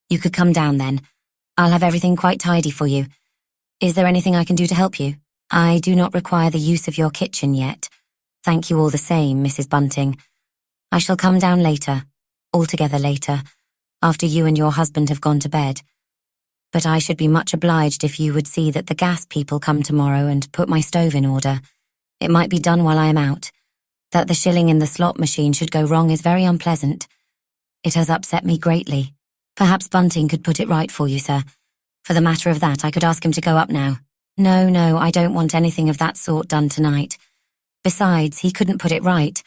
You could come down then. I'll have everything quite tidy for you. Is there anything I can do to help you?" I do not require the use of your kitchen yet. Thank you all the same, Mrs. Bunting. I shall come down later, altogether later, after you and your husband have gone to bed. But I should be much obliged if you would see that the gas people come tomorrow and put my stove in order. It might be done while I am out. That the shilling in the slot machine should go wrong is very unpleasant. It has upset me greatly. Perhaps Bunting could put it right for you, sir. For the matter of that, I could ask him to go up now. No, I don't want anything of that sort done tonight. Besides, he couldn't put it right.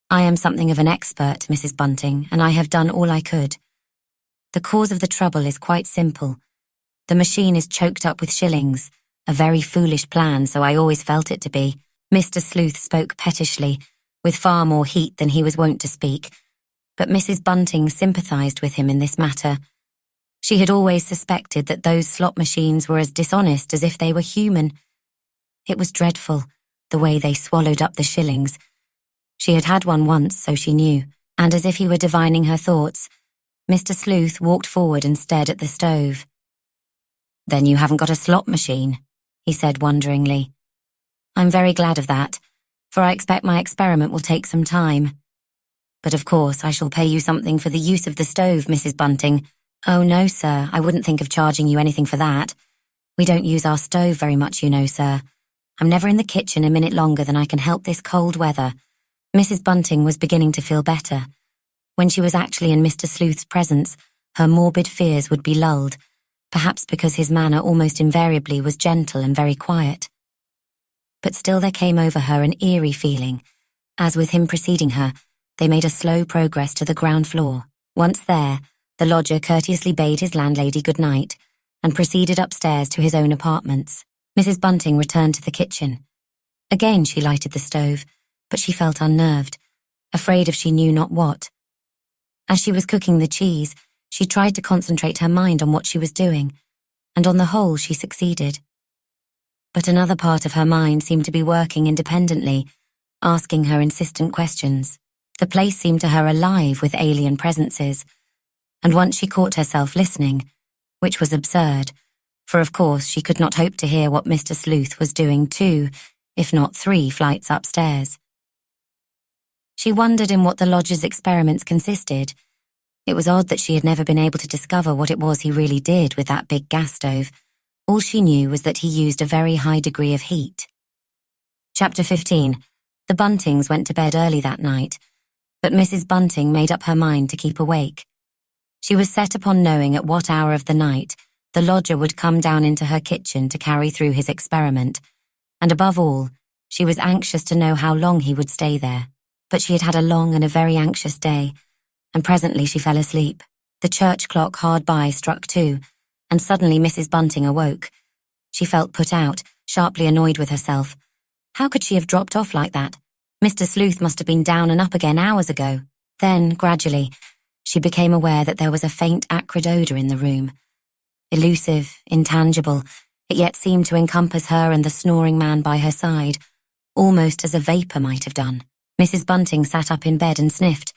I am something of an expert, Mrs. Bunting, and I have done all I could. The cause of the trouble is quite simple. The machine is choked up with shillings. A very foolish plan, so I always felt it to be. Mr. Sleuth spoke pettishly, with far more heat than he was wont to speak, but Mrs. Bunting sympathised with him in this matter. She had always suspected that those slot machines were as dishonest as if they were human. It was dreadful, the way they swallowed up the shillings. She had had one once, so she knew, and as if he were divining her thoughts, Mr. Sleuth walked forward and stared at the stove. "Then you haven't got a slot machine," he said wonderingly. "I'm very glad of that, for I expect my experiment will take some time. But of course I shall pay you something for the use of the stove, Mrs. Bunting." "Oh, no, sir, I wouldn't think of charging you anything for that. We don't use our stove very much, you know, sir. I'm never in the kitchen a minute longer than I can help this cold weather." Mrs. Bunting was beginning to feel better. When she was actually in Mr. Sleuth's presence, her morbid fears would be lulled, perhaps because his manner almost invariably was gentle and very quiet. But still there came over her an eerie feeling, as with him preceding her, they made a slow progress to the ground floor. Once there, the lodger courteously bade his landlady good night and proceeded upstairs to his own apartments. Mrs. Bunting returned to the kitchen. Again she lighted the stove, but she felt unnerved, afraid of she knew not what. As she was cooking the cheese, she tried to concentrate her mind on what she was doing, and on the whole she succeeded. But another part of her mind seemed to be working independently, asking her insistent questions. The place seemed to her alive with alien presences, and once she caught herself listening, which was absurd, for of course she could not hope to hear what Mr. Sleuth was doing 2, if not 3 flights upstairs. She wondered in what the lodger's experiments consisted. It was odd that she had never been able to discover what it was he really did with that big gas stove. All she knew was that he used a very high degree of heat. Chapter 15. The Buntings went to bed early that night, but Mrs. Bunting made up her mind to keep awake. She was set upon knowing at what hour of the night the lodger would come down into her kitchen to carry through his experiment, and above all, she was anxious to know how long he would stay there. But she had had a long and a very anxious day, and presently she fell asleep. The church clock hard by struck 2, and suddenly Mrs. Bunting awoke. She felt put out, sharply annoyed with herself. How could she have dropped off like that? Mr. Sleuth must have been down and up again hours ago. Then, gradually, she became aware that there was a faint acrid odour in the room. Elusive, intangible, it yet seemed to encompass her and the snoring man by her side, almost as a vapour might have done. Mrs. Bunting sat up in bed and sniffed,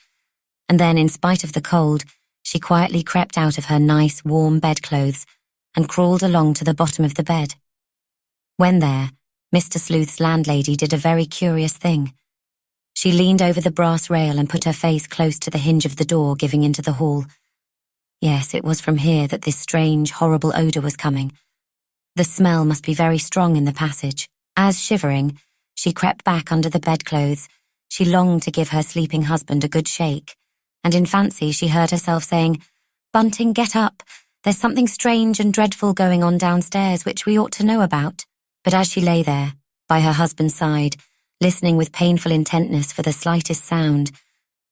and then, in spite of the cold, she quietly crept out of her nice, warm bedclothes and crawled along to the bottom of the bed. When there, Mr. Sleuth's landlady did a very curious thing. She leaned over the brass rail and put her face close to the hinge of the door giving into the hall. Yes, it was from here that this strange, horrible odour was coming. The smell must be very strong in the passage. As, shivering, she crept back under the bedclothes, she longed to give her sleeping husband a good shake, and in fancy she heard herself saying, "Bunting, get up. There's something strange and dreadful going on downstairs which we ought to know about." But as she lay there, by her husband's side, listening with painful intentness for the slightest sound,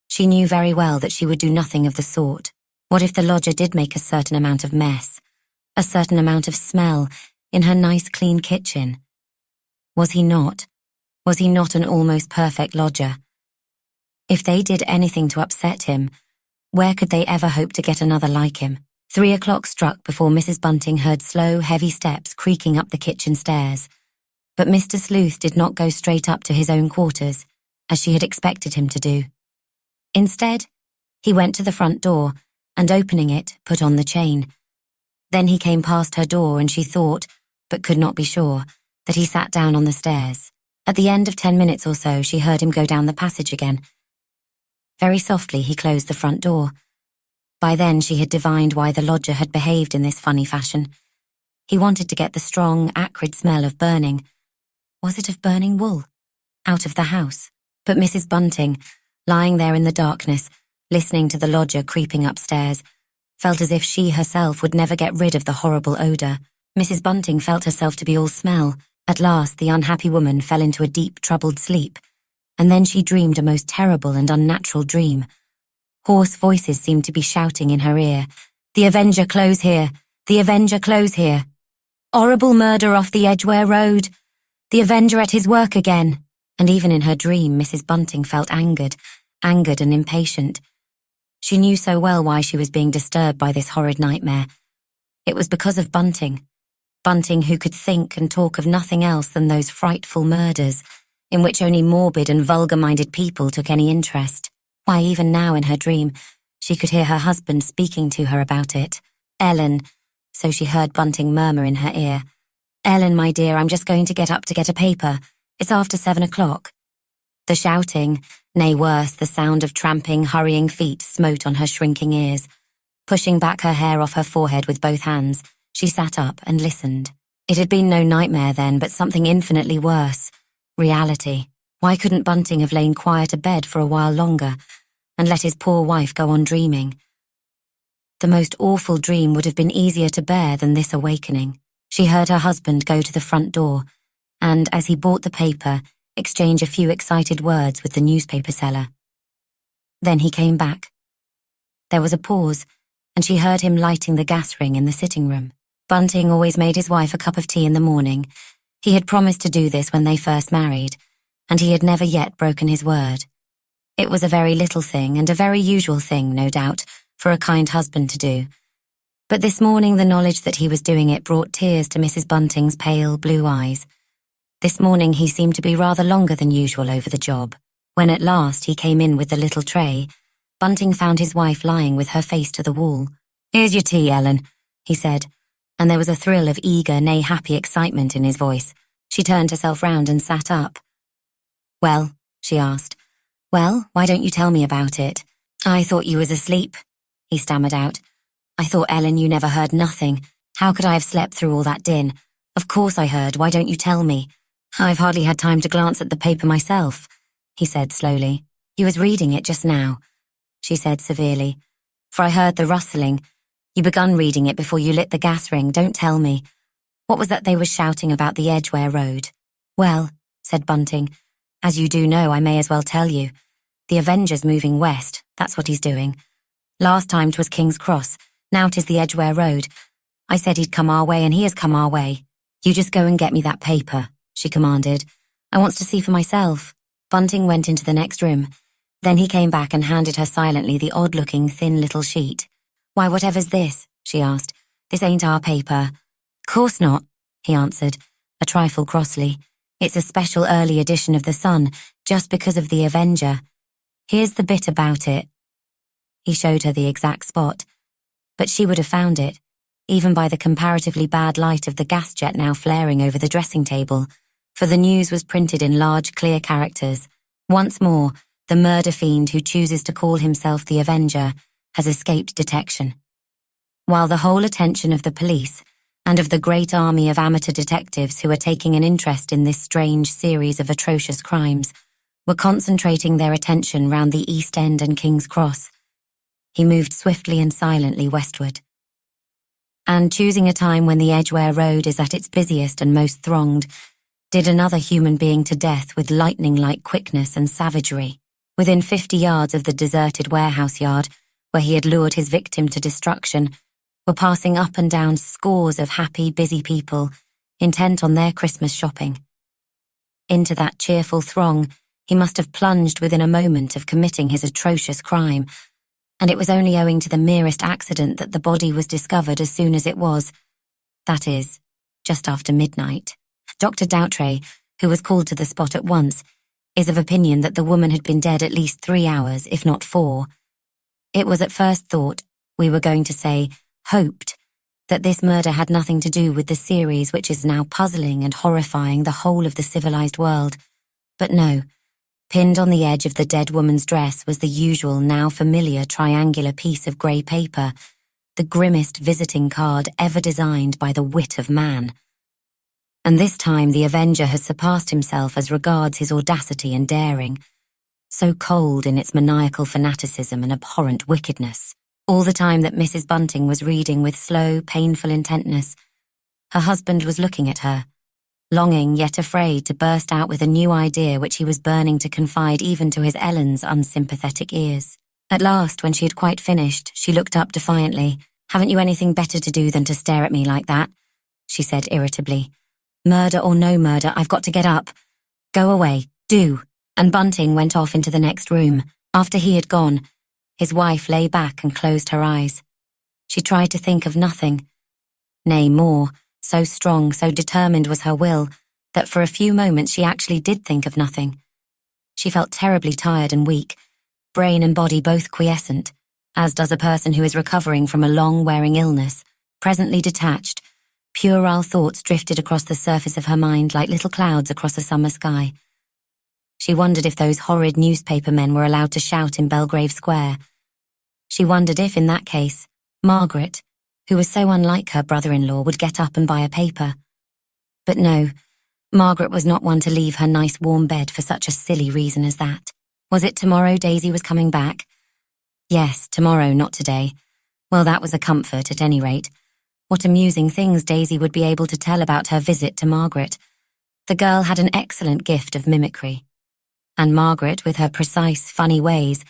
she knew very well that she would do nothing of the sort. What if the lodger did make a certain amount of mess, a certain amount of smell, in her nice clean kitchen? Was he not an almost perfect lodger? If they did anything to upset him, where could they ever hope to get another like him? 3 o'clock struck before Mrs. Bunting heard slow, heavy steps creaking up the kitchen stairs. But Mr. Sleuth did not go straight up to his own quarters, as she had expected him to do. Instead, he went to the front door, and opening it, put on the chain. Then he came past her door, and she thought, but could not be sure, that he sat down on the stairs. At the end of 10 minutes or so, she heard him go down the passage again. Very softly, he closed the front door. By then, she had divined why the lodger had behaved in this funny fashion. He wanted to get the strong, acrid smell of burning. Was it of burning wool? Out of the house. But Mrs. Bunting, lying there in the darkness, listening to the lodger creeping upstairs, felt as if she herself would never get rid of the horrible odour. Mrs. Bunting felt herself to be all smell. At last, the unhappy woman fell into a deep, troubled sleep, and then she dreamed a most terrible and unnatural dream. Hoarse voices seemed to be shouting in her ear, "The Avenger close here! The Avenger close here! Horrible murder off the Edgware Road! The Avenger at his work again!" And even in her dream, Mrs. Bunting felt angered and impatient. She knew so well why she was being disturbed by this horrid nightmare. It was because of Bunting. Bunting, who could think and talk of nothing else than those frightful murders, in which only morbid and vulgar-minded people took any interest. Why, even now in her dream, she could hear her husband speaking to her about it. "Ellen," so she heard Bunting murmur in her ear. "Ellen, my dear, I'm just going to get up to get a paper. It's after 7 o'clock. The shouting, nay worse, the sound of tramping, hurrying feet smote on her shrinking ears. Pushing back her hair off her forehead with both hands, she sat up and listened. It had been no nightmare then, but something infinitely worse. Reality. Why couldn't Bunting have lain quiet abed for a while longer and let his poor wife go on dreaming? The most awful dream would have been easier to bear than this awakening. She heard her husband go to the front door and, as he bought the paper, exchange a few excited words with the newspaper seller. Then he came back. There was a pause, and she heard him lighting the gas ring in the sitting room. Bunting always made his wife a cup of tea in the morning. He had promised to do this when they first married, and he had never yet broken his word. It was a very little thing, and a very usual thing, no doubt, for a kind husband to do. But this morning the knowledge that he was doing it brought tears to Mrs. Bunting's pale blue eyes. This morning he seemed to be rather longer than usual over the job. When at last he came in with the little tray, Bunting found his wife lying with her face to the wall. "Here's your tea, Ellen," he said, and there was a thrill of eager, nay happy excitement in his voice. She turned herself round and sat up. "Well," she asked. "Well, why don't you tell me about it?" "I thought you was asleep," he stammered out. "I thought, Ellen, you never heard nothing. How could I have slept through all that din? Of course I heard. Why don't you tell me?" "I've hardly had time to glance at the paper myself," he said slowly. "You was reading it just now," she said severely, "for I heard the rustling. You begun reading it before you lit the gas ring. Don't tell me. What was that they were shouting about the Edgware Road?" "Well," said Bunting, "as you do know, I may as well tell you. The Avenger's moving west, that's what he's doing. Last time 'twas King's Cross, now 'tis the Edgware Road. I said he'd come our way, and he has come our way. You just go and get me that paper," she commanded. "I wants to see for myself." Bunting went into the next room. Then he came back and handed her silently the odd-looking, thin little sheet. "Why, whatever's this?" she asked. "This ain't our paper." "Course not," he answered, a trifle crossly. "It's a special early edition of The Sun, just because of the Avenger. Here's the bit about it." He showed her the exact spot, but she would have found it, even by the comparatively bad light of the gas jet now flaring over the dressing table, for the news was printed in large, clear characters. "Once more, the murder fiend who chooses to call himself the Avenger has escaped detection." While the whole attention of the police and of the great army of amateur detectives who are taking an interest in this strange series of atrocious crimes were concentrating their attention round the East End and King's Cross, he moved swiftly and silently westward. And choosing a time when the Edgware Road is at its busiest and most thronged, did another human being to death with lightning-like quickness and savagery. Within 50 yards of the deserted warehouse yard, where he had lured his victim to destruction, were passing up and down scores of happy, busy people, intent on their Christmas shopping. Into that cheerful throng, he must have plunged within a moment of committing his atrocious crime, and it was only owing to the merest accident that the body was discovered as soon as it was, that is, just after midnight. Dr. Doutray, who was called to the spot at once, is of opinion that the woman had been dead at least 3 hours, if not 4. It was at first thought, we were going to say, hoped, that this murder had nothing to do with the series which is now puzzling and horrifying the whole of the civilized world. But no, pinned on the edge of the dead woman's dress was the usual, now familiar triangular piece of grey paper, the grimmest visiting card ever designed by the wit of man. And this time the Avenger has surpassed himself as regards his audacity and daring, so cold in its maniacal fanaticism and abhorrent wickedness. All the time that Mrs. Bunting was reading with slow, painful intentness, her husband was looking at her, longing yet afraid to burst out with a new idea which he was burning to confide even to his Ellen's unsympathetic ears. At last, when she had quite finished, she looked up defiantly. "Haven't you anything better to do than to stare at me like that?" she said irritably. "Murder or no murder, I've got to get up. Go away, do." And Bunting went off into the next room. After he had gone, his wife lay back and closed her eyes. She tried to think of nothing. Nay, more, so strong, so determined was her will, that for a few moments she actually did think of nothing. She felt terribly tired and weak, brain and body both quiescent, as does a person who is recovering from a long-wearing illness. Presently detached, puerile thoughts drifted across the surface of her mind like little clouds across a summer sky. She wondered if those horrid newspaper men were allowed to shout in Belgrave Square. She wondered if, in that case, Margaret, who was so unlike her brother-in-law, would get up and buy a paper. But no, Margaret was not one to leave her nice warm bed for such a silly reason as that. Was it tomorrow Daisy was coming back? Yes, tomorrow, not today. Well, that was a comfort, at any rate. What amusing things Daisy would be able to tell about her visit to Margaret. The girl had an excellent gift of mimicry. And Margaret, with her precise, funny ways,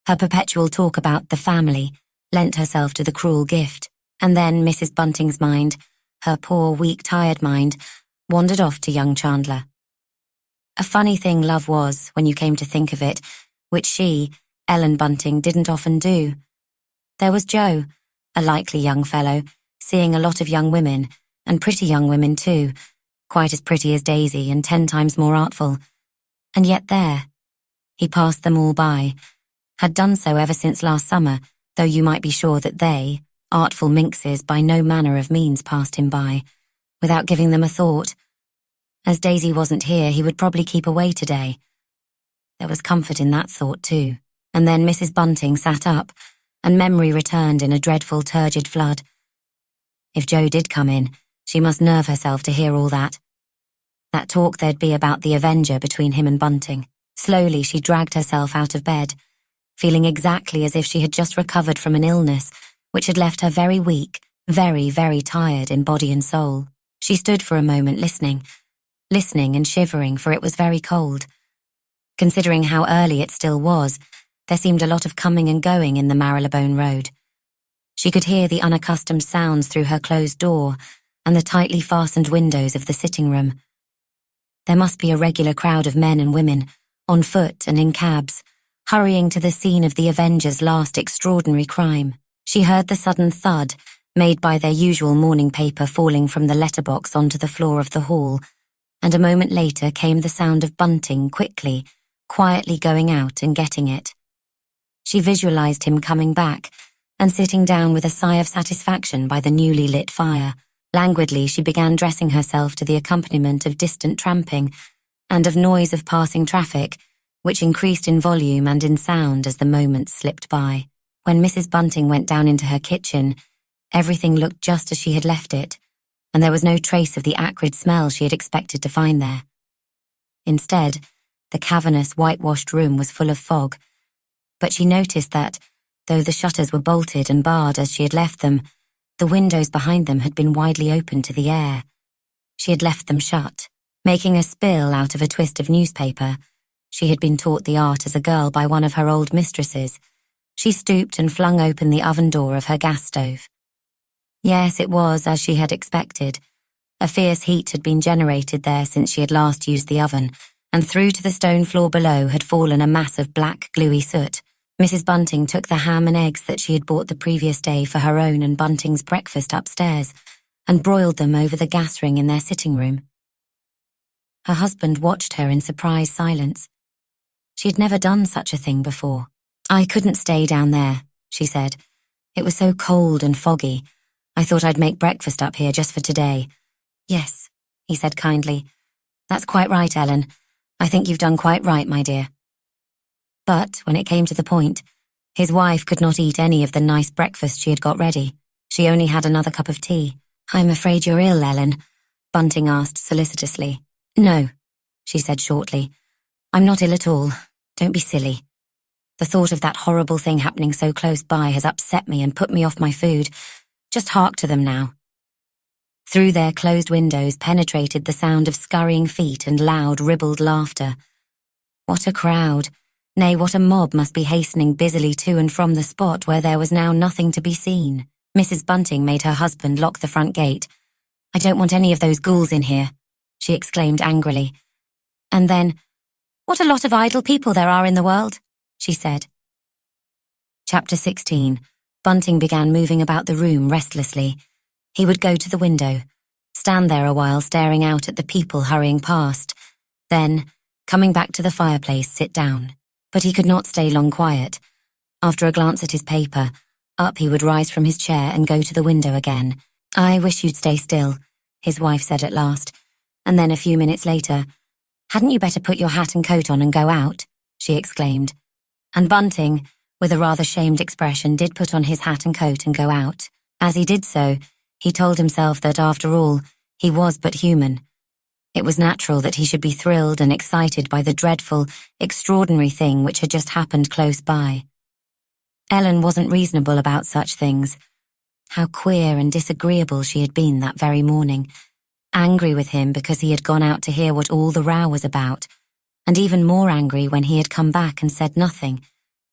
her perpetual talk about the family, lent herself to the cruel gift. And then Mrs. Bunting's mind, her poor, weak, tired mind, wandered off to young Chandler. A funny thing love was, when you came to think of it, which she, Ellen Bunting, didn't often do. There was Joe, a likely young fellow, seeing a lot of young women, and pretty young women too, quite as pretty as Daisy and 10 times more artful. And yet there, he passed them all by, had done so ever since last summer, though you might be sure that they, artful minxes, by no manner of means passed him by, without giving them a thought. As Daisy wasn't here, he would probably keep away today. There was comfort in that thought too. And then Mrs. Bunting sat up, and memory returned in a dreadful turgid flood. If Joe did come in, she must nerve herself to hear all that. That talk there'd be about the Avenger between him and Bunting. Slowly she dragged herself out of bed, feeling exactly as if she had just recovered from an illness which had left her very weak, very, very tired in body and soul. She stood for a moment listening and shivering, for it was very cold. Considering how early it still was, there seemed a lot of coming and going in the Marylebone Road. She could hear the unaccustomed sounds through her closed door and the tightly fastened windows of the sitting room. There must be a regular crowd of men and women, on foot and in cabs, hurrying to the scene of the Avenger's last extraordinary crime. She heard the sudden thud made by their usual morning paper falling from the letterbox onto the floor of the hall, and a moment later came the sound of Bunting quietly going out and getting it. She visualized him coming back and sitting down with a sigh of satisfaction by the newly lit fire. Languidly she began dressing herself to the accompaniment of distant tramping and of noise of passing traffic, which increased in volume and in sound as the moments slipped by. When Mrs. Bunting went down into her kitchen, everything looked just as she had left it, and there was no trace of the acrid smell she had expected to find there. Instead, the cavernous, whitewashed room was full of fog, but she noticed that, though the shutters were bolted and barred as she had left them, the windows behind them had been widely open to the air. She had left them shut. Making a spill out of a twist of newspaper, she had been taught the art as a girl by one of her old mistresses. She stooped and flung open the oven door of her gas stove. Yes, it was as she had expected. A fierce heat had been generated there since she had last used the oven, and through to the stone floor below had fallen a mass of black, gluey soot. Mrs. Bunting took the ham and eggs that she had bought the previous day for her own and Bunting's breakfast upstairs and broiled them over the gas ring in their sitting room. Her husband watched her in surprised silence. She had never done such a thing before. "I couldn't stay down there," she said. "It was so cold and foggy. I thought I'd make breakfast up here just for today." "Yes," he said kindly. "That's quite right, Ellen. I think you've done quite right, my dear." But when it came to the point, his wife could not eat any of the nice breakfast she had got ready. She only had another cup of tea. "I'm afraid you're ill, Ellen?" Bunting asked solicitously. "No," she said shortly. "I'm not ill at all. Don't be silly. The thought of that horrible thing happening so close by has upset me and put me off my food. Just hark to them now." Through their closed windows penetrated the sound of scurrying feet and loud, ribald laughter. What a crowd, nay, what a mob must be hastening busily to and from the spot where there was now nothing to be seen. Mrs. Bunting made her husband lock the front gate. "I don't want any of those ghouls in here," she exclaimed angrily. And then, "What a lot of idle people there are in the world," she said. Chapter 16. Bunting began moving about the room restlessly. He would go to the window, stand there a while staring out at the people hurrying past, then, coming back to the fireplace, sit down. But he could not stay long quiet. After a glance at his paper, up he would rise from his chair and go to the window again. "I wish you'd stay still," his wife said at last, and then a few minutes later, "Hadn't you better put your hat and coat on and go out?" she exclaimed. And Bunting, with a rather shamed expression, did put on his hat and coat and go out. As he did so, he told himself that, after all, he was but human. It was natural that he should be thrilled and excited by the dreadful, extraordinary thing which had just happened close by. Ellen wasn't reasonable about such things. How queer and disagreeable she had been that very morning, angry with him because he had gone out to hear what all the row was about, and even more angry when he had come back and said nothing,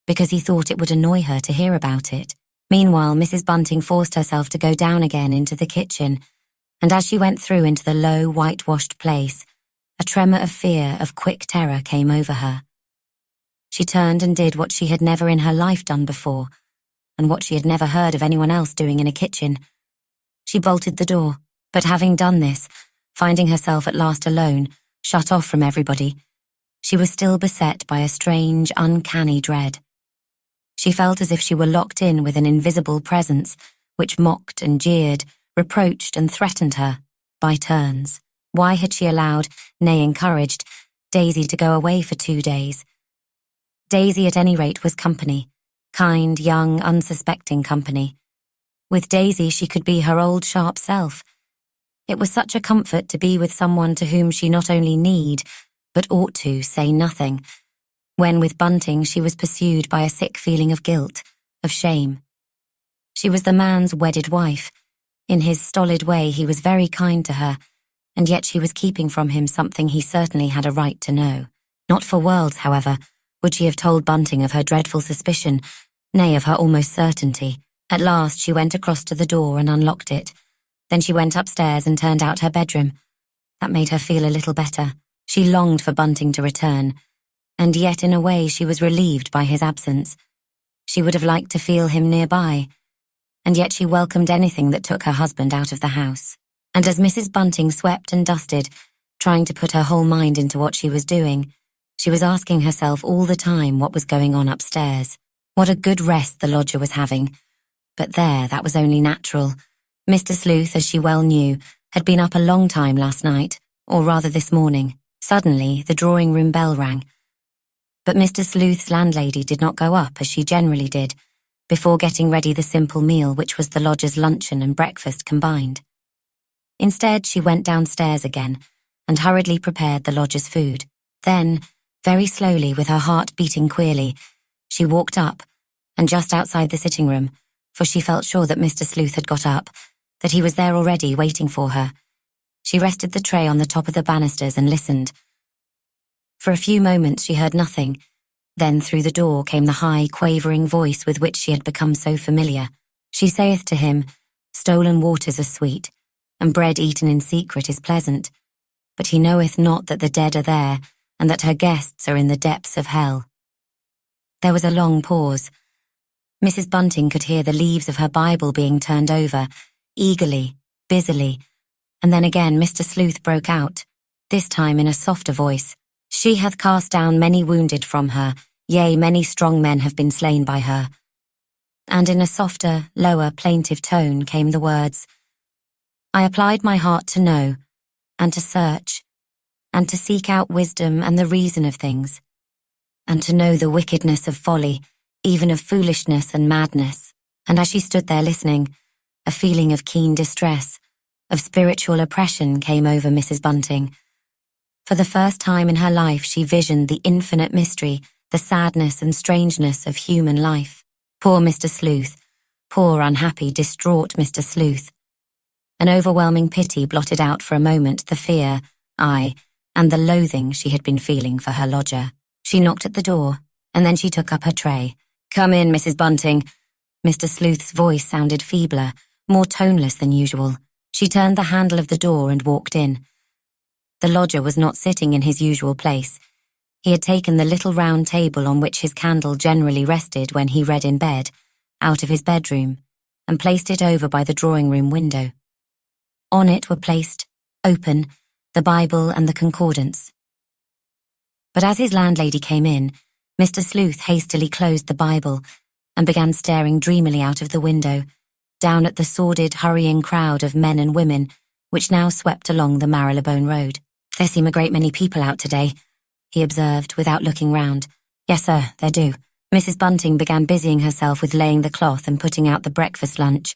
because he thought it would annoy her to hear about it. Meanwhile, Mrs. Bunting forced herself to go down again into the kitchen, and as she went through into the low, whitewashed place, a tremor of fear, of quick terror came over her. She turned and did what she had never in her life done before, and what she had never heard of anyone else doing in a kitchen. She bolted the door, but having done this, finding herself at last alone, shut off from everybody, she was still beset by a strange, uncanny dread. She felt as if she were locked in with an invisible presence which mocked and jeered, reproached and threatened her, by turns. Why had she allowed, nay encouraged, Daisy to go away for 2 days? Daisy at any rate was company, kind, young, unsuspecting company. With Daisy she could be her old sharp self. It was such a comfort to be with someone to whom she not only need, but ought to, say nothing, when with Bunting she was pursued by a sick feeling of guilt, of shame. She was the man's wedded wife. In his stolid way he was very kind to her, and yet she was keeping from him something he certainly had a right to know. Not for worlds, however, would she have told Bunting of her dreadful suspicion, nay, of her almost certainty. At last she went across to the door and unlocked it. Then she went upstairs and turned out her bedroom. That made her feel a little better. She longed for Bunting to return, and yet in a way she was relieved by his absence. She would have liked to feel him nearby, and yet she welcomed anything that took her husband out of the house. And as Mrs. Bunting swept and dusted, trying to put her whole mind into what she was doing, she was asking herself all the time what was going on upstairs. What a good rest the lodger was having. But there, that was only natural. Mr. Sleuth, as she well knew, had been up a long time last night, or rather this morning. Suddenly, the drawing-room bell rang. But Mr. Sleuth's landlady did not go up, as she generally did, before getting ready the simple meal which was the lodger's luncheon and breakfast combined. Instead, she went downstairs again, and hurriedly prepared the lodger's food. Then, very slowly, with her heart beating queerly, she walked up, and just outside the sitting room, for she felt sure that Mr. Sleuth had got up, that he was there already waiting for her, she rested the tray on the top of the banisters and listened. For a few moments she heard nothing. Then through the door came the high, quavering voice with which she had become so familiar. She saith to him, "Stolen waters are sweet, and bread eaten in secret is pleasant. But he knoweth not that the dead are there, and that her guests are in the depths of hell." There was a long pause. Mrs. Bunting could hear the leaves of her Bible being turned over, eagerly, busily, and then again Mr. Sleuth broke out, this time in a softer voice. "She hath cast down many wounded from her, yea, many strong men have been slain by her. and in a softer, lower, plaintive tone came the words, "I applied my heart to know, and to search, and to seek out wisdom and the reason of things, and to know the wickedness of folly, even of foolishness and madness." And as she stood there listening, a feeling of keen distress, of spiritual oppression came over Mrs. Bunting. For the first time in her life, she visioned the infinite mystery, the sadness and strangeness of human life. Poor Mr. Sleuth, poor, unhappy, distraught Mr. Sleuth. An overwhelming pity blotted out for a moment the fear, and the loathing she had been feeling for her lodger. She knocked at the door, and then she took up her tray. "Come in, Mrs. Bunting." Mr. Sleuth's voice sounded feebler, more toneless than usual. She turned the handle of the door and walked in. The lodger was not sitting in his usual place. He had taken the little round table on which his candle generally rested when he read in bed, out of his bedroom, and placed it over by the drawing-room window. On it were placed, open, the Bible and the concordance. But as his landlady came in, Mr. Sleuth hastily closed the Bible and began staring dreamily out of the window, down at the sordid, hurrying crowd of men and women which now swept along the Marylebone Road. "There seem a great many people out today," he observed without looking round. "Yes, sir, there do." Mrs. Bunting began busying herself with laying the cloth and putting out the breakfast lunch,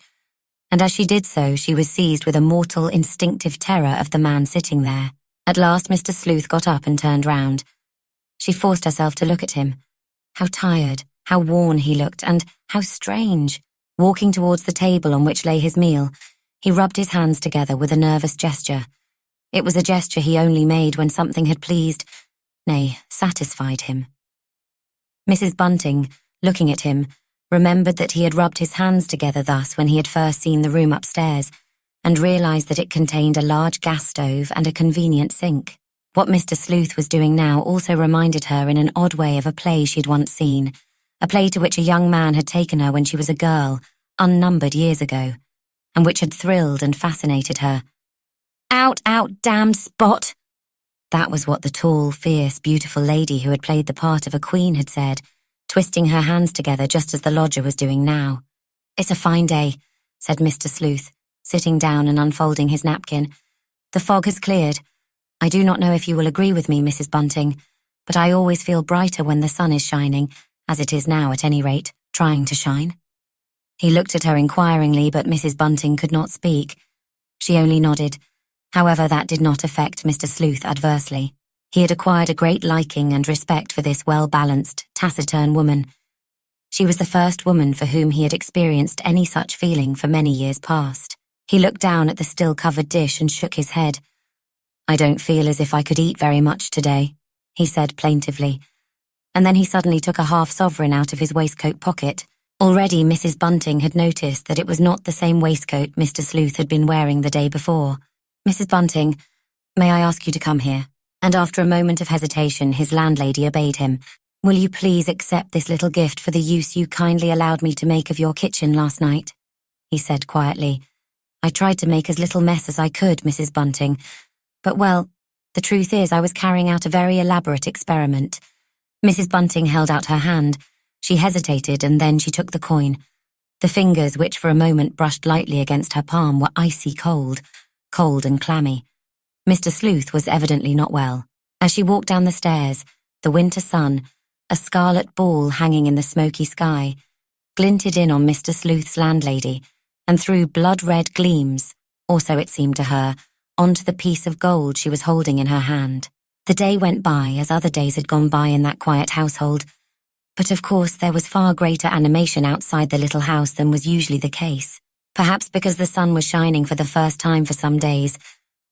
and as she did so, she was seized with a mortal, instinctive terror of the man sitting there. At last Mr. Sleuth got up and turned round. She forced herself to look at him. How tired, how worn he looked, and how strange. Walking towards the table on which lay his meal, he rubbed his hands together with a nervous gesture. It was a gesture he only made when something had pleased, nay, satisfied him. Mrs. Bunting, looking at him, remembered that he had rubbed his hands together thus when he had first seen the room upstairs, and realised that it contained a large gas stove and a convenient sink. What Mr. Sleuth was doing now also reminded her in an odd way of a play she'd once seen, a play to which a young man had taken her when she was a girl, unnumbered years ago, and which had thrilled and fascinated her. "Out, damned spot!" That was what the tall, fierce, beautiful lady who had played the part of a queen had said, twisting her hands together just as the lodger was doing now. "It's a fine day," said Mr. Sleuth, sitting down and unfolding his napkin. "The fog has cleared. I do not know if you will agree with me, Mrs. Bunting, but I always feel brighter when the sun is shining, as it is now at any rate, trying to shine." He looked at her inquiringly, but Mrs. Bunting could not speak. She only nodded. However, that did not affect Mr. Sleuth adversely. He had acquired a great liking and respect for this well-balanced, taciturn woman. She was the first woman for whom he had experienced any such feeling for many years past. He looked down at the still-covered dish and shook his head. "I don't feel as if I could eat very much today," he said plaintively, and then he suddenly took a half-sovereign out of his waistcoat pocket. Already Mrs. Bunting had noticed that it was not the same waistcoat Mr. Sleuth had been wearing the day before. "Mrs. Bunting, may I ask you to come here?" And after a moment of hesitation, his landlady obeyed him. "Will you please accept this little gift for the use you kindly allowed me to make of your kitchen last night?" he said quietly. "I tried to make as little mess as I could, Mrs. Bunting, but, well, the truth is I was carrying out a very elaborate experiment." Mrs. Bunting held out her hand. She hesitated, and then she took the coin. The fingers, which for a moment brushed lightly against her palm, were icy cold and clammy. Mr. Sleuth was evidently not well. As she walked down the stairs, the winter sun, a scarlet ball hanging in the smoky sky, glinted in on Mr. Sleuth's landlady and threw blood-red gleams, or so it seemed to her, onto the piece of gold she was holding in her hand. The day went by as other days had gone by in that quiet household, but of course there was far greater animation outside the little house than was usually the case. Perhaps because the sun was shining for the first time for some days,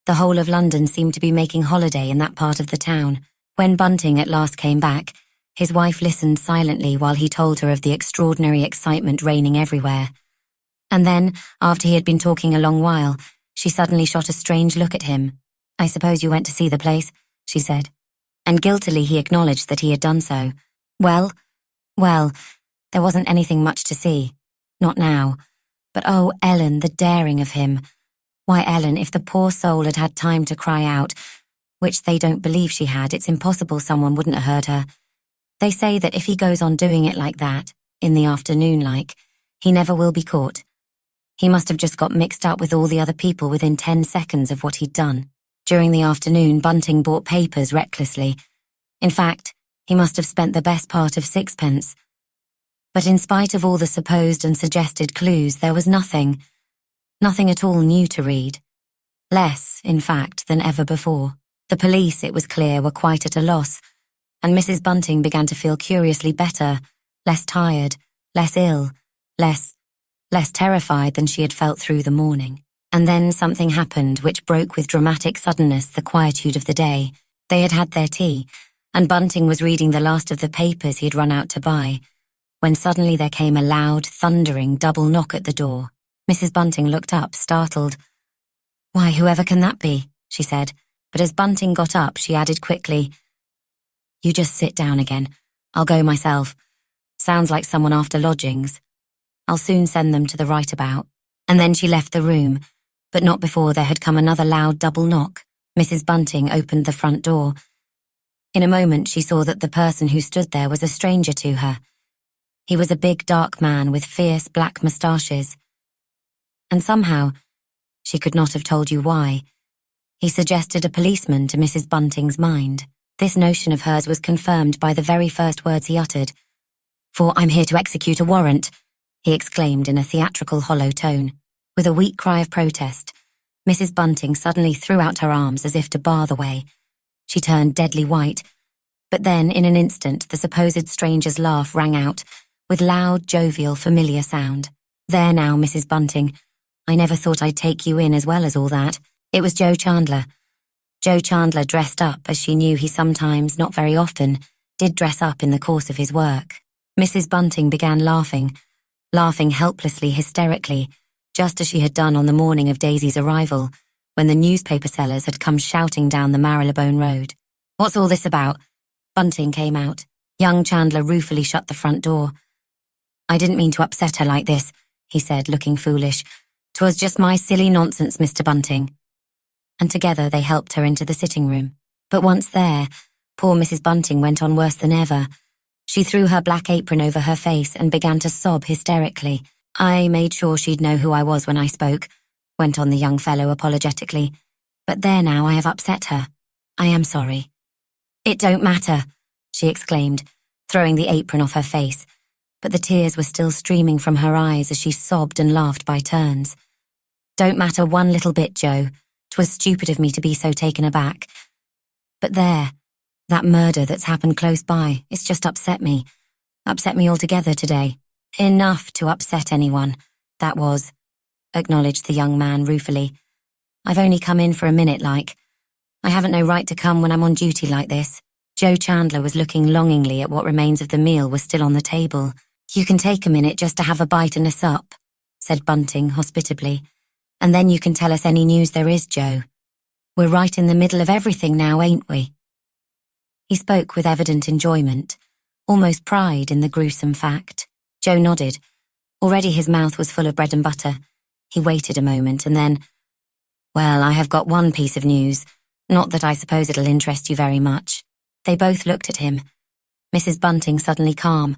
the whole of London seemed to be making holiday in that part of the town. When Bunting at last came back, his wife listened silently while he told her of the extraordinary excitement reigning everywhere. And then, after he had been talking a long while, she suddenly shot a strange look at him. "I suppose you went to see the place," she said. And guiltily he acknowledged that he had done so. Well, there wasn't anything much to see. Not now. But oh, Ellen, the daring of him. Why, Ellen, if the poor soul had had time to cry out, which they don't believe she had, it's impossible someone wouldn't have heard her. They say that if he goes on doing it like that, in the afternoon like, He never will be caught. He must have just got mixed up with all the other people within 10 seconds of what he'd done. During the afternoon, Bunting bought papers recklessly. In fact, he must have spent the best part of sixpence. But in spite of all the supposed and suggested clues, there was nothing at all new to read. Less, in fact, than ever before. The police, it was clear, were quite at a loss, and Mrs. Bunting began to feel curiously better, less tired, less ill, less terrified than she had felt through the morning. And then something happened which broke with dramatic suddenness the quietude of the day. They had had their tea, and Bunting was reading the last of the papers he had run out to buy, when suddenly there came a loud, thundering double knock at the door. Mrs. Bunting looked up, startled. "Why, whoever can that be?" she said, but as Bunting got up, she added quickly, "You just sit down again. I'll go myself. Sounds like someone after lodgings. I'll soon send them to the right about." And then she left the room, but not before there had come another loud double knock. Mrs. Bunting opened the front door. In a moment she saw that the person who stood there was a stranger to her. He was a big, dark man with fierce black moustaches. And somehow, she could not have told you why, he suggested a policeman to Mrs. Bunting's mind. This notion of hers was confirmed by the very first words he uttered. "For I'm here to execute a warrant," he exclaimed in a theatrical, hollow tone. With a weak cry of protest, Mrs. Bunting suddenly threw out her arms as if to bar the way. She turned deadly white, but then, in an instant, the supposed stranger's laugh rang out, with loud, jovial, familiar sound. "There now, Mrs. Bunting. I never thought I'd take you in as well as all that." It was Joe Chandler. Joe Chandler dressed up as she knew he sometimes, not very often, did dress up in the course of his work. Mrs. Bunting began laughing helplessly, hysterically, just as she had done on the morning of Daisy's arrival, when the newspaper sellers had come shouting down the Marylebone Road. "What's all this about?" Bunting came out. Young Chandler ruefully shut the front door. "I didn't mean to upset her like this," he said, looking foolish. "'Twas just my silly nonsense, Mr. Bunting." And together they helped her into the sitting room. But once there, poor Mrs. Bunting went on worse than ever. She threw her black apron over her face and began to sob hysterically. "I made sure she'd know who I was when I spoke," went on the young fellow apologetically. "But there now, I have upset her. I am sorry." "It don't matter," she exclaimed, throwing the apron off her face, but the tears were still streaming from her eyes as she sobbed and laughed by turns. "Don't matter one little bit, Joe. 'Twas stupid of me to be so taken aback. But there, that murder that's happened close by, it's just upset me altogether today. Enough to upset anyone, that was," acknowledged the young man ruefully. "I've only come in for a minute, like. I haven't no right to come when I'm on duty like this." Joe Chandler was looking longingly at what remains of the meal was still on the table. "You can take a minute just to have a bite and a sup," said Bunting hospitably. "And then you can tell us any news there is, Joe. We're right in the middle of everything now, ain't we?" He spoke with evident enjoyment, almost pride in the gruesome fact. Joe nodded. Already his mouth was full of bread and butter. He waited a moment and then, "Well, I have got one piece of news. Not that I suppose it'll interest you very much." They both looked at him. Mrs. Bunting suddenly calm,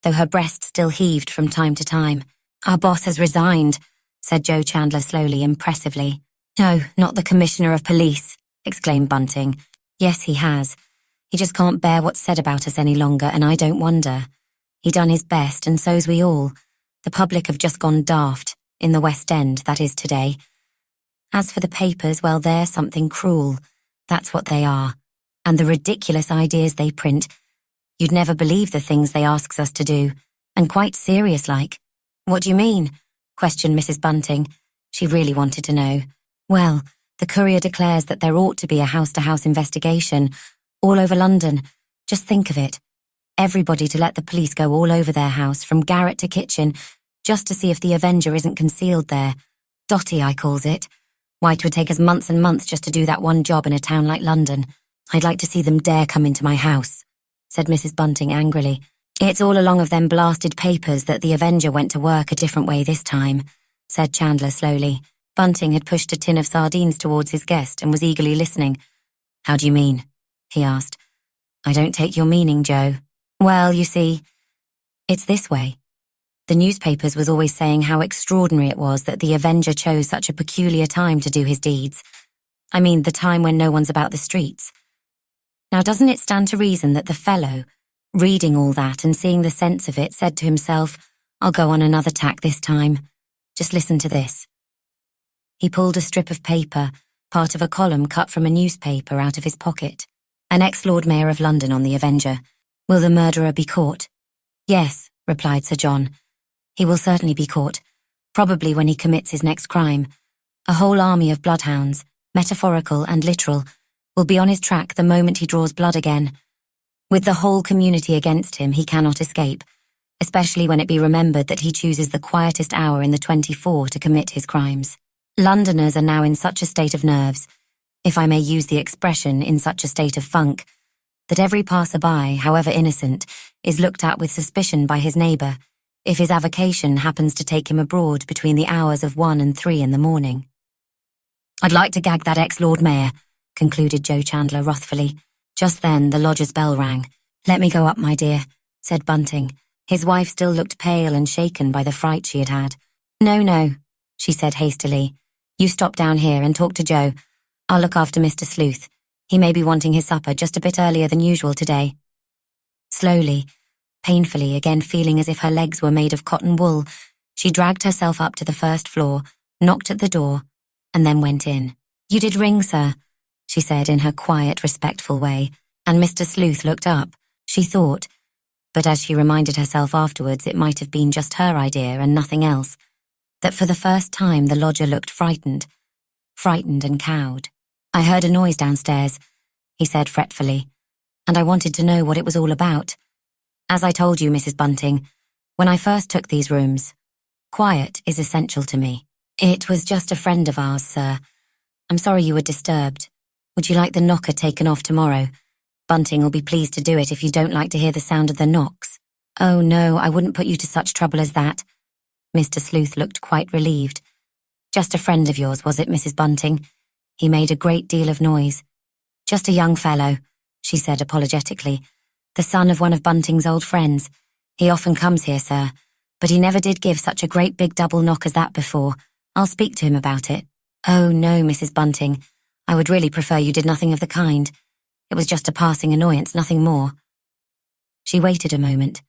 though her breast still heaved from time to time. "Our boss has resigned," said Joe Chandler slowly, impressively. "No, not the Commissioner of Police," exclaimed Bunting. "Yes, he has. He just can't bear what's said about us any longer, and I don't wonder. He done his best, and so's we all. The public have just gone daft, in the West End, that is today. As for the papers, well, they're something cruel. That's what they are. And the ridiculous ideas they print. You'd never believe the things they asks us to do, and quite serious-like." "What do you mean?" questioned Mrs. Bunting. She really wanted to know. "Well, the Courier declares that there ought to be a house-to-house investigation, all over London. Just think of it. Everybody to let the police go all over their house, from garret to kitchen, just to see if the Avenger isn't concealed there. Dotty, I calls it. Why, 'twould take us months and months just to do that one job in a town like London. I'd like to see them dare come into my house," said Mrs. Bunting angrily. "It's all along of them blasted papers that the Avenger went to work a different way this time," said Chandler slowly. Bunting had pushed a tin of sardines towards his guest and was eagerly listening. "How do you mean?" he asked. "I don't take your meaning, Joe." "Well, you see, it's this way. The newspapers was always saying how extraordinary it was that the Avenger chose such a peculiar time to do his deeds. I mean, the time when no one's about the streets. Now, doesn't it stand to reason that the fellow, reading all that and seeing the sense of it, said to himself, I'll go on another tack this time. Just listen to this. He pulled a strip of paper, part of a column cut from a newspaper, out of his pocket. An ex-Lord Mayor of London on the Avenger. Will the murderer be caught? Yes, replied Sir John. He will certainly be caught, probably when he commits his next crime. A whole army of bloodhounds, metaphorical and literal, will be on his track the moment he draws blood again. With the whole community against him, he cannot escape, especially when it be remembered that he chooses the quietest hour in the 24 to commit his crimes. Londoners are now in such a state of nerves, if I may use the expression, in such a state of funk, that every passer-by, however innocent, is looked at with suspicion by his neighbour, if his avocation happens to take him abroad between the hours of 1 and 3 in the morning. I'd like to gag that ex-Lord Mayor, concluded Joe Chandler wrathfully. Just then the lodger's bell rang. Let me go up, my dear, said Bunting. His wife still looked pale and shaken by the fright she had had. No, she said hastily. You stop down here and talk to Joe. I'll look after Mr. Sleuth. He may be wanting his supper just a bit earlier than usual today. Slowly, painfully, again feeling as if her legs were made of cotton wool, she dragged herself up to the first floor, knocked at the door, and then went in. You did ring, sir, she said in her quiet, respectful way, and Mr. Sleuth looked up, she thought, but as she reminded herself afterwards it might have been just her idea and nothing else, that for the first time the lodger looked frightened and cowed. I heard a noise downstairs, he said fretfully, and I wanted to know what it was all about. As I told you, Mrs. Bunting, when I first took these rooms, quiet is essential to me. It was just a friend of ours, sir. I'm sorry you were disturbed. Would you like the knocker taken off tomorrow? Bunting will be pleased to do it if you don't like to hear the sound of the knocks. Oh no, I wouldn't put you to such trouble as that. Mr. Sleuth looked quite relieved. Just a friend of yours, was it, Mrs. Bunting? He made a great deal of noise. Just a young fellow, she said apologetically. The son of one of Bunting's old friends. He often comes here, sir, but he never did give such a great big double knock as that before. I'll speak to him about it. Oh no, Mrs. Bunting. I would really prefer you did nothing of the kind. It was just a passing annoyance, nothing more. She waited a moment.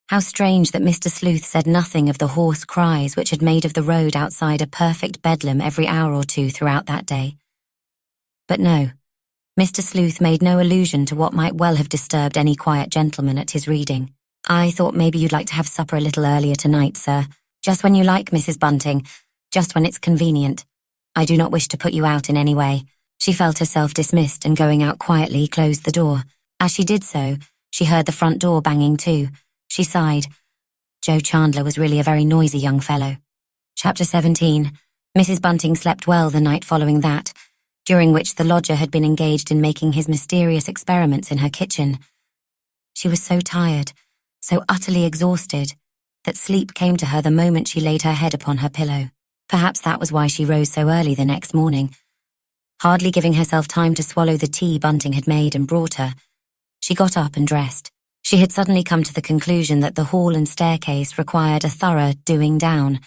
How strange that Mr. Sleuth said nothing of the hoarse cries which had made of the road outside a perfect bedlam every hour or two throughout that day. But no, Mr. Sleuth made no allusion to what might well have disturbed any quiet gentleman at his reading. I thought maybe you'd like to have supper a little earlier tonight, sir. Just when you like, Mrs. Bunting. Just when it's convenient. I do not wish to put you out in any way. She felt herself dismissed and going out quietly closed the door. As she did so, she heard the front door banging too. She sighed. Joe Chandler was really a very noisy young fellow. Chapter 17. Mrs. Bunting slept well the night following that, during which the lodger had been engaged in making his mysterious experiments in her kitchen. She was so tired, so utterly exhausted, that sleep came to her the moment she laid her head upon her pillow. Perhaps that was why she rose so early the next morning. Hardly giving herself time to swallow the tea Bunting had made and brought her, she got up and dressed. She had suddenly come to the conclusion that the hall and staircase required a thorough doing down,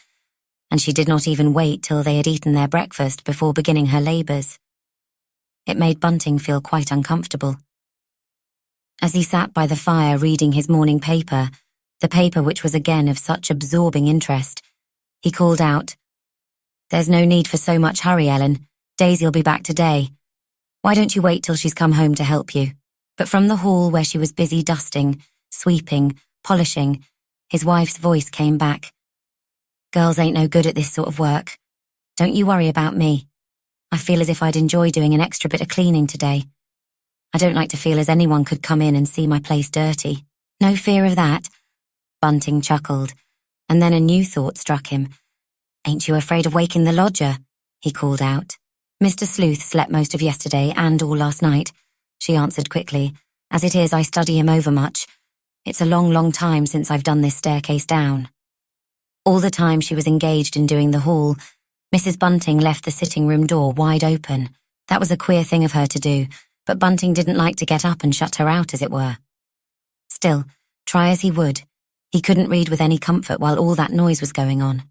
and she did not even wait till they had eaten their breakfast before beginning her labours. It made Bunting feel quite uncomfortable. As he sat by the fire reading his morning paper, the paper which was again of such absorbing interest, he called out, "There's no need for so much hurry, Ellen. Daisy'll be back today. Why don't you wait till she's come home to help you?" But from the hall where she was busy dusting, sweeping, polishing, his wife's voice came back. "Girls ain't no good at this sort of work. Don't you worry about me. I feel as if I'd enjoy doing an extra bit of cleaning today. I don't like to feel as anyone could come in and see my place dirty." "No fear of that." Bunting chuckled, and then a new thought struck him. "Ain't you afraid of waking the lodger?" he called out. "Mr. Sleuth slept most of yesterday and all last night," she answered quickly. "As it is, I study him overmuch. It's a long, long time since I've done this staircase down." All the time she was engaged in doing the hall, Mrs. Bunting left the sitting-room door wide open. That was a queer thing of her to do, but Bunting didn't like to get up and shut her out, as it were. Still, try as he would, He couldn't read with any comfort while all that noise was going on.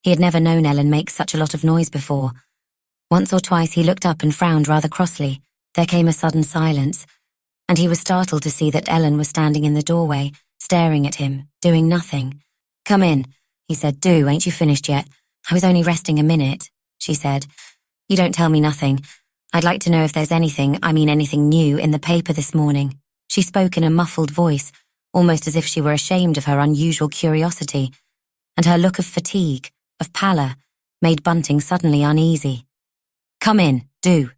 He had never known Ellen make such a lot of noise before. Once or twice he looked up and frowned rather crossly. There came a sudden silence, and he was startled to see that Ellen was standing in the doorway, staring at him, doing nothing. "Come in," he said. "Do, ain't you finished yet?" "I was only resting a minute," she said. "You don't tell me nothing. I'd like to know if there's anything new in the paper this morning." She spoke in a muffled voice, almost as if she were ashamed of her unusual curiosity, and her look of fatigue, of pallor, made Bunting suddenly uneasy. "Come in, do,"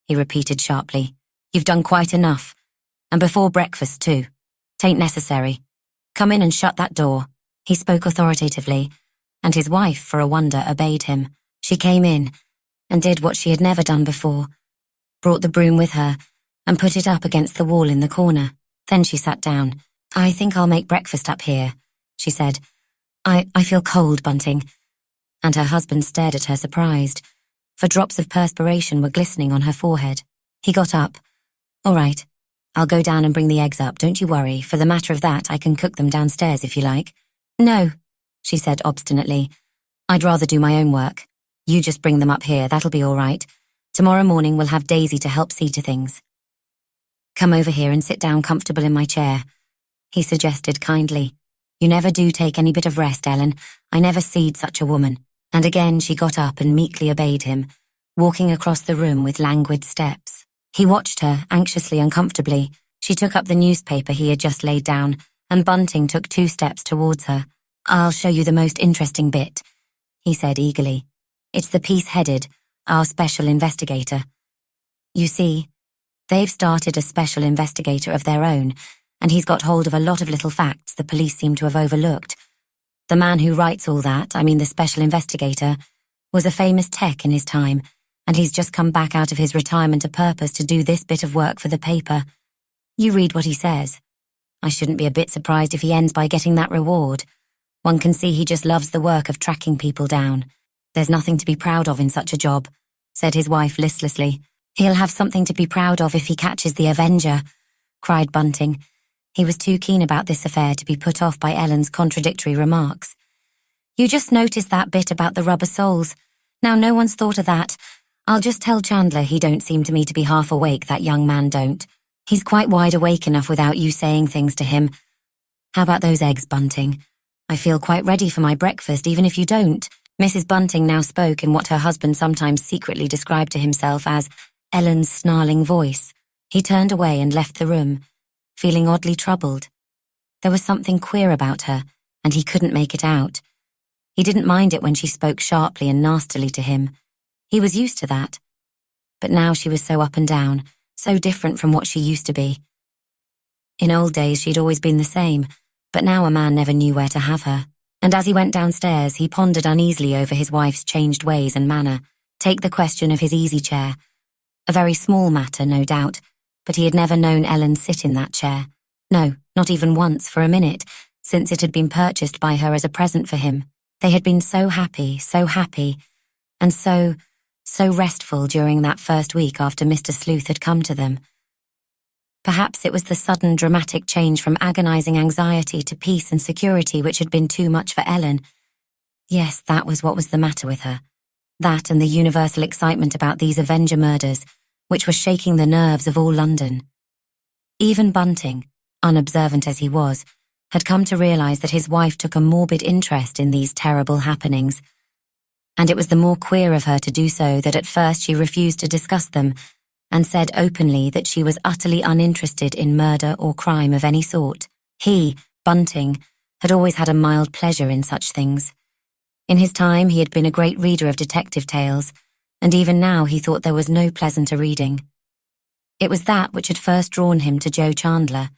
he repeated sharply. "You've done quite enough. And before breakfast, too. 'Tain't necessary. Come in and shut that door." He spoke authoritatively, and his wife, for a wonder, obeyed him. She came in and did what she had never done before, brought the broom with her and put it up against the wall in the corner. Then she sat down. "I think I'll make breakfast up here," she said. I feel cold, Bunting." And her husband stared at her surprised, for drops of perspiration were glistening on her forehead. He got up. "All right. I'll go down and bring the eggs up, don't you worry. For the matter of that, I can cook them downstairs if you like." "No," she said obstinately. "I'd rather do my own work. You just bring them up here, that'll be all right. Tomorrow morning we'll have Daisy to help see to things." "Come over here and sit down comfortable in my chair," he suggested kindly. "You never do take any bit of rest, Ellen. I never seed such a woman." And again she got up and meekly obeyed him, walking across the room with languid steps. He watched her, anxiously and comfortably. She took up the newspaper he had just laid down, and Bunting took 2 steps towards her. "I'll show you the most interesting bit," he said eagerly. "It's the piece headed, 'Our Special Investigator.' You see, they've started a special investigator of their own, and he's got hold of a lot of little facts the police seem to have overlooked. The man who writes all that, the special investigator, was a famous tech in his time, and he's just come back out of his retirement a purpose to do this bit of work for the paper. You read what he says. I shouldn't be a bit surprised if he ends by getting that reward. One can see he just loves the work of tracking people down. There's nothing to be proud of in such a job," said his wife listlessly. "He'll have something to be proud of if he catches the Avenger," cried Bunting. He was too keen about this affair to be put off by Ellen's contradictory remarks. "You just noticed that bit about the rubber soles. Now no one's thought of that. I'll just tell Chandler he don't seem to me to be half awake, that young man don't. He's quite wide awake enough without you saying things to him. How about those eggs, Bunting? I feel quite ready for my breakfast, even if you don't." Mrs. Bunting now spoke in what her husband sometimes secretly described to himself as Ellen's snarling voice. He turned away and left the room, feeling oddly troubled. There was something queer about her, and he couldn't make it out. He didn't mind it when she spoke sharply and nastily to him. He was used to that. But now she was so up and down, so different from what she used to be. In old days she'd always been the same, but now a man never knew where to have her. And as he went downstairs, he pondered uneasily over his wife's changed ways and manner. Take the question of his easy chair. A very small matter, no doubt, but he had never known Ellen sit in that chair. No, not even once for a minute, since it had been purchased by her as a present for him. They had been so happy, and so restful during that first week after Mr. Sleuth had come to them. Perhaps it was the sudden dramatic change from agonizing anxiety to peace and security which had been too much for Ellen. Yes, that was what was the matter with her. That and the universal excitement about these Avenger murders, which were shaking the nerves of all London. Even Bunting, unobservant as he was, had come to realize that his wife took a morbid interest in these terrible happenings. And it was the more queer of her to do so that at first she refused to discuss them, and said openly that she was utterly uninterested in murder or crime of any sort. He, Bunting, had always had a mild pleasure in such things. In his time he had been a great reader of detective tales, and even now he thought there was no pleasanter reading. It was that which had first drawn him to Joe Chandler,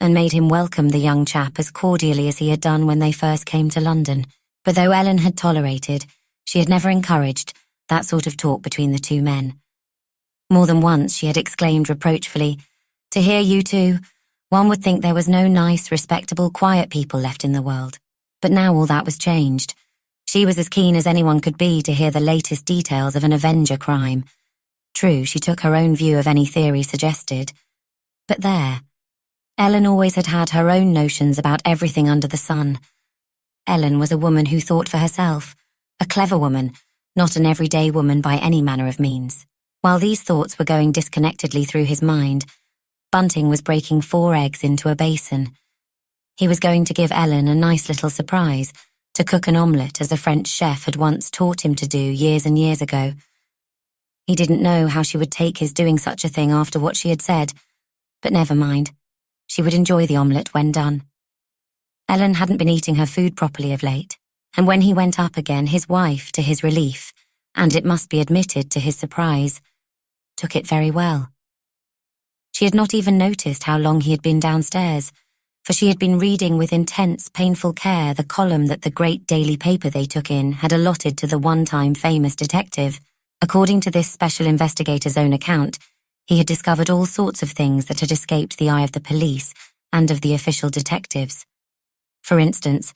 and made him welcome the young chap as cordially as he had done when they first came to London. But though Ellen had tolerated, she had never encouraged, that sort of talk between the two men. More than once she had exclaimed reproachfully, "To hear you two, one would think there was no nice, respectable, quiet people left in the world." But now all that was changed. She was as keen as anyone could be to hear the latest details of an Avenger crime. True, she took her own view of any theory suggested. But there, Ellen always had had her own notions about everything under the sun. Ellen was a woman who thought for herself, a clever woman, not an everyday woman by any manner of means. While these thoughts were going disconnectedly through his mind, Bunting was breaking 4 eggs into a basin. He was going to give Ellen a nice little surprise, to cook an omelette as a French chef had once taught him to do years and years ago. He didn't know how she would take his doing such a thing after what she had said, but never mind. She would enjoy the omelette when done. Ellen hadn't been eating her food properly of late, and when he went up again, his wife, to his relief, and it must be admitted to his surprise, took it very well. She had not even noticed how long he had been downstairs, for she had been reading with intense, painful care the column that the great daily paper they took in had allotted to the one-time famous detective. According to this special investigator's own account, he had discovered all sorts of things that had escaped the eye of the police and of the official detectives. For instance,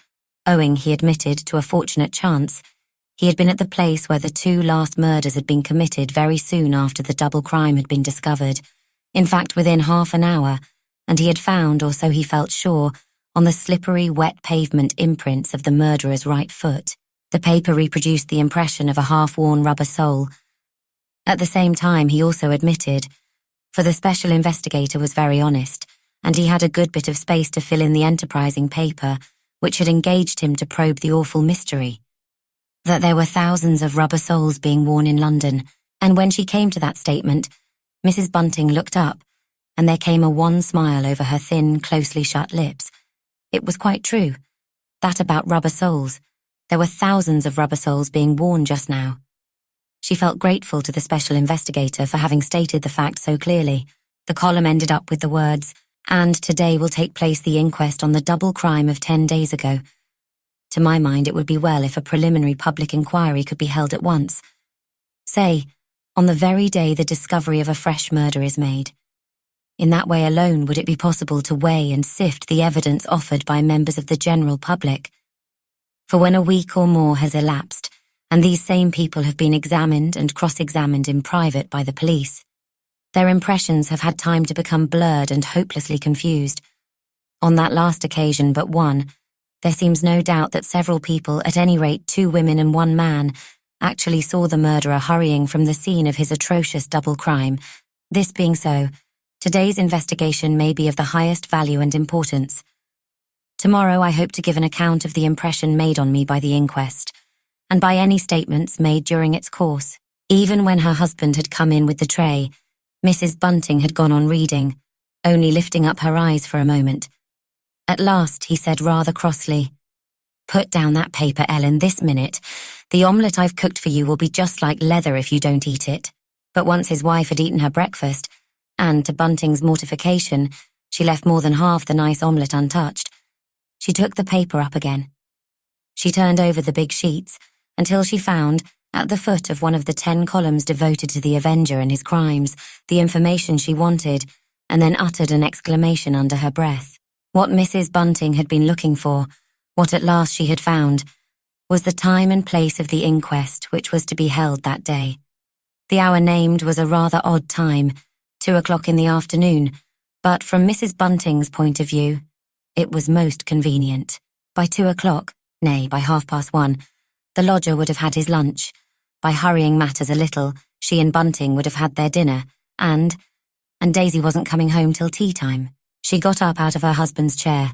owing, he admitted, to a fortunate chance, he had been at the place where the 2 last murders had been committed very soon after the double crime had been discovered, in fact within half an hour, and he had found, or so he felt sure, on the slippery, wet pavement imprints of the murderer's right foot. The paper reproduced the impression of a half-worn rubber sole. At the same time, he also admitted, for the special investigator was very honest, and he had a good bit of space to fill in the enterprising paper, which had engaged him to probe the awful mystery, that there were thousands of rubber soles being worn in London, and when she came to that statement, Mrs. Bunting looked up, and there came a wan smile over her thin, closely shut lips. It was quite true. That about rubber soles. There were thousands of rubber soles being worn just now. She felt grateful to the special investigator for having stated the fact so clearly. The column ended up with the words, "And today will take place the inquest on the double crime of 10 days ago. To my mind, it would be well if a preliminary public inquiry could be held at once. Say, on the very day the discovery of a fresh murder is made. In that way alone would it be possible to weigh and sift the evidence offered by members of the general public. For when a week or more has elapsed, and these same people have been examined and cross-examined in private by the police, their impressions have had time to become blurred and hopelessly confused. On that last occasion but one, there seems no doubt that several people, at any rate 2 women and 1 man, actually saw the murderer hurrying from the scene of his atrocious double crime. This being so, today's investigation may be of the highest value and importance. Tomorrow I hope to give an account of the impression made on me by the inquest, and by any statements made during its course. Even when her husband had come in with the tray, Mrs. Bunting had gone on reading, only lifting up her eyes for a moment. At last he said rather crossly, "Put down that paper, Ellen, this minute. The omelette I've cooked for you will be just like leather if you don't eat it." But once his wife had eaten her breakfast, and to Bunting's mortification, she left more than half the nice omelette untouched, she took the paper up again. She turned over the big sheets until she found, at the foot of one of the 10 columns devoted to the Avenger and his crimes, the information she wanted, and then uttered an exclamation under her breath. What Mrs. Bunting had been looking for, what at last she had found, was the time and place of the inquest which was to be held that day. The hour named was a rather odd time, 2 o'clock in the afternoon, but from Mrs. Bunting's point of view, it was most convenient. By 2 o'clock, nay, by 1:30, the lodger would have had his lunch. By hurrying matters a little, she and Bunting would have had their dinner, and Daisy wasn't coming home till tea time. She got up out of her husband's chair.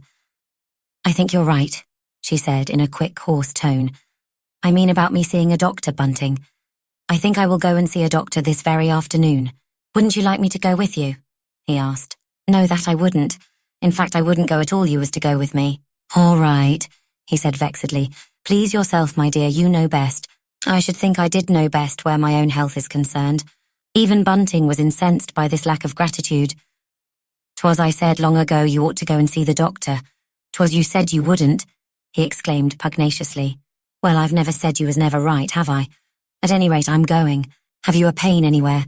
"I think you're right," she said in a quick, hoarse tone. "I mean about me seeing a doctor, Bunting. I think I will go and see a doctor this very afternoon. Wouldn't you like me to go with you?" he asked. "No, that I wouldn't. In fact, I wouldn't go at all you was to go with me." "All right," he said vexedly. "Please yourself, my dear, you know best. I should think I did know best where my own health is concerned." Even Bunting was incensed by this lack of gratitude. "'Twas I said long ago you ought to go and see the doctor. 'Twas you said you wouldn't," he exclaimed pugnaciously. "Well, I've never said you was never right, have I? At any rate, I'm going. Have you a pain anywhere?"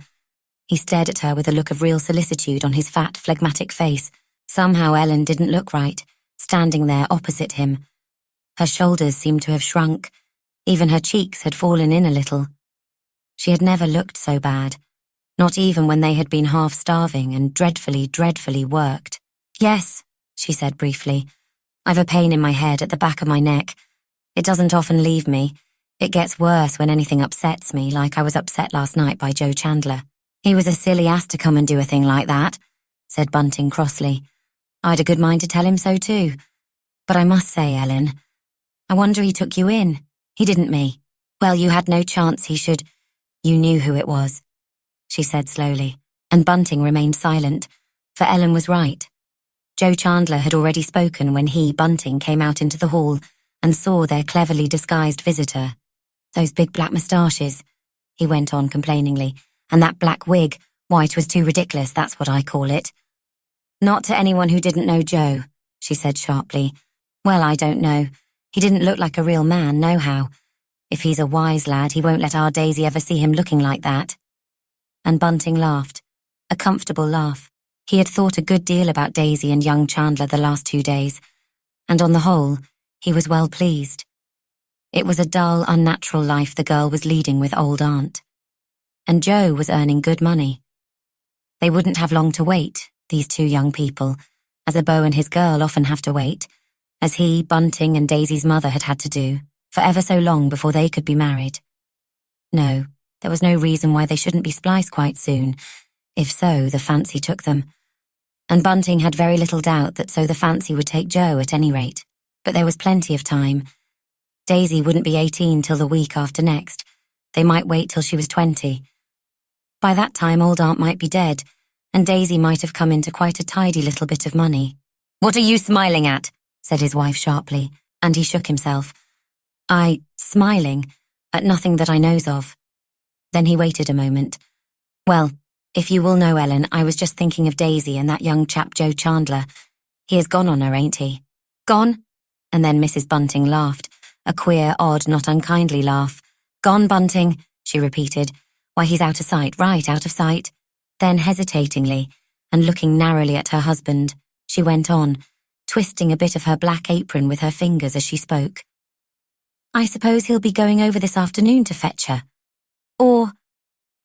He stared at her with a look of real solicitude on his fat, phlegmatic face. Somehow Ellen didn't look right, standing there opposite him. Her shoulders seemed to have shrunk. Even her cheeks had fallen in a little. She had never looked so bad, not even when they had been half-starving and dreadfully, dreadfully worked. Yes, she said briefly. I've a pain in my head at the back of my neck. It doesn't often leave me. It gets worse when anything upsets me, like I was upset last night by Joe Chandler. He was a silly ass to come and do a thing like that, said Bunting crossly. I'd a good mind to tell him so too. But I must say, Ellen, I wonder he took you in. He didn't me. Well, you had no chance he should. You knew who it was, she said slowly, and Bunting remained silent, for Ellen was right. Joe Chandler had already spoken when he, Bunting, came out into the hall and saw their cleverly disguised visitor. Those big black moustaches, he went on complainingly, and that black wig, why, it was too ridiculous, that's what I call it. Not to anyone who didn't know Joe, she said sharply. Well, I don't know. He didn't look like a real man, nohow. If he's a wise lad, he won't let our Daisy ever see him looking like that. And Bunting laughed, a comfortable laugh. He had thought a good deal about Daisy and young Chandler the last 2 days, and on the whole, he was well pleased. It was a dull, unnatural life the girl was leading with old aunt. And Joe was earning good money. They wouldn't have long to wait, these 2 young people, as a beau and his girl often have to wait, as he, Bunting, and Daisy's mother had to do, for ever so long before they could be married. No, there was no reason why they shouldn't be spliced quite soon. If so, the fancy took them. And Bunting had very little doubt that so the fancy would take Joe at any rate. But there was plenty of time. Daisy wouldn't be 18 till the week after next. They might wait till she was 20. By that time, old aunt might be dead, and Daisy might have come into quite a tidy little bit of money. What are you smiling at? Said his wife sharply, and he shook himself. Smiling, at nothing that I knows of. Then he waited a moment. Well, if you will know, Ellen, I was just thinking of Daisy and that young chap Joe Chandler. He has gone on her, ain't he? Gone? And then Mrs. Bunting laughed, a queer, odd, not unkindly laugh. Gone, Bunting, she repeated. Why, he's out of sight, right out of sight. Then hesitatingly, and looking narrowly at her husband, she went on, twisting a bit of her black apron with her fingers as she spoke. I suppose he'll be going over this afternoon to fetch her.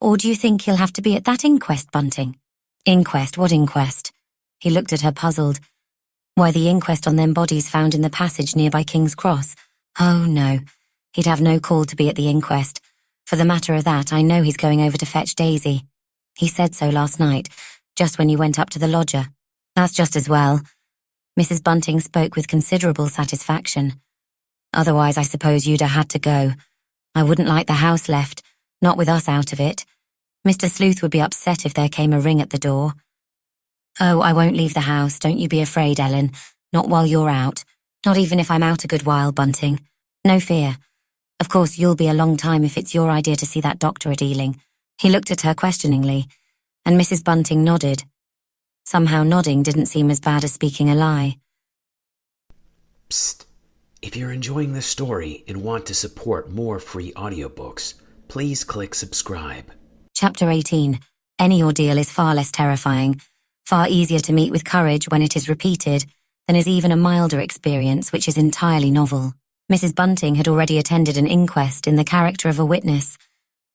Or do you think he'll have to be at that inquest, Bunting? Inquest? What inquest? He looked at her puzzled. Why, the inquest on them bodies found in the passage nearby King's Cross. Oh, no. He'd have no call to be at the inquest. For the matter of that, I know he's going over to fetch Daisy. He said so last night, just when you went up to the lodger. That's just as well. Mrs. Bunting spoke with considerable satisfaction. Otherwise, I suppose you'd have had to go. I wouldn't like the house left, not with us out of it. Mr. Sleuth would be upset if there came a ring at the door. Oh, I won't leave the house, don't you be afraid, Ellen. Not while you're out. Not even if I'm out a good while, Bunting. No fear. Of course, you'll be a long time if it's your idea to see that doctor at Ealing. He looked at her questioningly, and Mrs. Bunting nodded. Somehow nodding didn't seem as bad as speaking a lie. Psst. If you're enjoying this story and want to support more free audiobooks, please click subscribe. Chapter 18. Any ordeal is far less terrifying, far easier to meet with courage when it is repeated than is even a milder experience which is entirely novel. Mrs. Bunting had already attended an inquest in the character of a witness,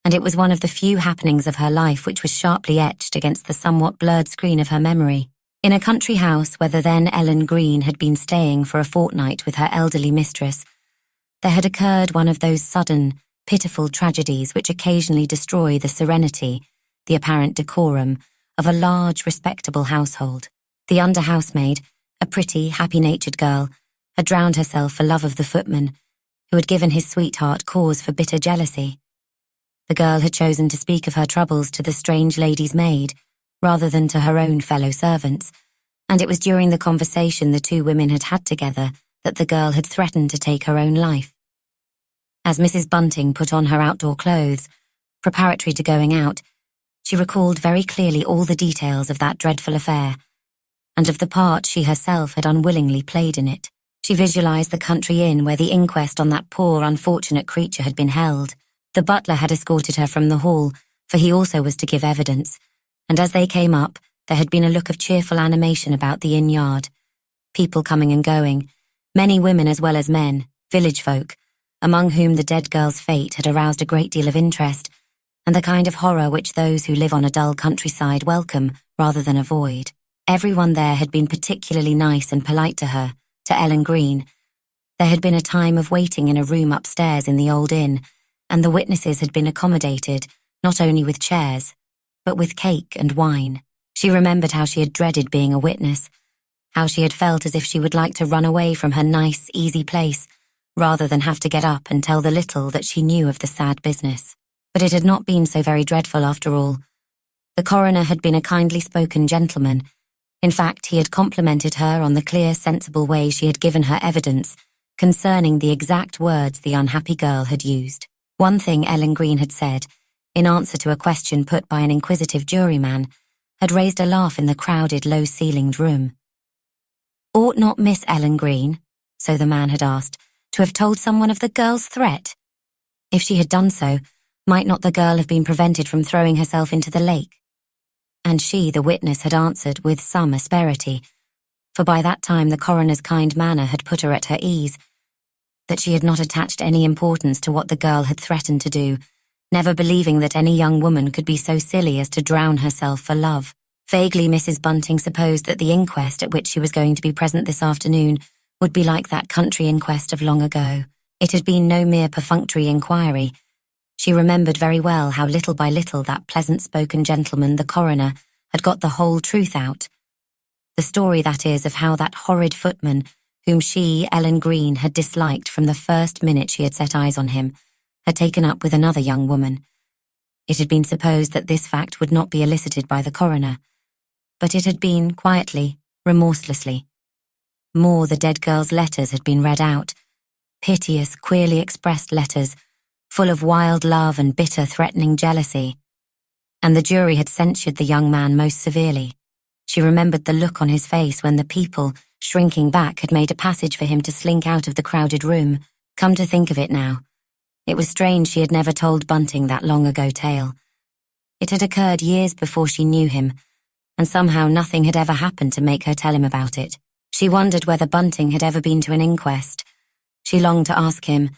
and it was one of the few happenings of her life which was sharply etched against the somewhat blurred screen of her memory. In a country house where the then Ellen Green had been staying for a fortnight with her elderly mistress, there had occurred one of those sudden, pitiful tragedies which occasionally destroy the serenity, the apparent decorum, of a large, respectable household. The under-housemaid, a pretty, happy-natured girl, had drowned herself for love of the footman, who had given his sweetheart cause for bitter jealousy. The girl had chosen to speak of her troubles to the strange lady's maid, rather than to her own fellow servants, and it was during the conversation the 2 women had had together that the girl had threatened to take her own life. As Mrs. Bunting put on her outdoor clothes, preparatory to going out, she recalled very clearly all the details of that dreadful affair, and of the part she herself had unwillingly played in it. She visualized the country inn where the inquest on that poor, unfortunate creature had been held. The butler had escorted her from the hall, for he also was to give evidence, and as they came up, there had been a look of cheerful animation about the inn yard. People coming and going, many women as well as men, village folk, among whom the dead girl's fate had aroused a great deal of interest, and the kind of horror which those who live on a dull countryside welcome rather than avoid. Everyone there had been particularly nice and polite to her, to Ellen Green. There had been a time of waiting in a room upstairs in the old inn, and the witnesses had been accommodated, not only with chairs, but with cake and wine. She remembered how she had dreaded being a witness, how she had felt as if she would like to run away from her nice, easy place, rather than have to get up and tell the little that she knew of the sad business. But it had not been so very dreadful after all. The coroner had been a kindly spoken gentleman. In fact, he had complimented her on the clear, sensible way she had given her evidence concerning the exact words the unhappy girl had used. One thing Ellen Green had said, in answer to a question put by an inquisitive juryman, had raised a laugh in the crowded, low-ceilinged room. Ought not Miss Ellen Green, so the man had asked, to have told someone of the girl's threat? If she had done so, might not the girl have been prevented from throwing herself into the lake? And she, the witness, had answered with some asperity, for by that time the coroner's kind manner had put her at her ease, that she had not attached any importance to what the girl had threatened to do, never believing that any young woman could be so silly as to drown herself for love. Vaguely, Mrs. Bunting supposed that the inquest at which she was going to be present this afternoon would be like that country inquest of long ago. It had been no mere perfunctory inquiry. She remembered very well how little by little that pleasant-spoken gentleman, the coroner, had got the whole truth out. The story, that is, of how that horrid footman, whom she, Ellen Green, had disliked from the first minute she had set eyes on him, had taken up with another young woman. It had been supposed that this fact would not be elicited by the coroner, but it had been quietly, remorselessly. More, the dead girl's letters had been read out, piteous, queerly expressed letters, full of wild love and bitter, threatening jealousy, and the jury had censured the young man most severely. She remembered the look on his face when the people, shrinking back, had made a passage for him to slink out of the crowded room. Come to think of it now, it was strange she had never told Bunting that long-ago tale. It had occurred years before she knew him, and somehow nothing had ever happened to make her tell him about it. She wondered whether Bunting had ever been to an inquest. She longed to ask him,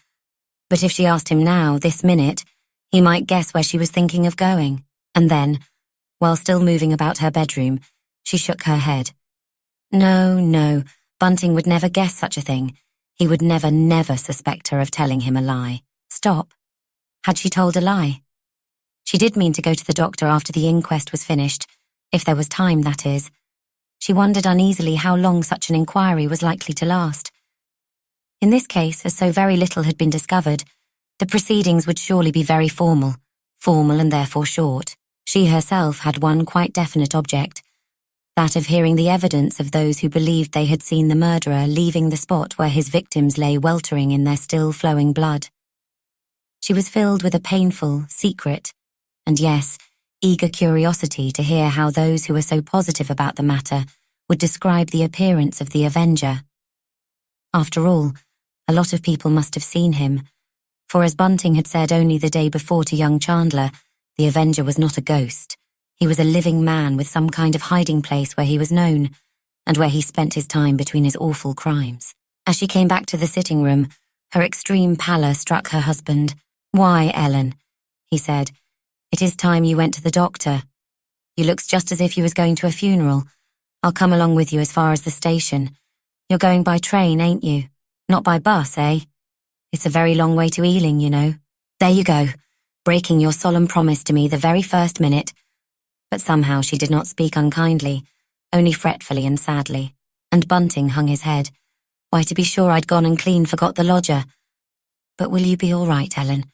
but if she asked him now, this minute, he might guess where she was thinking of going. And then, while still moving about her bedroom, she shook her head. No, Bunting would never guess such a thing. He would never suspect her of telling him a lie. Stop. Had she told a lie? She did mean to go to the doctor after the inquest was finished, if there was time, that is. She wondered uneasily how long such an inquiry was likely to last. In this case, as so very little had been discovered, the proceedings would surely be very formal and therefore short. She herself had one quite definite object, that of hearing the evidence of those who believed they had seen the murderer leaving the spot where his victims lay weltering in their still flowing blood. She was filled with a painful, secret, and yes, eager curiosity to hear how those who were so positive about the matter would describe the appearance of the avenger. After all, a lot of people must have seen him, for as Bunting had said only the day before to young Chandler, the avenger was not a ghost. He was a living man with some kind of hiding place where he was known, and where he spent his time between his awful crimes. As she came back to the sitting room, her extreme pallor struck her husband. "Why, Ellen," he said, "it is time you went to the doctor. You looks just as if you was going to a funeral. I'll come along with you as far as the station. You're going by train, ain't you? Not by bus, eh? It's a very long way to Ealing, you know. There you go, breaking your solemn promise to me the very first minute." But somehow she did not speak unkindly, only fretfully and sadly, and Bunting hung his head. "Why, to be sure I'd gone and clean forgot the lodger. But will you be all right, Ellen?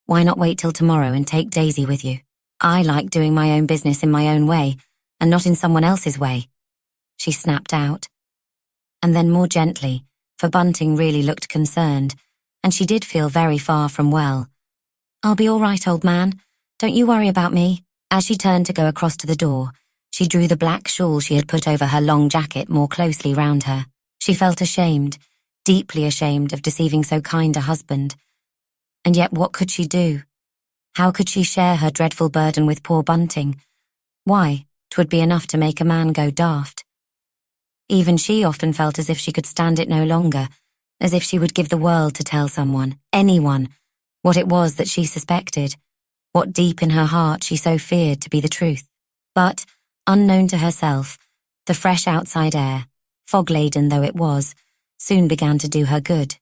Why not wait till tomorrow and take Daisy with you? I like doing my own business in my own way, and not in someone else's way," she snapped out. And then more gently, for Bunting really looked concerned, and she did feel very far from well. "I'll be all right, old man. Don't you worry about me." As she turned to go across to the door, she drew the black shawl she had put over her long jacket more closely round her. She felt ashamed, deeply ashamed of deceiving so kind a husband. And yet what could she do? How could she share her dreadful burden with poor Bunting? Why, 'twould be enough to make a man go daft. Even she often felt as if she could stand it no longer, as if she would give the world to tell someone, anyone, what it was that she suspected, what deep in her heart she so feared to be the truth. But, unknown to herself, The fresh outside air, fog-laden though it was, soon began to do her good.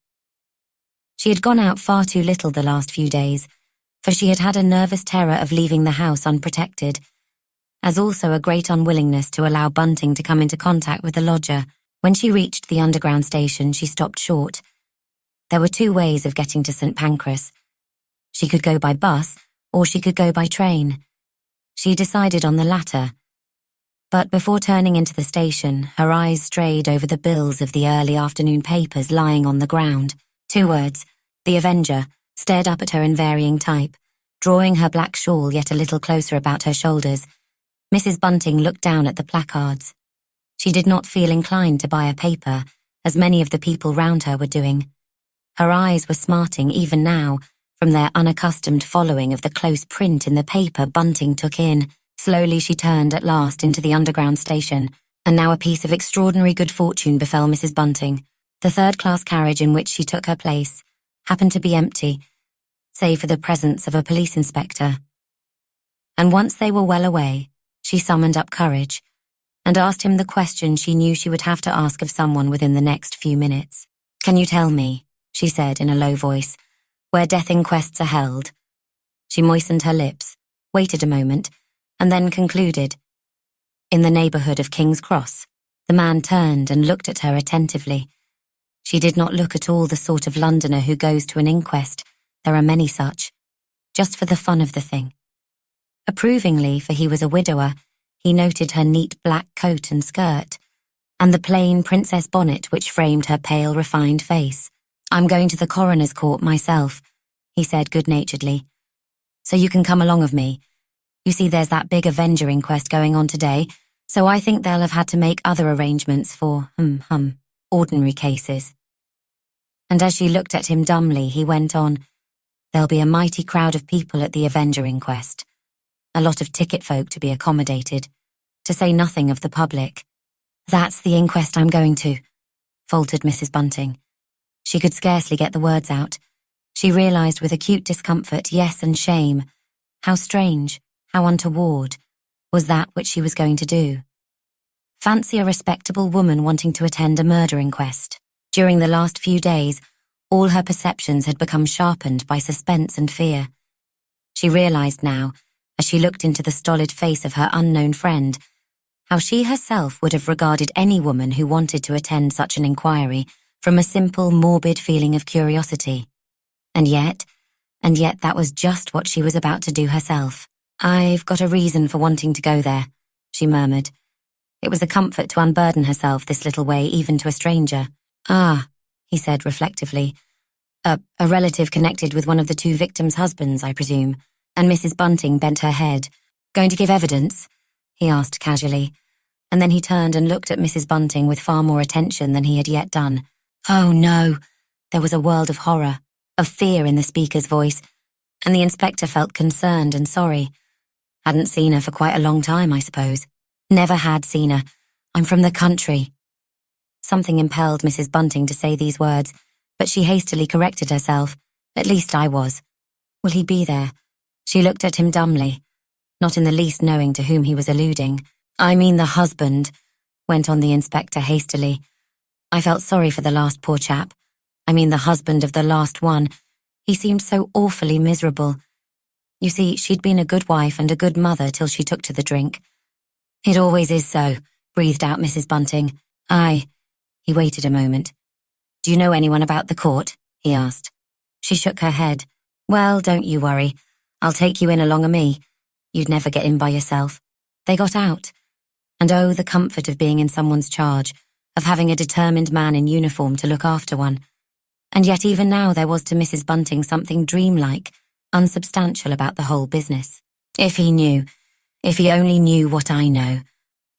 She had gone out far too little the last few days, for she had had a nervous terror of leaving the house unprotected, as also a great unwillingness to allow Bunting to come into contact with the lodger. When she reached the underground station, she stopped short. There were two ways of getting to St. Pancras. She could go by bus, or she could go by train. She decided on the latter. But before turning into the station, her eyes strayed over the bills of the early afternoon papers lying on the ground. Two words, The Avenger, stared up at her in varying type, drawing her black shawl yet a little closer about her shoulders. Mrs. Bunting looked down at the placards. She did not feel inclined to buy a paper, as many of the people round her were doing. Her eyes were smarting even now, from their unaccustomed following of the close print in the paper Bunting took in. Slowly she turned at last into the underground station, and now a piece of extraordinary good fortune befell Mrs. Bunting. The third-class carriage in which she took her place happened to be empty, save for the presence of a police inspector. And once they were well away, she summoned up courage and asked him the question she knew she would have to ask of someone within the next few minutes. "Can you tell me," she said in a low voice, "where death inquests are held?" She moistened her lips, waited a moment, and then concluded, "In the neighbourhood of King's Cross." The man turned and looked at her attentively. She did not look at all the sort of Londoner who goes to an inquest. There are many such, just for the fun of the thing. Approvingly, for he was a widower, he noted her neat black coat and skirt, and the plain princess bonnet which framed her pale, refined face. "I'm going to the coroner's court myself," he said good-naturedly. "So you can come along with me. You see, there's that big Avenger inquest going on today, so I think they'll have had to make other arrangements for, ordinary cases." And as she looked at him dumbly, he went on, "There'll be a mighty crowd of people at the Avenger inquest. A lot of ticket folk to be accommodated, to say nothing of the public." "That's the inquest I'm going to," faltered Mrs. Bunting. She could scarcely get the words out. She realised with acute discomfort, yes, and shame, how strange, how untoward, was that which she was going to do. Fancy a respectable woman wanting to attend a murder inquest. During the last few days, all her perceptions had become sharpened by suspense and fear. She realised now, as she looked into the stolid face of her unknown friend, how she herself would have regarded any woman who wanted to attend such an inquiry from a simple, morbid feeling of curiosity. And yet that was just what she was about to do herself. "I've got a reason for wanting to go there," she murmured. It was a comfort to unburden herself this little way even to a stranger. "Ah," he said reflectively. A relative connected with one of the two victims' husbands, I presume." And Mrs. Bunting bent her head. "Going to give evidence?" he asked casually, and then he turned and looked at Mrs. Bunting with far more attention than he had yet done. "Oh no." There was a world of horror, of fear in the speaker's voice, and the inspector felt concerned and sorry. "Hadn't seen her for quite a long time, I suppose." "Never had seen her. I'm from the country." Something impelled Mrs. Bunting to say these words, but she hastily corrected herself. "At least I was." "Will he be there?" She looked at him dumbly, not in the least knowing to whom he was alluding. "I mean the husband," went on the inspector hastily. "I felt sorry for the last poor chap. I mean the husband of the last one. He seemed so awfully miserable. You see, she'd been a good wife and a good mother till she took to the drink." "It always is so," breathed out Mrs. Bunting. "Aye." He waited a moment. "Do you know anyone about the court?" he asked. She shook her head. "Well, don't you worry. I'll take you in along of me. You'd never get in by yourself." They got out. And oh, the comfort of being in someone's charge, of having a determined man in uniform to look after one. And yet even now there was to Mrs. Bunting something dreamlike, unsubstantial about the whole business. If he only knew what I know,"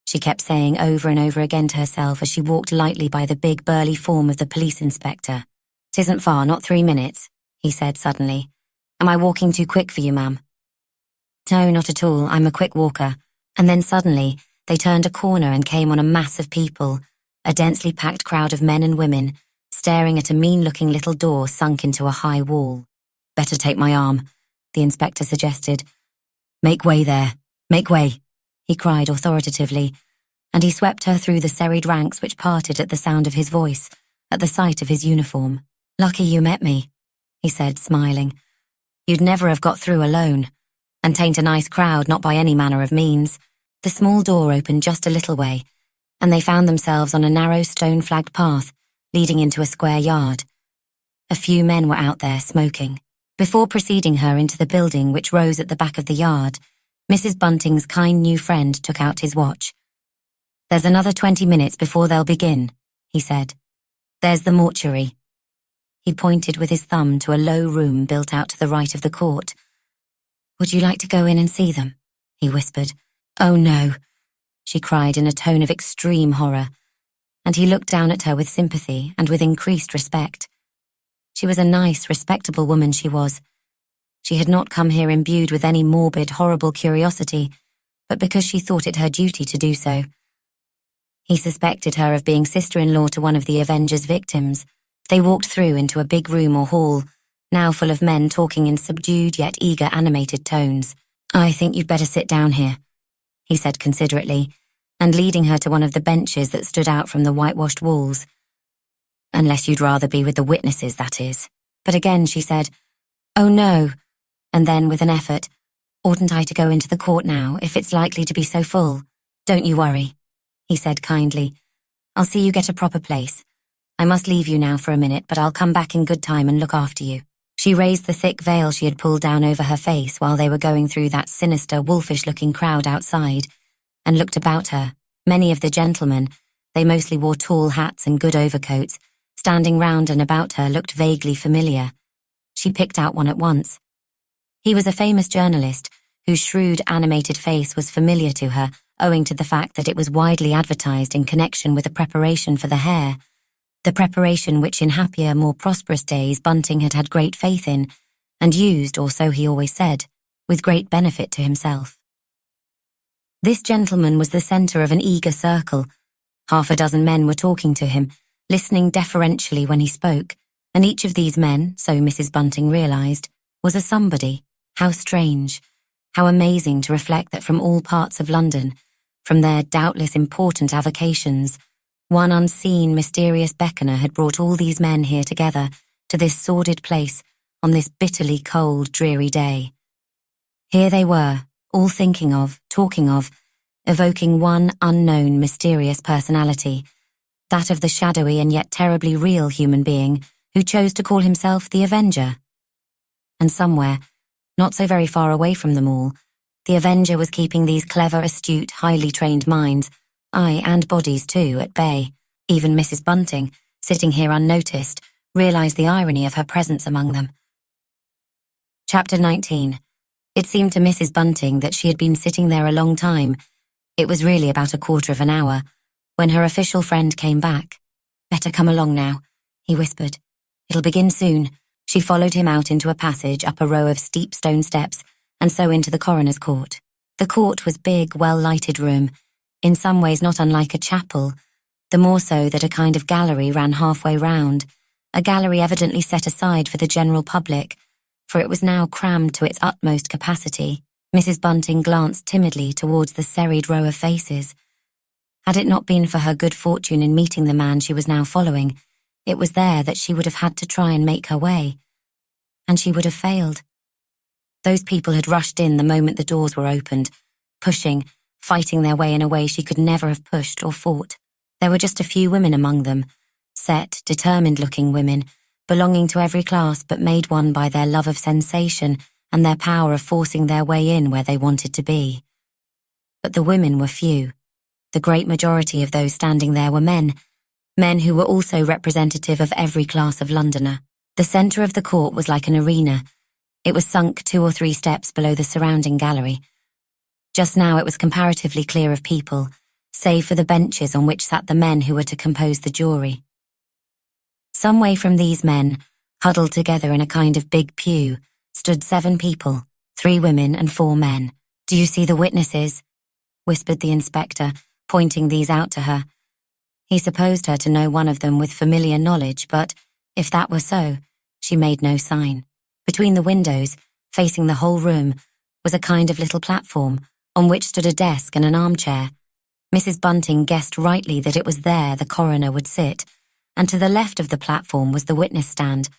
she kept saying over and over again to herself as she walked lightly by the big burly form of the police inspector. "'Tisn't far, not 3 minutes," he said suddenly. "Am I walking too quick for you, ma'am?" "No, not at all. I'm a quick walker." And then suddenly they turned a corner and came on a mass of people, a densely packed crowd of men and women, staring at a mean-looking little door sunk into a high wall. "Better take my arm," the inspector suggested. "Make way there. Make way," he cried authoritatively, and he swept her through the serried ranks which parted at the sound of his voice, at the sight of his uniform. "Lucky you met me," he said, smiling. "You'd never have got through alone. And 'tain't a nice crowd, not by any manner of means." The small door opened just a little way, and they found themselves on a narrow stone-flagged path leading into a square yard. A few men were out there smoking. Before preceding her into the building which rose at the back of the yard, Mrs. Bunting's kind new friend took out his watch. "There's another 20 minutes before they'll begin," he said. "There's the mortuary." He pointed with his thumb to a low room built out to the right of the court. "Would you like to go in and see them?" he whispered. "Oh no," she cried in a tone of extreme horror, and he looked down at her with sympathy and with increased respect. She was a nice, respectable woman, she was. She had not come here imbued with any morbid, horrible curiosity, but because she thought it her duty to do so. He suspected her of being sister-in-law to one of the Avenger's victims. They walked through into a big room or hall, now full of men talking in subdued yet eager animated tones. "I think you'd better sit down here," he said considerately, and leading her to one of the benches that stood out from the whitewashed walls. "Unless you'd rather be with the witnesses, that is." But again she said, "Oh no," and then with an effort, "Oughtn't I to go into the court now, if it's likely to be so full?" "Don't you worry," he said kindly. "I'll see you get a proper place. I must leave you now for a minute, but I'll come back in good time and look after you." She raised the thick veil she had pulled down over her face while they were going through that sinister, wolfish-looking crowd outside, and looked about her. Many of the gentlemen, they mostly wore tall hats and good overcoats, standing round and about her looked vaguely familiar. She picked out one at once. He was a famous journalist whose shrewd, animated face was familiar to her, owing to the fact that it was widely advertised in connection with the preparation for the hair. The preparation which in happier, more prosperous days Bunting had had great faith in, and used, or so he always said, with great benefit to himself. This gentleman was the centre of an eager circle. Half a dozen men were talking to him, listening deferentially when he spoke, and each of these men, so Mrs. Bunting realised, was a somebody. How strange, how amazing to reflect that from all parts of London, from their doubtless important avocations, one unseen, mysterious beckoner had brought all these men here together to this sordid place on this bitterly cold, dreary day. Here they were, all thinking of, talking of, evoking one unknown, mysterious personality, that of the shadowy and yet terribly real human being who chose to call himself the Avenger. And somewhere, not so very far away from them all, the Avenger was keeping these clever, astute, highly trained minds, aye, and bodies too, at bay. Even Mrs. Bunting, sitting here unnoticed, realised the irony of her presence among them. Chapter 19. It seemed to Mrs. Bunting that she had been sitting there a long time. It was really about a quarter of an hour, when her official friend came back. "Better come along now," he whispered. "It'll begin soon." She followed him out into a passage up a row of steep stone steps, and so into the coroner's court. The court was big, well-lighted room, in some ways not unlike a chapel, the more so that a kind of gallery ran halfway round, a gallery evidently set aside for the general public, for it was now crammed to its utmost capacity. Mrs. Bunting glanced timidly towards the serried row of faces. Had it not been for her good fortune in meeting the man she was now following, it was there that she would have had to try and make her way. And she would have failed. Those people had rushed in the moment the doors were opened, pushing, fighting their way in a way she could never have pushed or fought. There were just a few women among them, set, determined-looking women, belonging to every class but made one by their love of sensation and their power of forcing their way in where they wanted to be. But the women were few. The great majority of those standing there were men who were also representative of every class of Londoner. The centre of the court was like an arena. It was sunk 2 or 3 steps below the surrounding gallery. Just now it was comparatively clear of people, save for the benches on which sat the men who were to compose the jury. Some way from these men, huddled together in a kind of big pew, stood 7 people, 3 women and 4 men. "Do you see the witnesses?" whispered the inspector, pointing these out to her. He supposed her to know one of them with familiar knowledge, but, if that were so, she made no sign. Between the windows, facing the whole room, was a kind of little platform, on which stood a desk and an armchair. Mrs. Bunting guessed rightly that it was there the coroner would sit, and to the left of the platform was the witness stand,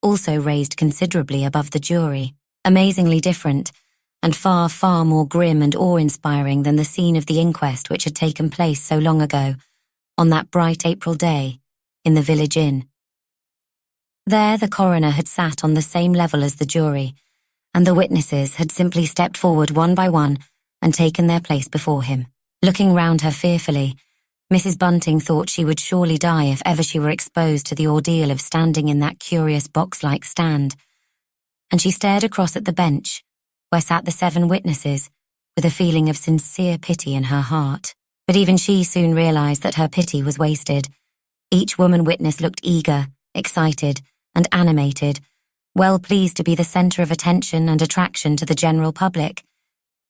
also raised considerably above the jury, amazingly different, and far, far more grim and awe-inspiring than the scene of the inquest which had taken place so long ago, on that bright April day, in the village inn. There the coroner had sat on the same level as the jury, and the witnesses had simply stepped forward one by one and taken their place before him. Looking round her fearfully, Mrs. Bunting thought she would surely die if ever she were exposed to the ordeal of standing in that curious box-like stand, and she stared across at the bench, where sat the 7 witnesses, with a feeling of sincere pity in her heart. But even she soon realized that her pity was wasted. Each woman witness looked eager, excited, and animated, well pleased to be the center of attention and attraction to the general public.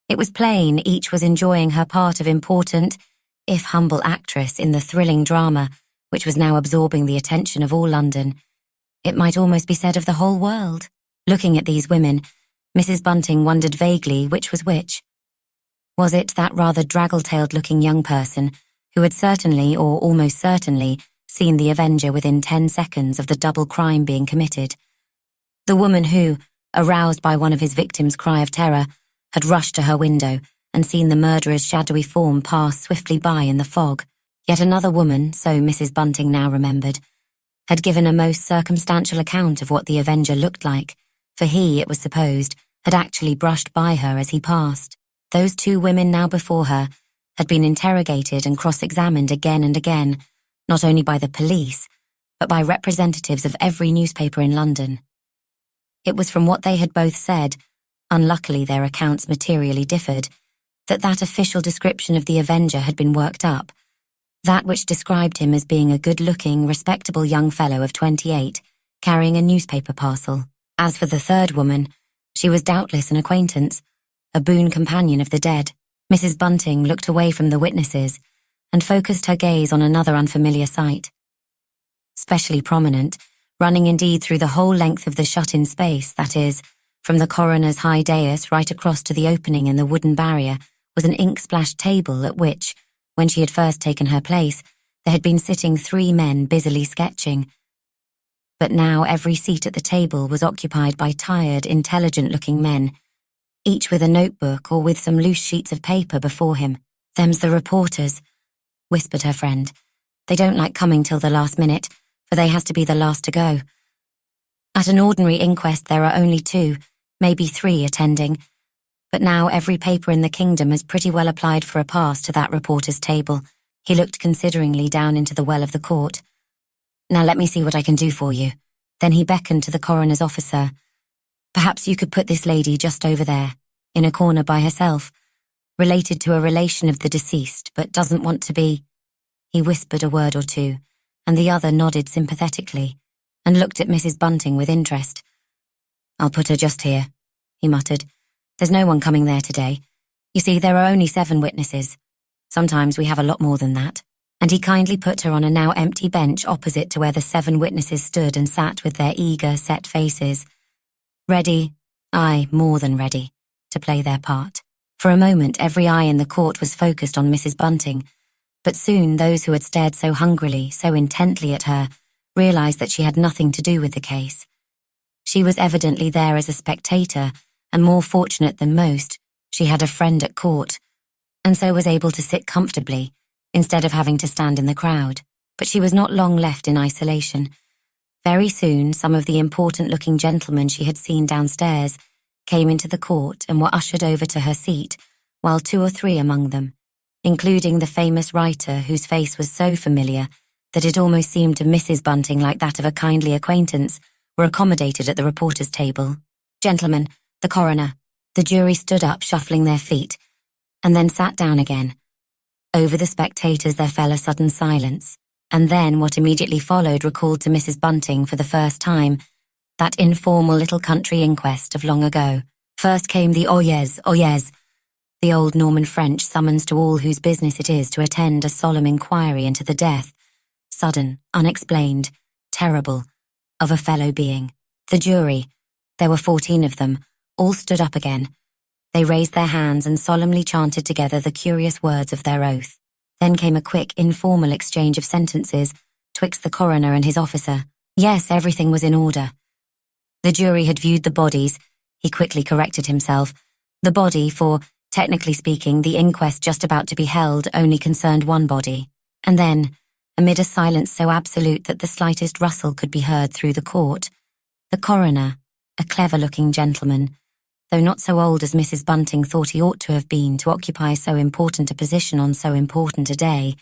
It was plain each was enjoying her part of important, if humble, actress in the thrilling drama which was now absorbing the attention of all London. It might almost be said of the whole world. Looking at these women, Mrs. Bunting wondered vaguely which was which. Was it that rather draggle-tailed-looking young person who had certainly, or almost certainly, seen the Avenger within 10 seconds of the double crime being committed? The woman who, aroused by one of his victims' cry of terror, had rushed to her window and seen the murderer's shadowy form pass swiftly by in the fog. Yet another woman, so Mrs. Bunting now remembered, had given a most circumstantial account of what the Avenger looked like, for he, it was supposed, had actually brushed by her as he passed. Those 2 women now before her had been interrogated and cross-examined again and again, not only by the police, but by representatives of every newspaper in London. It was from what they had both said, unluckily their accounts materially differed, that official description of the Avenger had been worked up, that which described him as being a good-looking, respectable young fellow of 28, carrying a newspaper parcel. As for the 3rd woman, she was doubtless an acquaintance, a boon companion of the dead. Mrs. Bunting looked away from the witnesses and focused her gaze on another unfamiliar sight. Specially prominent, running indeed through the whole length of the shut-in space, that is, from the coroner's high dais right across to the opening in the wooden barrier, was an ink-splashed table at which, when she had first taken her place, there had been sitting 3 men busily sketching. But now every seat at the table was occupied by tired, intelligent-looking men, each with a notebook or with some loose sheets of paper before him. "Them's the reporters," whispered her friend. "They don't like coming till the last minute, for they has to be the last to go. At an ordinary inquest there are only 2, maybe 3 attending, but now every paper in the kingdom has pretty well applied for a pass to that reporter's table." He looked consideringly down into the well of the court. "Now let me see what I can do for you." Then he beckoned to the coroner's officer. "Perhaps you could put this lady just over there, in a corner by herself, related to a relation of the deceased, but doesn't want to be—" He whispered a word or two, and the other nodded sympathetically, and looked at Mrs. Bunting with interest. "I'll put her just here," he muttered. "There's no one coming there today. You see, there are only 7 witnesses. Sometimes we have a lot more than that." And he kindly put her on a now empty bench opposite to where the 7 witnesses stood and sat with their eager, set faces, ready, aye, more than ready, to play their part. For a moment every eye in the court was focused on Mrs. Bunting, but soon those who had stared so hungrily, so intently at her, realized that she had nothing to do with the case. She was evidently there as a spectator, and more fortunate than most, she had a friend at court, and so was able to sit comfortably, instead of having to stand in the crowd. But she was not long left in isolation. Very soon some of the important-looking gentlemen she had seen downstairs came into the court and were ushered over to her seat, while 2 or 3 among them, including the famous writer whose face was so familiar that it almost seemed to Mrs. Bunting like that of a kindly acquaintance, were accommodated at the reporter's table. "Gentlemen, the coroner." The jury stood up, shuffling their feet, and then sat down again. Over the spectators there fell a sudden silence, and then what immediately followed recalled to Mrs. Bunting for the first time that informal little country inquest of long ago. First came the oyez, oyez, the old Norman French summons to all whose business it is to attend a solemn inquiry into the death, sudden, unexplained, terrible, of a fellow being. The jury, there were 14 of them, all stood up again. They raised their hands and solemnly chanted together the curious words of their oath. Then came a quick, informal exchange of sentences twixt the coroner and his officer. Yes, everything was in order. The jury had viewed the bodies. He quickly corrected himself. The body, for, technically speaking, the inquest just about to be held only concerned one body. And then, amid a silence so absolute that the slightest rustle could be heard through the court, the coroner, a clever-looking gentleman, though not so old as Mrs. Bunting thought he ought to have been to occupy so important a position on so important a day,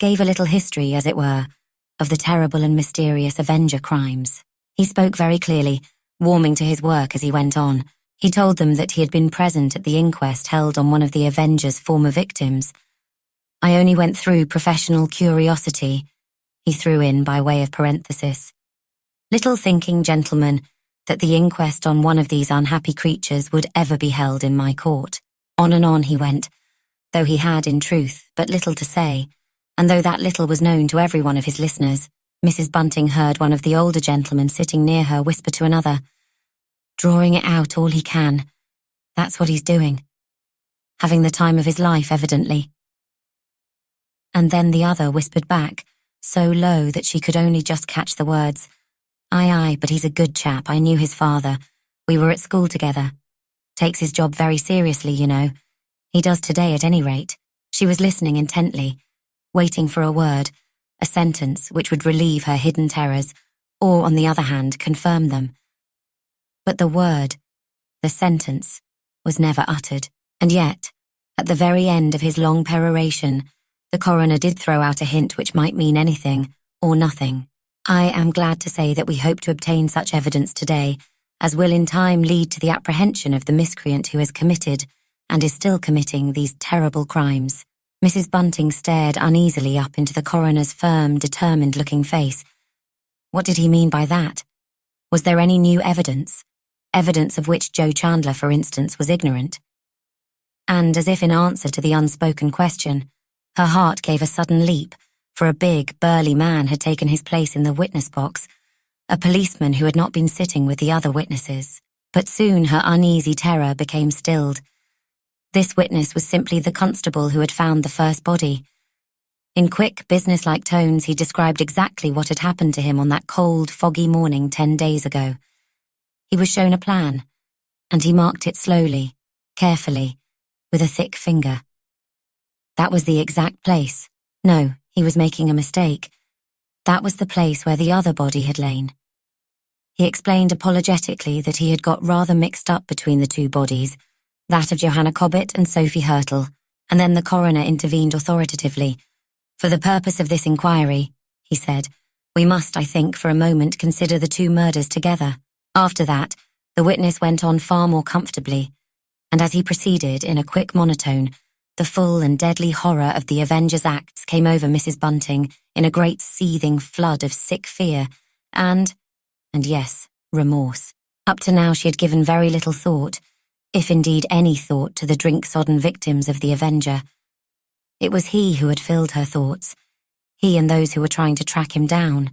gave a little history, as it were, of the terrible and mysterious Avenger crimes. He spoke very clearly, warming to his work as he went on. He told them that he had been present at the inquest held on one of the Avenger's former victims. I only went through professional curiosity, he threw in by way of parenthesis. Little thinking, gentlemen, that the inquest on one of these unhappy creatures would ever be held in my court. On and on he went, though he had, in truth, but little to say, and though that little was known to every one of his listeners. Mrs. Bunting heard one of the older gentlemen sitting near her whisper to another, "Drawing it out all he can. That's what he's doing. Having the time of his life, evidently." And then the other whispered back, so low that she could only just catch the words, "Aye, aye, but he's a good chap. I knew his father. We were at school together. Takes his job very seriously, you know. He does today at any rate." She was listening intently, waiting for a word, a sentence which would relieve her hidden terrors, or, on the other hand, confirm them. But the word, the sentence, was never uttered. And yet, at the very end of his long peroration, the coroner did throw out a hint which might mean anything, or nothing. "I am glad to say that we hope to obtain such evidence today as will in time lead to the apprehension of the miscreant who has committed, and is still committing, these terrible crimes." Mrs. Bunting stared uneasily up into the coroner's firm, determined-looking face. What did he mean by that? Was there any new evidence? Evidence of which Joe Chandler, for instance, was ignorant? And, as if in answer to the unspoken question, her heart gave a sudden leap, for a big, burly man had taken his place in the witness box, a policeman who had not been sitting with the other witnesses. But soon her uneasy terror became stilled. This witness was simply the constable who had found the first body. In quick, businesslike tones, he described exactly what had happened to him on that cold, foggy morning 10 days ago. He was shown a plan, and he marked it slowly, carefully, with a thick finger. That was the exact place. No, he was making a mistake. That was the place where the other body had lain. He explained apologetically that he had got rather mixed up between the two bodies, that of Johanna Cobbett and Sophie Hurtle, and then the coroner intervened authoritatively. "For the purpose of this inquiry," he said, "we must, I think, for a moment consider the two murders together." After that, the witness went on far more comfortably, and as he proceeded in a quick monotone, the full and deadly horror of the Avenger's acts came over Mrs. Bunting in a great seething flood of sick fear and yes, remorse. Up to now she had given very little thought, if indeed any thought, to the drink-sodden victims of the Avenger. It was he who had filled her thoughts, he and those who were trying to track him down.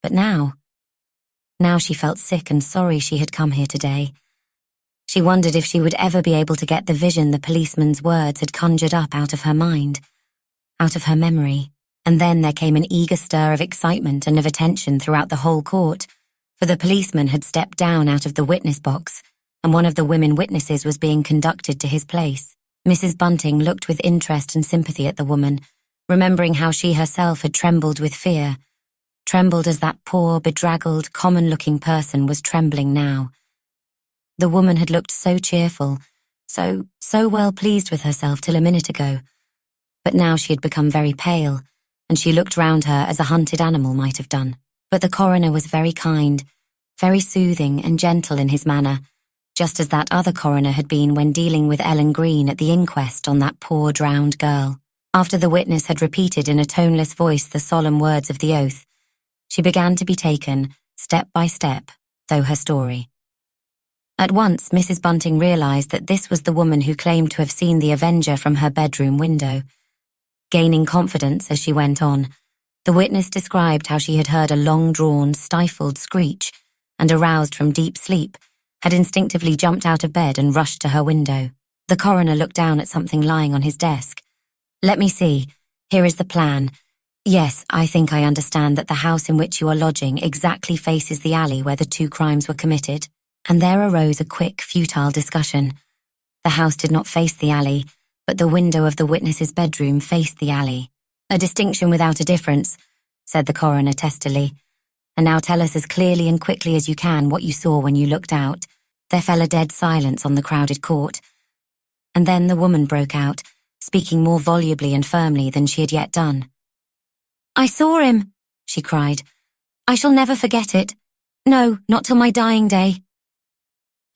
But now she felt sick and sorry she had come here today. She wondered if she would ever be able to get the vision the policeman's words had conjured up out of her mind, out of her memory. And then there came an eager stir of excitement and of attention throughout the whole court, for the policeman had stepped down out of the witness box, and one of the women witnesses was being conducted to his place. Mrs. Bunting looked with interest and sympathy at the woman, remembering how she herself had trembled with fear, trembled as that poor, bedraggled, common-looking person was trembling now. The woman had looked so cheerful, so well pleased with herself till a minute ago, but now she had become very pale, and she looked round her as a hunted animal might have done. But the coroner was very kind, very soothing and gentle in his manner, just as that other coroner had been when dealing with Ellen Green at the inquest on that poor drowned girl. After the witness had repeated in a toneless voice the solemn words of the oath, she began to be taken, step by step, through her story. At once, Mrs. Bunting realized that this was the woman who claimed to have seen the Avenger from her bedroom window. Gaining confidence as she went on, the witness described how she had heard a long-drawn, stifled screech, and aroused from deep sleep, had instinctively jumped out of bed and rushed to her window. The coroner looked down at something lying on his desk, Let me see. Here is the plan. Yes, I think I understand that the house in which you are lodging exactly faces the alley where the two crimes were committed. And there arose a quick, futile discussion. The house did not face the alley, but the window of the witness's bedroom faced the alley. A distinction without a difference, said the coroner testily. And now tell us as clearly and quickly as you can what you saw when you looked out. There fell a dead silence on the crowded court. And then the woman broke out, speaking more volubly and firmly than she had yet done. I saw him, she cried. I shall never forget it. No, not till my dying day.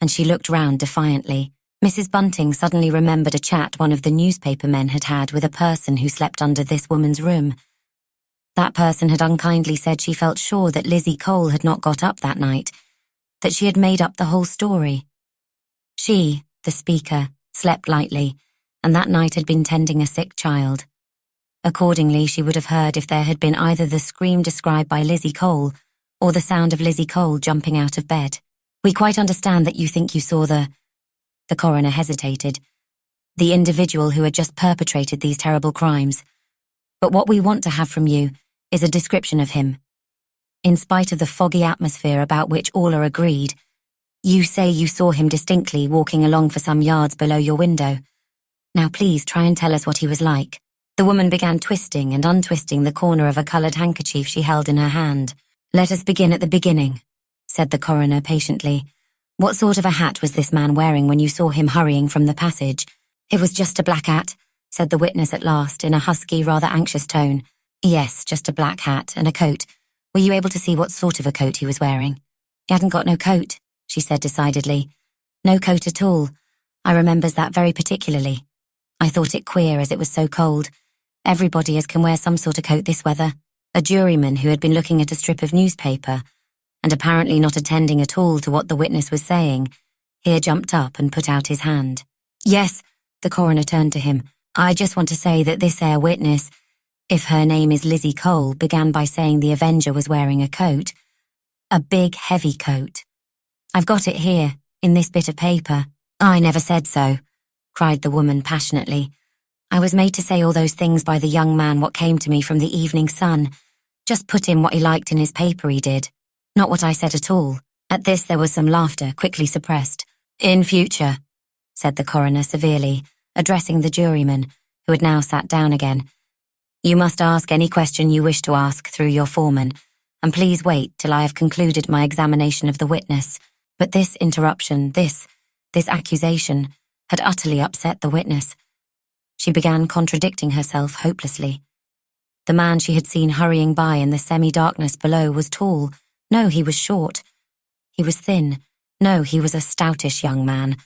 And she looked round defiantly. Mrs. Bunting suddenly remembered a chat one of the newspaper men had had with a person who slept under this woman's room. That person had unkindly said she felt sure that Lizzie Cole had not got up that night, that she had made up the whole story. She, the speaker, slept lightly, and that night had been tending a sick child. Accordingly, she would have heard if there had been either the scream described by Lizzie Cole or the sound of Lizzie Cole jumping out of bed. We quite understand that you think you saw the coroner hesitated, the individual who had just perpetrated these terrible crimes. But what we want to have from you is a description of him. In spite of the foggy atmosphere about which all are agreed, you say you saw him distinctly walking along for some yards below your window. Now please try and tell us what he was like. The woman began twisting and untwisting the corner of a coloured handkerchief she held in her hand. Let us begin at the beginning, said the coroner patiently. What sort of a hat was this man wearing when you saw him hurrying from the passage? It was just a black hat, said the witness at last in a husky, rather anxious tone. Yes, just a black hat and a coat. Were you able to see what sort of a coat he was wearing? He hadn't got no coat, she said decidedly. No coat at all. I remembers that very particularly. I thought it queer as it was so cold. Everybody as can wear some sort of coat this weather. A juryman who had been looking at a strip of newspaper, and apparently not attending at all to what the witness was saying, here jumped up and put out his hand. Yes, the coroner turned to him. I just want to say that this witness, if her name is Lizzie Cole, began by saying the Avenger was wearing a coat. A big, heavy coat. I've got it here, in this bit of paper. I never said so, cried the woman passionately. I was made to say all those things by the young man what came to me from the Evening Sun. Just put in what he liked in his paper, he did. Not what I said at all. At this there was some laughter, quickly suppressed. In future, said the coroner severely, addressing the juryman, who had now sat down again. You must ask any question you wish to ask through your foreman, and please wait till I have concluded my examination of the witness. But this interruption, this accusation, had utterly upset the witness. She began contradicting herself hopelessly. The man she had seen hurrying by in the semi-darkness below was tall. No, he was short. He was thin. No, he was a stoutish young man.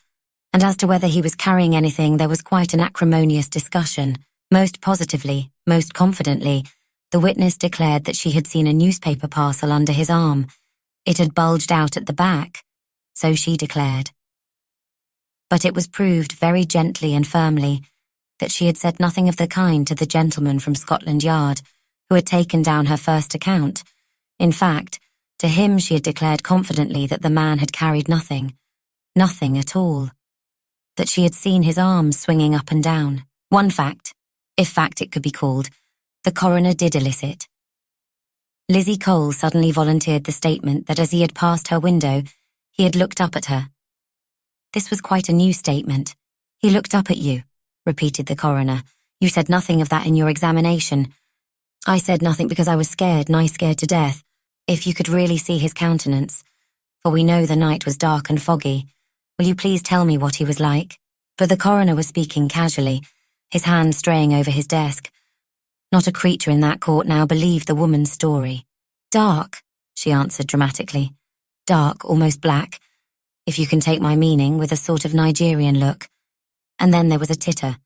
And as to whether he was carrying anything, there was quite an acrimonious discussion. Most positively, most confidently, the witness declared that she had seen a newspaper parcel under his arm. It had bulged out at the back, so she declared. But it was proved very gently and firmly that she had said nothing of the kind to the gentleman from Scotland Yard, who had taken down her first account. In fact, to him she had declared confidently that the man had carried nothing at all, that she had seen his arms swinging up and down. One fact, if fact it could be called, the coroner did elicit. Lizzie Cole suddenly volunteered the statement that as he had passed her window, he had looked up at her. This was quite a new statement. He looked up at you, repeated the coroner. You said nothing of that in your examination. I said nothing because I was scared, nigh scared to death. If you could really see his countenance, for we know the night was dark and foggy, will you please tell me what he was like? For the coroner was speaking casually, his hand straying over his desk. Not a creature in that court now believed the woman's story. Dark, she answered dramatically. Dark, almost black, if you can take my meaning, with a sort of Nigerian look. And then there was a titter.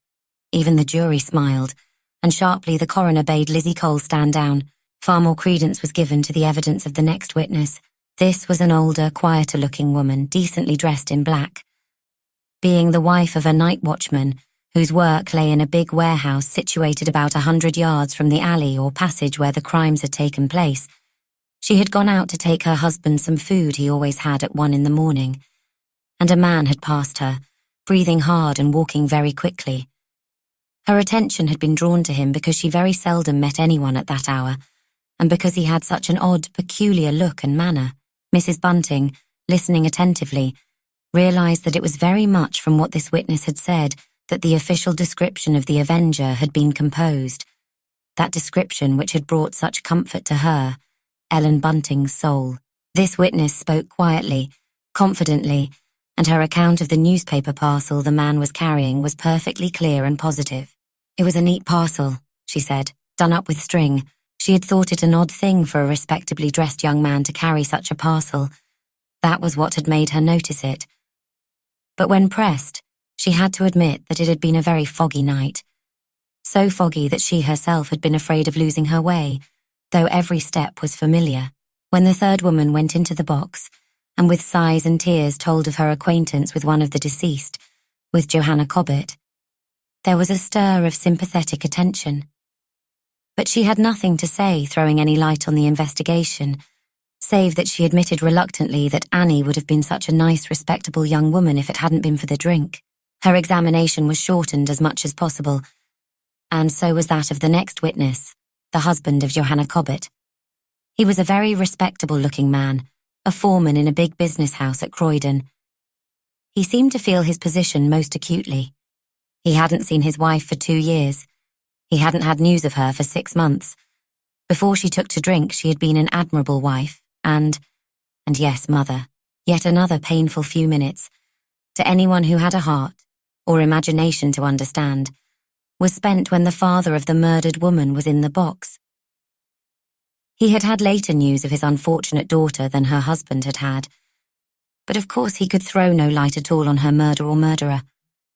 Even the jury smiled, and sharply the coroner bade Lizzie Cole stand down. Far more credence was given to the evidence of the next witness. This was an older, quieter-looking woman, decently dressed in black. Being the wife of a night watchman, whose work lay in a big warehouse situated about 100 yards from the alley or passage where the crimes had taken place, she had gone out to take her husband some food he always had at 1 in the morning, and a man had passed her, breathing hard and walking very quickly. Her attention had been drawn to him because she very seldom met anyone at that hour, and because he had such an odd, peculiar look and manner. Mrs. Bunting, listening attentively, realized that it was very much from what this witness had said that the official description of the Avenger had been composed, that description which had brought such comfort to her, Ellen Bunting's soul. This witness spoke quietly, confidently, and her account of the newspaper parcel the man was carrying was perfectly clear and positive. It was a neat parcel, she said, done up with string. She had thought it an odd thing for a respectably dressed young man to carry such a parcel. That was what had made her notice it. But when pressed, she had to admit that it had been a very foggy night. So foggy that she herself had been afraid of losing her way, though every step was familiar. When the third woman went into the box, and with sighs and tears told of her acquaintance with one of the deceased, with Johanna Cobbett, there was a stir of sympathetic attention. But she had nothing to say throwing any light on the investigation, save that she admitted reluctantly that Annie would have been such a nice, respectable young woman if it hadn't been for the drink. Her examination was shortened as much as possible, and so was that of the next witness, the husband of Johanna Cobbett. He was a very respectable-looking man, a foreman in a big business house at Croydon. He seemed to feel his position most acutely. He hadn't seen his wife for 2 years. He hadn't had news of her for 6 months. Before she took to drink, she had been an admirable wife, and yes, mother. Yet another painful few minutes, to anyone who had a heart, or imagination to understand, was spent when the father of the murdered woman was in the box. He had had later news of his unfortunate daughter than her husband had had, but of course he could throw no light at all on her murder or murderer.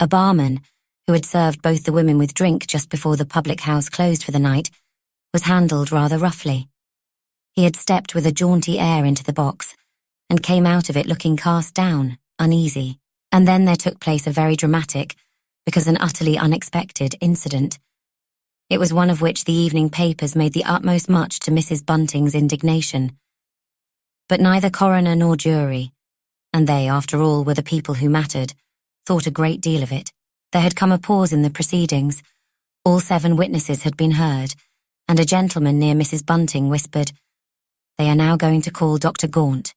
A barman, who had served both the women with drink just before the public house closed for the night, was handled rather roughly. He had stepped with a jaunty air into the box, and came out of it looking cast down, uneasy. And then there took place a very dramatic, because an utterly unexpected, incident. It was one of which the evening papers made the utmost much to Mrs. Bunting's indignation. But neither coroner nor jury, and they, after all, were the people who mattered, thought a great deal of it. There had come a pause in the proceedings. All 7 witnesses had been heard, and a gentleman near Mrs. Bunting whispered, "They are now going to call Dr. Gaunt.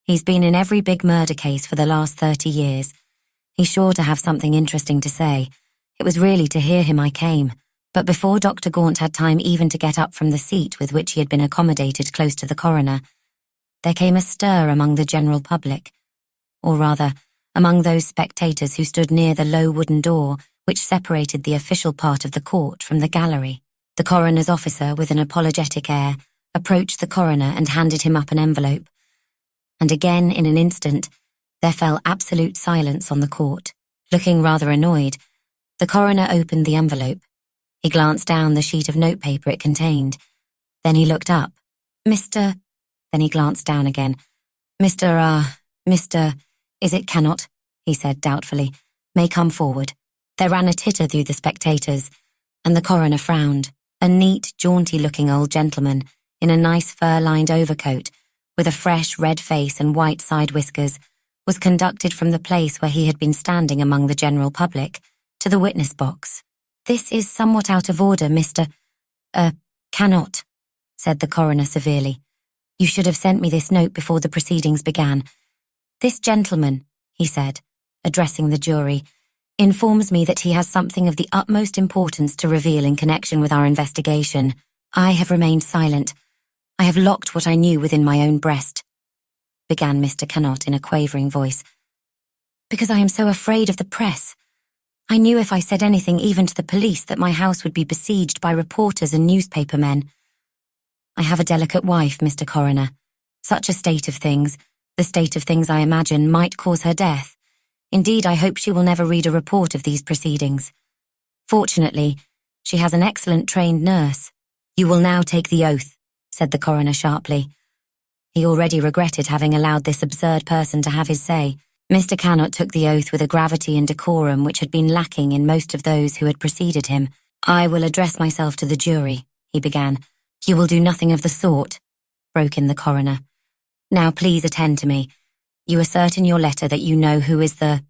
He's been in every big murder case for the last 30 years. He's sure to have something interesting to say. It was really to hear him I came." But before Dr. Gaunt had time even to get up from the seat with which he had been accommodated close to the coroner, there came a stir among the general public, or rather, among those spectators who stood near the low wooden door which separated the official part of the court from the gallery. The coroner's officer, with an apologetic air, approached the coroner and handed him up an envelope. And again, in an instant, there fell absolute silence on the court. Looking rather annoyed, the coroner opened the envelope. He glanced down the sheet of notepaper it contained. Then he looked up. Mr. Then he glanced down again. Mr. Is it cannot, he said doubtfully, may come forward. There ran a titter through the spectators, and the coroner frowned. A neat, jaunty-looking old gentleman, in a nice fur-lined overcoat, with a fresh red face and white side whiskers, was conducted from the place where he had been standing among the general public to the witness box. "This is somewhat out of order, Mr. Cannot," said the coroner severely. "You should have sent me this note before the proceedings began. This gentleman," he said, addressing the jury, "informs me that he has something of the utmost importance to reveal in connection with our investigation. I have remained silent. I have locked what I knew within my own breast," began Mr. Cannot in a quavering voice, "because I am so afraid of the press. I knew if I said anything even to the police that my house would be besieged by reporters and newspaper men. I have a delicate wife, Mr. Coroner. Such a state of things, the state of things I imagine, might cause her death. Indeed, I hope she will never read a report of these proceedings. Fortunately, she has an excellent trained nurse. You will now take the oath," said the coroner sharply. He already regretted having allowed this absurd person to have his say. Mr. Cannot took the oath with a gravity and decorum which had been lacking in most of those who had preceded him. "I will address myself to the jury," he began. "You will do nothing of the sort," broke in the coroner. "Now please attend to me. You assert in your letter that you know who is the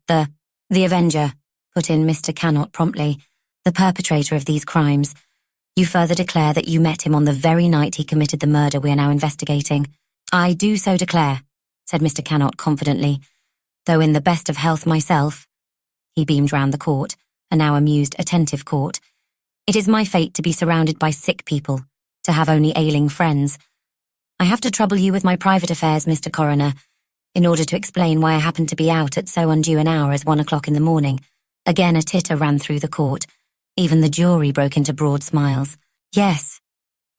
Avenger," put in Mr. Cannot promptly. the perpetrator of these crimes. You further declare that you met him on the very night he committed the murder we are now investigating. I do so declare, said Mr. Cannot confidently, though in the best of health myself. He beamed round the court, a now amused, attentive court. It is my fate to be surrounded by sick people, to have only ailing friends. I have to trouble you with my private affairs, Mr. Coroner, in order to explain why I happened to be out at so undue an hour as 1 o'clock in the morning. Again a titter ran through the court. Even the jury broke into broad smiles. Yes,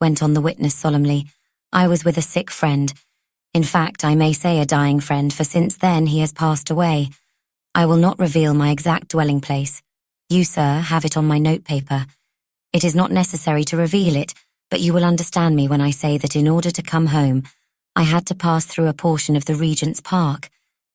went on the witness solemnly, I was with a sick friend. In fact, I may say a dying friend, for since then he has passed away. I will not reveal my exact dwelling place. You, sir, have it on my notepaper. It is not necessary to reveal it, but you will understand me when I say that in order to come home, I had to pass through a portion of the Regent's Park,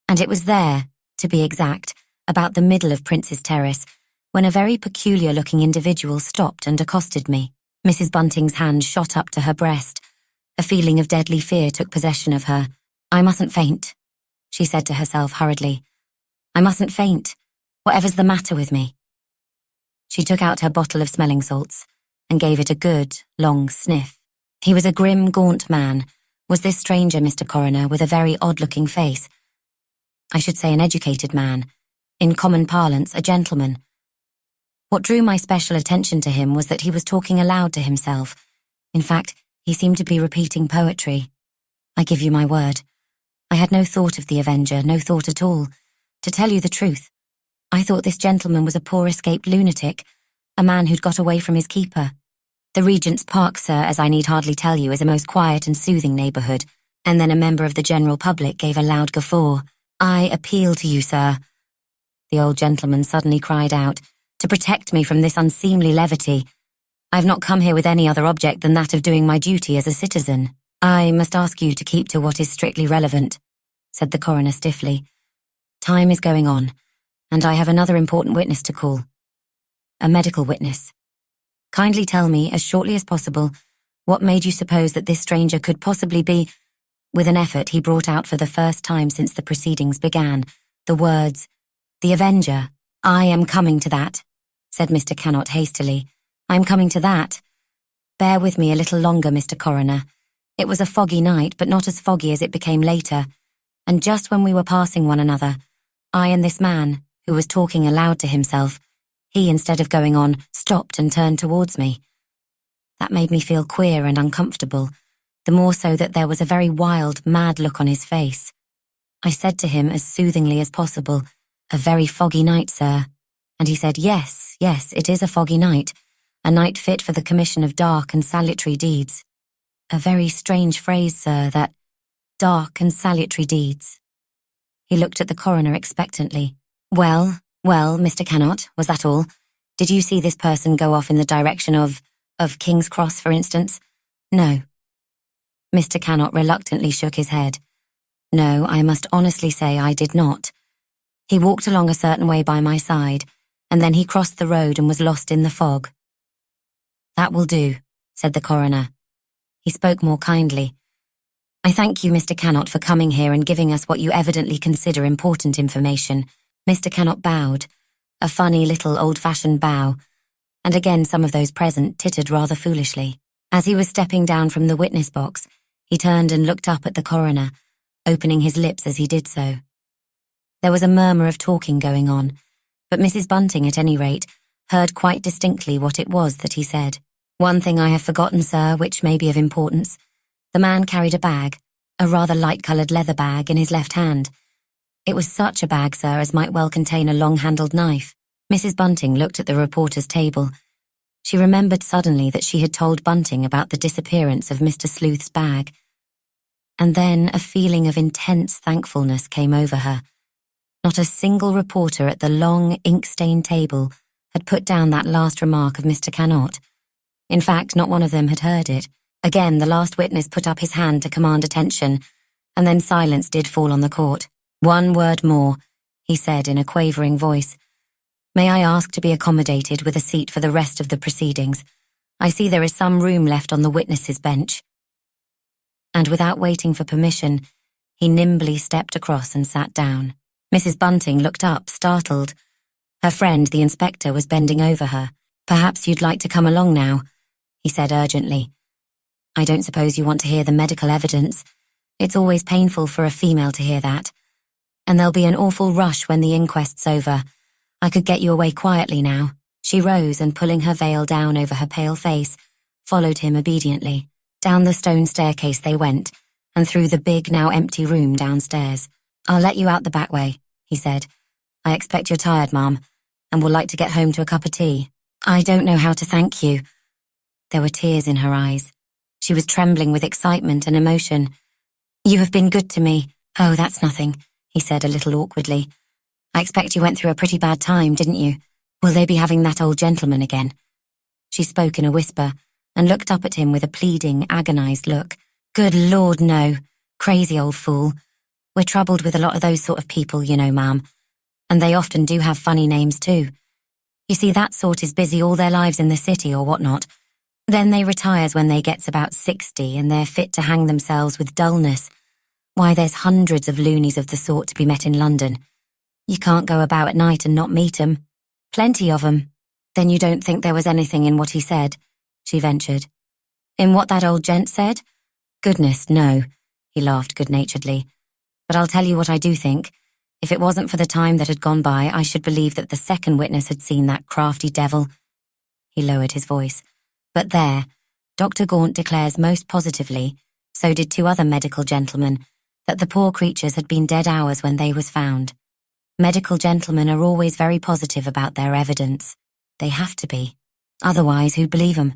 and it was there, to be exact, about the middle of Prince's Terrace, when a very peculiar-looking individual stopped and accosted me. Mrs. Bunting's hand shot up to her breast. A feeling of deadly fear took possession of her. I mustn't faint, she said to herself hurriedly. I mustn't faint, whatever's the matter with me. She took out her bottle of smelling salts and gave it a good, long sniff. He was a grim, gaunt man, was this stranger, Mr. Coroner, with a very odd-looking face. I should say an educated man, in common parlance, a gentleman. What drew my special attention to him was that he was talking aloud to himself. In fact, he seemed to be repeating poetry. I give you my word. I had no thought of the Avenger, no thought at all. To tell you the truth, I thought this gentleman was a poor escaped lunatic, a man who'd got away from his keeper. The Regent's Park, sir, as I need hardly tell you, is a most quiet and soothing neighbourhood. And then a member of the general public gave a loud guffaw. I appeal to you, sir, the old gentleman suddenly cried out, to protect me from this unseemly levity. I've not come here with any other object than that of doing my duty as a citizen. I must ask you to keep to what is strictly relevant, said the coroner stiffly. Time is going on, and I have another important witness to call. A medical witness. Kindly tell me, as shortly as possible, what made you suppose that this stranger could possibly be— With an effort, he brought out for the first time since the proceedings began the words, "The Avenger." I am coming to that, said Mr. Cannot hastily. I am coming to that. Bear with me a little longer, Mr. Coroner. It was a foggy night, but not as foggy as it became later, and just when we were passing one another, I and this man, who was talking aloud to himself, he, instead of going on, stopped and turned towards me. That made me feel queer and uncomfortable, the more so that there was a very wild, mad look on his face. I said to him as soothingly as possible, "A very foggy night, sir." And he said, yes, it is a foggy night, a night fit for the commission of dark and salutary deeds. A very strange phrase, sir, that dark and salutary deeds. He looked at the coroner expectantly. Well, Mr. Cannot, was that all? Did you see this person go off in the direction of King's Cross, for instance? No. Mr. Cannot reluctantly shook his head. No, I must honestly say I did not. He walked along a certain way by my side, and then he crossed the road and was lost in the fog. That will do, said the coroner. He spoke more kindly. I thank you, Mr. Cannot, for coming here and giving us what you evidently consider important information. Mr. Cannot bowed, a funny little old-fashioned bow, and again some of those present tittered rather foolishly. As he was stepping down from the witness box, he turned and looked up at the coroner, opening his lips as he did so. There was a murmur of talking going on, but Mrs. Bunting, at any rate, heard quite distinctly what it was that he said. One thing I have forgotten, sir, which may be of importance. The man carried a bag, a rather light-coloured leather bag, in his left hand. It was such a bag, sir, as might well contain a long-handled knife. Mrs. Bunting looked at the reporter's table. She remembered suddenly that she had told Bunting about the disappearance of Mr. Sleuth's bag. And then a feeling of intense thankfulness came over her. Not a single reporter at the long, ink-stained table had put down that last remark of Mr. Cannot. In fact, not one of them had heard it. Again, the last witness put up his hand to command attention, and then silence did fall on the court. One word more, he said in a quavering voice. May I ask to be accommodated with a seat for the rest of the proceedings? I see there is some room left on the witnesses' bench. And without waiting for permission, he nimbly stepped across and sat down. Mrs. Bunting looked up, startled. Her friend, the inspector, was bending over her. Perhaps you'd like to come along now, he said urgently. I don't suppose you want to hear the medical evidence. It's always painful for a female to hear that. And there'll be an awful rush when the inquest's over. I could get you away quietly now. She rose and, pulling her veil down over her pale face, followed him obediently. Down the stone staircase they went, and through the big, now empty room downstairs. I'll let you out the back way, he said. I expect you're tired, Mum, and would like to get home to a cup of tea. I don't know how to thank you. There were tears in her eyes. She was trembling with excitement and emotion. You have been good to me. Oh, that's nothing, he said a little awkwardly. I expect you went through a pretty bad time, didn't you? Will they be having that old gentleman again? She spoke in a whisper and looked up at him with a pleading, agonized look. Good Lord, no. Crazy old fool. We're troubled with a lot of those sort of people, you know, ma'am. And they often do have funny names too. You see, that sort is busy all their lives in the city or whatnot. Then they retires when they gets about 60 and they're fit to hang themselves with dullness. Why, there's hundreds of loonies of the sort to be met in London. You can't go about at night and not meet 'em. Plenty of 'em. Then you don't think there was anything in what he said? She ventured. In what that old gent said? Goodness, no. He laughed good-naturedly. But I'll tell you what I do think. If it wasn't for the time that had gone by, I should believe that the second witness had seen that crafty devil. He lowered his voice. But there, Dr. Gaunt declares most positively, so did 2 other medical gentlemen, that the poor creatures had been dead hours when they was found. Medical gentlemen are always very positive about their evidence. They have to be. Otherwise, who'd believe 'em?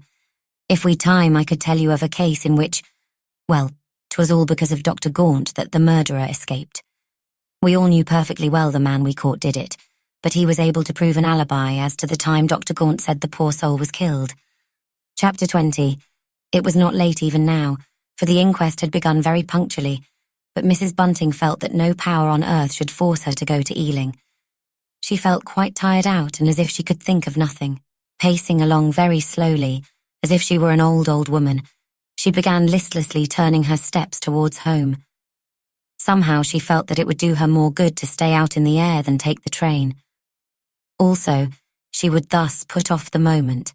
If we'd time, I could tell you of a case in which, well, 'twas all because of Dr. Gaunt that the murderer escaped. We all knew perfectly well the man we caught did it, but he was able to prove an alibi as to the time Dr. Gaunt said the poor soul was killed. Chapter 20. It was not late even now, for the inquest had begun very punctually, but Mrs. Bunting felt that no power on earth should force her to go to Ealing. She felt quite tired out and as if she could think of nothing. Pacing along very slowly, as if she were an old woman, she began listlessly turning her steps towards home. Somehow she felt that it would do her more good to stay out in the air than take the train. Also, she would thus put off the moment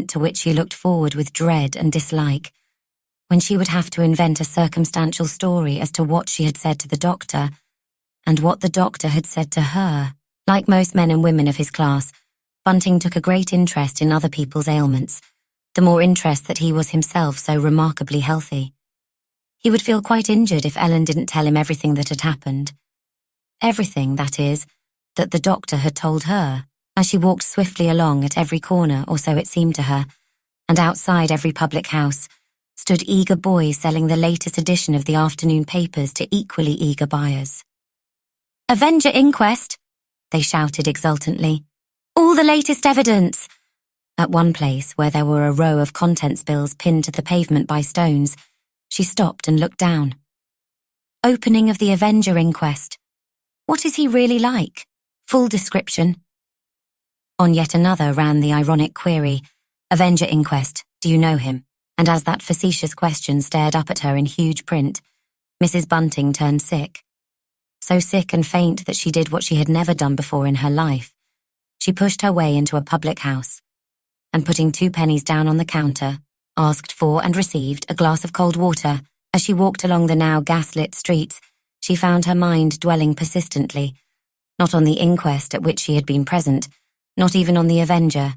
to which she looked forward with dread and dislike, when she would have to invent a circumstantial story as to what she had said to the doctor, and what the doctor had said to her. Like most men and women of his class, Bunting took a great interest in other people's ailments, the more interest that he was himself so remarkably healthy. He would feel quite injured if Ellen didn't tell him everything that had happened. Everything, that is, that the doctor had told her, as she walked swiftly along at every corner, or so it seemed to her, and outside every public house stood eager boys selling the latest edition of the afternoon papers to equally eager buyers. Avenger inquest, they shouted exultantly. All the latest evidence. At one place, where there were a row of contents bills pinned to the pavement by stones, she stopped and looked down. Opening of the Avenger inquest. What is he really like? Full description. On yet another ran the ironic query, Avenger inquest, do you know him? And as that facetious question stared up at her in huge print, Mrs. Bunting turned sick. So sick and faint that she did what she had never done before in her life. She pushed her way into a public house, and putting 2 pennies down on the counter, asked for and received a glass of cold water. As she walked along the now gas-lit streets, she found her mind dwelling persistently, not on the inquest at which she had been present, not even on the Avenger,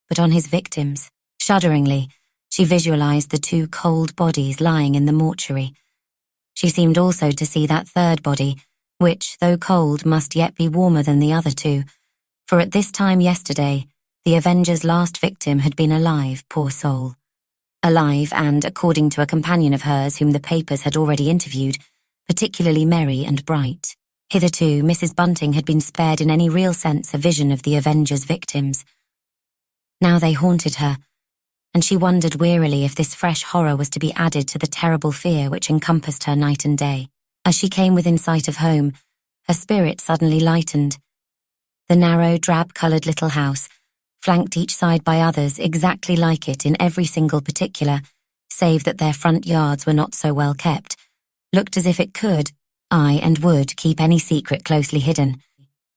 but on his victims. Shudderingly, she visualized the 2 cold bodies lying in the mortuary. She seemed also to see that third body, which, though cold, must yet be warmer than the other 2, for at this time yesterday, the Avenger's last victim had been alive, poor soul. Alive and, according to a companion of hers whom the papers had already interviewed, particularly merry and bright. Hitherto, Mrs. Bunting had been spared in any real sense a vision of the Avenger's victims. Now they haunted her, and she wondered wearily if this fresh horror was to be added to the terrible fear which encompassed her night and day. As she came within sight of home, her spirit suddenly lightened. The narrow, drab-coloured little house, flanked each side by others exactly like it in every single particular, save that their front yards were not so well kept, looked as if it could, and would, keep any secret closely hidden.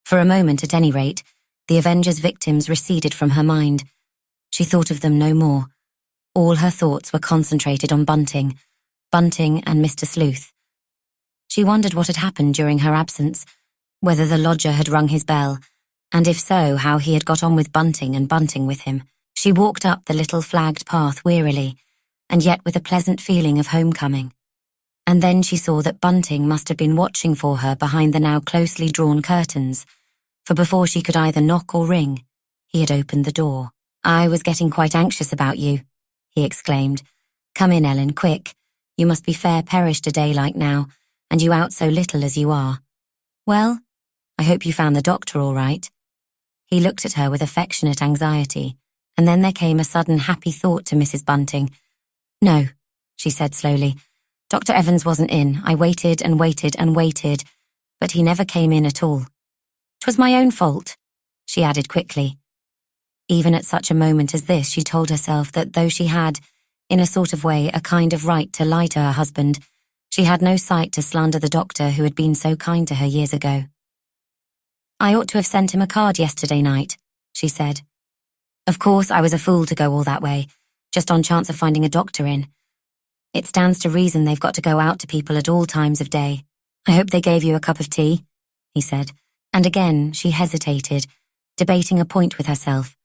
For a moment, at any rate, The Avengers' victims receded from her mind. She thought of them no more. All her thoughts were concentrated on Bunting and Mr. Sleuth. She wondered what had happened during her absence, whether the lodger had rung his bell, and if so, how he had got on with Bunting and Bunting with him. She walked up the little flagged path wearily, and yet with a pleasant feeling of homecoming. And then she saw that Bunting must have been watching for her behind the now closely drawn curtains, for before she could either knock or ring, he had opened the door. "I was getting quite anxious about you," he exclaimed. "Come in, Ellen, quick. You must be fair perished a day like now, and you out so little as you are. Well, I hope you found the doctor all right." He looked at her with affectionate anxiety, and then there came a sudden happy thought to Mrs. Bunting. "No," she said slowly. "Dr. Evans wasn't in. I waited and waited and waited, but he never came in at all. 'Twas my own fault," she added quickly. Even at such a moment as this, she told herself that though she had, in a sort of way, a kind of right to lie to her husband, she had no sight to slander the doctor who had been so kind to her years ago. "I ought to have sent him a card yesterday night," she said. "Of course, I was a fool to go all that way, just on chance of finding a doctor in. It stands to reason they've got to go out to people at all times of day. I hope they gave you a cup of tea," he said, and again she hesitated, debating a point with herself.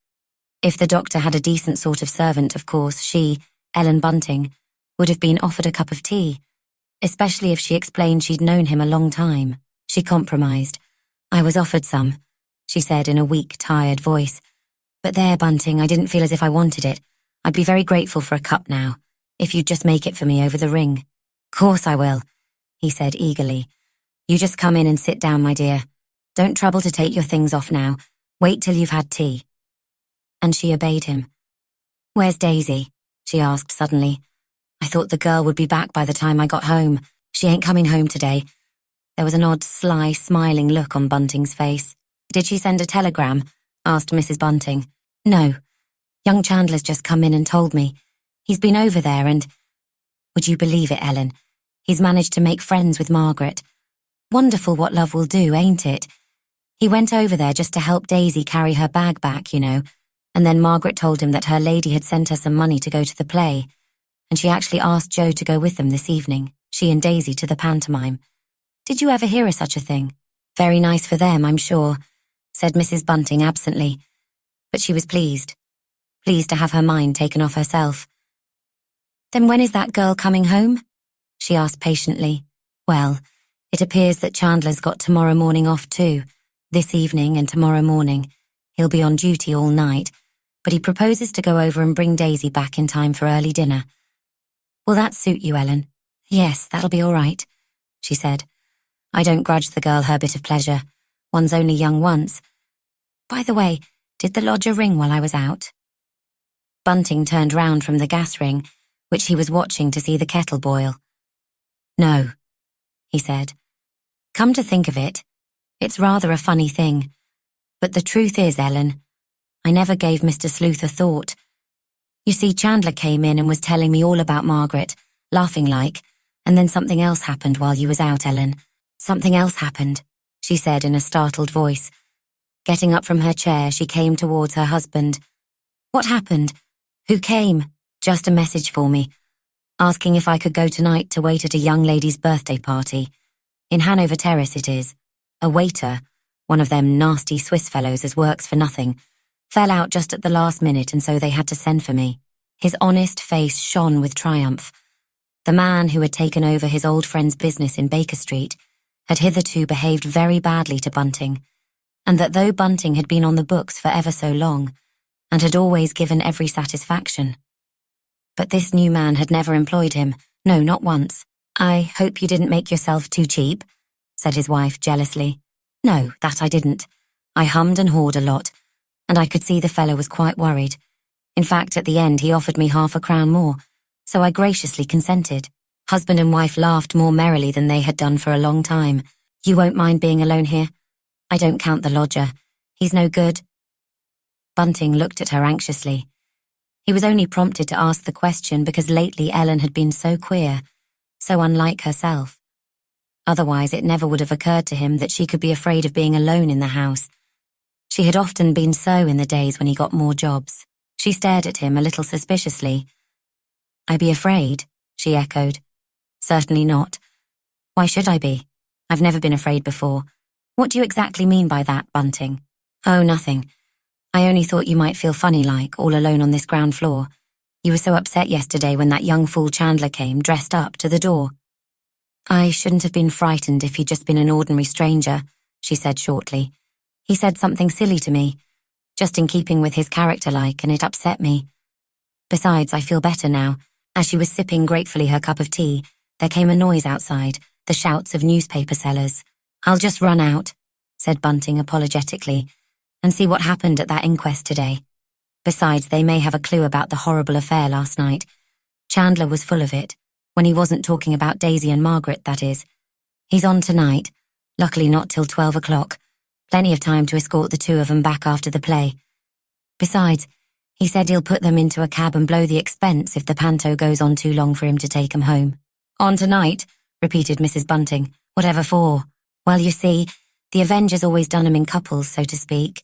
If the doctor had a decent sort of servant, of course she, Ellen Bunting, would have been offered a cup of tea, especially if she explained she'd known him a long time. She compromised. "I was offered some," she said in a weak, tired voice. "But there, Bunting, I didn't feel as if I wanted it. I'd be very grateful for a cup now, if you'd just make it for me over the ring." "Course I will," he said eagerly. "You just come in and sit down, my dear. Don't trouble to take your things off now. Wait till you've had tea." And she obeyed him. "Where's Daisy?" she asked suddenly. "I thought the girl would be back by the time I got home. She ain't coming home today." There was an odd, sly, smiling look on Bunting's face. "Did she send a telegram?" asked Mrs. Bunting. "No. Young Chandler's just come in and told me. He's been over there and— Would you believe it, Ellen? He's managed to make friends with Margaret. Wonderful what love will do, ain't it? He went over there just to help Daisy carry her bag back, you know, and then Margaret told him that her lady had sent her some money to go to the play, and she actually asked Joe to go with them this evening, she and Daisy to the pantomime. Did you ever hear of such a thing? Very nice for them, I'm sure," said Mrs. Bunting absently, but she was pleased to have her mind taken off herself. "Then when is that girl coming home?" she asked patiently. "Well, it appears that Chandler's got tomorrow morning off too, this evening and tomorrow morning. He'll be on duty all night, but he proposes to go over and bring Daisy back in time for early dinner." "Will that suit you, Ellen?" "Yes, that'll be all right," she said. "I don't grudge the girl her bit of pleasure. One's only young once. By the way, did the lodger ring while I was out?" Bunting turned round from the gas ring, which he was watching to see the kettle boil. "No," he said. "Come to think of it, it's rather a funny thing. But the truth is, Ellen, I never gave Mr. Sleuth a thought. You see, Chandler came in and was telling me all about Margaret, laughing like, and then something else happened while you was out, Ellen. Something else happened," she said in a startled voice. Getting up from her chair, she came towards her husband. "What happened? Who came?" "Just a message for me, asking if I could go tonight to wait at a young lady's birthday party. In Hanover Terrace it is. A waiter, one of them nasty Swiss fellows as works for nothing, fell out just at the last minute and so they had to send for me." His honest face shone with triumph. The man who had taken over his old friend's business in Baker Street had hitherto behaved very badly to Bunting, and that though Bunting had been on the books for ever so long, and had always given every satisfaction, but this new man had never employed him, no, not once. "I hope you didn't make yourself too cheap," said his wife jealously. "No, that I didn't. I hummed and hawed a lot, and I could see the fellow was quite worried. In fact, at the end he offered me £0.50 more, so I graciously consented." Husband and wife laughed more merrily than they had done for a long time. "You won't mind being alone here? I don't count the lodger. He's no good." Bunting looked at her anxiously. He was only prompted to ask the question because lately Ellen had been so queer, so unlike herself. Otherwise it never would have occurred to him that she could be afraid of being alone in the house. She had often been so in the days when he got more jobs. She stared at him a little suspiciously. "I be afraid?" she echoed. "Certainly not. Why should I be? I've never been afraid before. What do you exactly mean by that, Bunting?" "Oh, nothing. I only thought you might feel funny-like, all alone on this ground floor. You were so upset yesterday when that young fool Chandler came, dressed up, to the door." "I shouldn't have been frightened if he'd just been an ordinary stranger," she said shortly. "He said something silly to me, just in keeping with his character-like, and it upset me. Besides, I feel better now." As she was sipping gratefully her cup of tea, there came a noise outside, the shouts of newspaper sellers. "I'll just run out," said Bunting apologetically, "and see what happened at that inquest today. Besides, they may have a clue about the horrible affair last night. Chandler was full of it, when he wasn't talking about Daisy and Margaret, that is. He's on tonight, luckily not till 12 o'clock. Plenty of time to escort the two of them back after the play. Besides, he said he'll put them into a cab and blow the expense if the panto goes on too long for him to take 'em home." "On tonight," repeated Mrs. Bunting. "Whatever for?" "Well, you see, the Avengers always done 'em in couples, so to speak.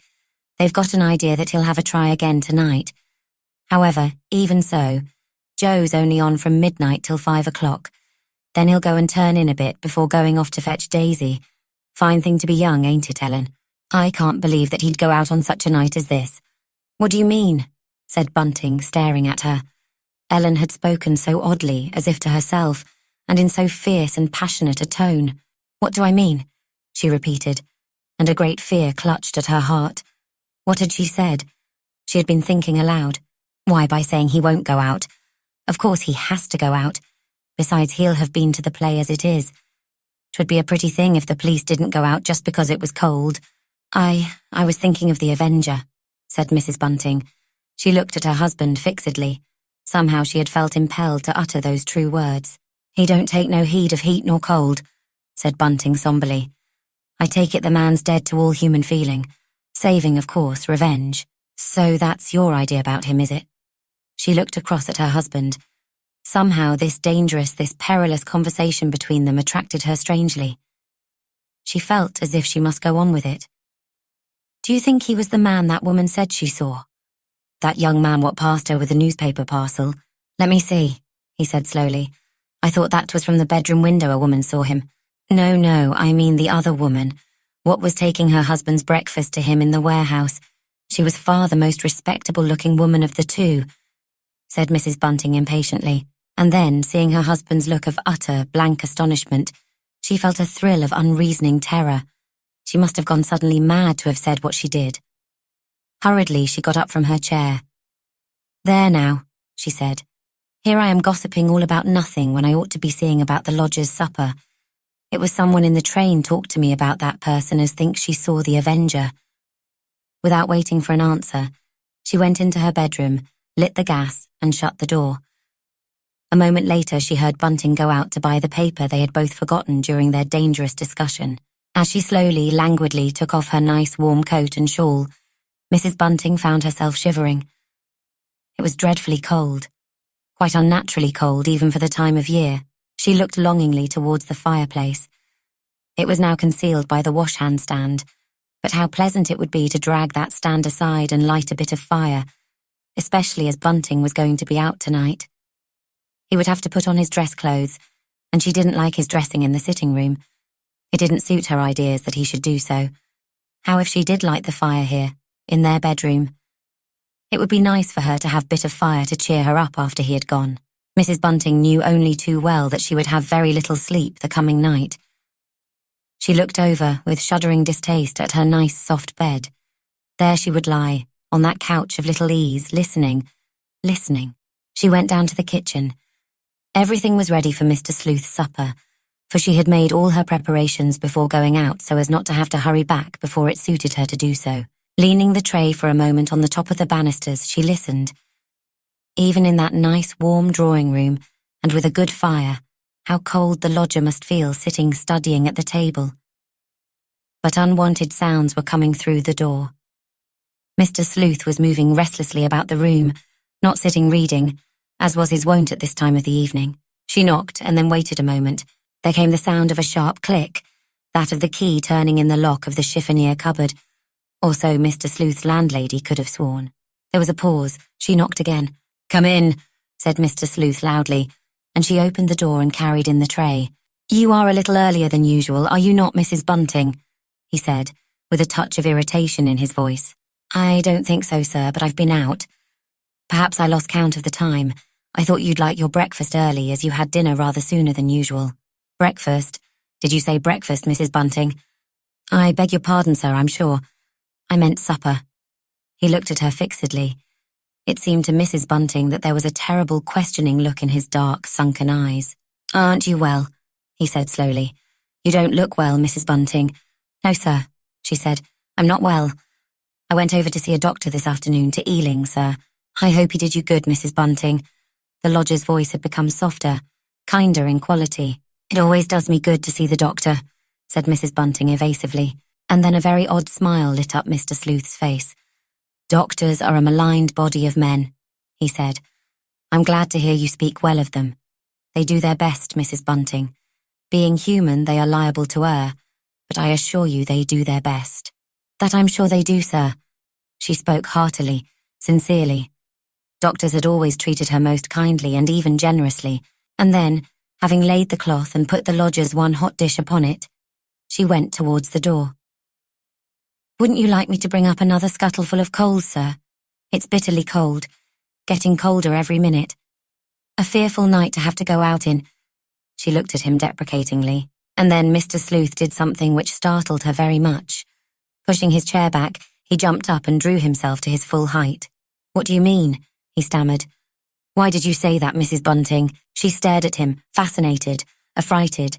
They've got an idea that he'll have a try again tonight. However, even so, Joe's only on from midnight till 5 o'clock. Then he'll go and turn in a bit before going off to fetch Daisy. Fine thing to be young, ain't it, Ellen? I can't believe that he'd go out on such a night as this." "What do you mean?" said Bunting, staring at her. Ellen had spoken so oddly, as if to herself, and in so fierce and passionate a tone. "What do I mean?" she repeated, and a great fear clutched at her heart. What had she said? She had been thinking aloud. Why, by saying he won't go out. Of course he has to go out. Besides, he'll have been to the play as it is. 'Twould be a pretty thing if the police didn't go out just because it was cold. I was thinking of the Avenger," said Mrs. Bunting. She looked at her husband fixedly. Somehow she had felt impelled to utter those true words. "He don't take no heed of heat nor cold," said Bunting somberly. "I take it the man's dead to all human feeling. Saving, of course, revenge. So that's your idea about him, is it?" She looked across at her husband. Somehow this dangerous, this perilous conversation between them attracted her strangely. She felt as if she must go on with it. "Do you think he was the man that woman said she saw? That young man what passed her with the newspaper parcel? Let me see," he said slowly. "I thought that was from the bedroom window a woman saw him." No, I mean the other woman. What was taking her husband's breakfast to him in the warehouse? She was far the most respectable-looking woman of the two," said Mrs. Bunting impatiently, and then, seeing her husband's look of utter, blank astonishment, she felt a thrill of unreasoning terror. She must have gone suddenly mad to have said what she did. Hurriedly, she got up from her chair. "There now," she said. "Here I am gossiping all about nothing when I ought to be seeing about the lodger's supper. It was someone in the train talked to me about that person as thinks she saw the Avenger." Without waiting for an answer, she went into her bedroom, lit the gas, and shut the door. A moment later, she heard Bunting go out to buy the paper they had both forgotten during their dangerous discussion. As she slowly, languidly took off her nice warm coat and shawl, Mrs. Bunting found herself shivering. It was dreadfully cold, quite unnaturally cold even for the time of year. She looked longingly towards the fireplace. It was now concealed by the wash-hand stand, but how pleasant it would be to drag that stand aside and light a bit of fire, especially as Bunting was going to be out tonight. He would have to put on his dress clothes, and she didn't like his dressing in the sitting room. It didn't suit her ideas that he should do so. How if she did light the fire here, in their bedroom? It would be nice for her to have a bit of fire to cheer her up after he had gone. Mrs. Bunting knew only too well that she would have very little sleep the coming night. She looked over with shuddering distaste at her nice soft bed. There she would lie, on that couch of little ease, listening. She went down to the kitchen. Everything was ready for Mr. Sleuth's supper, for she had made all her preparations before going out so as not to have to hurry back before it suited her to do so. Leaning the tray for a moment on the top of the banisters, she listened. Even in that nice warm drawing room, and with a good fire, how cold the lodger must feel sitting studying at the table. But unwanted sounds were coming through the door. Mr. Sleuth was moving restlessly about the room, not sitting reading, as was his wont at this time of the evening. She knocked and then waited a moment. There came the sound of a sharp click, that of the key turning in the lock of the chiffonier cupboard. Or so Mr. Sleuth's landlady could have sworn. There was a pause. She knocked again. "Come in," said Mr. Sleuth loudly, and she opened the door and carried in the tray. "You are a little earlier than usual, are you not, Mrs. Bunting?" he said, with a touch of irritation in his voice. "I don't think so, sir, but I've been out. Perhaps I lost count of the time. I thought you'd like your breakfast early, as you had dinner rather sooner than usual." "Breakfast? Did you say breakfast, Mrs. Bunting?" "I beg your pardon, sir, I'm sure. I meant supper." He looked at her fixedly. It seemed to Mrs. Bunting that there was a terrible questioning look in his dark, sunken eyes. "Aren't you well?" he said slowly. "You don't look well, Mrs. Bunting." "No, sir," she said. "I'm not well. I went over to see a doctor this afternoon, to Ealing, sir. I hope he did you good, Mrs. Bunting." The lodger's voice had become softer, kinder in quality. "It always does me good to see the doctor," said Mrs. Bunting evasively, and then a very odd smile lit up Mr. Sleuth's face. "Doctors are a maligned body of men," he said. "I'm glad to hear you speak well of them. They do their best, Mrs. Bunting. Being human, they are liable to err, but I assure you they do their best." "That I'm sure they do, sir." She spoke heartily, sincerely. Doctors had always treated her most kindly and even generously, and then, having laid the cloth and put the lodger's one hot dish upon it, she went towards the door. "Wouldn't you like me to bring up another scuttleful of coals, sir? It's bitterly cold, getting colder every minute. A fearful night to have to go out in." She looked at him deprecatingly, and then Mr. Sleuth did something which startled her very much. Pushing his chair back, he jumped up and drew himself to his full height. "What do you mean?" he stammered. "Why did you say that, Mrs. Bunting?" She stared at him, fascinated, affrighted.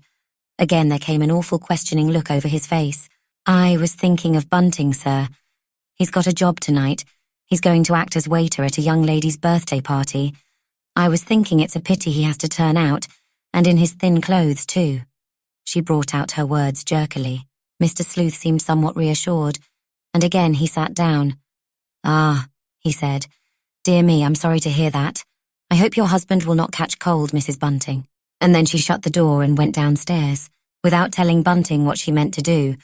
Again there came an awful questioning look over his face. "I was thinking of Bunting, sir. He's got a job tonight. He's going to act as waiter at a young lady's birthday party. I was thinking it's a pity he has to turn out, and in his thin clothes, too." She brought out her words jerkily. Mr. Sleuth seemed somewhat reassured, and again he sat down. "Ah," he said. "Dear me, I'm sorry to hear that. I hope your husband will not catch cold, Mrs. Bunting." And then she shut the door and went downstairs. Without telling Bunting what she meant to do,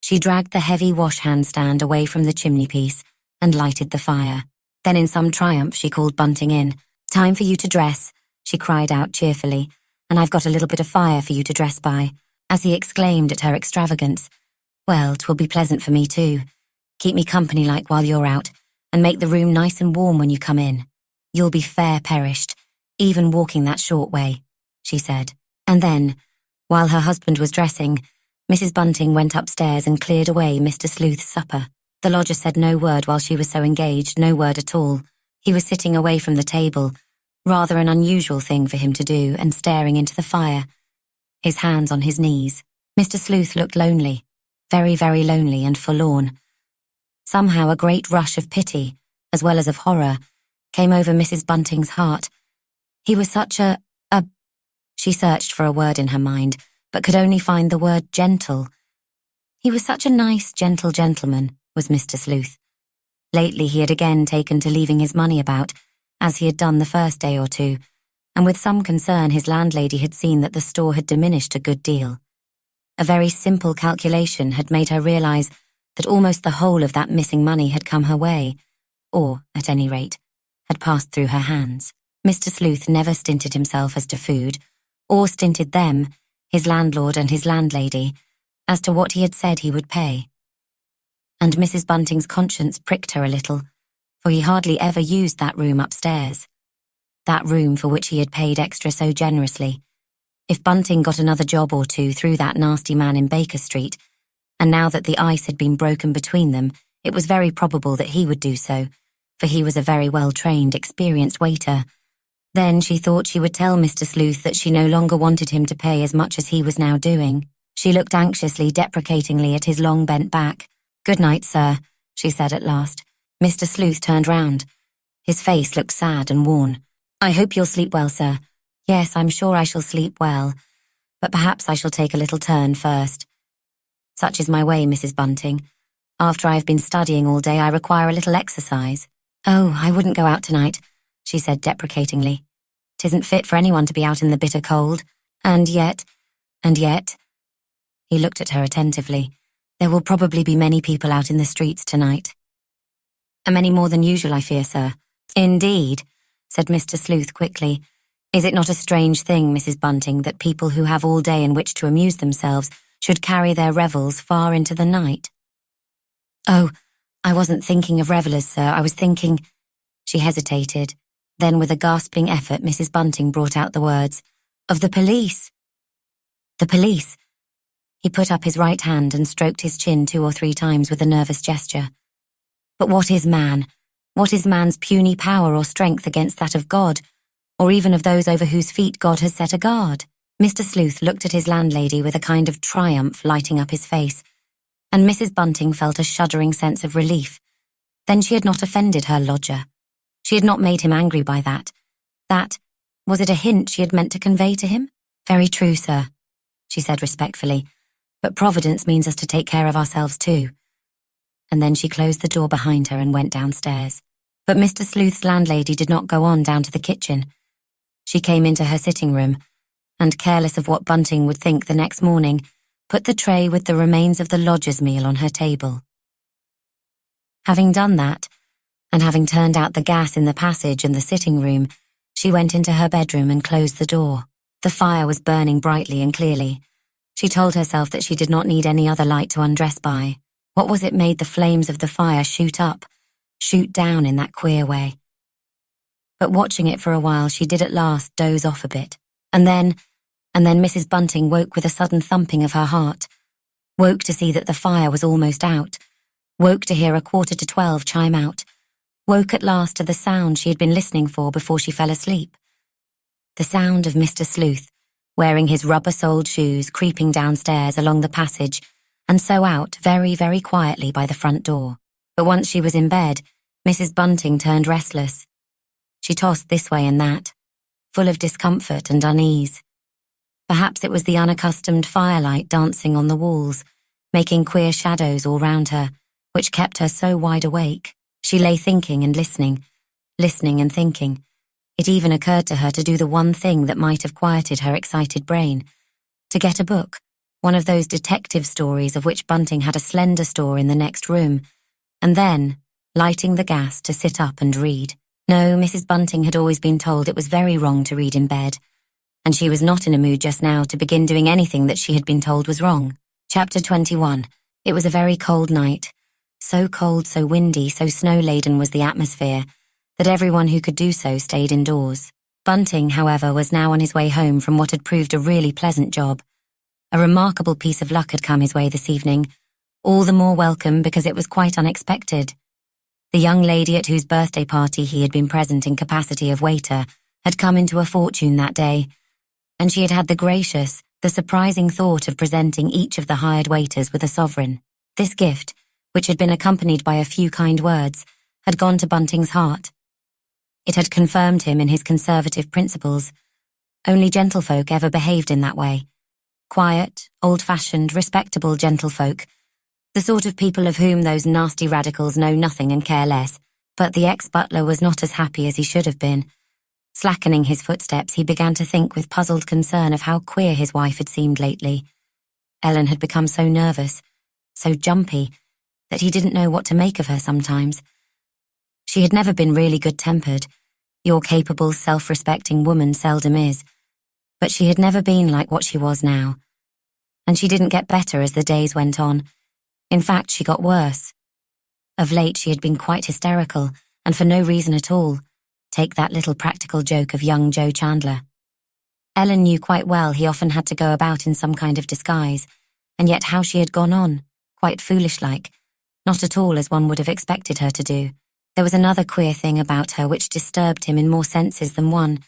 she dragged the heavy wash-hand stand away from the chimney-piece and lighted the fire. Then in some triumph she called Bunting in. "Time for you to dress," she cried out cheerfully, "and I've got a little bit of fire for you to dress by." As he exclaimed at her extravagance, "Well, 'twill be pleasant for me too. Keep me company like while you're out, and make the room nice and warm when you come in. You'll be fair perished, even walking that short way," she said. And then, while her husband was dressing, Mrs. Bunting went upstairs and cleared away Mr. Sleuth's supper. The lodger said no word while she was so engaged, no word at all. He was sitting away from the table, rather an unusual thing for him to do, and staring into the fire, his hands on his knees. Mr. Sleuth looked lonely, very, very lonely and forlorn. Somehow a great rush of pity, as well as of horror, came over Mrs. Bunting's heart. He was such a... She searched for a word in her mind, but could only find the word gentle. He was such a nice, gentle gentleman, was Mr. Sleuth. Lately he had again taken to leaving his money about, as he had done the first day or two, and with some concern his landlady had seen that the store had diminished a good deal. A very simple calculation had made her realize that almost the whole of that missing money had come her way, or, at any rate, had passed through her hands. Mr. Sleuth never stinted himself as to food, or stinted them, his landlord and his landlady, as to what he had said he would pay. And Mrs. Bunting's conscience pricked her a little, for he hardly ever used that room upstairs, that room for which he had paid extra so generously. If Bunting got another job or two through that nasty man in Baker Street, and now that the ice had been broken between them, it was very probable that he would do so, for he was a very well-trained, experienced waiter. Then she thought she would tell Mr. Sleuth that she no longer wanted him to pay as much as he was now doing. She looked anxiously, deprecatingly at his long bent back. "Good night, sir," she said at last. Mr. Sleuth turned round. His face looked sad and worn. "I hope you'll sleep well, sir." "Yes, I'm sure I shall sleep well, but perhaps I shall take a little turn first. Such is my way, Mrs. Bunting. After I have been studying all day, I require a little exercise." "Oh, I wouldn't go out tonight," she said deprecatingly. "'Tisn't fit for anyone to be out in the bitter cold. And yet... He looked at her attentively. There will probably be many people out in the streets tonight. Many more than usual, I fear, sir. Indeed, said Mr. Sleuth quickly. Is it not a strange thing, Mrs. Bunting, that people who have all day in which to amuse themselves should carry their revels far into the night? Oh, I wasn't thinking of revellers, sir. I was thinking— She hesitated. Then with a gasping effort, Mrs. Bunting brought out the words, of the police. The police. He put up his right hand and stroked his chin 2 or 3 times with a nervous gesture. But what is man? What is man's puny power or strength against that of God, or even of those over whose feet God has set a guard? Mr. Sleuth looked at his landlady with a kind of triumph lighting up his face, and Mrs. Bunting felt a shuddering sense of relief. Then she had not offended her lodger. She had not made him angry by that. Was it a hint she had meant to convey to him? Very true, sir, she said respectfully, but Providence means us to take care of ourselves too. And then she closed the door behind her and went downstairs. But Mr. Sleuth's landlady did not go on down to the kitchen. She came into her sitting room, and careless of what Bunting would think the next morning, put the tray with the remains of the lodger's meal on her table. Having done that, and having turned out the gas in the passage and the sitting room, she went into her bedroom and closed the door. The fire was burning brightly and clearly. She told herself that she did not need any other light to undress by. What was it made the flames of the fire shoot down in that queer way? But watching it for a while, she did at last doze off a bit. And then Mrs. Bunting woke with a sudden thumping of her heart. Woke to see that the fire was almost out. Woke to hear 11:45 chime out. Woke at last to the sound she had been listening for before she fell asleep. The sound of Mr. Sleuth, wearing his rubber-soled shoes, creeping downstairs along the passage, and so out very, very quietly by the front door. But once she was in bed, Mrs. Bunting turned restless. She tossed this way and that, full of discomfort and unease. Perhaps it was the unaccustomed firelight dancing on the walls, making queer shadows all round her, which kept her so wide awake. She lay thinking and listening and thinking. It even occurred to her to do the one thing that might have quieted her excited brain, to get a book, one of those detective stories of which Bunting had a slender store in the next room, and then, lighting the gas, to sit up and read. No, Mrs. Bunting had always been told it was very wrong to read in bed, and she was not in a mood just now to begin doing anything that she had been told was wrong. Chapter 21. It was a very cold night. So cold, so windy, so snow-laden was the atmosphere, that everyone who could do so stayed indoors. Bunting, however, was now on his way home from what had proved a really pleasant job. A remarkable piece of luck had come his way this evening, all the more welcome because it was quite unexpected. The young lady at whose birthday party he had been present in capacity of waiter had come into a fortune that day, and she had had the surprising thought of presenting each of the hired waiters with a sovereign. This gift, which had been accompanied by a few kind words, had gone to Bunting's heart. It had confirmed him in his conservative principles. Only gentlefolk ever behaved in that way. Quiet, old-fashioned, respectable gentlefolk, the sort of people of whom those nasty radicals know nothing and care less. But the ex-butler was not as happy as he should have been. Slackening his footsteps, he began to think with puzzled concern of how queer his wife had seemed lately. Ellen had become so nervous, so jumpy, that he didn't know what to make of her sometimes. She had never been really good-tempered. Your capable, self-respecting woman seldom is. But she had never been like what she was now. And she didn't get better as the days went on. In fact, she got worse. Of late, she had been quite hysterical, and for no reason at all. Take that little practical joke of young Joe Chandler. Ellen knew quite well he often had to go about in some kind of disguise, and yet how she had gone on, quite foolish-like, not at all as one would have expected her to do. There was another queer thing about her which disturbed him in more senses than one.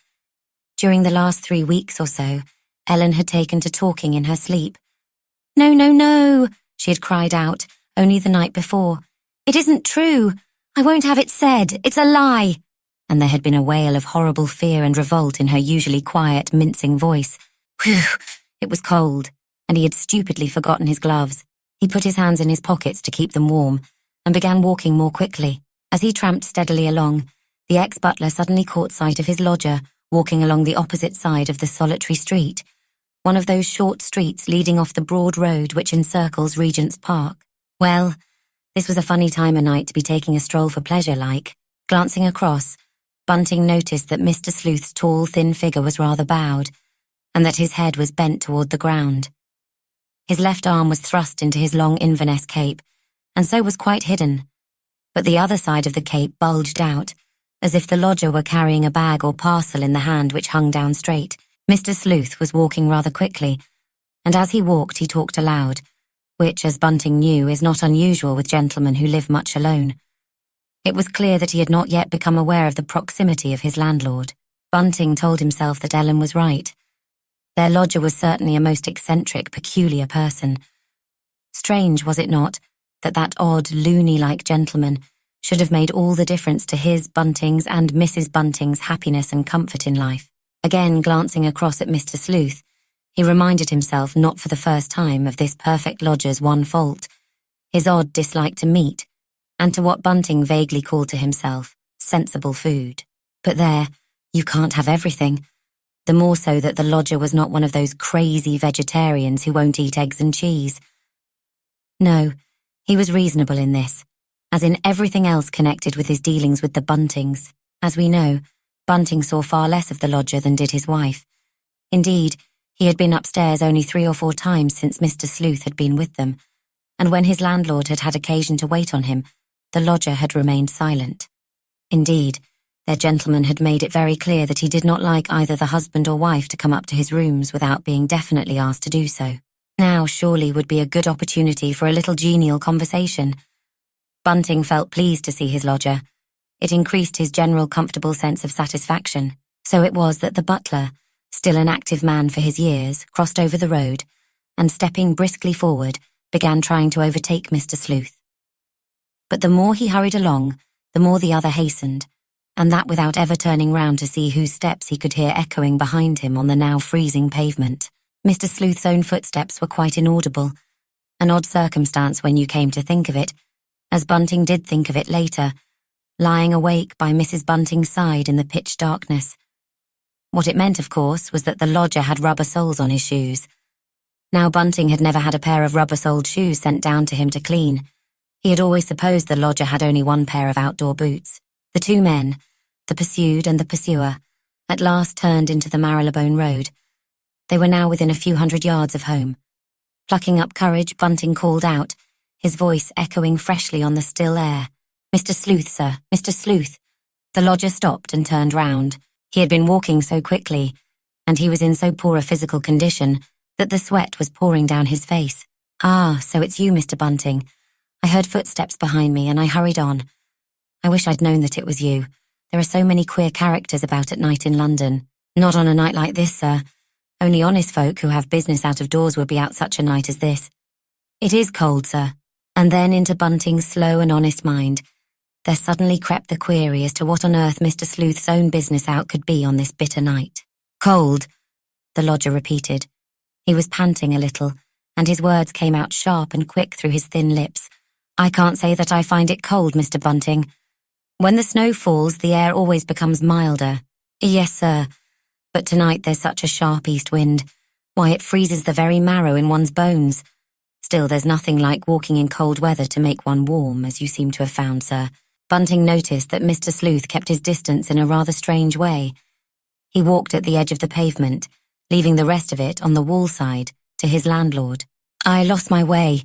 During the last 3 weeks or so, Ellen had taken to talking in her sleep. "No, no, no," she had cried out, only the night before. "It isn't true. I won't have it said. It's a lie." And there had been a wail of horrible fear and revolt in her usually quiet, mincing voice. Whew! It was cold, and he had stupidly forgotten his gloves. He put his hands in his pockets to keep them warm, and began walking more quickly. As he tramped steadily along, the ex-butler suddenly caught sight of his lodger walking along the opposite side of the solitary street. one of those short streets leading off the broad road which encircles Regent's Park. Well, this was a funny time of night to be taking a stroll for pleasure like. Glancing across, Bunting noticed that Mr. Sleuth's tall, thin figure was rather bowed, and that his head was bent toward the ground. His left arm was thrust into his long Inverness cape, and so was quite hidden, but the other side of the cape bulged out, as if the lodger were carrying a bag or parcel in the hand which hung down straight. Mr. Sleuth was walking rather quickly, and as he walked he talked aloud, which, as Bunting knew, is not unusual with gentlemen who live much alone. It was clear that he had not yet become aware of the proximity of his landlord. Bunting told himself that Ellen was right. Their lodger was certainly a most eccentric, peculiar person. Strange, was it not, that that odd, loony-like gentleman should have made all the difference to his, Bunting's, and Mrs. Bunting's happiness and comfort in life. Again glancing across at Mr. Sleuth, he reminded himself, not for the first time, of this perfect lodger's one fault, his odd dislike to meat, and to what Bunting vaguely called to himself, sensible food. But there, you can't have everything. The more so that the lodger was not one of those crazy vegetarians who won't eat eggs and cheese. No, he was reasonable in this, as in everything else connected with his dealings with the Buntings. As we know, Bunting saw far less of the lodger than did his wife. Indeed, he had been upstairs only 3 or 4 times since Mr. Sleuth had been with them, and when his landlord had had occasion to wait on him, the lodger had remained silent. Indeed, their gentleman had made it very clear that he did not like either the husband or wife to come up to his rooms without being definitely asked to do so. Now surely would be a good opportunity for a little genial conversation. Bunting felt pleased to see his lodger. It increased his general comfortable sense of satisfaction. So it was that the butler, still an active man for his years, crossed over the road, and stepping briskly forward, began trying to overtake Mr. Sleuth. But the more he hurried along, the more the other hastened, and that without ever turning round to see whose steps he could hear echoing behind him on the now freezing pavement. Mr. Sleuth's own footsteps were quite inaudible, an odd circumstance when you came to think of it, as Bunting did think of it later, lying awake by Mrs. Bunting's side in the pitch darkness. What it meant, of course, was that the lodger had rubber soles on his shoes. Now Bunting had never had a pair of rubber-soled shoes sent down to him to clean. He had always supposed the lodger had only one pair of outdoor boots. The two men, the pursued and the pursuer, at last turned into the Marylebone Road. They were now within a few hundred yards of home. Plucking up courage, Bunting called out, his voice echoing freshly on the still air. "Mr. Sleuth, sir, Mr. Sleuth." The lodger stopped and turned round. He had been walking so quickly, and he was in so poor a physical condition, that the sweat was pouring down his face. "Ah, so it's you, Mr. Bunting. I heard footsteps behind me and I hurried on. I wish I'd known that it was you. There are so many queer characters about at night in London." "Not on a night like this, sir. Only honest folk who have business out of doors would be out such a night as this." "It is cold, sir." And then into Bunting's slow and honest mind, there suddenly crept the query as to what on earth Mr. Sleuth's own business out could be on this bitter night. "Cold," the lodger repeated. He was panting a little, and his words came out sharp and quick through his thin lips. "I can't say that I find it cold, Mr. Bunting. When the snow falls, the air always becomes milder." "Yes, sir, but tonight there's such a sharp east wind. Why, it freezes the very marrow in one's bones. Still, there's nothing like walking in cold weather to make one warm, as you seem to have found, sir." Bunting noticed that Mr. Sleuth kept his distance in a rather strange way. He walked at the edge of the pavement, leaving the rest of it on the wall side, to his landlord. "I lost my way,"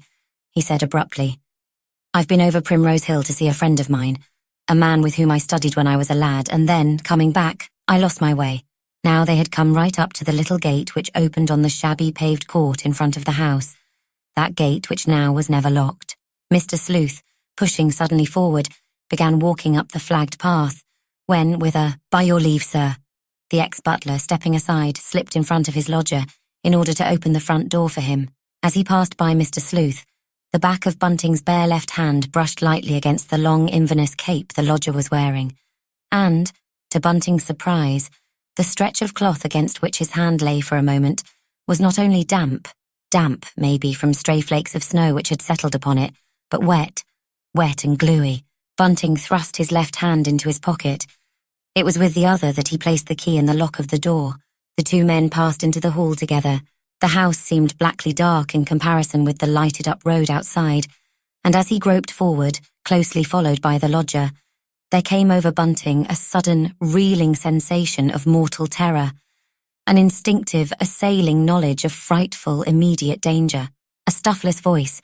he said abruptly. "I've been over Primrose Hill to see a friend of mine, a man with whom I studied when I was a lad, and then, coming back, I lost my way." Now they had come right up to the little gate which opened on the shabby paved court in front of the house, that gate which now was never locked. Mr. Sleuth, pushing suddenly forward, began walking up the flagged path, when, with a "By your leave, sir," the ex-butler, stepping aside, slipped in front of his lodger in order to open the front door for him. As he passed by Mr. Sleuth, the back of Bunting's bare left hand brushed lightly against the long Inverness cape the lodger was wearing, and, to Bunting's surprise, the stretch of cloth against which his hand lay for a moment was not only damp, maybe from stray flakes of snow which had settled upon it, but wet and gluey. Bunting thrust his left hand into his pocket. It was with the other that he placed the key in the lock of the door. The two men passed into the hall together, The house seemed blackly dark in comparison with the lighted-up road outside, and as he groped forward, closely followed by the lodger, there came over Bunting a sudden, reeling sensation of mortal terror, an instinctive, assailing knowledge of frightful, immediate danger. A stuffless voice,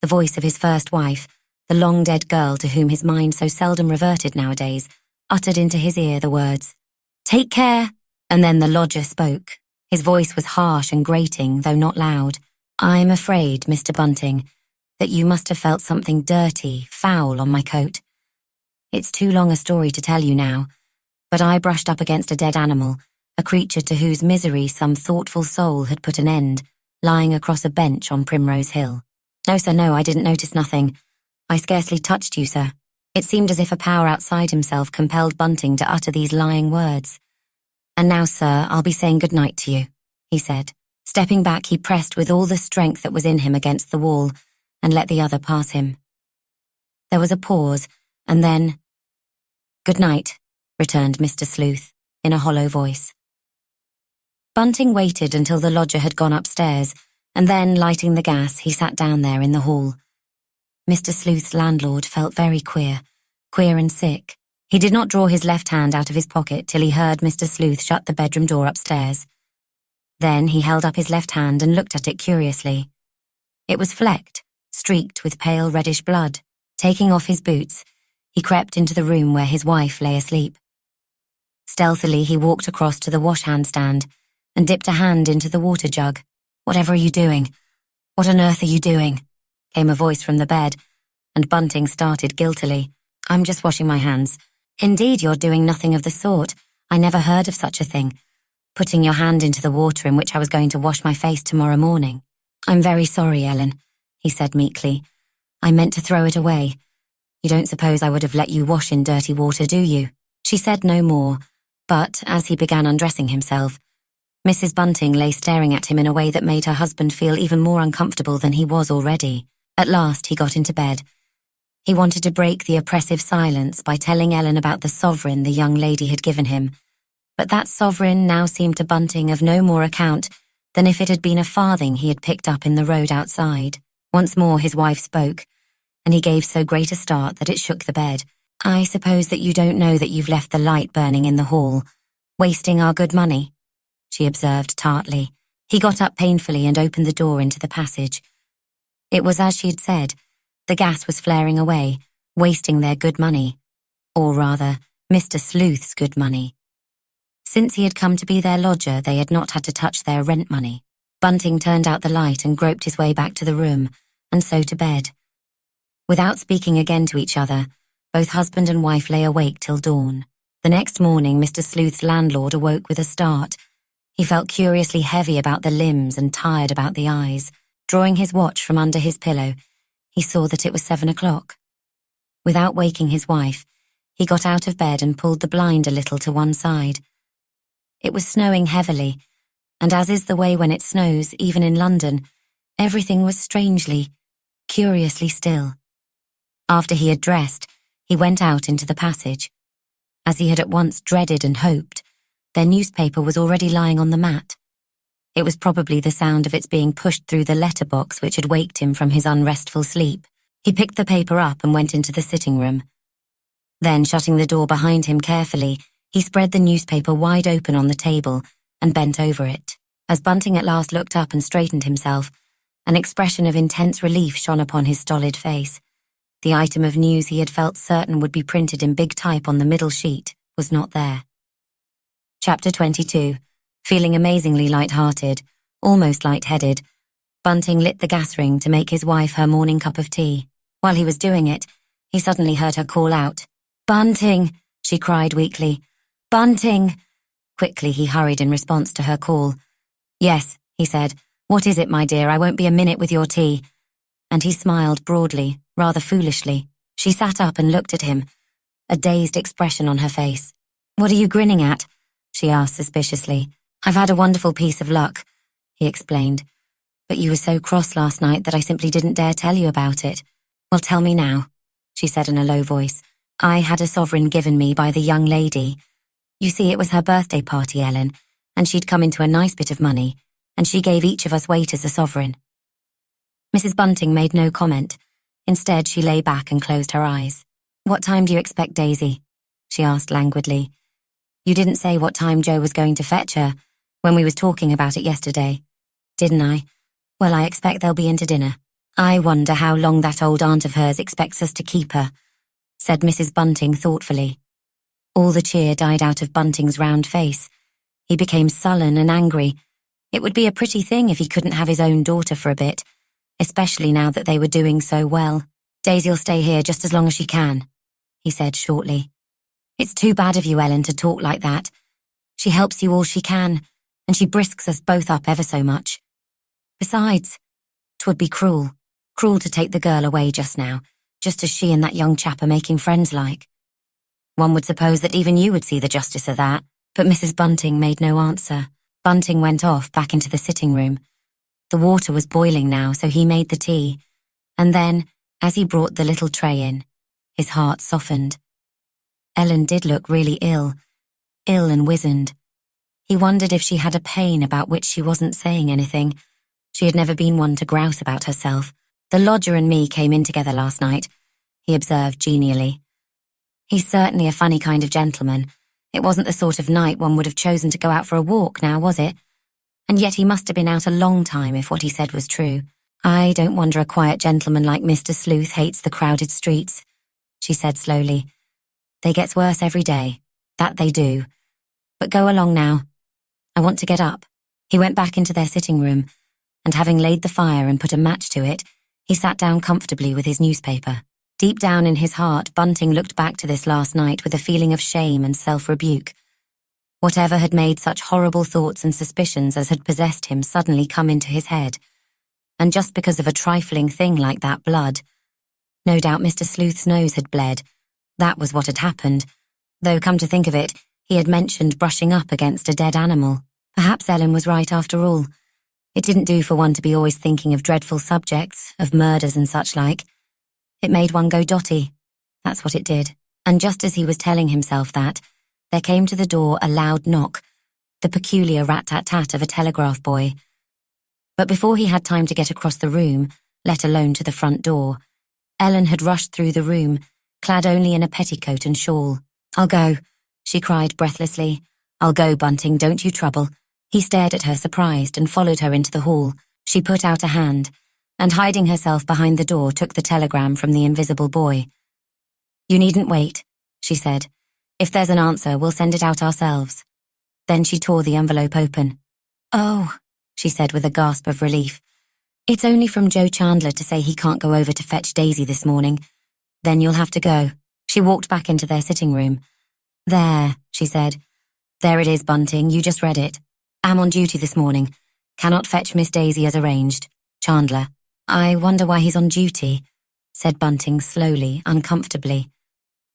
the voice of his first wife, the long-dead girl to whom his mind so seldom reverted nowadays, uttered into his ear the words, "Take care!" And then the lodger spoke. His voice was harsh and grating, though not loud. "I'm afraid, Mr. Bunting, that you must have felt something dirty, foul on my coat. It's too long a story to tell you now, but I brushed up against a dead animal, a creature to whose misery some thoughtful soul had put an end, lying across a bench on Primrose Hill. No, sir, no, I didn't notice nothing. I scarcely touched you, sir." It seemed as if a power outside himself compelled Bunting to utter these lying words. "And now, sir, I'll be saying good night to you," he said. Stepping back, he pressed with all the strength that was in him against the wall and let the other pass him. There was a pause, and then, "Good night," returned Mr. Sleuth, in a hollow voice. Bunting waited until the lodger had gone upstairs, and then, lighting the gas, he sat down there in the hall. Mr. Sleuth's landlord felt very queer and sick. He did not draw his left hand out of his pocket till he heard Mr. Sleuth shut the bedroom door upstairs. Then he held up his left hand and looked at it curiously. It was flecked, streaked with pale reddish blood. Taking off his boots, he crept into the room where his wife lay asleep. Stealthily, he walked across to the wash-hand stand and dipped a hand into the water jug. "Whatever are you doing? What on earth are you doing?" came a voice from the bed, and Bunting started guiltily. "I'm just washing my hands." "Indeed, you're doing nothing of the sort. I never heard of such a thing. Putting your hand into the water in which I was going to wash my face tomorrow morning." "I'm very sorry, Ellen," he said meekly. "I meant to throw it away. You don't suppose I would have let you wash in dirty water, do you?" She said no more, but as he began undressing himself, Mrs. Bunting lay staring at him in a way that made her husband feel even more uncomfortable than he was already. At last he got into bed. He wanted to break the oppressive silence by telling Ellen about the sovereign the young lady had given him, but that sovereign now seemed to Bunting of no more account than if it had been a farthing he had picked up in the road outside. Once more his wife spoke, and he gave so great a start that it shook the bed. "I suppose that you don't know that you've left the light burning in the hall, wasting our good money," she observed tartly. He got up painfully and opened the door into the passage. It was as she had said. The gas was flaring away, wasting their good money. Or rather, Mr. Sleuth's good money. Since he had come to be their lodger, they had not had to touch their rent money. Bunting turned out the light and groped his way back to the room, and so to bed. Without speaking again to each other, both husband and wife lay awake till dawn. The next morning, Mr. Sleuth's landlord awoke with a start. He felt curiously heavy about the limbs and tired about the eyes. Drawing his watch from under his pillow, he saw that it was 7 o'clock. Without waking his wife, he got out of bed and pulled the blind a little to one side. It was snowing heavily, and as is the way when it snows, even in London, everything was strangely, curiously still. After he had dressed, he went out into the passage. As he had at once dreaded and hoped, their newspaper was already lying on the mat. It was probably the sound of its being pushed through the letterbox which had waked him from his unrestful sleep. He picked the paper up and went into the sitting room. Then, shutting the door behind him carefully, he spread the newspaper wide open on the table and bent over it. As Bunting at last looked up and straightened himself, an expression of intense relief shone upon his stolid face. The item of news he had felt certain would be printed in big type on the middle sheet was not there. Chapter 22. Feeling amazingly light-hearted, almost light-headed, Bunting lit the gas ring to make his wife her morning cup of tea. While he was doing it, he suddenly heard her call out. "Bunting!" she cried weakly. "Bunting!" Quickly he hurried in response to her call. "Yes," he said. "What is it, my dear? I won't be a minute with your tea." And he smiled broadly, rather foolishly. She sat up and looked at him, a dazed expression on her face. "What are you grinning at?" she asked suspiciously. "I've had a wonderful piece of luck," he explained. "But you were so cross last night that I simply didn't dare tell you about it." "Well, tell me now," she said in a low voice. "I had a sovereign given me by the young lady. You see, it was her birthday party, Ellen, and she'd come into a nice bit of money, and she gave each of us waiters a sovereign. Mrs. Bunting made no comment. Instead, she lay back and closed her eyes. "What time do you expect Daisy?" she asked languidly. "You didn't say what time Joe was going to fetch her when we was talking about it yesterday, didn't I? Well, I expect they'll be into dinner. I wonder how long that old aunt of hers expects us to keep her," said Mrs. Bunting thoughtfully. All the cheer died out of Bunting's round face. He became sullen and angry. It would be a pretty thing if he couldn't have his own daughter for a bit, especially now that they were doing so well. "Daisy'll stay here just as long as she can," he said shortly. "It's too bad of you, Ellen, to talk like that. She helps you all she can, and she brisks us both up ever so much. Besides, 'twould be cruel to take the girl away just now, just as she and that young chap are making friends like. One would suppose that even you would see the justice of that." But Mrs. Bunting made no answer. Bunting went off back into the sitting room. The water was boiling now, so he made the tea, and then, as he brought the little tray in, his heart softened. Ellen did look really ill and wizened. He wondered if she had a pain about which she wasn't saying anything. She had never been one to grouse about herself. "The lodger and me came in together last night," he observed genially. "He's certainly a funny kind of gentleman. It wasn't the sort of night one would have chosen to go out for a walk now, was it? And yet he must have been out a long time if what he said was true. I don't wonder a quiet gentleman like Mr. Sleuth hates the crowded streets," she said slowly. "They gets worse every day, that they do. But go along now. I want to get up." He went back into their sitting room, and having laid the fire and put a match to it, he sat down comfortably with his newspaper. Deep down in his heart, Bunting looked back to this last night with a feeling of shame and self-rebuke. Whatever had made such horrible thoughts and suspicions as had possessed him suddenly come into his head. And just because of a trifling thing like that blood. No doubt Mr. Sleuth's nose had bled. That was what had happened, though come to think of it, he had mentioned brushing up against a dead animal. Perhaps Ellen was right after all. It didn't do for one to be always thinking of dreadful subjects, of murders and such like. It made one go dotty. That's what it did. And just as he was telling himself that, there came to the door a loud knock, the peculiar rat-tat-tat of a telegraph boy. But before he had time to get across the room, let alone to the front door, Ellen had rushed through the room, clad only in a petticoat and shawl. "I'll go," she cried breathlessly. "I'll go, Bunting, don't you trouble." He stared at her surprised and followed her into the hall. She put out a hand, and hiding herself behind the door took the telegram from the invisible boy. "You needn't wait," she said. "If there's an answer, we'll send it out ourselves." Then she tore the envelope open. "Oh," she said with a gasp of relief. "It's only from Joe Chandler to say he can't go over to fetch Daisy this morning. Then you'll have to go." She walked back into their sitting room. "There," she said. "There it is, Bunting, you just read it. Am on duty this morning. Cannot fetch Miss Daisy as arranged. Chandler." "I wonder why he's on duty," said Bunting slowly, uncomfortably.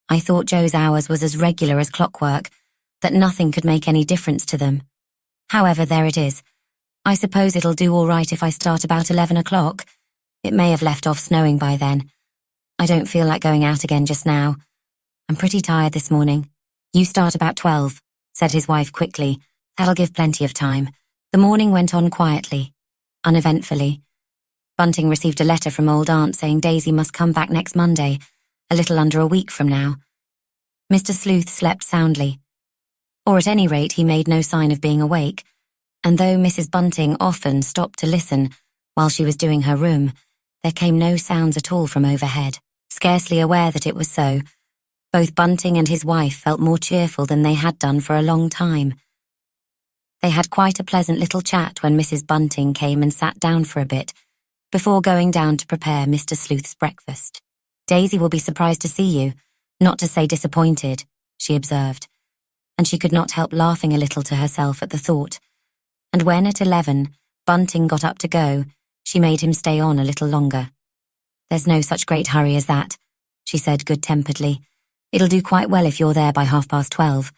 "I thought Joe's hours was as regular as clockwork, that nothing could make any difference to them. However, there it is. I suppose it'll do all right if I start about 11 o'clock. It may have left off snowing by then. I don't feel like going out again just now. I'm pretty tired this morning." "You start about 12, said his wife quickly. "That'll give plenty of time." The morning went on quietly, uneventfully. Bunting received a letter from old Aunt saying Daisy must come back next Monday, a little under a week from now. Mr. Sleuth slept soundly. Or at any rate, he made no sign of being awake, and though Mrs. Bunting often stopped to listen while she was doing her room, there came no sounds at all from overhead. Scarcely aware that it was so, both Bunting and his wife felt more cheerful than they had done for a long time. They had quite a pleasant little chat when Mrs. Bunting came and sat down for a bit, before going down to prepare Mr. Sleuth's breakfast. "Daisy will be surprised to see you, not to say disappointed," she observed, and she could not help laughing a little to herself at the thought. And when at 11, Bunting got up to go, she made him stay on a little longer. "There's no such great hurry as that," she said good-temperedly. "It'll do quite well if you're there by 12:30.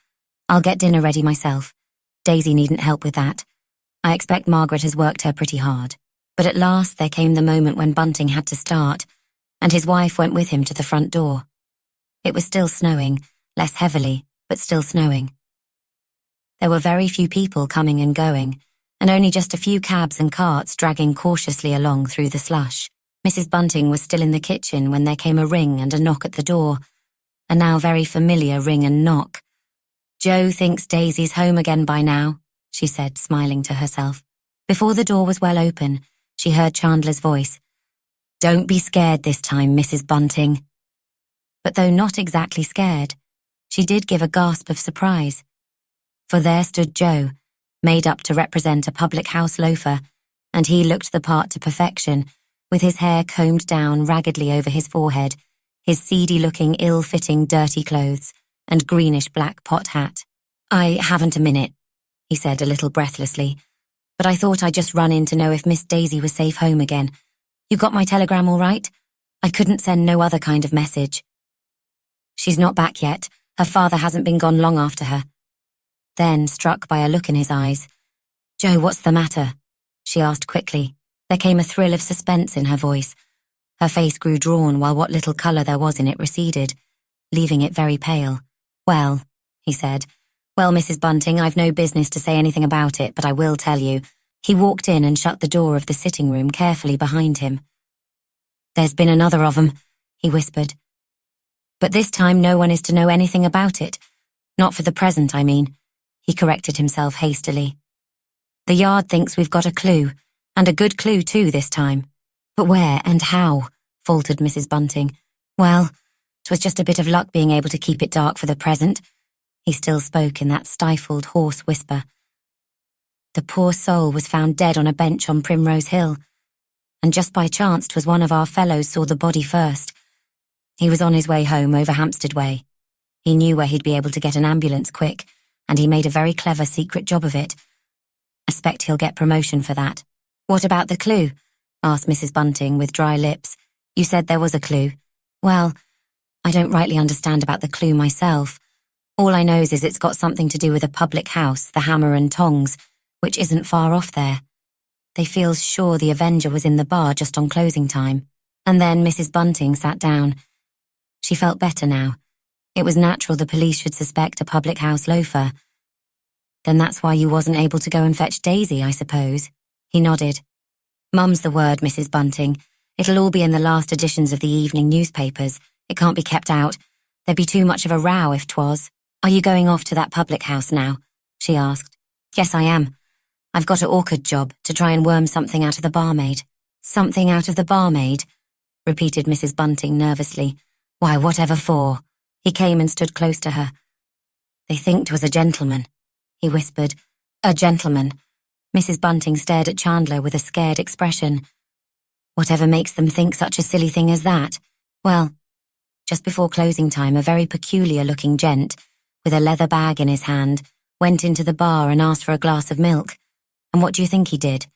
I'll get dinner ready myself. Daisy needn't help with that. I expect Margaret has worked her pretty hard." But at last there came the moment when Bunting had to start, and his wife went with him to the front door. It was still snowing, less heavily, but still snowing. There were very few people coming and going, and only just a few cabs and carts dragging cautiously along through the slush. Mrs. Bunting was still in the kitchen when there came a ring and a knock at the door, a now very familiar ring and knock. "Joe thinks Daisy's home again by now," she said, smiling to herself. Before the door was well open, she heard Chandler's voice. "Don't be scared this time, Mrs. Bunting." But though not exactly scared, she did give a gasp of surprise. For there stood Joe, made up to represent a public house loafer, and he looked the part to perfection, with his hair combed down raggedly over his forehead, his seedy-looking, ill-fitting, dirty clothes, and greenish-black pot hat. "I haven't a minute," he said a little breathlessly, "but I thought I'd just run in to know if Miss Daisy was safe home again. You got my telegram all right? I couldn't send no other kind of message." "She's not back yet. Her father hasn't been gone long after her." Then, struck by a look in his eyes, "Joe, what's the matter?" she asked quickly. There came a thrill of suspense in her voice. Her face grew drawn while what little colour there was in it receded, leaving it very pale. "Well," he said, "well, Mrs. Bunting, I've no business to say anything about it, but I will tell you." He walked in and shut the door of the sitting room carefully behind him. "There's been another of 'em," he whispered. "But this time no one is to know anything about it. Not for the present, I mean," he corrected himself hastily. "The Yard thinks we've got a clue, and a good clue too this time." "But where and how?" faltered Mrs. Bunting. "Well, 'twas just a bit of luck being able to keep it dark for the present." He still spoke in that stifled, hoarse whisper. "The poor soul was found dead on a bench on Primrose Hill, and just by chance 'twas one of our fellows saw the body first. He was on his way home over Hampstead Way. He knew where he'd be able to get an ambulance quick, and he made a very clever secret job of it. I expect he'll get promotion for that." "What about the clue?" asked Mrs. Bunting with dry lips. "You said there was a clue." "Well, I don't rightly understand about the clue myself. All I knows is it's got something to do with a public house, the Hammer and Tongs, which isn't far off there. They feel sure the Avenger was in the bar just on closing time." And then Mrs. Bunting sat down. She felt better now. It was natural the police should suspect a public house loafer. "Then that's why you wasn't able to go and fetch Daisy, I suppose?" He nodded. "Mum's the word, Mrs. Bunting. It'll all be in the last editions of the evening newspapers. It can't be kept out. There'd be too much of a row if 'twas." "Are you going off to that public house now?" she asked. "Yes, I am. I've got an awkward job to try and worm something out of the barmaid." "Something out of the barmaid?" repeated Mrs. Bunting nervously. "Why, whatever for?" He came and stood close to her. "They think 'twas a gentleman," he whispered. "A gentleman?" Mrs. Bunting stared at Chandler with a scared expression. "Whatever makes them think such a silly thing as that?" "Well, just before closing time, a very peculiar-looking gent, with a leather bag in his hand, went into the bar and asked for a glass of milk. And what do you think he did?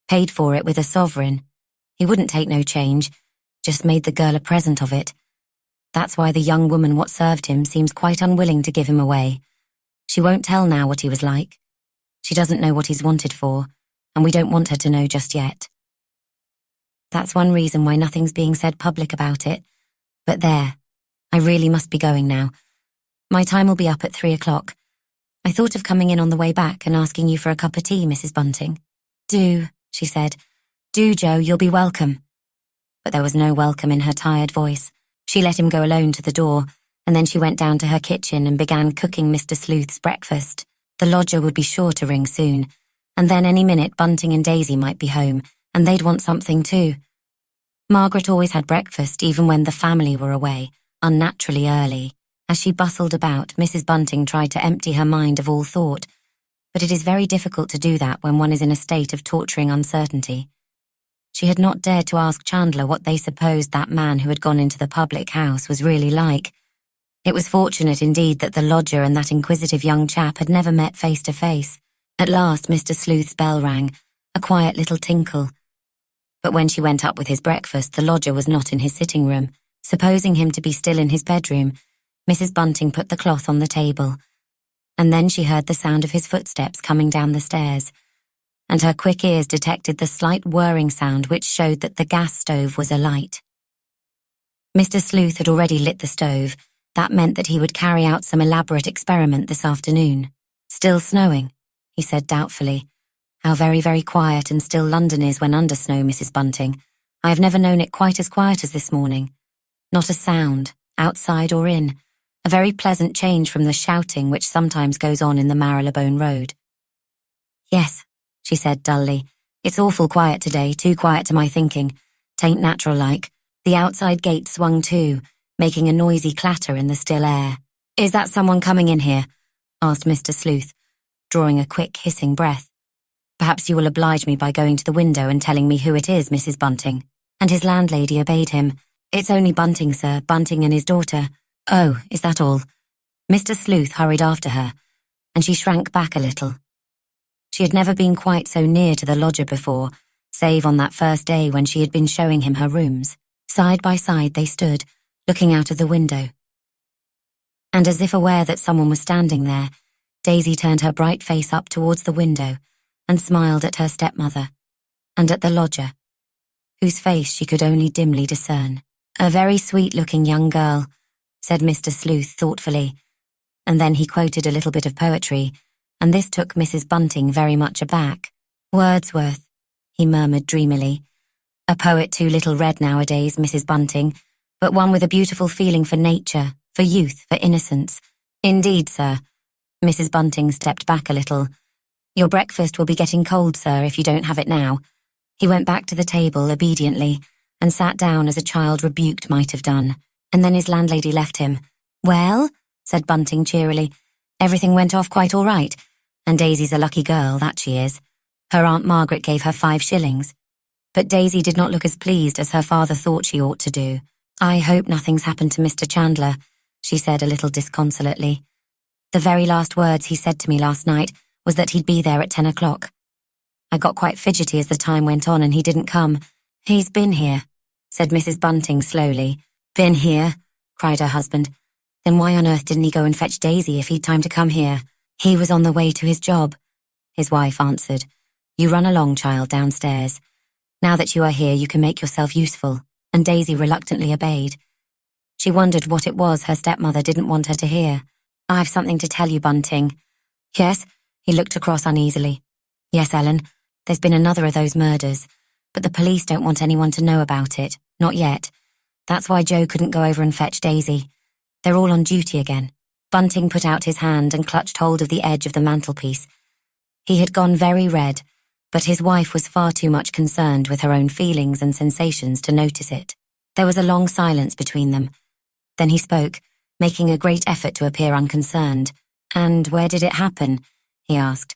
Paid for it with a sovereign. He wouldn't take no change, just made the girl a present of it. That's why the young woman what served him seems quite unwilling to give him away. She won't tell now what he was like. She doesn't know what he's wanted for, and we don't want her to know just yet. That's one reason why nothing's being said public about it. But there, I really must be going now. My time will be up at 3 o'clock. I thought of coming in on the way back and asking you for a cup of tea, Mrs. Bunting." "Do," she said. "Do, Joe, you'll be welcome." But there was no welcome in her tired voice. She let him go alone to the door, and then she went down to her kitchen and began cooking Mr. Sleuth's breakfast. The lodger would be sure to ring soon, and then any minute Bunting and Daisy might be home, and they'd want something too. Margaret always had breakfast even when the family were away, unnaturally early. As she bustled about, Mrs. Bunting tried to empty her mind of all thought, but it is very difficult to do that when one is in a state of torturing uncertainty. She had not dared to ask Chandler what they supposed that man who had gone into the public house was really like. It was fortunate indeed that the lodger and that inquisitive young chap had never met face to face. At last Mr. Sleuth's bell rang, a quiet little tinkle. But when she went up with his breakfast, the lodger was not in his sitting room. Supposing him to be still in his bedroom, Mrs. Bunting put the cloth on the table, and then she heard the sound of his footsteps coming down the stairs, and her quick ears detected the slight whirring sound which showed that the gas stove was alight. Mr. Sleuth had already lit the stove. That meant that he would carry out some elaborate experiment this afternoon. "Still snowing?" he said doubtfully. How very, very quiet and still London is when under snow, Mrs. Bunting. I have never known it quite as quiet as this morning. Not a sound, outside or in. A very pleasant change from the shouting which sometimes goes on in the Marylebone Road. Yes, she said dully. It's awful quiet today, too quiet to my thinking. Tain't natural-like. The outside gate swung to, making a noisy clatter in the still air. Is that someone coming in here? Asked Mr. Sleuth, drawing a quick, hissing breath. Perhaps you will oblige me by going to the window and telling me who it is, Mrs. Bunting. And his landlady obeyed him. It's only Bunting, sir, Bunting and his daughter. Oh, is that all? Mr. Sleuth hurried after her, and she shrank back a little. She had never been quite so near to the lodger before, save on that first day when she had been showing him her rooms. Side by side they stood, looking out of the window. And as if aware that someone was standing there, Daisy turned her bright face up towards the window and smiled at her stepmother, and at the lodger, whose face she could only dimly discern. A very sweet-looking young girl, said Mr. Sleuth thoughtfully, and then he quoted a little bit of poetry, and this took Mrs. Bunting very much aback. Wordsworth, he murmured dreamily. A poet too little read nowadays, Mrs. Bunting, but one with a beautiful feeling for nature, for youth, for innocence. Indeed, sir. Mrs. Bunting stepped back a little. Your breakfast will be getting cold, sir, if you don't have it now. He went back to the table obediently and sat down as a child rebuked might have done, and then his landlady left him. Well, said Bunting cheerily, everything went off quite all right, and Daisy's a lucky girl, that she is. Her Aunt Margaret gave her 5 shillings. But Daisy did not look as pleased as her father thought she ought to do. I hope nothing's happened to Mr. Chandler, she said a little disconsolately. The very last words he said to me last night was that he'd be there at 10 o'clock. I got quite fidgety as the time went on and he didn't come. He's been here, said Mrs. Bunting slowly. Been here? Cried her husband. Then why on earth didn't he go and fetch Daisy if he'd time to come here? He was on the way to his job, his wife answered. You run along, child, downstairs. Now that you are here, you can make yourself useful, and Daisy reluctantly obeyed. She wondered what it was her stepmother didn't want her to hear. I've something to tell you, Bunting. Yes? He looked across uneasily. Yes, Ellen, there's been another of those murders, but the police don't want anyone to know about it, not yet. That's why Joe couldn't go over and fetch Daisy. They're all on duty again. Bunting put out his hand and clutched hold of the edge of the mantelpiece. He had gone very red, but his wife was far too much concerned with her own feelings and sensations to notice it. There was a long silence between them. Then he spoke, making a great effort to appear unconcerned. And where did it happen? He asked.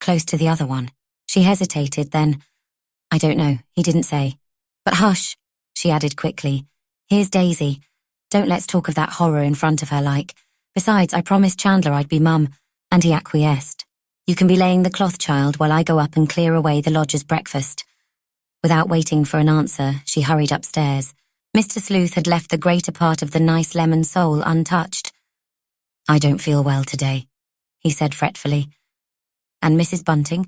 Close to the other one. She hesitated, then, I don't know, he didn't say. But hush, she added quickly. Here's Daisy. Don't let's talk of that horror in front of her like. Besides, I promised Chandler I'd be mum, and he acquiesced. You can be laying the cloth, child, while I go up and clear away the lodger's breakfast. Without waiting for an answer, she hurried upstairs. Mr. Sleuth had left the greater part of the nice lemon sole untouched. I don't feel well today, he said fretfully. And Mrs. Bunting,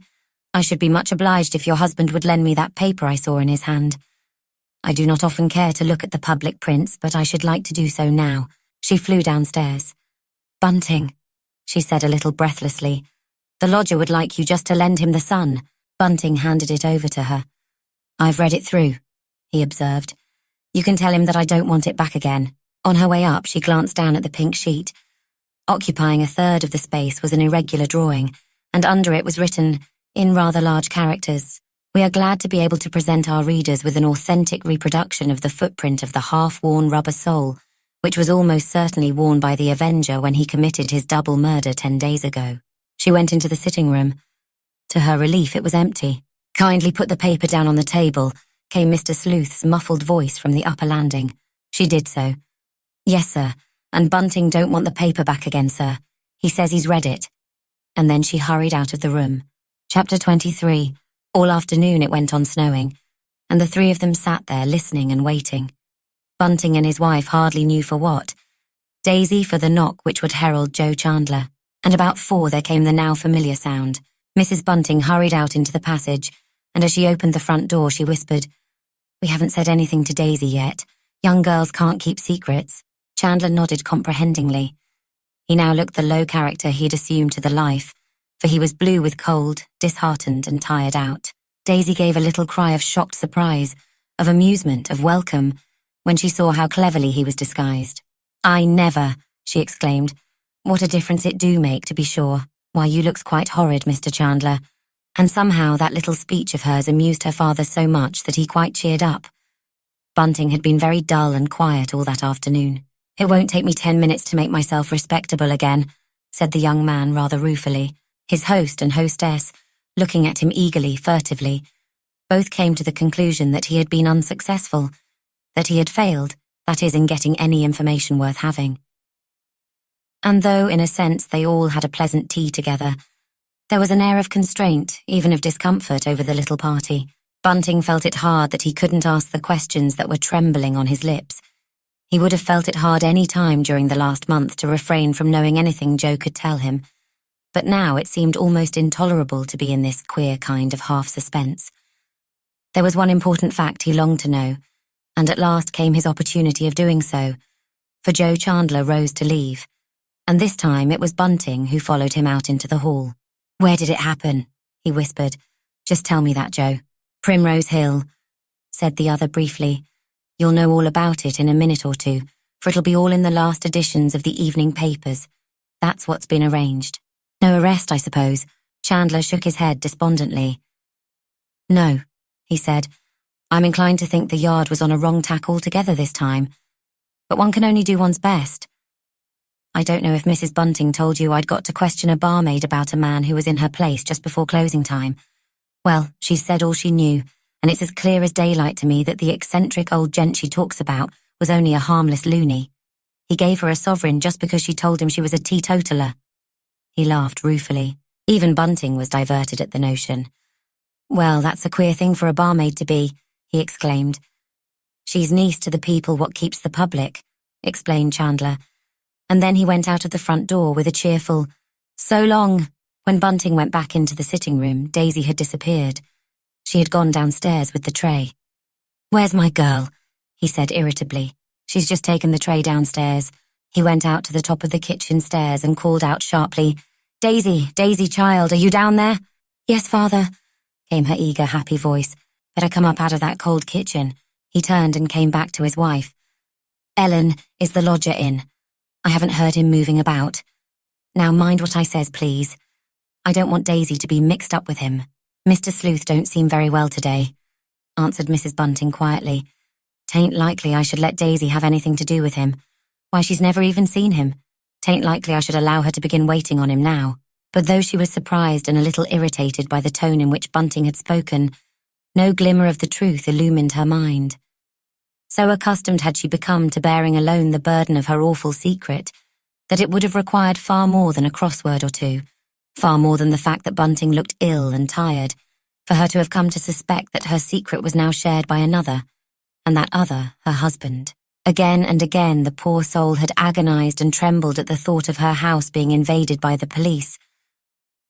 I should be much obliged if your husband would lend me that paper I saw in his hand. I do not often care to look at the public prints, but I should like to do so now. She flew downstairs. Bunting, she said a little breathlessly. The lodger would like you just to lend him the Sun. Bunting handed it over to her. I've read it through, he observed. You can tell him that I don't want it back again. On her way up, she glanced down at the pink sheet. Occupying a third of the space was an irregular drawing, and under it was written, in rather large characters, we are glad to be able to present our readers with an authentic reproduction of the footprint of the half-worn rubber sole, which was almost certainly worn by the Avenger when he committed his double murder 10 days ago. She went into the sitting room. To her relief, it was empty. Kindly put the paper down on the table, came Mr. Sleuth's muffled voice from the upper landing. She did so. Yes, sir, and Bunting don't want the paper back again, sir. He says he's read it. And then she hurried out of the room. Chapter 23. All afternoon it went on snowing, and the 3 of them sat there listening and waiting. Bunting and his wife hardly knew for what. Daisy for the knock which would herald Joe Chandler. And about 4 there came the now familiar sound. Mrs. Bunting hurried out into the passage, and as she opened the front door she whispered, We haven't said anything to Daisy yet. Young girls can't keep secrets. Chandler nodded comprehendingly. He now looked the low character he had assumed to the life, for he was blue with cold, disheartened and tired out. Daisy gave a little cry of shocked surprise, of amusement, of welcome, when she saw how cleverly he was disguised. "I never," she exclaimed. "What a difference it do make, to be sure. Why, you looks quite horrid, Mr. Chandler." And somehow that little speech of hers amused her father so much that he quite cheered up. Bunting had been very dull and quiet all that afternoon. "It won't take me 10 minutes to make myself respectable again," said the young man rather ruefully. His host and hostess, looking at him eagerly, furtively, both came to the conclusion that he had been unsuccessful, that he had failed, that is, in getting any information worth having. And though, in a sense, they all had a pleasant tea together, there was an air of constraint, even of discomfort, over the little party. Bunting felt it hard that he couldn't ask the questions that were trembling on his lips. He would have felt it hard any time during the last month to refrain from knowing anything Joe could tell him, but now it seemed almost intolerable to be in this queer kind of half-suspense. There was one important fact he longed to know, and at last came his opportunity of doing so, for Joe Chandler rose to leave, and this time it was Bunting who followed him out into the hall. "Where did it happen?" he whispered. "Just tell me that, Joe." "Primrose Hill," said the other briefly. "You'll know all about it in a minute or two, for it'll be all in the last editions of the evening papers. That's what's been arranged. No arrest, I suppose?" Chandler shook his head despondently. "No," he said. "I'm inclined to think the Yard was on a wrong tack altogether this time. But one can only do one's best. I don't know if Mrs. Bunting told you I'd got to question a barmaid about a man who was in her place just before closing time. Well, she said all she knew, and it's as clear as daylight to me that the eccentric old gent she talks about was only a harmless loony. He gave her a sovereign just because she told him she was a teetotaler." He laughed ruefully. Even Bunting was diverted at the notion. "Well, that's a queer thing for a barmaid to be," he exclaimed. "She's niece to the people what keeps the public," explained Chandler, and then he went out of the front door with a cheerful, "So long." When Bunting went back into the sitting room, Daisy had disappeared. She had gone downstairs with the tray. "Where's my girl?" he said irritably. "She's just taken the tray downstairs." He went out to the top of the kitchen stairs and called out sharply, "Daisy, Daisy, child, are you down there?" "Yes, father," came her eager, happy voice. "Better come up out of that cold kitchen." He turned and came back to his wife. "Ellen, is the lodger in? I haven't heard him moving about. Now mind what I says, please. I don't want Daisy to be mixed up with him. Mr. Sleuth don't seem very well today," answered Mrs. Bunting quietly. "'Tain't likely I should let Daisy have anything to do with him. Why, she's never even seen him. 'Tain't likely I should allow her to begin waiting on him now." But though she was surprised and a little irritated by the tone in which Bunting had spoken, no glimmer of the truth illumined her mind. So accustomed had she become to bearing alone the burden of her awful secret, that it would have required far more than a crossword or two, far more than the fact that Bunting looked ill and tired, for her to have come to suspect that her secret was now shared by another, and that other her husband. Again and again the poor soul had agonized and trembled at the thought of her house being invaded by the police.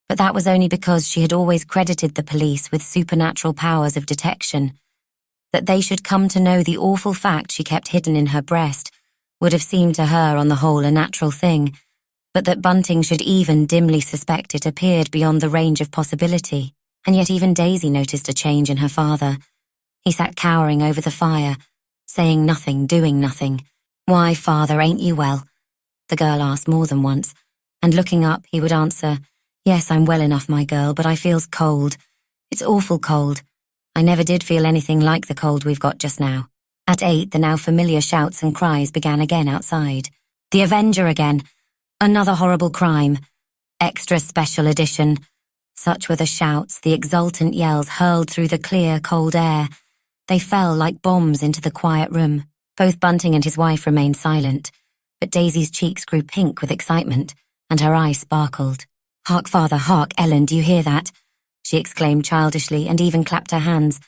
But that was only because she had always credited the police with supernatural powers of detection. That they should come to know the awful fact she kept hidden in her breast would have seemed to her on the whole a natural thing, but that Bunting should even dimly suspect it appeared beyond the range of possibility. And yet even Daisy noticed a change in her father. He sat cowering over the fire, saying nothing, doing nothing. "Why, father, ain't you well?" the girl asked more than once, and looking up he would answer, "Yes, I'm well enough, my girl, but I feels cold. It's awful cold. I never did feel anything like the cold we've got just now." At 8, the now familiar shouts and cries began again outside. "The Avenger again! Another horrible crime! Extra special edition!" Such were the shouts, the exultant yells hurled through the clear, cold air. They fell like bombs into the quiet room. Both Bunting and his wife remained silent, but Daisy's cheeks grew pink with excitement, and her eyes sparkled. "Hark, father, hark, Ellen, do you hear that?" she exclaimed childishly, and even clapped her hands.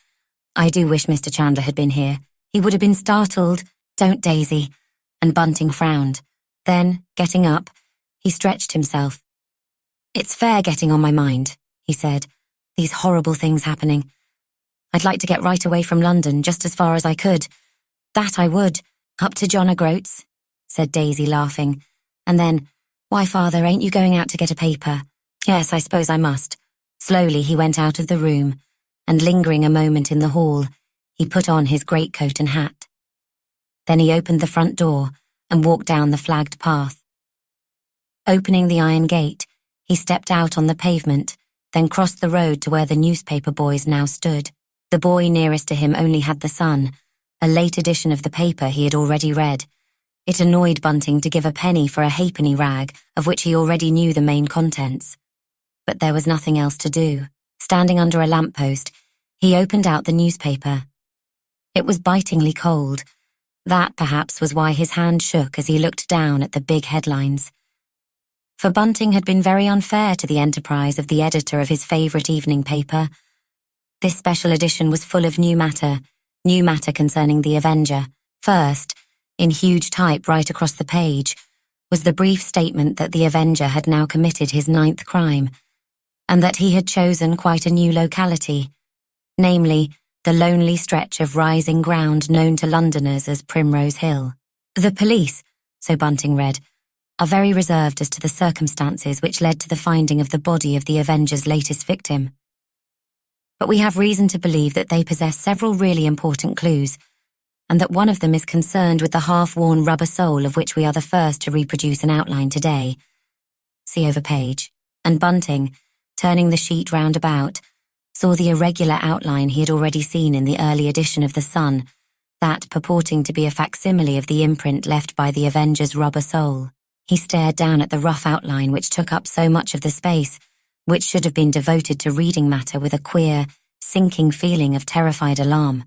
"I do wish Mr. Chandler had been here. He would have been startled." "Don't, Daisy," and Bunting frowned. Then, getting up, he stretched himself. "It's fair getting on my mind," he said. "These horrible things happening. I'd like to get right away from London, just as far as I could. That I would. Up to John O'Groats," said Daisy, laughing. And then, "Why, father, ain't you going out to get a paper?" Yes, I suppose I must. Slowly he went out of the room, and lingering a moment in the hall, he put on his greatcoat and hat. Then he opened the front door and walked down the flagged path. Opening the iron gate, he stepped out on the pavement, then crossed the road to where the newspaper boys now stood. The boy nearest to him only had the Sun, a late edition of the paper he had already read. It annoyed Bunting to give a penny for a halfpenny rag of which he already knew the main contents. But there was nothing else to do. Standing under a lamppost, he opened out the newspaper. It was bitingly cold. That, perhaps, was why his hand shook as he looked down at the big headlines. For Bunting had been very unfair to the enterprise of the editor of his favourite evening paper. This special edition was full of new matter concerning the Avenger. First, in huge type right across the page, was the brief statement that the Avenger had now committed his 9th crime, and that he had chosen quite a new locality, namely, the lonely stretch of rising ground known to Londoners as Primrose Hill. The police, so Bunting read, are very reserved as to the circumstances which led to the finding of the body of the Avenger's latest victim. But we have reason to believe that they possess several really important clues, and that one of them is concerned with the half-worn rubber sole of which we are the first to reproduce an outline today. See over page. And Bunting, turning the sheet round about, saw the irregular outline he had already seen in the early edition of The Sun, that purporting to be a facsimile of the imprint left by the Avenger's rubber sole. He stared down at the rough outline which took up so much of the space, which should have been devoted to reading matter, with a queer, sinking feeling of terrified alarm.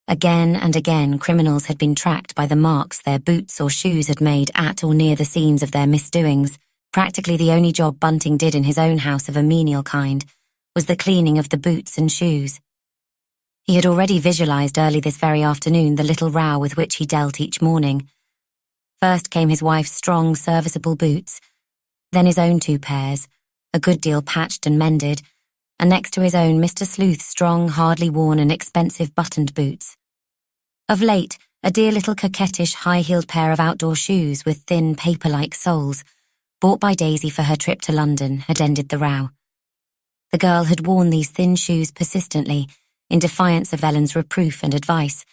Again and again criminals had been tracked by the marks their boots or shoes had made at or near the scenes of their misdoings. Practically the only job Bunting did in his own house of a menial kind was the cleaning of the boots and shoes. He had already visualized early this very afternoon the little row with which he dealt each morning. First came his wife's strong, serviceable boots, then his own 2 pairs, a good deal patched and mended, and next to his own Mr. Sleuth's strong, hardly worn and expensive buttoned boots. Of late, a dear little coquettish high-heeled pair of outdoor shoes with thin, paper-like soles, bought by Daisy for her trip to London, had ended the row. The girl had worn these thin shoes persistently, in defiance of Ellen's reproof and advice,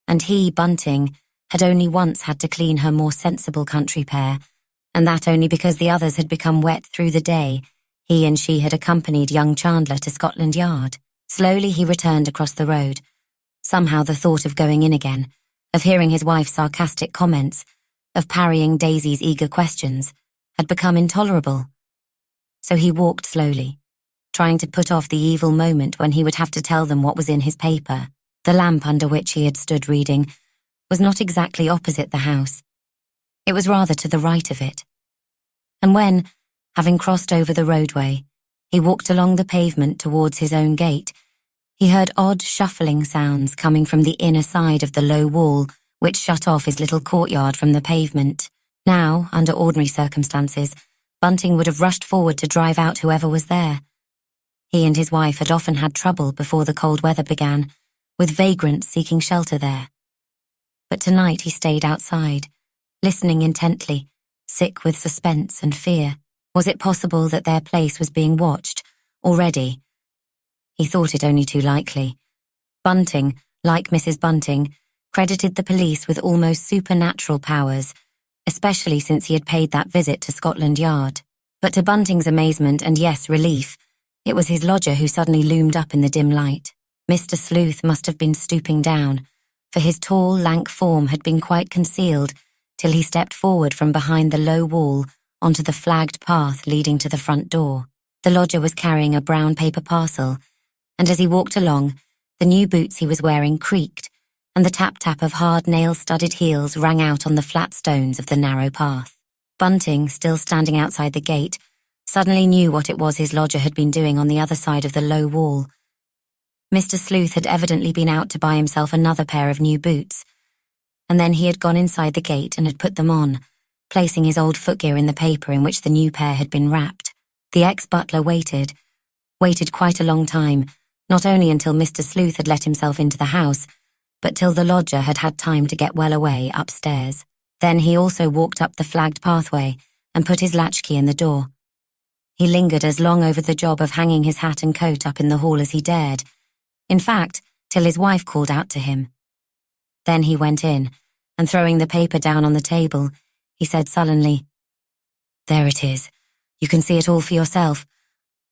and he, Bunting, had only once had to clean her more sensible country pair, and that only because the others had become wet through the day. He and she had accompanied young Chandler to Scotland Yard. Slowly he returned across the road. Somehow the thought of going in again, of hearing his wife's sarcastic comments, of parrying Daisy's eager questions, had become intolerable. So he walked slowly, trying to put off the evil moment when he would have to tell them what was in his paper. The lamp under which he had stood reading was not exactly opposite the house. It was rather to the right of it. And when, having crossed over the roadway, he walked along the pavement towards his own gate, he heard odd shuffling sounds coming from the inner side of the low wall which shut off his little courtyard from the pavement. Now, under ordinary circumstances, Bunting would have rushed forward to drive out whoever was there. He and his wife had often had trouble before the cold weather began, with vagrants seeking shelter there. But tonight he stayed outside, listening intently, sick with suspense and fear. Was it possible that their place was being watched, already? He thought it only too likely. Bunting, like Mrs. Bunting, credited the police with almost supernatural powers, especially since he had paid that visit to Scotland Yard. But to Bunting's amazement and, yes, relief, it was his lodger who suddenly loomed up in the dim light. Mr. Sleuth must have been stooping down, for his tall, lank form had been quite concealed till he stepped forward from behind the low wall onto the flagged path leading to the front door. The lodger was carrying a brown paper parcel, and as he walked along, the new boots he was wearing creaked, and the tap-tap of hard nail-studded heels rang out on the flat stones of the narrow path. Bunting, still standing outside the gate, suddenly knew what it was his lodger had been doing on the other side of the low wall. Mr. Sleuth had evidently been out to buy himself another pair of new boots, and then he had gone inside the gate and had put them on, placing his old footgear in the paper in which the new pair had been wrapped. The ex-butler waited quite a long time, not only until Mr. Sleuth had let himself into the house, but till the lodger had had time to get well away upstairs. Then he also walked up the flagged pathway and put his latchkey in the door. He lingered as long over the job of hanging his hat and coat up in the hall as he dared. In fact, till his wife called out to him. Then he went in, and throwing the paper down on the table, he said sullenly, "There it is. You can see it all for yourself.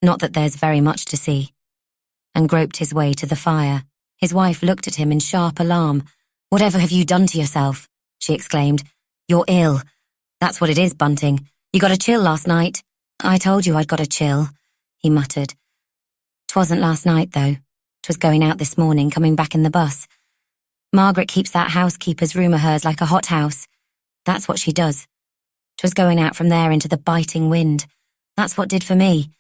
Not that there's very much to see," and groped his way to the fire. His wife looked at him in sharp alarm. "Whatever have you done to yourself?" she exclaimed. "You're ill. That's what it is, Bunting. You got a chill last night." "I told you I'd got a chill," he muttered. "'Twasn't last night, though. 'Twas going out this morning, coming back in the bus. Margaret keeps that housekeeper's room of hers like a hothouse. That's what she does. 'Twas going out from there into the biting wind. That's what did for me.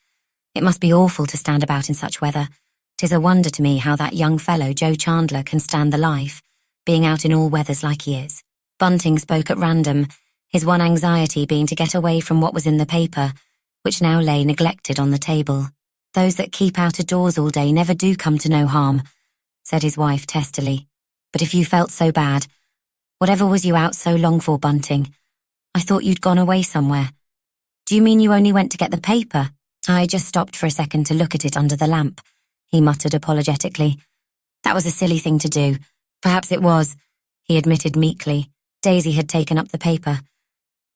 It must be awful to stand about in such weather. 'Tis a wonder to me how that young fellow, Joe Chandler, can stand the life, being out in all weathers like he is." Bunting spoke at random, his one anxiety being to get away from what was in the paper, which now lay neglected on the table. "Those that keep out of doors all day never do come to no harm," said his wife testily. "But if you felt so bad, whatever was you out so long for, Bunting? I thought you'd gone away somewhere." "Do you mean you only went to get the paper?" "I just stopped for a second to look at it under the lamp," he muttered apologetically. "That was a silly thing to do." "Perhaps it was," he admitted meekly. Daisy had taken up the paper.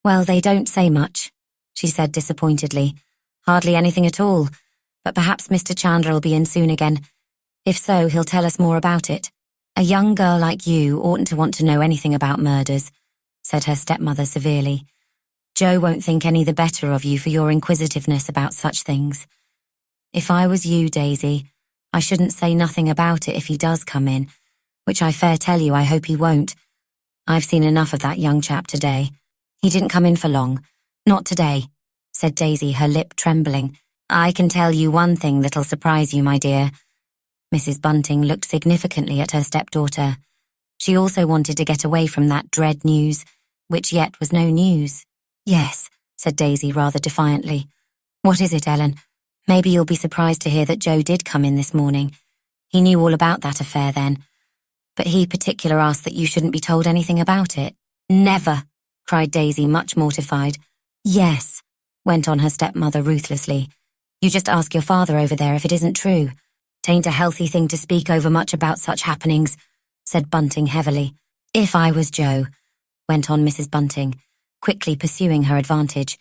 "Well, they don't say much," she said disappointedly. "Hardly anything at all. But perhaps Mr. Chandler'll be in soon again. If so, he'll tell us more about it." "A young girl like you oughtn't to want to know anything about murders," said her stepmother severely. "Joe won't think any the better of you for your inquisitiveness about such things. If I was you, Daisy, I shouldn't say nothing about it if he does come in, which I fair tell you I hope he won't. I've seen enough of that young chap today." "He didn't come in for long. Not today," said Daisy, her lip trembling. "I can tell you one thing that'll surprise you, my dear." Mrs. Bunting looked significantly at her stepdaughter. She also wanted to get away from that dread news, which yet was no news. "Yes," said Daisy rather defiantly. "What is it, Ellen? Maybe you'll be surprised to hear that Joe did come in this morning. He knew all about that affair then. But he particular asked that you shouldn't be told anything about it." "Never!" cried Daisy, much mortified. "Yes," went on her stepmother ruthlessly. "You just ask your father over there if it isn't true. 'Tain't a healthy thing to speak over much about such happenings," said Bunting heavily. "If I was Joe," went on Mrs. Bunting, quickly pursuing her advantage,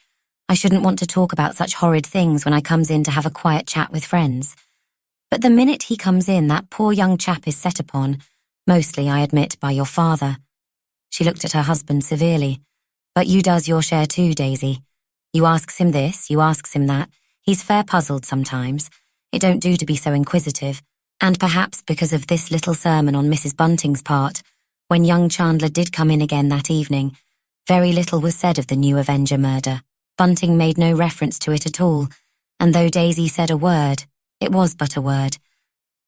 "I shouldn't want to talk about such horrid things when I comes in to have a quiet chat with friends. But the minute he comes in, that poor young chap is set upon, mostly, I admit, by your father." She looked at her husband severely. "But you does your share too, Daisy. You asks him this, you asks him that. He's fair puzzled sometimes. It don't do to be so inquisitive. And perhaps because of this little sermon on Mrs. Bunting's part, when young Chandler did come in again that evening, very little was said of the new Avenger murder. Bunting made no reference to it at all, and though Daisy said a word, it was but a word.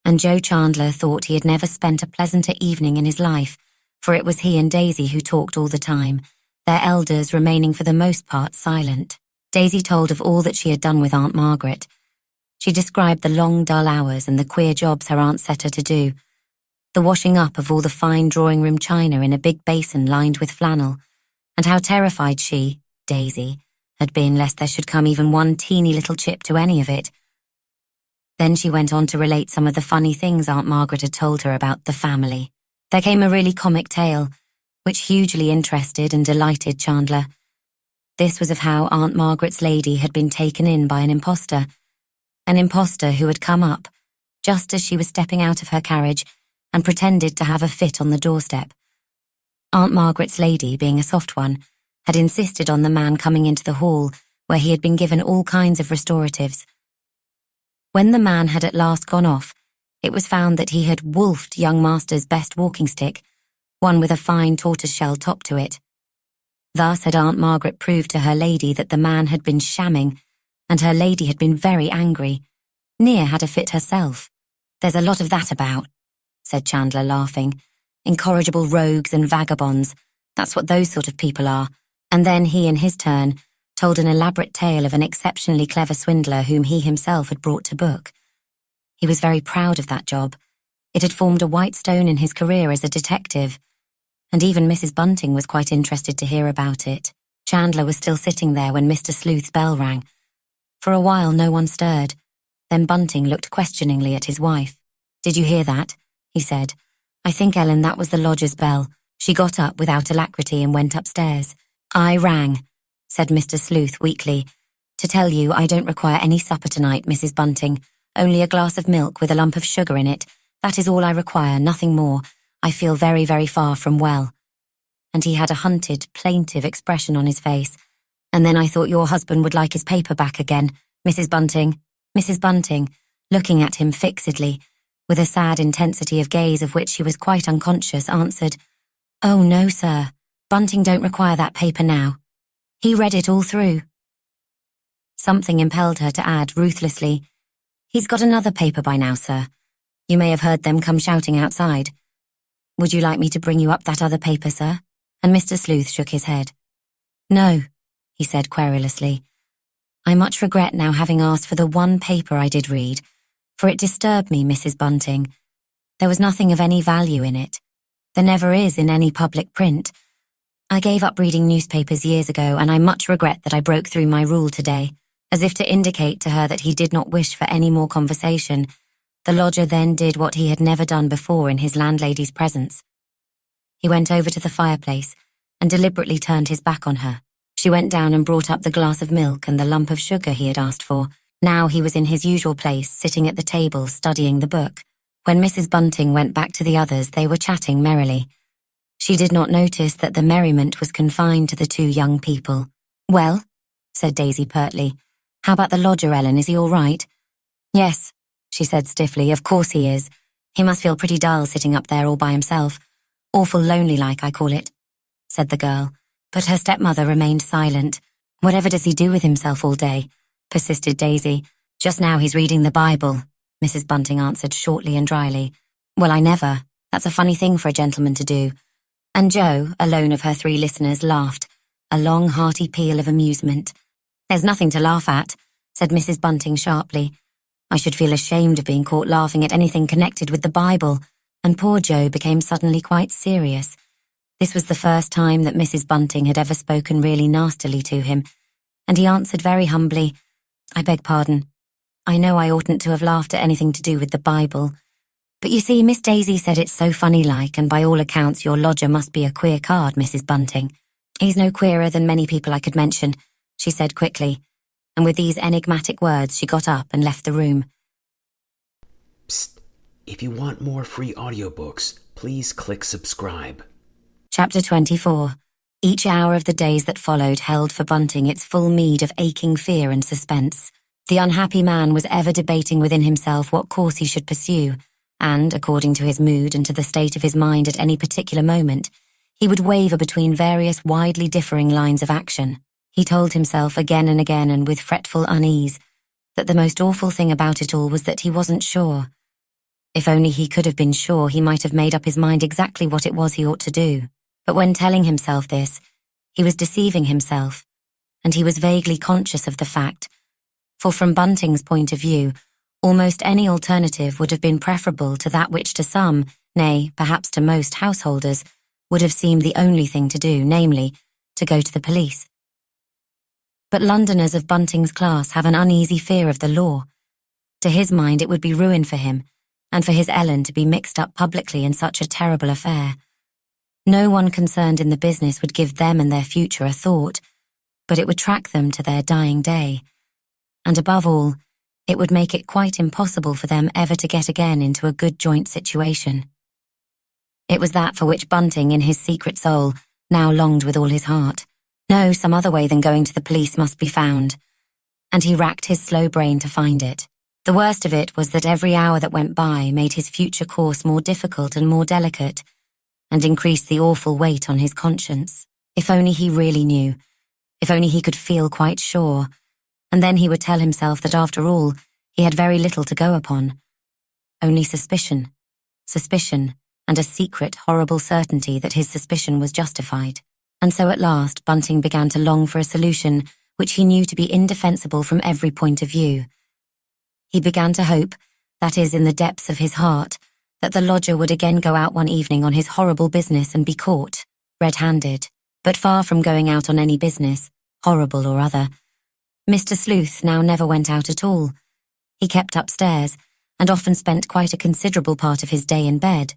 And Joe Chandler thought he had never spent a pleasanter evening in his life, for it was he and Daisy who talked all the time, their elders remaining for the most part silent. Daisy told of all that she had done with Aunt Margaret. She described the long, dull hours and the queer jobs her aunt set her to do, the washing up of all the fine drawing-room china in a big basin lined with flannel, and how terrified she, Daisy, had been lest there should come even one teeny little chip to any of it. Then she went on to relate some of the funny things Aunt Margaret had told her about the family. There came a really comic tale, which hugely interested and delighted Chandler. This was of how Aunt Margaret's lady had been taken in by an impostor who had come up, just as she was stepping out of her carriage, and pretended to have a fit on the doorstep. Aunt Margaret's lady, being a soft one, had insisted on the man coming into the hall, where he had been given all kinds of restoratives. When the man had at last gone off, it was found that he had wolfed young master's best walking stick, one with a fine tortoise-shell top to it. Thus had Aunt Margaret proved to her lady that the man had been shamming, and her lady had been very angry, near had a fit herself. "There's a lot of that about," said Chandler, laughing. "Incorrigible rogues and vagabonds, that's what those sort of people are." And then he, in his turn, told an elaborate tale of an exceptionally clever swindler whom he himself had brought to book. He was very proud of that job. It had formed a white stone in his career as a detective, and even Mrs. Bunting was quite interested to hear about it. Chandler was still sitting there when Mr. Sleuth's bell rang. For a while no one stirred. Then Bunting looked questioningly at his wife. "Did you hear that?" he said. "I think, Ellen, that was the lodger's bell." She got up without alacrity and went upstairs. "I rang," said Mr. Sleuth weakly, "to tell you I don't require any supper tonight, Mrs. Bunting. Only a glass of milk with a lump of sugar in it. That is all I require, nothing more. I feel very, very far from well." And he had a hunted, plaintive expression on his face. "And then I thought your husband would like his paper back again, Mrs. Bunting." Mrs. Bunting, looking at him fixedly, with a sad intensity of gaze of which she was quite unconscious, answered, "Oh, no, sir. Bunting don't require that paper now. He read it all through." Something impelled her to add ruthlessly, "He's got another paper by now, sir. You may have heard them come shouting outside. Would you like me to bring you up that other paper, sir?" And Mr. Sleuth shook his head. "No," he said querulously. "I much regret now having asked for the one paper I did read, for it disturbed me, Mrs. Bunting. There was nothing of any value in it. There never is in any public print. I gave up reading newspapers years ago, and I much regret that I broke through my rule today." As if to indicate to her that he did not wish for any more conversation, the lodger then did what he had never done before in his landlady's presence. He went over to the fireplace and deliberately turned his back on her. She went down and brought up the glass of milk and the lump of sugar he had asked for. Now he was in his usual place, sitting at the table, studying the book. When Mrs. Bunting went back to the others, they were chatting merrily. She did not notice that the merriment was confined to the two young people. "Well," said Daisy pertly, "how about the lodger, Ellen? Is he all right?" "Yes," she said stiffly, "of course he is. He must feel pretty dull sitting up there all by himself. Awful lonely-like, I call it," said the girl. But her stepmother remained silent. "Whatever does he do with himself all day?" persisted Daisy. "Just now he's reading the Bible," Mrs. Bunting answered shortly and dryly. "Well, I never. That's a funny thing for a gentleman to do." And Jo, alone of her three listeners, laughed, a long hearty peal of amusement. "There's nothing to laugh at," said Mrs. Bunting sharply. "I should feel ashamed of being caught laughing at anything connected with the Bible." And poor Jo became suddenly quite serious. This was the first time that Mrs. Bunting had ever spoken really nastily to him, and he answered very humbly, "I beg pardon. I know I oughtn't to have laughed at anything to do with the Bible. But you see, Miss Daisy said it's so funny-like, and by all accounts your lodger must be a queer card, Mrs. Bunting." "He's no queerer than many people I could mention," she said quickly, and with these enigmatic words she got up and left the room. Psst. If you want more free audiobooks, please click subscribe. Chapter 24. Each hour of the days that followed held for Bunting its full meed of aching fear and suspense. The unhappy man was ever debating within himself what course he should pursue, and, according to his mood and to the state of his mind at any particular moment, he would waver between various widely differing lines of action. He told himself again and again, and with fretful unease, that the most awful thing about it all was that he wasn't sure. If only he could have been sure, he might have made up his mind exactly what it was he ought to do. But when telling himself this, he was deceiving himself, and he was vaguely conscious of the fact, for from Bunting's point of view, almost any alternative would have been preferable to that which to some, nay, perhaps to most householders, would have seemed the only thing to do, namely, to go to the police. But Londoners of Bunting's class have an uneasy fear of the law. To his mind it would be ruin for him, and for his Ellen to be mixed up publicly in such a terrible affair. No one concerned in the business would give them and their future a thought, but it would track them to their dying day. And above all, it would make it quite impossible for them ever to get again into a good joint situation. It was that for which Bunting, in his secret soul, now longed with all his heart. No, some other way than going to the police must be found, and he racked his slow brain to find it. The worst of it was that every hour that went by made his future course more difficult and more delicate, and increased the awful weight on his conscience. If only he really knew, if only he could feel quite sure, and then he would tell himself that after all, he had very little to go upon. Only suspicion, and a secret, horrible certainty that his suspicion was justified. And so at last Bunting began to long for a solution which he knew to be indefensible from every point of view. He began to hope, that is, in the depths of his heart, that the lodger would again go out one evening on his horrible business and be caught, red-handed. But far from going out on any business, horrible or other, Mr. Sleuth now never went out at all. He kept upstairs and often spent quite a considerable part of his day in bed.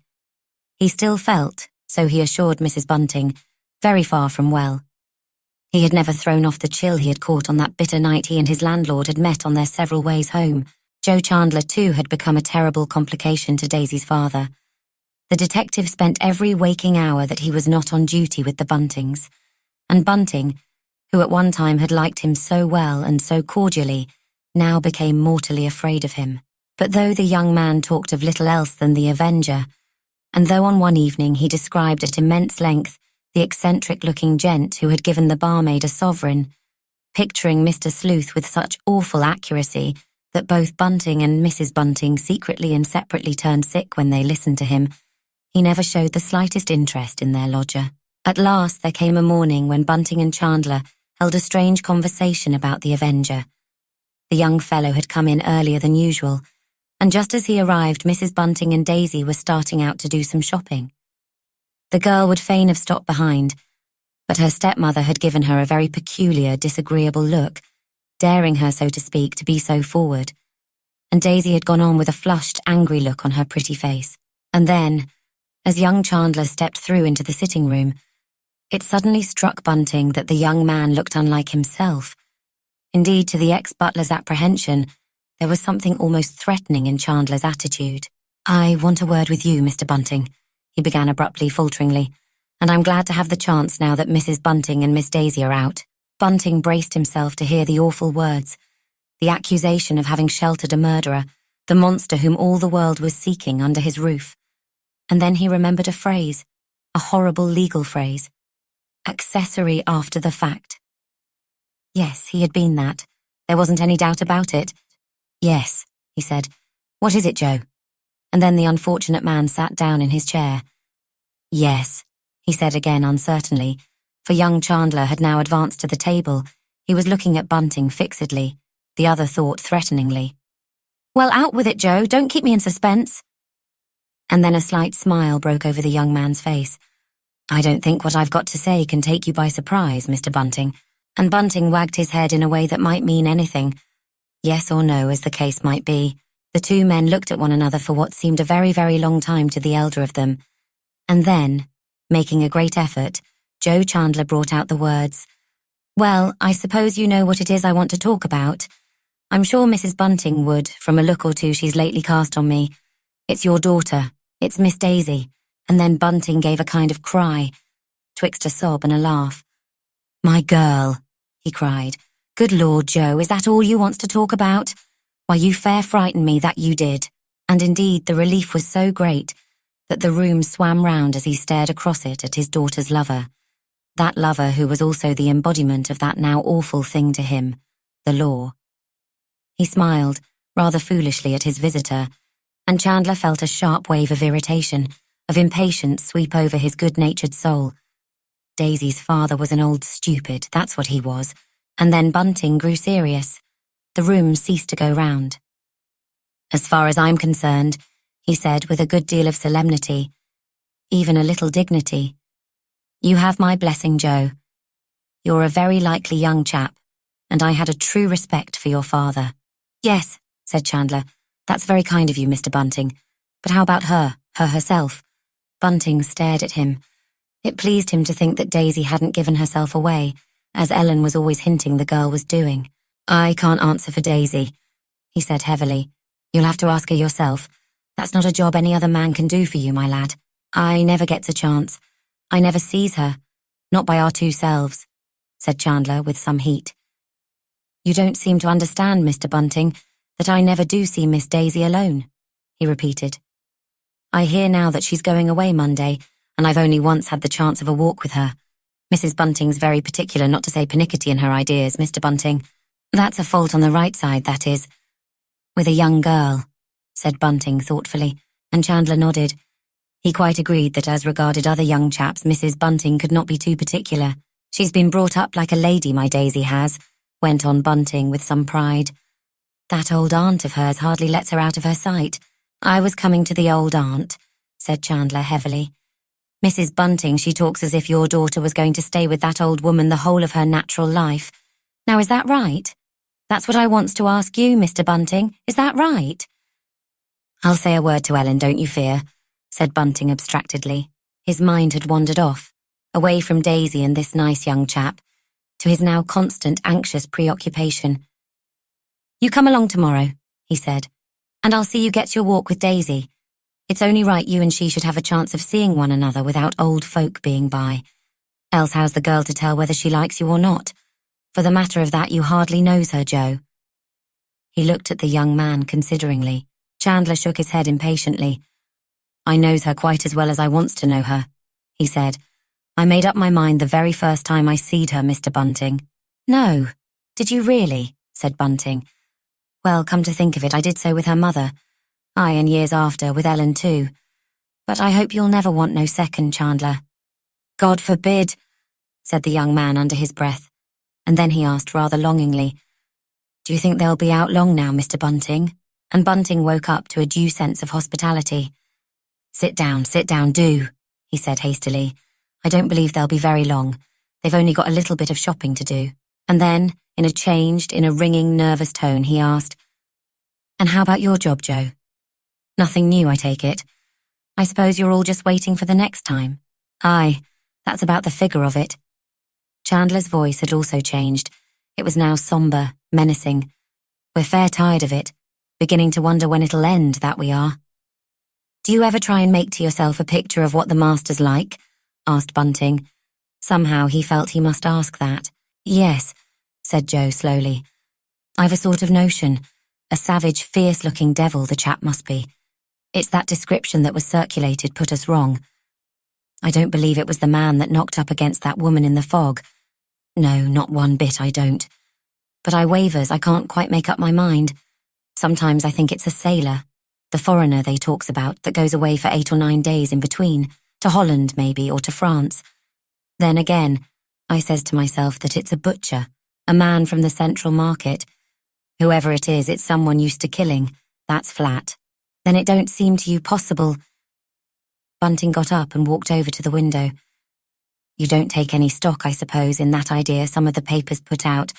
He still felt, so he assured Mrs. Bunting, very far from well. He had never thrown off the chill he had caught on that bitter night he and his landlord had met on their several ways home. Joe Chandler, too, had become a terrible complication to Daisy's father. The detective spent every waking hour that he was not on duty with the Buntings, and Bunting, who at one time had liked him so well and so cordially, now became mortally afraid of him. But though the young man talked of little else than the Avenger, and though on one evening he described at immense length the eccentric-looking gent who had given the barmaid a sovereign, picturing Mr. Sleuth with such awful accuracy that both Bunting and Mrs. Bunting secretly and separately turned sick when they listened to him, he never showed the slightest interest in their lodger. At last there came a morning when Bunting and Chandler held a strange conversation about the Avenger. The young fellow had come in earlier than usual, and just as he arrived, Mrs. Bunting and Daisy were starting out to do some shopping. The girl would fain have stopped behind, but her stepmother had given her a very peculiar, disagreeable look, daring her, so to speak, to be so forward, and Daisy had gone on with a flushed, angry look on her pretty face. And then, as young Chandler stepped through into the sitting room, it suddenly struck Bunting that the young man looked unlike himself. Indeed, to the ex-butler's apprehension, there was something almost threatening in Chandler's attitude. "I want a word with you, Mr. Bunting," he began abruptly, falteringly, "and I'm glad to have the chance now that Mrs. Bunting and Miss Daisy are out." Bunting braced himself to hear the awful words, the accusation of having sheltered a murderer, the monster whom all the world was seeking under his roof. And then he remembered a phrase, a horrible legal phrase, accessory after the fact. Yes, he had been that. There wasn't any doubt about it. "Yes," he said. "What is it, Joe?" And then the unfortunate man sat down in his chair. "Yes," he said again uncertainly, for young Chandler had now advanced to the table. He was looking at Bunting fixedly, the other thought threateningly. "Well, out with it, Joe. Don't keep me in suspense." And then a slight smile broke over the young man's face. "I don't think what I've got to say can take you by surprise, Mr. Bunting." And Bunting wagged his head in a way that might mean anything, yes or no, as the case might be. The two men looked at one another for what seemed a very, very long time to the elder of them. And then, making a great effort, Joe Chandler brought out the words, "Well, I suppose you know what it is I want to talk about. I'm sure Mrs. Bunting would, from a look or two she's lately cast on me. It's your daughter. It's Miss Daisy." And then Bunting gave a kind of cry, twixt a sob and a laugh. "My girl," he cried. "Good Lord, Joe, is that all you wants to talk about? Why, you fair frightened me, that you did." And indeed the relief was so great that the room swam round as he stared across it at his daughter's lover, that lover who was also the embodiment of that now awful thing to him, the law. He smiled, rather foolishly, at his visitor, and Chandler felt a sharp wave of irritation, of impatience sweep over his good-natured soul. Daisy's father was an old stupid, that's what he was. And then Bunting grew serious. The room ceased to go round. "As far as I'm concerned," he said with a good deal of solemnity, even a little dignity, "you have my blessing, Joe. You're a very likely young chap, and I had a true respect for your father." "Yes," said Chandler, "that's very kind of you, Mr. Bunting. But how about her herself?" Bunting stared at him. It pleased him to think that Daisy hadn't given herself away, as Ellen was always hinting the girl was doing. "I can't answer for Daisy," he said heavily. "You'll have to ask her yourself. That's not a job any other man can do for you, my lad. I never gets a chance. I never sees her. Not by our two selves," said Chandler with some heat. "You don't seem to understand, Mr. Bunting, that I never do see Miss Daisy alone," he repeated. "I hear now that she's going away Monday, and I've only once had the chance of a walk with her. Mrs. Bunting's very particular, not to say pernickety, in her ideas, Mr. Bunting. That's a fault on the right side, that is. With a young girl," said Bunting thoughtfully, and Chandler nodded. He quite agreed that as regarded other young chaps, Mrs. Bunting could not be too particular. "She's been brought up like a lady, my Daisy has," went on Bunting with some pride. "That old aunt of hers hardly lets her out of her sight." "I was coming to the old aunt," said Chandler heavily. "Mrs. Bunting, she talks as if your daughter was going to stay with that old woman the whole of her natural life. Now, is that right?" That's what I wants to ask you, Mr. Bunting. Is that right? I'll say a word to Ellen, don't you fear, said Bunting abstractedly. His mind had wandered off, away from Daisy and this nice young chap, to his now constant anxious preoccupation. You come along tomorrow, he said, and I'll see you get your walk with Daisy. It's only right you and she should have a chance of seeing one another without old folk being by. Else how's the girl to tell whether she likes you or not? For the matter of that, you hardly knows her, Joe. He looked at the young man consideringly. Chandler shook his head impatiently. I knows her quite as well as I wants to know her, he said. I made up my mind the very first time I seed her, Mr. Bunting. No, did you really? Said Bunting. Well, come to think of it, I did so with her mother. Aye, and years after, with Ellen too. But I hope you'll never want no second, Chandler. God forbid, said the young man under his breath. And then he asked rather longingly, Do you think they'll be out long now, Mr. Bunting? And Bunting woke up to a due sense of hospitality. Sit down, do, he said hastily. I don't believe they'll be very long. They've only got a little bit of shopping to do. And then, in a ringing, nervous tone, he asked, And how about your job, Joe? Nothing new, I take it. I suppose you're all just waiting for the next time. Aye, that's about the figure of it. Chandler's voice had also changed. It was now sombre, menacing. We're fair tired of it, beginning to wonder when it'll end, that we are. Do you ever try and make to yourself a picture of what the master's like? Asked Bunting. Somehow he felt he must ask that. Yes, said Joe slowly. I've a sort of notion. A savage, fierce-looking devil the chap must be. It's that description that was circulated put us wrong. I don't believe it was the man that knocked up against that woman in the fog. No, not one bit, I don't. But I wavers, I can't quite make up my mind. Sometimes I think it's a sailor, the foreigner they talks about, that goes away for 8 or 9 days in between, to Holland maybe, or to France. Then again, I says to myself that it's a butcher, a man from the Central Market. Whoever it is, it's someone used to killing, that's flat. Then it don't seem to you possible. Bunting got up and walked over to the window. You don't take any stock, I suppose, in that idea some of the papers put out,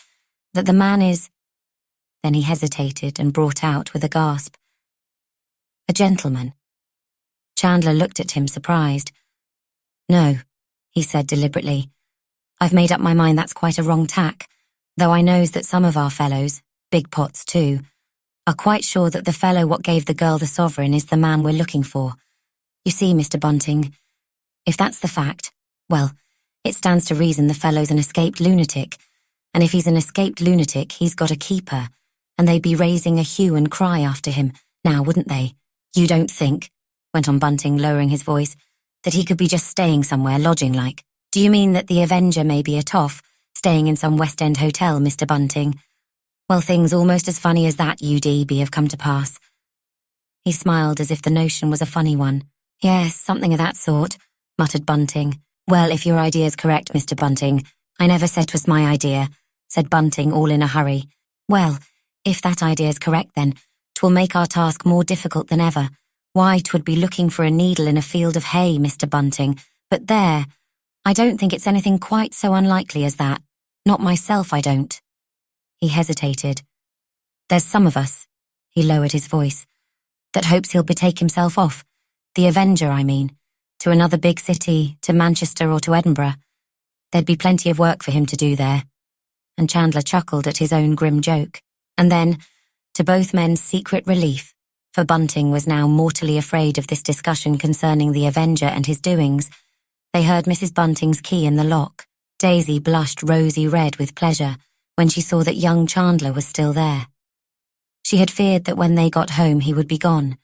that the man is... Then he hesitated and brought out with a gasp. A gentleman. Chandler looked at him surprised. No, he said deliberately. I've made up my mind that's quite a wrong tack, though I knows that some of our fellows, big pots too, are quite sure that the fellow what gave the girl the sovereign is the man we're looking for. You see, Mr. Bunting, if that's the fact, well, it stands to reason the fellow's an escaped lunatic, and if he's an escaped lunatic, he's got a keeper, and they'd be raising a hue and cry after him, now wouldn't they? You don't think, went on Bunting, lowering his voice, that he could be just staying somewhere, lodging like? Do you mean that the Avenger may be a toff, staying in some West End hotel, Mr. Bunting? Well, things almost as funny as that, UDB, have come to pass. He smiled as if the notion was a funny one. Yes, something of that sort, muttered Bunting. Well, if your idea's correct, Mr. Bunting, I never said 'twas my idea, said Bunting, all in a hurry. Well, if that idea's correct then, 'twill make our task more difficult than ever. Why, 'twould be looking for a needle in a field of hay, Mr. Bunting. But there, I don't think it's anything quite so unlikely as that. Not myself, I don't. He hesitated. There's some of us, he lowered his voice, that hopes he'll betake himself off, the Avenger, I mean, to another big city, to Manchester or to Edinburgh. There'd be plenty of work for him to do there. And Chandler chuckled at his own grim joke. And then, to both men's secret relief, for Bunting was now mortally afraid of this discussion concerning the Avenger and his doings, they heard Mrs. Bunting's key in the lock. Daisy blushed rosy red with pleasure when she saw that young Chandler was still there. She had feared that when they got home he would be gone,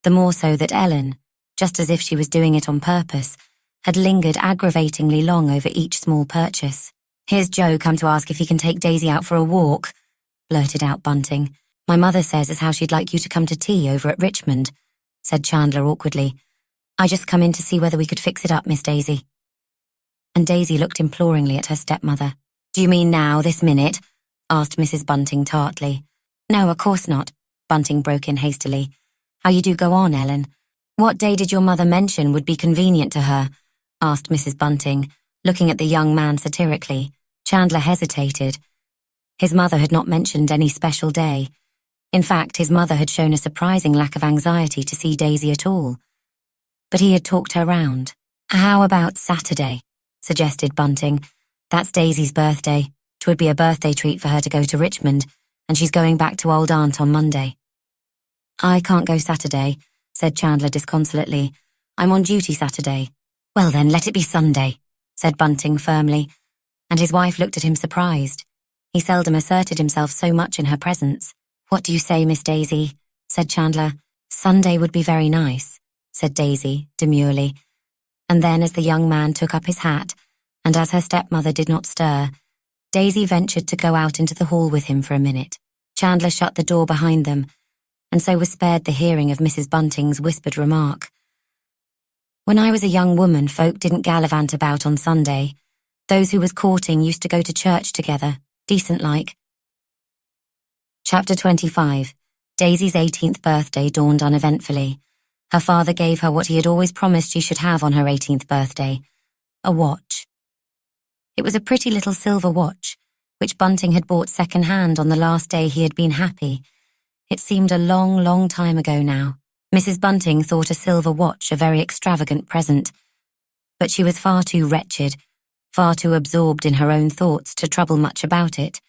the more so that Ellen, just as if she was doing it on purpose, had lingered aggravatingly long over each small purchase. Here's Joe come to ask if he can take Daisy out for a walk, blurted out Bunting. My mother says as how she'd like you to come to tea over at Richmond, said Chandler awkwardly. I just come in to see whether we could fix it up, Miss Daisy. And Daisy looked imploringly at her stepmother. Do you mean now, this minute? Asked Mrs. Bunting tartly. No, of course not, Bunting broke in hastily. How you do go on, Ellen? What day did your mother mention would be convenient to her? Asked Mrs. Bunting, looking at the young man satirically. Chandler hesitated. His mother had not mentioned any special day. In fact, his mother had shown a surprising lack of anxiety to see Daisy at all. But he had talked her round. "How about Saturday?" suggested Bunting. "That's Daisy's birthday. 'Twould be a birthday treat for her to go to Richmond, and she's going back to old aunt on Monday." "I can't go Saturday," said Chandler disconsolately. "I'm on duty Saturday." "Well then, let it be Sunday," said Bunting firmly, and his wife looked at him surprised. He seldom asserted himself so much in her presence. "What do you say, Miss Daisy?" said Chandler. "Sunday would be very nice," said Daisy demurely. And then, as the young man took up his hat, and as her stepmother did not stir, Daisy ventured to go out into the hall with him for a minute. Chandler shut the door behind them, and so was spared the hearing of Mrs. Bunting's whispered remark. "When I was a young woman, folk didn't gallivant about on Sunday. Those who was courting used to go to church together, decent-like." Chapter 25. Daisy's 18th birthday dawned uneventfully. Her father gave her what he had always promised she should have on her 18th birthday, a watch. It was a pretty little silver watch, which Bunting had bought second-hand on the last day he had been happy. It seemed a long, long time ago now. Mrs. Bunting thought a silver watch a very extravagant present, but she was far too wretched, far too absorbed in her own thoughts to trouble much about it.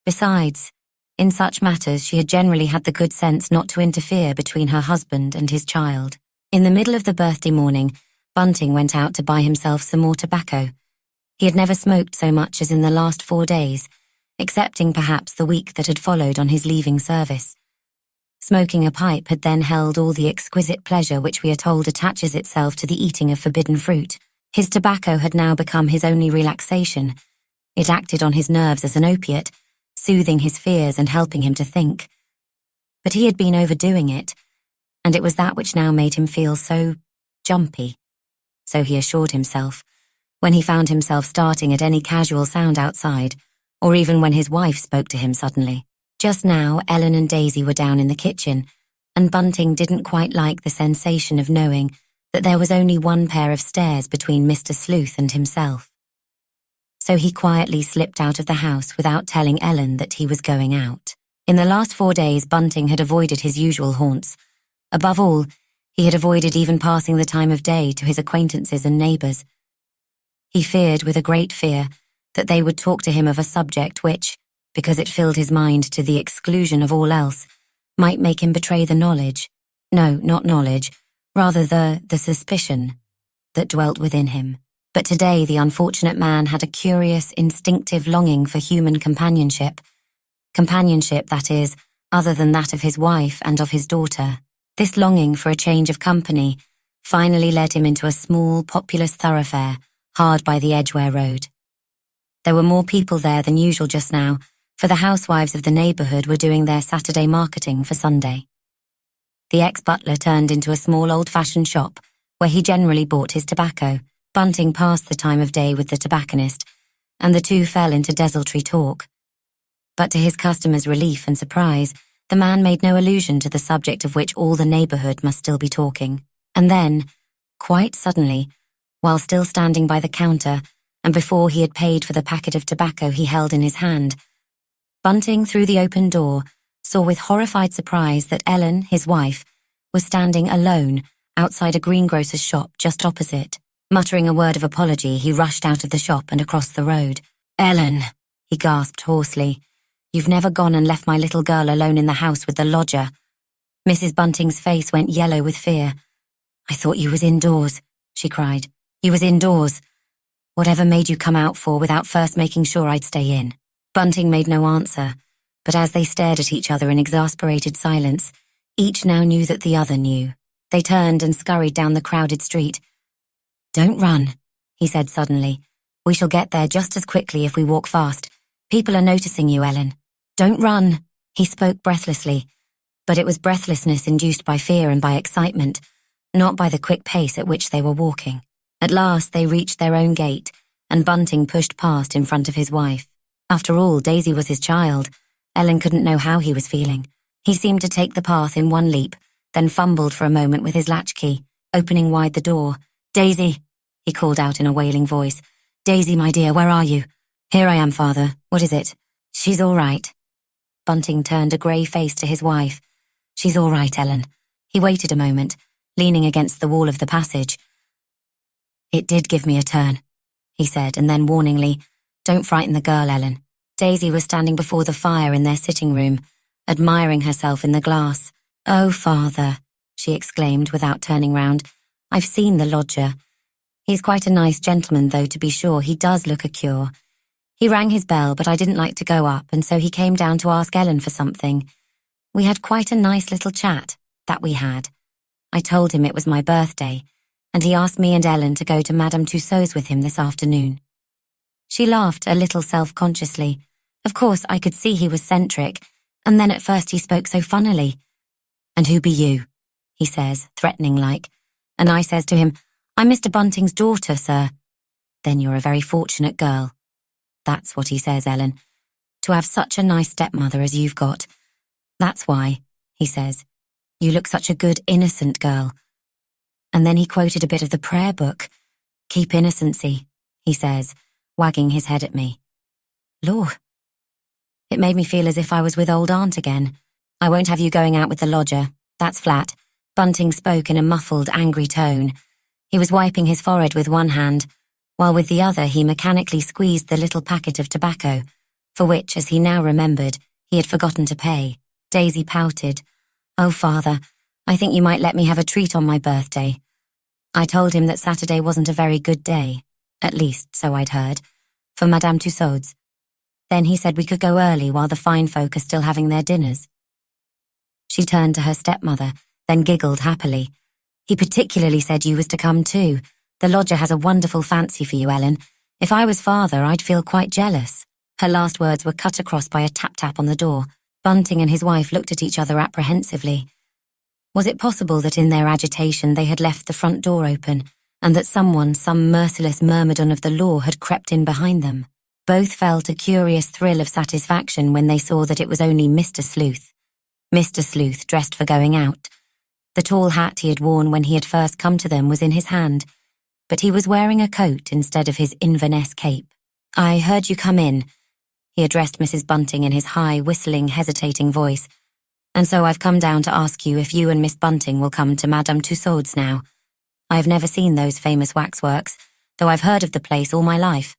Besides, in such matters she had generally had the good sense not to interfere between her husband and his child. In the middle of the birthday morning, Bunting went out to buy himself some more tobacco. He had never smoked so much as in the last 4 days, excepting perhaps the week that had followed on his leaving service. Smoking a pipe had then held all the exquisite pleasure which we are told attaches itself to the eating of forbidden fruit. His tobacco had now become his only relaxation. It acted on his nerves as an opiate, soothing his fears and helping him to think. But he had been overdoing it, and it was that which now made him feel so jumpy. So he assured himself, when he found himself starting at any casual sound outside, or even when his wife spoke to him suddenly. Just now, Ellen and Daisy were down in the kitchen, and Bunting didn't quite like the sensation of knowing that there was only one pair of stairs between Mr. Sleuth and himself. So he quietly slipped out of the house without telling Ellen that he was going out. In the last 4 days, Bunting had avoided his usual haunts. Above all, he had avoided even passing the time of day to his acquaintances and neighbours. He feared, with a great fear, that they would talk to him of a subject which, because it filled his mind to the exclusion of all else, might make him betray the knowledge. No, not knowledge, rather the suspicion that dwelt within him. But today the unfortunate man had a curious, instinctive longing for human companionship. Companionship, that is, other than that of his wife and of his daughter. This longing for a change of company finally led him into a small, populous thoroughfare hard by the Edgware Road. There were more people there than usual just now, for the housewives of the neighbourhood were doing their Saturday marketing for Sunday. The ex-butler turned into a small old-fashioned shop where he generally bought his tobacco. Bunting passed the time of day with the tobacconist, and the two fell into desultory talk. But to his customers' relief and surprise, the man made no allusion to the subject of which all the neighbourhood must still be talking. And then, quite suddenly, while still standing by the counter, and before he had paid for the packet of tobacco he held in his hand, Bunting, through the open door, saw with horrified surprise that Ellen, his wife, was standing alone outside a greengrocer's shop just opposite. Muttering a word of apology, he rushed out of the shop and across the road. "Ellen," he gasped hoarsely, "you've never gone and left my little girl alone in the house with the lodger." Mrs. Bunting's face went yellow with fear. "I thought you was indoors," she cried. "You was indoors. Whatever made you come out for without first making sure I'd stay in?" Bunting made no answer, but as they stared at each other in exasperated silence, each now knew that the other knew. They turned and scurried down the crowded street. "Don't run," he said suddenly. "We shall get there just as quickly if we walk fast. People are noticing you, Ellen. Don't run." He spoke breathlessly, but it was breathlessness induced by fear and by excitement, not by the quick pace at which they were walking. At last they reached their own gate, and Bunting pushed past in front of his wife. After all, Daisy was his child. Ellen couldn't know how he was feeling. He seemed to take the path in one leap, then fumbled for a moment with his latchkey, opening wide the door. "Daisy," he called out in a wailing voice. "Daisy, my dear, where are you?" "Here I am, father. What is it?" She's all right. Bunting turned a grey face to his wife. She's all right, Ellen. He waited a moment, leaning against the wall of the passage. It did give me a turn, he said, and then warningly, don't frighten the girl, Ellen. Daisy was standing before the fire in their sitting room, admiring herself in the glass. Oh, Father, she exclaimed without turning round. I've seen the lodger. He's quite a nice gentleman, though, to be sure. He does look a cure. He rang his bell, but I didn't like to go up, and so he came down to ask Ellen for something. We had quite a nice little chat, that we had. I told him it was my birthday, and he asked me and Ellen to go to Madame Tussaud's with him this afternoon. She laughed a little self-consciously. Of course, I could see he was centric, and then at first he spoke so funnily. And who be you? He says, threatening-like. And I says to him, I'm Mr. Bunting's daughter, sir. Then you're a very fortunate girl. That's what he says, Ellen. To have such a nice stepmother as you've got. That's why, he says. You look such a good, innocent girl. And then he quoted a bit of the prayer book. Keep innocency, he says, wagging his head at me. Lord. It made me feel as if I was with old aunt again. I won't have you going out with the lodger. That's flat. Bunting spoke in a muffled, angry tone. He was wiping his forehead with one hand, while with the other he mechanically squeezed the little packet of tobacco, for which, as he now remembered, he had forgotten to pay. Daisy pouted. Oh, Father, I think you might let me have a treat on my birthday. I told him that Saturday wasn't a very good day, at least, so I'd heard, for Madame Tussaud's. Then he said we could go early while the fine folk are still having their dinners. She turned to her stepmother, then giggled happily. He particularly said you was to come too. The lodger has a wonderful fancy for you, Ellen. If I was father, I'd feel quite jealous. Her last words were cut across by a tap-tap on the door. Bunting and his wife looked at each other apprehensively. Was it possible that in their agitation they had left the front door open, and that someone, some merciless myrmidon of the law, had crept in behind them? Both felt a curious thrill of satisfaction when they saw that it was only Mr. Sleuth. Mr. Sleuth, dressed for going out. The tall hat he had worn when he had first come to them was in his hand, but he was wearing a coat instead of his Inverness cape. I heard you come in, he addressed Mrs. Bunting in his high, whistling, hesitating voice, and so I've come down to ask you if you and Miss Bunting will come to Madame Tussaud's now. I've never seen those famous waxworks, though I've heard of the place all my life.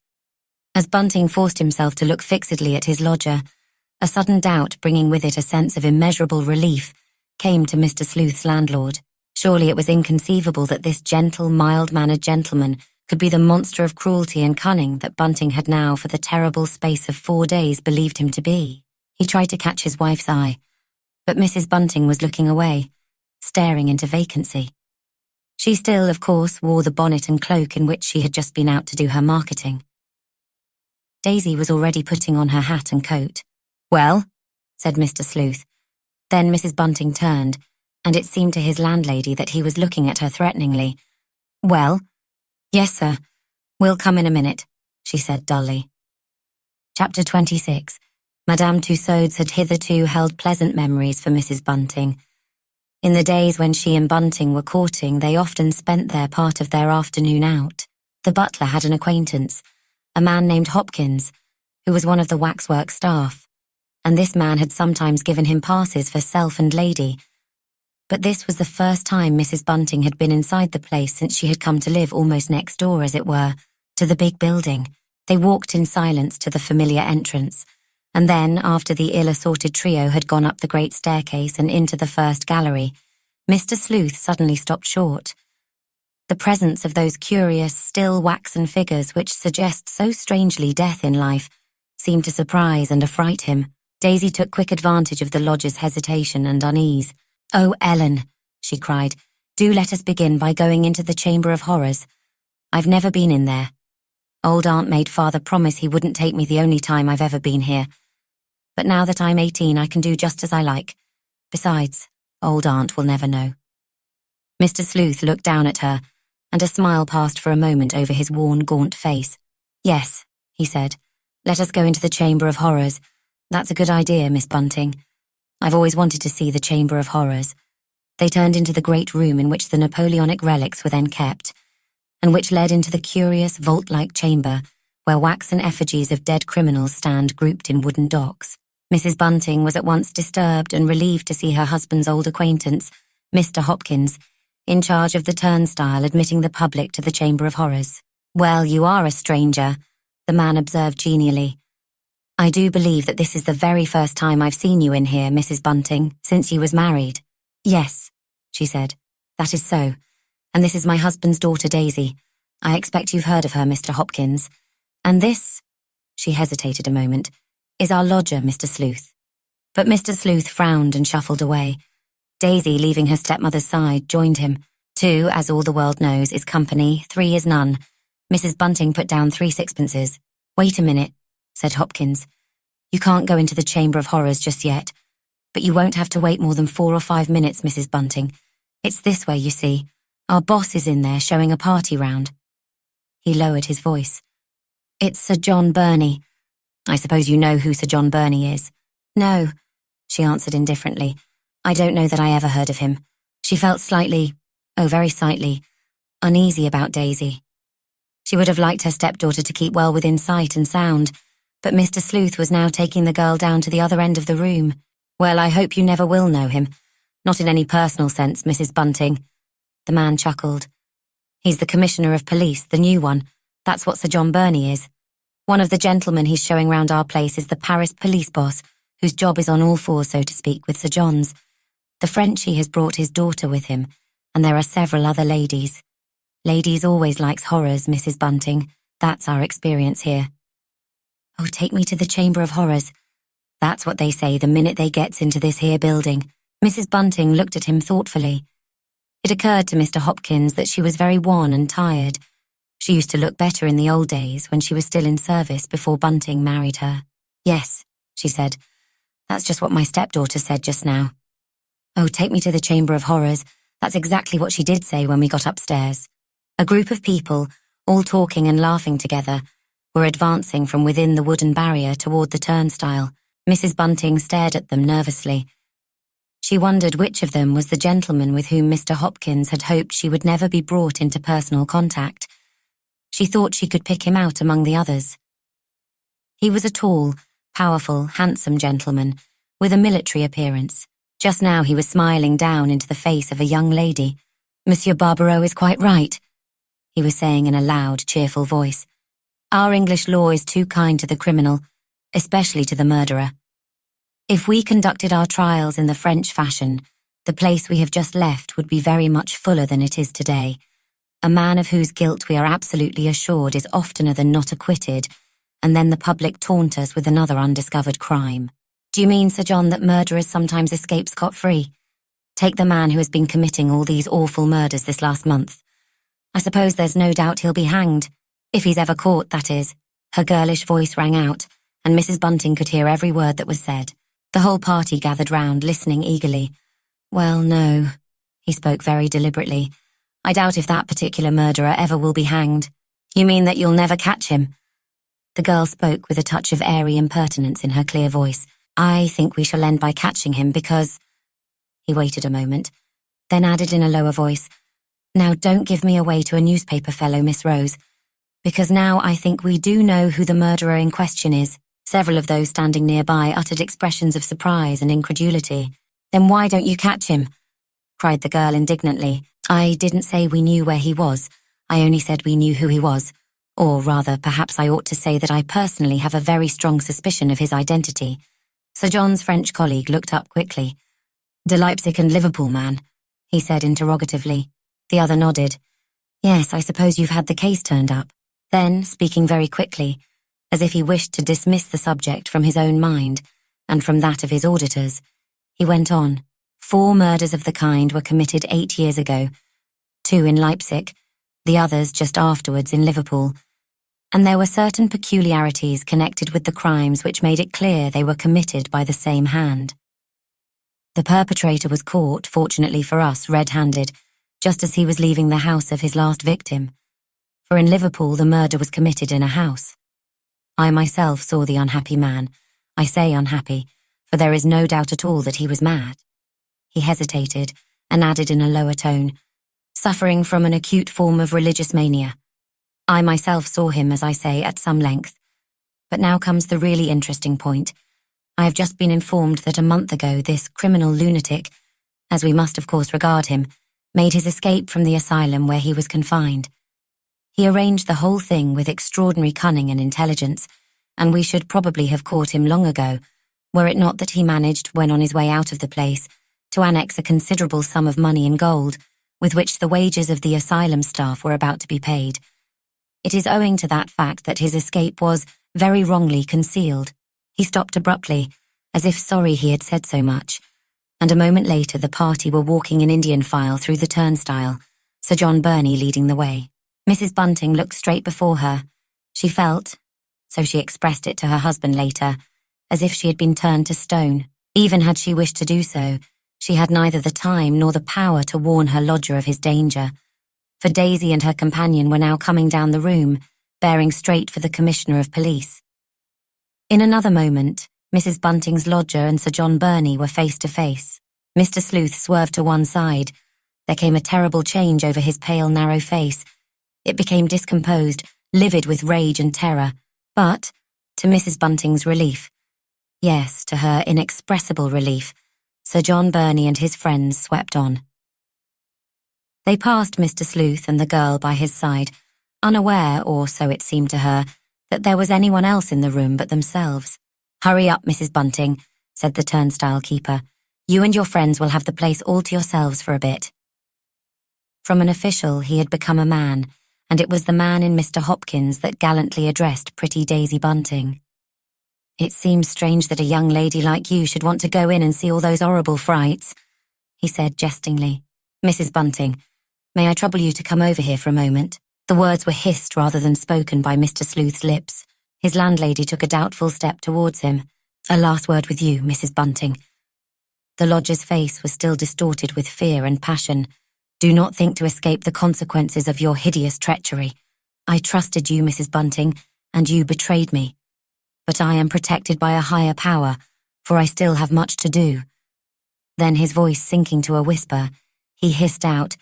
As Bunting forced himself to look fixedly at his lodger, a sudden doubt bringing with it a sense of immeasurable relief came to Mr. Sleuth's landlord. Surely it was inconceivable that this gentle, mild-mannered gentleman could be the monster of cruelty and cunning that Bunting had now for the terrible space of 4 days believed him to be. He tried to catch his wife's eye, but Mrs. Bunting was looking away, staring into vacancy. She still, of course, wore the bonnet and cloak in which she had just been out to do her marketing. Daisy was already putting on her hat and coat. Well, said Mr. Sleuth. Then Mrs. Bunting turned, and it seemed to his landlady that he was looking at her threateningly. Well, yes, sir. We'll come in a minute, she said dully. Chapter 26. Madame Tussaud's had hitherto held pleasant memories for Mrs. Bunting. In the days when she and Bunting were courting, they often spent there part of their afternoon out. The butler had an acquaintance, a man named Hopkins, who was one of the waxwork staff, and this man had sometimes given him passes for self and lady. But this was the first time Mrs. Bunting had been inside the place since she had come to live almost next door, as it were, to the big building. They walked in silence to the familiar entrance, and then, after the ill-assorted trio had gone up the great staircase and into the first gallery, Mr. Sleuth suddenly stopped short. The presence of those curious, still waxen figures which suggest so strangely death in life seemed to surprise and affright him. Daisy took quick advantage of the lodger's hesitation and unease. Oh, Ellen, she cried, do let us begin by going into the Chamber of Horrors. I've never been in there. Old Aunt made Father promise he wouldn't take me the only time I've ever been here. But now that I'm 18, I can do just as I like. Besides, Old Aunt will never know. Mr. Sleuth looked down at her, and a smile passed for a moment over his worn, gaunt face. Yes, he said, let us go into the Chamber of Horrors. That's a good idea, Miss Bunting. I've always wanted to see the Chamber of Horrors. They turned into the great room in which the Napoleonic relics were then kept, and which led into the curious vault-like chamber where waxen effigies of dead criminals stand grouped in wooden docks. Mrs. Bunting was at once disturbed and relieved to see her husband's old acquaintance, Mr. Hopkins, in charge of the turnstile admitting the public to the Chamber of Horrors. "Well, you are a stranger," the man observed genially. "I do believe that this is the very first time I've seen you in here, Mrs. Bunting, since you was married." "Yes," she said, "that is so. And this is my husband's daughter, Daisy. I expect you've heard of her, Mr. Hopkins. And this," she hesitated a moment, "is our lodger, Mr. Sleuth." But Mr. Sleuth frowned and shuffled away. Daisy, leaving her stepmother's side, joined him. 2, as all the world knows, is company, 3 is none. Mrs. Bunting put down 3 sixpences. "Wait a minute," said Hopkins. "You can't go into the Chamber of Horrors just yet. But you won't have to wait more than 4 or 5 minutes, Mrs. Bunting. It's this way, you see. Our boss is in there showing a party round." He lowered his voice. "It's Sir John Burney. I suppose you know who Sir John Burney is." "No," she answered indifferently. "I don't know that I ever heard of him." She felt slightly, very slightly, uneasy about Daisy. She would have liked her stepdaughter to keep well within sight and sound, but Mr. Sleuth was now taking the girl down to the other end of the room. "Well, I hope you never will know him. Not in any personal sense, Mrs. Bunting." The man chuckled. "He's the Commissioner of Police, the new one. That's what Sir John Burney is. One of the gentlemen he's showing round our place is the Paris police boss, whose job is on all fours, so to speak, with Sir John's. The Frenchie has brought his daughter with him, and there are several other ladies. Ladies always likes horrors, Mrs. Bunting. That's our experience here." "Oh, take me to the Chamber of Horrors. That's what they say the minute they gets into this here building." Mrs. Bunting looked at him thoughtfully. It occurred to Mr. Hopkins that she was very wan and tired. She used to look better in the old days when she was still in service before Bunting married her. "Yes," she said. "That's just what my stepdaughter said just now." "Oh, take me to the Chamber of Horrors. That's exactly what she did say when we got upstairs." A group of people, all talking and laughing together, were advancing from within the wooden barrier toward the turnstile. Mrs. Bunting stared at them nervously. She wondered which of them was the gentleman with whom Mr. Hopkins had hoped she would never be brought into personal contact. She thought she could pick him out among the others. He was a tall, powerful, handsome gentleman with a military appearance. Just now he was smiling down into the face of a young lady. "Monsieur Barbereau is quite right," he was saying in a loud, cheerful voice. "Our English law is too kind to the criminal, especially to the murderer. If we conducted our trials in the French fashion, the place we have just left would be very much fuller than it is today. A man of whose guilt we are absolutely assured is oftener than not acquitted, and then the public taunt us with another undiscovered crime." "Do you mean, Sir John, that murderers sometimes escape scot-free? Take the man who has been committing all these awful murders this last month. I suppose there's no doubt he'll be hanged. If he's ever caught, that is." Her girlish voice rang out, and Mrs. Bunting could hear every word that was said. The whole party gathered round, listening eagerly. "Well, no," he spoke very deliberately. "I doubt if that particular murderer ever will be hanged." "You mean that you'll never catch him?" The girl spoke with a touch of airy impertinence in her clear voice. "I think we shall end by catching him because—" He waited a moment, then added in a lower voice, "Now don't give me away to a newspaper fellow, Miss Rose, because now I think we do know who the murderer in question is." Several of those standing nearby uttered expressions of surprise and incredulity. "Then why don't you catch him?" cried the girl indignantly. "I didn't say we knew where he was. I only said we knew who he was. Or rather, perhaps I ought to say that I personally have a very strong suspicion of his identity." Sir John's French colleague looked up quickly. "De Leipzig and Liverpool man?" he said interrogatively. The other nodded. "Yes, I suppose you've had the case turned up." Then, speaking very quickly, as if he wished to dismiss the subject from his own mind and from that of his auditors, he went on. 4 murders of the kind were committed 8 years ago, 2 in Leipzig, the others just afterwards in Liverpool, and there were certain peculiarities connected with the crimes which made it clear they were committed by the same hand. The perpetrator was caught, fortunately for us, red-handed, just as he was leaving the house of his last victim, for in Liverpool the murder was committed in a house. I myself saw the unhappy man. I say unhappy, for there is no doubt at all that he was mad. He hesitated and added in a lower tone, "Suffering from an acute form of religious mania. I myself saw him, as I say, at some length. But now comes the really interesting point. I have just been informed that a month ago this criminal lunatic, as we must of course regard him, made his escape from the asylum where he was confined. He arranged the whole thing with extraordinary cunning and intelligence, and we should probably have caught him long ago, were it not that he managed, when on his way out of the place, to annex a considerable sum of money in gold, with which the wages of the asylum staff were about to be paid. It is owing to that fact that his escape was, very wrongly, concealed. He stopped abruptly, as if sorry he had said so much, and a moment later the party were walking in Indian file through the turnstile, Sir John Burney leading the way. Mrs. Bunting looked straight before her. She felt, so she expressed it to her husband later, as if she had been turned to stone. Even had she wished to do so, she had neither the time nor the power to warn her lodger of his danger, for Daisy and her companion were now coming down the room, bearing straight for the Commissioner of Police. In another moment, Mrs. Bunting's lodger and Sir John Burney were face to face. Mr. Sleuth swerved to one side. There came a terrible change over his pale, narrow face. It became discomposed, livid with rage and terror, but, to Mrs. Bunting's relief, yes, to her inexpressible relief, Sir John Burney and his friends swept on. They passed Mr. Sleuth and the girl by his side, unaware, or so it seemed to her, that there was anyone else in the room but themselves. "Hurry up, Mrs. Bunting," said the turnstile keeper. "You and your friends will have the place all to yourselves for a bit." From an official he had become a man, and it was the man in Mr. Hopkins that gallantly addressed pretty Daisy Bunting. "It seems strange that a young lady like you should want to go in and see all those horrible frights," he said jestingly. "Mrs. Bunting, may I trouble you to come over here for a moment?" The words were hissed rather than spoken by Mr. Sleuth's lips. His landlady took a doubtful step towards him. "A last word with you, Mrs. Bunting." The lodger's face was still distorted with fear and passion. "Do not think to escape the consequences of your hideous treachery. I trusted you, Mrs. Bunting, and you betrayed me. But I am protected by a higher power, for I still have much to do." Then, his voice sinking to a whisper, he hissed out,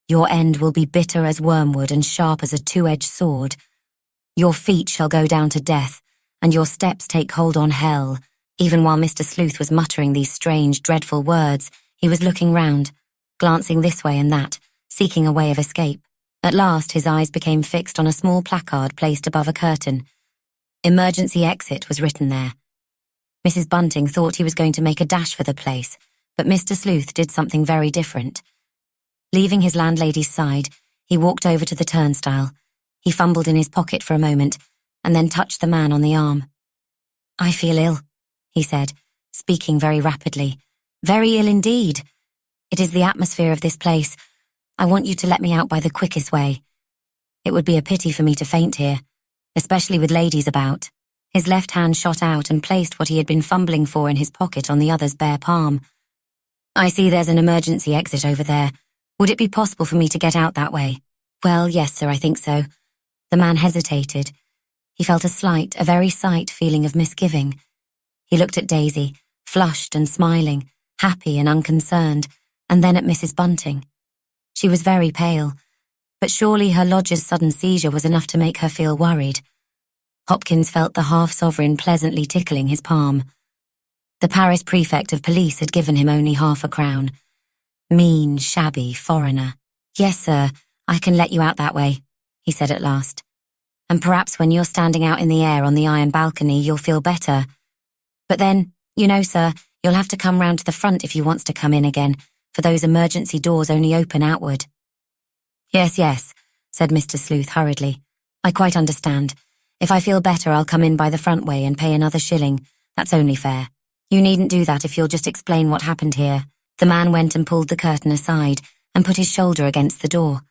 "Your end will be bitter as wormwood and sharp as a two-edged sword. Your feet shall go down to death, and your steps take hold on hell." Even while Mr. Sleuth was muttering these strange, dreadful words, he was looking round, glancing this way and that, seeking a way of escape. At last his eyes became fixed on a small placard placed above a curtain. "Emergency exit" was written there. Mrs. Bunting thought he was going to make a dash for the place, but Mr. Sleuth did something very different. Leaving his landlady's side, he walked over to the turnstile. He fumbled in his pocket for a moment, and then touched the man on the arm. "I feel ill," he said, speaking very rapidly. "Very ill indeed. It is the atmosphere of this place. I want you to let me out by the quickest way. It would be a pity for me to faint here, especially with ladies about." His left hand shot out and placed what he had been fumbling for in his pocket on the other's bare palm. "I see there's an emergency exit over there. Would it be possible for me to get out that way?" "Well, yes, sir, I think so." The man hesitated. He felt a very slight feeling of misgiving. He looked at Daisy, flushed and smiling, happy and unconcerned, and then at Mrs. Bunting. She was very pale, but surely her lodger's sudden seizure was enough to make her feel worried. Hopkins felt the half-sovereign pleasantly tickling his palm. The Paris prefect of police had given him only £0.50. Mean, shabby foreigner. "Yes, sir, I can let you out that way," he said at last. "And perhaps when you're standing out in the air on the iron balcony, you'll feel better. But then, you know, sir, you'll have to come round to the front if you wants to come in again, for those emergency doors only open outward." Yes, said Mr. Sleuth hurriedly. "I quite understand. If I feel better, I'll come in by the front way and pay another shilling. That's only fair. You needn't do that if you'll just explain what happened here." The man went and pulled the curtain aside and put his shoulder against the door.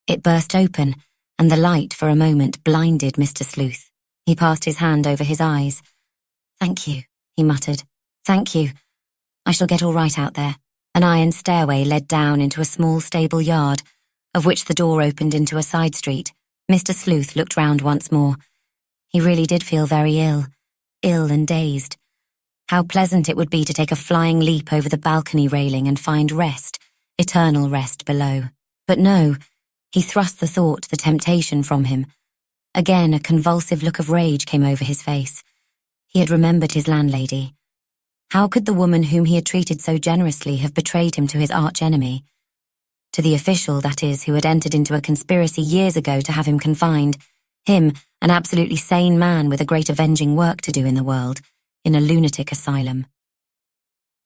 It burst open, and the light for a moment blinded Mr. Sleuth. He passed his hand over his eyes. "Thank you," he muttered. "Thank you. I shall get all right out there." An iron stairway led down into a small stable yard, of which the door opened into a side street. Mr. Sleuth looked round once more. He really did feel very ill and dazed. How pleasant it would be to take a flying leap over the balcony railing and find rest, eternal rest below. But no, He thrust the thought, the temptation from him. Again, a convulsive look of rage came over his face. He had remembered his landlady. How could the woman whom he had treated so generously have betrayed him to his arch-enemy? To the official, that is, who had entered into a conspiracy years ago to have him confined, him, an absolutely sane man with a great avenging work to do in the world, in a lunatic asylum.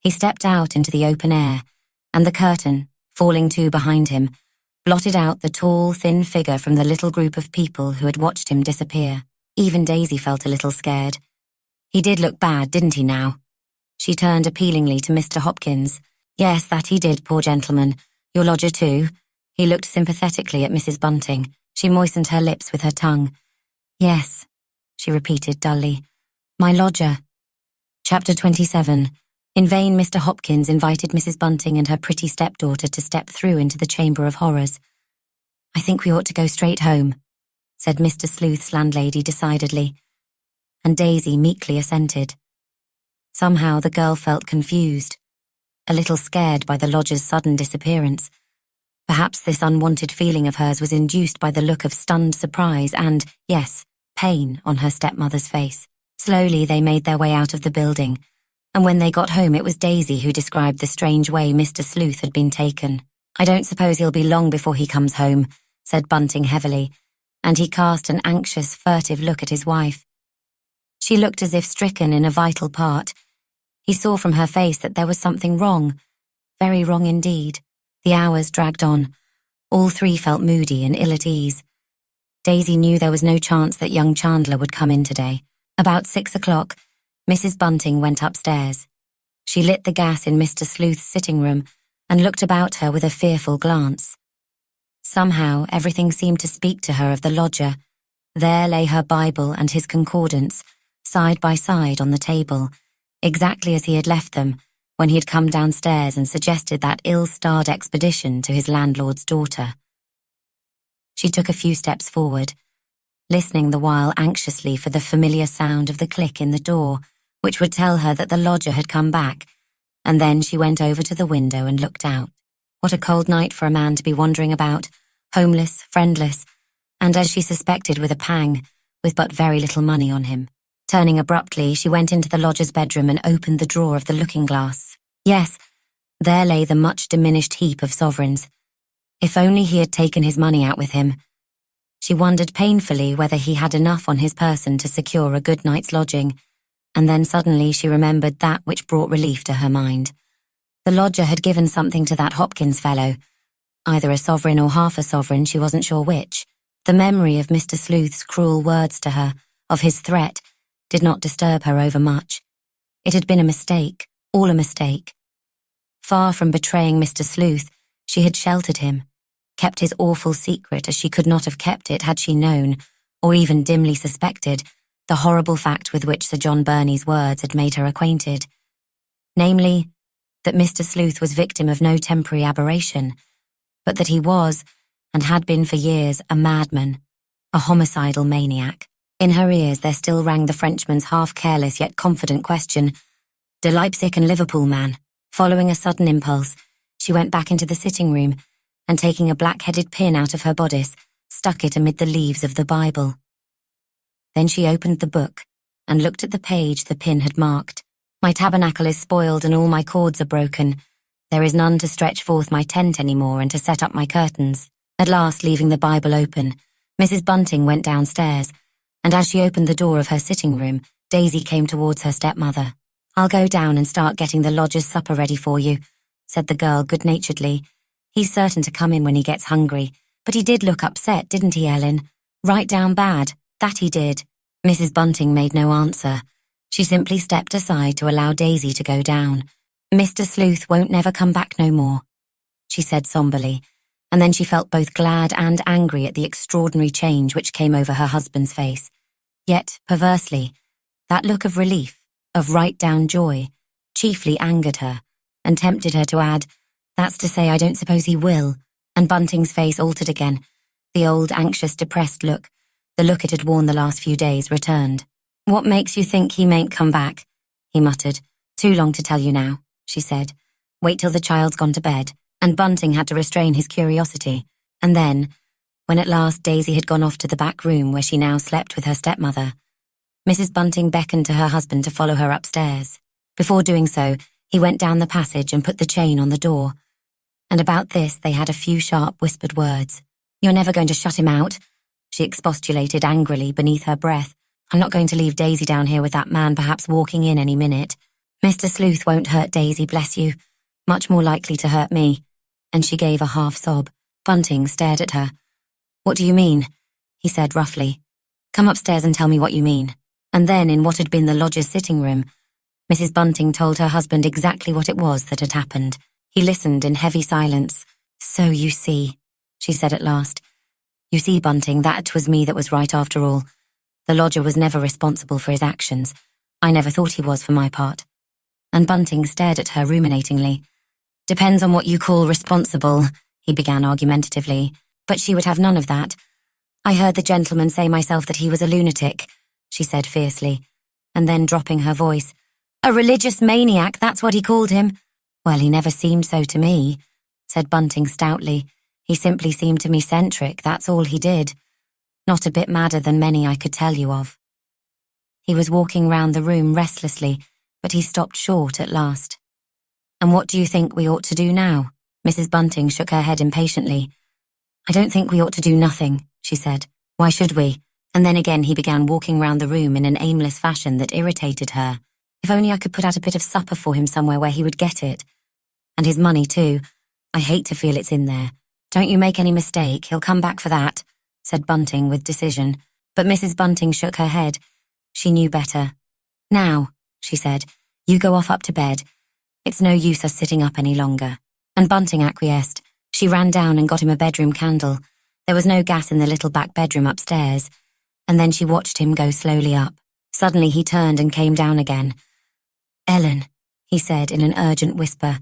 He stepped out into the open air, and the curtain, falling to behind him, blotted out the tall, thin figure from the little group of people who had watched him disappear. Even Daisy felt a little scared. He did look bad, didn't he now? She turned appealingly to Mr. Hopkins. Yes, that he did, poor gentleman. Your lodger too? He looked sympathetically at Mrs. Bunting. She moistened her lips with her tongue. Yes, she repeated dully. My lodger. Chapter 27. In vain Mr. Hopkins invited Mrs. Bunting and her pretty stepdaughter to step through into the Chamber of Horrors. I think we ought to go straight home, said Mr. Sleuth's landlady decidedly, and Daisy meekly assented. Somehow the girl felt confused, a little scared by the lodger's sudden disappearance. Perhaps this unwanted feeling of hers was induced by the look of stunned surprise and, yes, pain on her stepmother's face. Slowly they made their way out of the building, and when they got home it was Daisy who described the strange way Mr. Sleuth had been taken. I don't suppose he'll be long before he comes home, said Bunting heavily, and he cast an anxious, furtive look at his wife. She looked as if stricken in a vital part. He saw from her face that there was something wrong, very wrong indeed. The hours dragged on. All three felt moody and ill at ease. Daisy knew there was no chance that young Chandler would come in today. About 6 o'clock, Mrs. Bunting went upstairs. She lit the gas in Mr. Sleuth's sitting room and looked about her with a fearful glance. Somehow, everything seemed to speak to her of the lodger. There lay her Bible and his concordance, side by side on the table, exactly as he had left them when he had come downstairs and suggested that ill-starred expedition to his landlord's daughter. She took a few steps forward, listening the while anxiously for the familiar sound of the click in the door, which would tell her that the lodger had come back, and then she went over to the window and looked out. What a cold night for a man to be wandering about, homeless, friendless, and, as she suspected with a pang, with but very little money on him. Turning abruptly, she went into the lodger's bedroom and opened the drawer of the looking-glass. Yes, there lay the much-diminished heap of sovereigns. If only he had taken his money out with him. She wondered painfully whether he had enough on his person to secure a good night's lodging, and then suddenly she remembered that which brought relief to her mind. The lodger had given something to that Hopkins fellow, either a sovereign or half a sovereign, she wasn't sure which. The memory of Mr. Sleuth's cruel words to her, of his threat, did not disturb her overmuch. It had been a mistake, all a mistake. Far from betraying Mr. Sleuth, she had sheltered him, kept his awful secret as she could not have kept it had she known, or even dimly suspected, the horrible fact with which Sir John Burney's words had made her acquainted. Namely, that Mr. Sleuth was victim of no temporary aberration, but that he was, and had been for years, a madman, a homicidal maniac. In her ears there still rang the Frenchman's half-careless yet confident question, "De Leipzig and Liverpool, man?" Following a sudden impulse, she went back into the sitting room and, taking a black-headed pin out of her bodice, stuck it amid the leaves of the Bible. Then she opened the book and looked at the page the pin had marked. "My tabernacle is spoiled and all my cords are broken. There is none to stretch forth my tent any more and to set up my curtains." At last, leaving the Bible open, Mrs. Bunting went downstairs, and as she opened the door of her sitting room, Daisy came towards her stepmother. "I'll go down and start getting the lodger's supper ready for you," said the girl good-naturedly. "He's certain to come in when he gets hungry, but he did look upset, didn't he, Ellen? Right down bad, that he did." Mrs. Bunting made no answer. She simply stepped aside to allow Daisy to go down. "Mr. Sleuth won't never come back no more," she said somberly, and then she felt both glad and angry at the extraordinary change which came over her husband's face. Yet, perversely, that look of relief, of right-down joy, chiefly angered her, and tempted her to add, "That's to say, I don't suppose he will," and Bunting's face altered again. The old anxious, depressed look, the look it had worn the last few days, returned. "What makes you think he mayn't come back?" he muttered. "Too long to tell you now," she said. "Wait till the child's gone to bed." And Bunting had to restrain his curiosity. And then, when at last Daisy had gone off to the back room where she now slept with her stepmother, Mrs. Bunting beckoned to her husband to follow her upstairs. Before doing so, he went down the passage and put the chain on the door. And about this they had a few sharp whispered words. "You're never going to shut him out," she expostulated angrily beneath her breath. "I'm not going to leave Daisy down here with that man perhaps walking in any minute. Mr. Sleuth won't hurt Daisy, bless you. Much more likely to hurt me." And she gave a half sob. Bunting stared at her. "What do you mean?" he said roughly. "Come upstairs and tell me what you mean." And then, in what had been the lodger's sitting room, Mrs. Bunting told her husband exactly what it was that had happened. He listened in heavy silence. "So you see," she said at last. "You see, Bunting, that was me that was right after all. The lodger was never responsible for his actions. I never thought he was for my part." And Bunting stared at her ruminatingly. "Depends on what you call responsible," he began argumentatively, but she would have none of that. "I heard the gentleman say myself that he was a lunatic," she said fiercely, and then dropping her voice, "A religious maniac, that's what he called him." "Well, he never seemed so to me," said Bunting stoutly. "He simply seemed to me eccentric, that's all he did. Not a bit madder than many I could tell you of." He was walking round the room restlessly, but he stopped short at last. "And what do you think we ought to do now?" Mrs. Bunting shook her head impatiently. "I don't think we ought to do nothing," she said. "Why should we?" And then again he began walking round the room in an aimless fashion that irritated her. "If only I could put out a bit of supper for him somewhere where he would get it. And his money too. I hate to feel it's in there. Don't you make any mistake, he'll come back for that," said Bunting with decision. But Mrs. Bunting shook her head. She knew better. "Now," she said, "you go off up to bed. It's no use us sitting up any longer." And Bunting acquiesced. She ran down and got him a bedroom candle. There was no gas in the little back bedroom upstairs. And then she watched him go slowly up. Suddenly he turned and came down again. "Ellen," he said in an urgent whisper,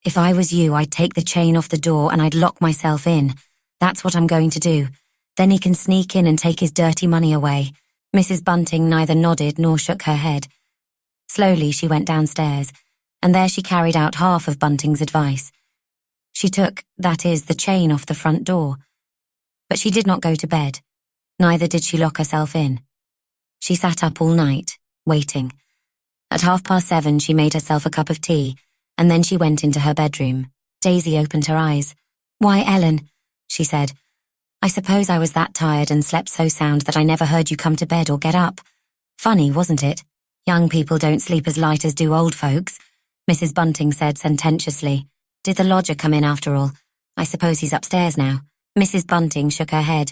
"if I was you, I'd take the chain off the door and I'd lock myself in. That's what I'm going to do. Then he can sneak in and take his dirty money away." Mrs. Bunting neither nodded nor shook her head. Slowly she went downstairs, and there she carried out half of Bunting's advice. She took, that is, the chain off the front door. But she did not go to bed. Neither did she lock herself in. She sat up all night, waiting. At 7:30 she made herself a cup of tea, and then she went into her bedroom. Daisy opened her eyes. "Why, Ellen," she said, "I suppose I was that tired and slept so sound that I never heard you come to bed or get up. Funny, wasn't it? Young people don't sleep as light as do old folks," Mrs. Bunting said sententiously. "Did the lodger come in after all? I suppose he's upstairs now." Mrs. Bunting shook her head.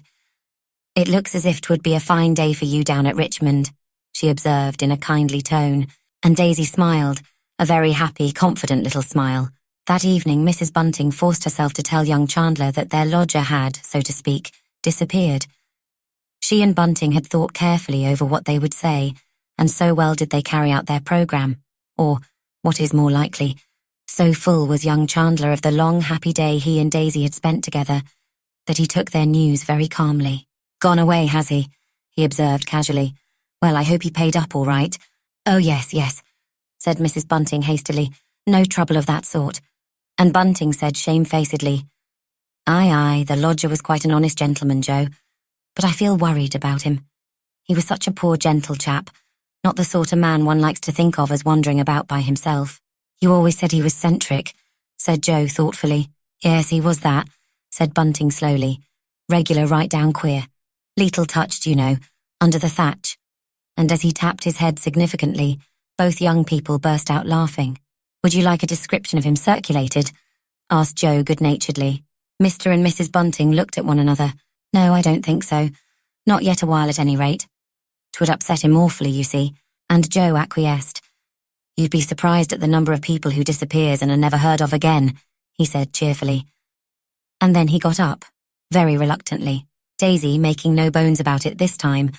"It looks as if 'twould be a fine day for you down at Richmond," she observed in a kindly tone, and Daisy smiled, a very happy, confident little smile. That evening Mrs. Bunting forced herself to tell young Chandler that their lodger had, so to speak, disappeared. She and Bunting had thought carefully over what they would say, and so well did they carry out their programme, or, what is more likely, so full was young Chandler of the long, happy day he and Daisy had spent together, that he took their news very calmly. "Gone away, has he?" he observed casually. "Well, I hope he paid up all right." "Oh, yes, said Mrs. Bunting hastily. "No trouble of that sort." And Bunting said shamefacedly, Aye, the lodger was quite an honest gentleman, Joe, but I feel worried about him. He was such a poor, gentle chap, not the sort of man one likes to think of as wandering about by himself." "You always said he was eccentric," said Joe thoughtfully. "Yes, he was that," said Bunting slowly. "Regular right down queer. Leetle touched, you know, under the thatch." And as he tapped his head significantly, both young people burst out laughing. "Would you like a description of him circulated?" asked Joe good-naturedly. Mr. and Mrs. Bunting looked at one another. "No, I don't think so. Not yet a while at any rate. 'Twould upset him awfully, you see," and Joe acquiesced. "You'd be surprised at the number of people who disappears and are never heard of again," he said cheerfully. And then he got up, very reluctantly. Daisy, making no bones about it this time,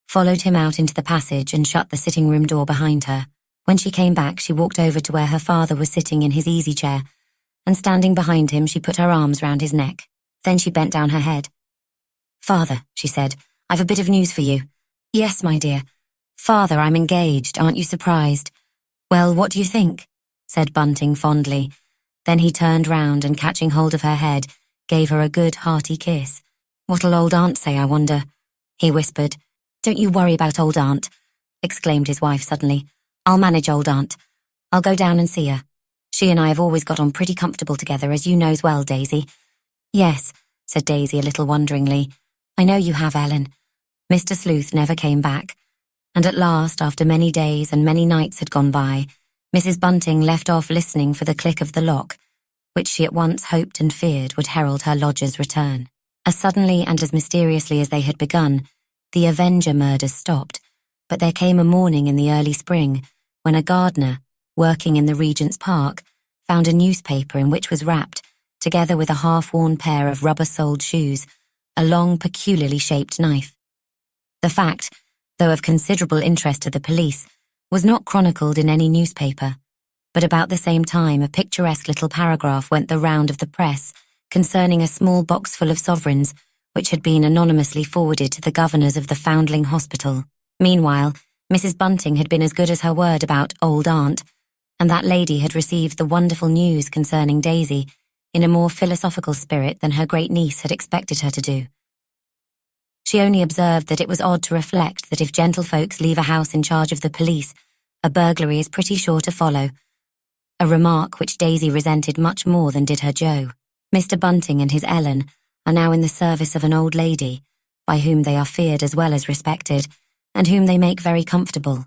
followed him out into the passage and shut the sitting-room door behind her. When she came back, she walked over to where her father was sitting in his easy-chair, and standing behind him, she put her arms round his neck. Then she bent down her head. "Father," she said, "I've a bit of news for you." "Yes, my dear." "Father, I'm engaged. Aren't you surprised?" "Well, what do you think?" said Bunting fondly. Then he turned round and, catching hold of her head, gave her a good, hearty kiss. What'll old aunt say, I wonder? He whispered. Don't you worry about old aunt, exclaimed his wife suddenly. I'll manage old aunt. I'll go down and see her. She and I have always got on pretty comfortable together, as you knows well, Daisy. Yes, said Daisy a little wonderingly. I know you have, Ellen. Mr. Sleuth never came back, and at last, after many days and many nights had gone by, Mrs. Bunting left off listening for the click of the lock, which she at once hoped and feared would herald her lodger's return. As suddenly and as mysteriously as they had begun, the Avenger murders stopped, but there came a morning in the early spring when a gardener, working in the Regent's Park, found a newspaper in which was wrapped, together with a half-worn pair of rubber-soled shoes, a long, peculiarly shaped knife. The fact, though of considerable interest to the police, was not chronicled in any newspaper, but about the same time a picturesque little paragraph went the round of the press concerning a small box full of sovereigns which had been anonymously forwarded to the governors of the Foundling Hospital. Meanwhile, Mrs. Bunting had been as good as her word about old aunt, and that lady had received the wonderful news concerning Daisy in a more philosophical spirit than her great niece had expected her to do. She only observed that it was odd to reflect that if gentlefolks leave a house in charge of the police, a burglary is pretty sure to follow, a remark which Daisy resented much more than did her Joe. Mr. Bunting and his Ellen are now in the service of an old lady, by whom they are feared as well as respected, and whom they make very comfortable.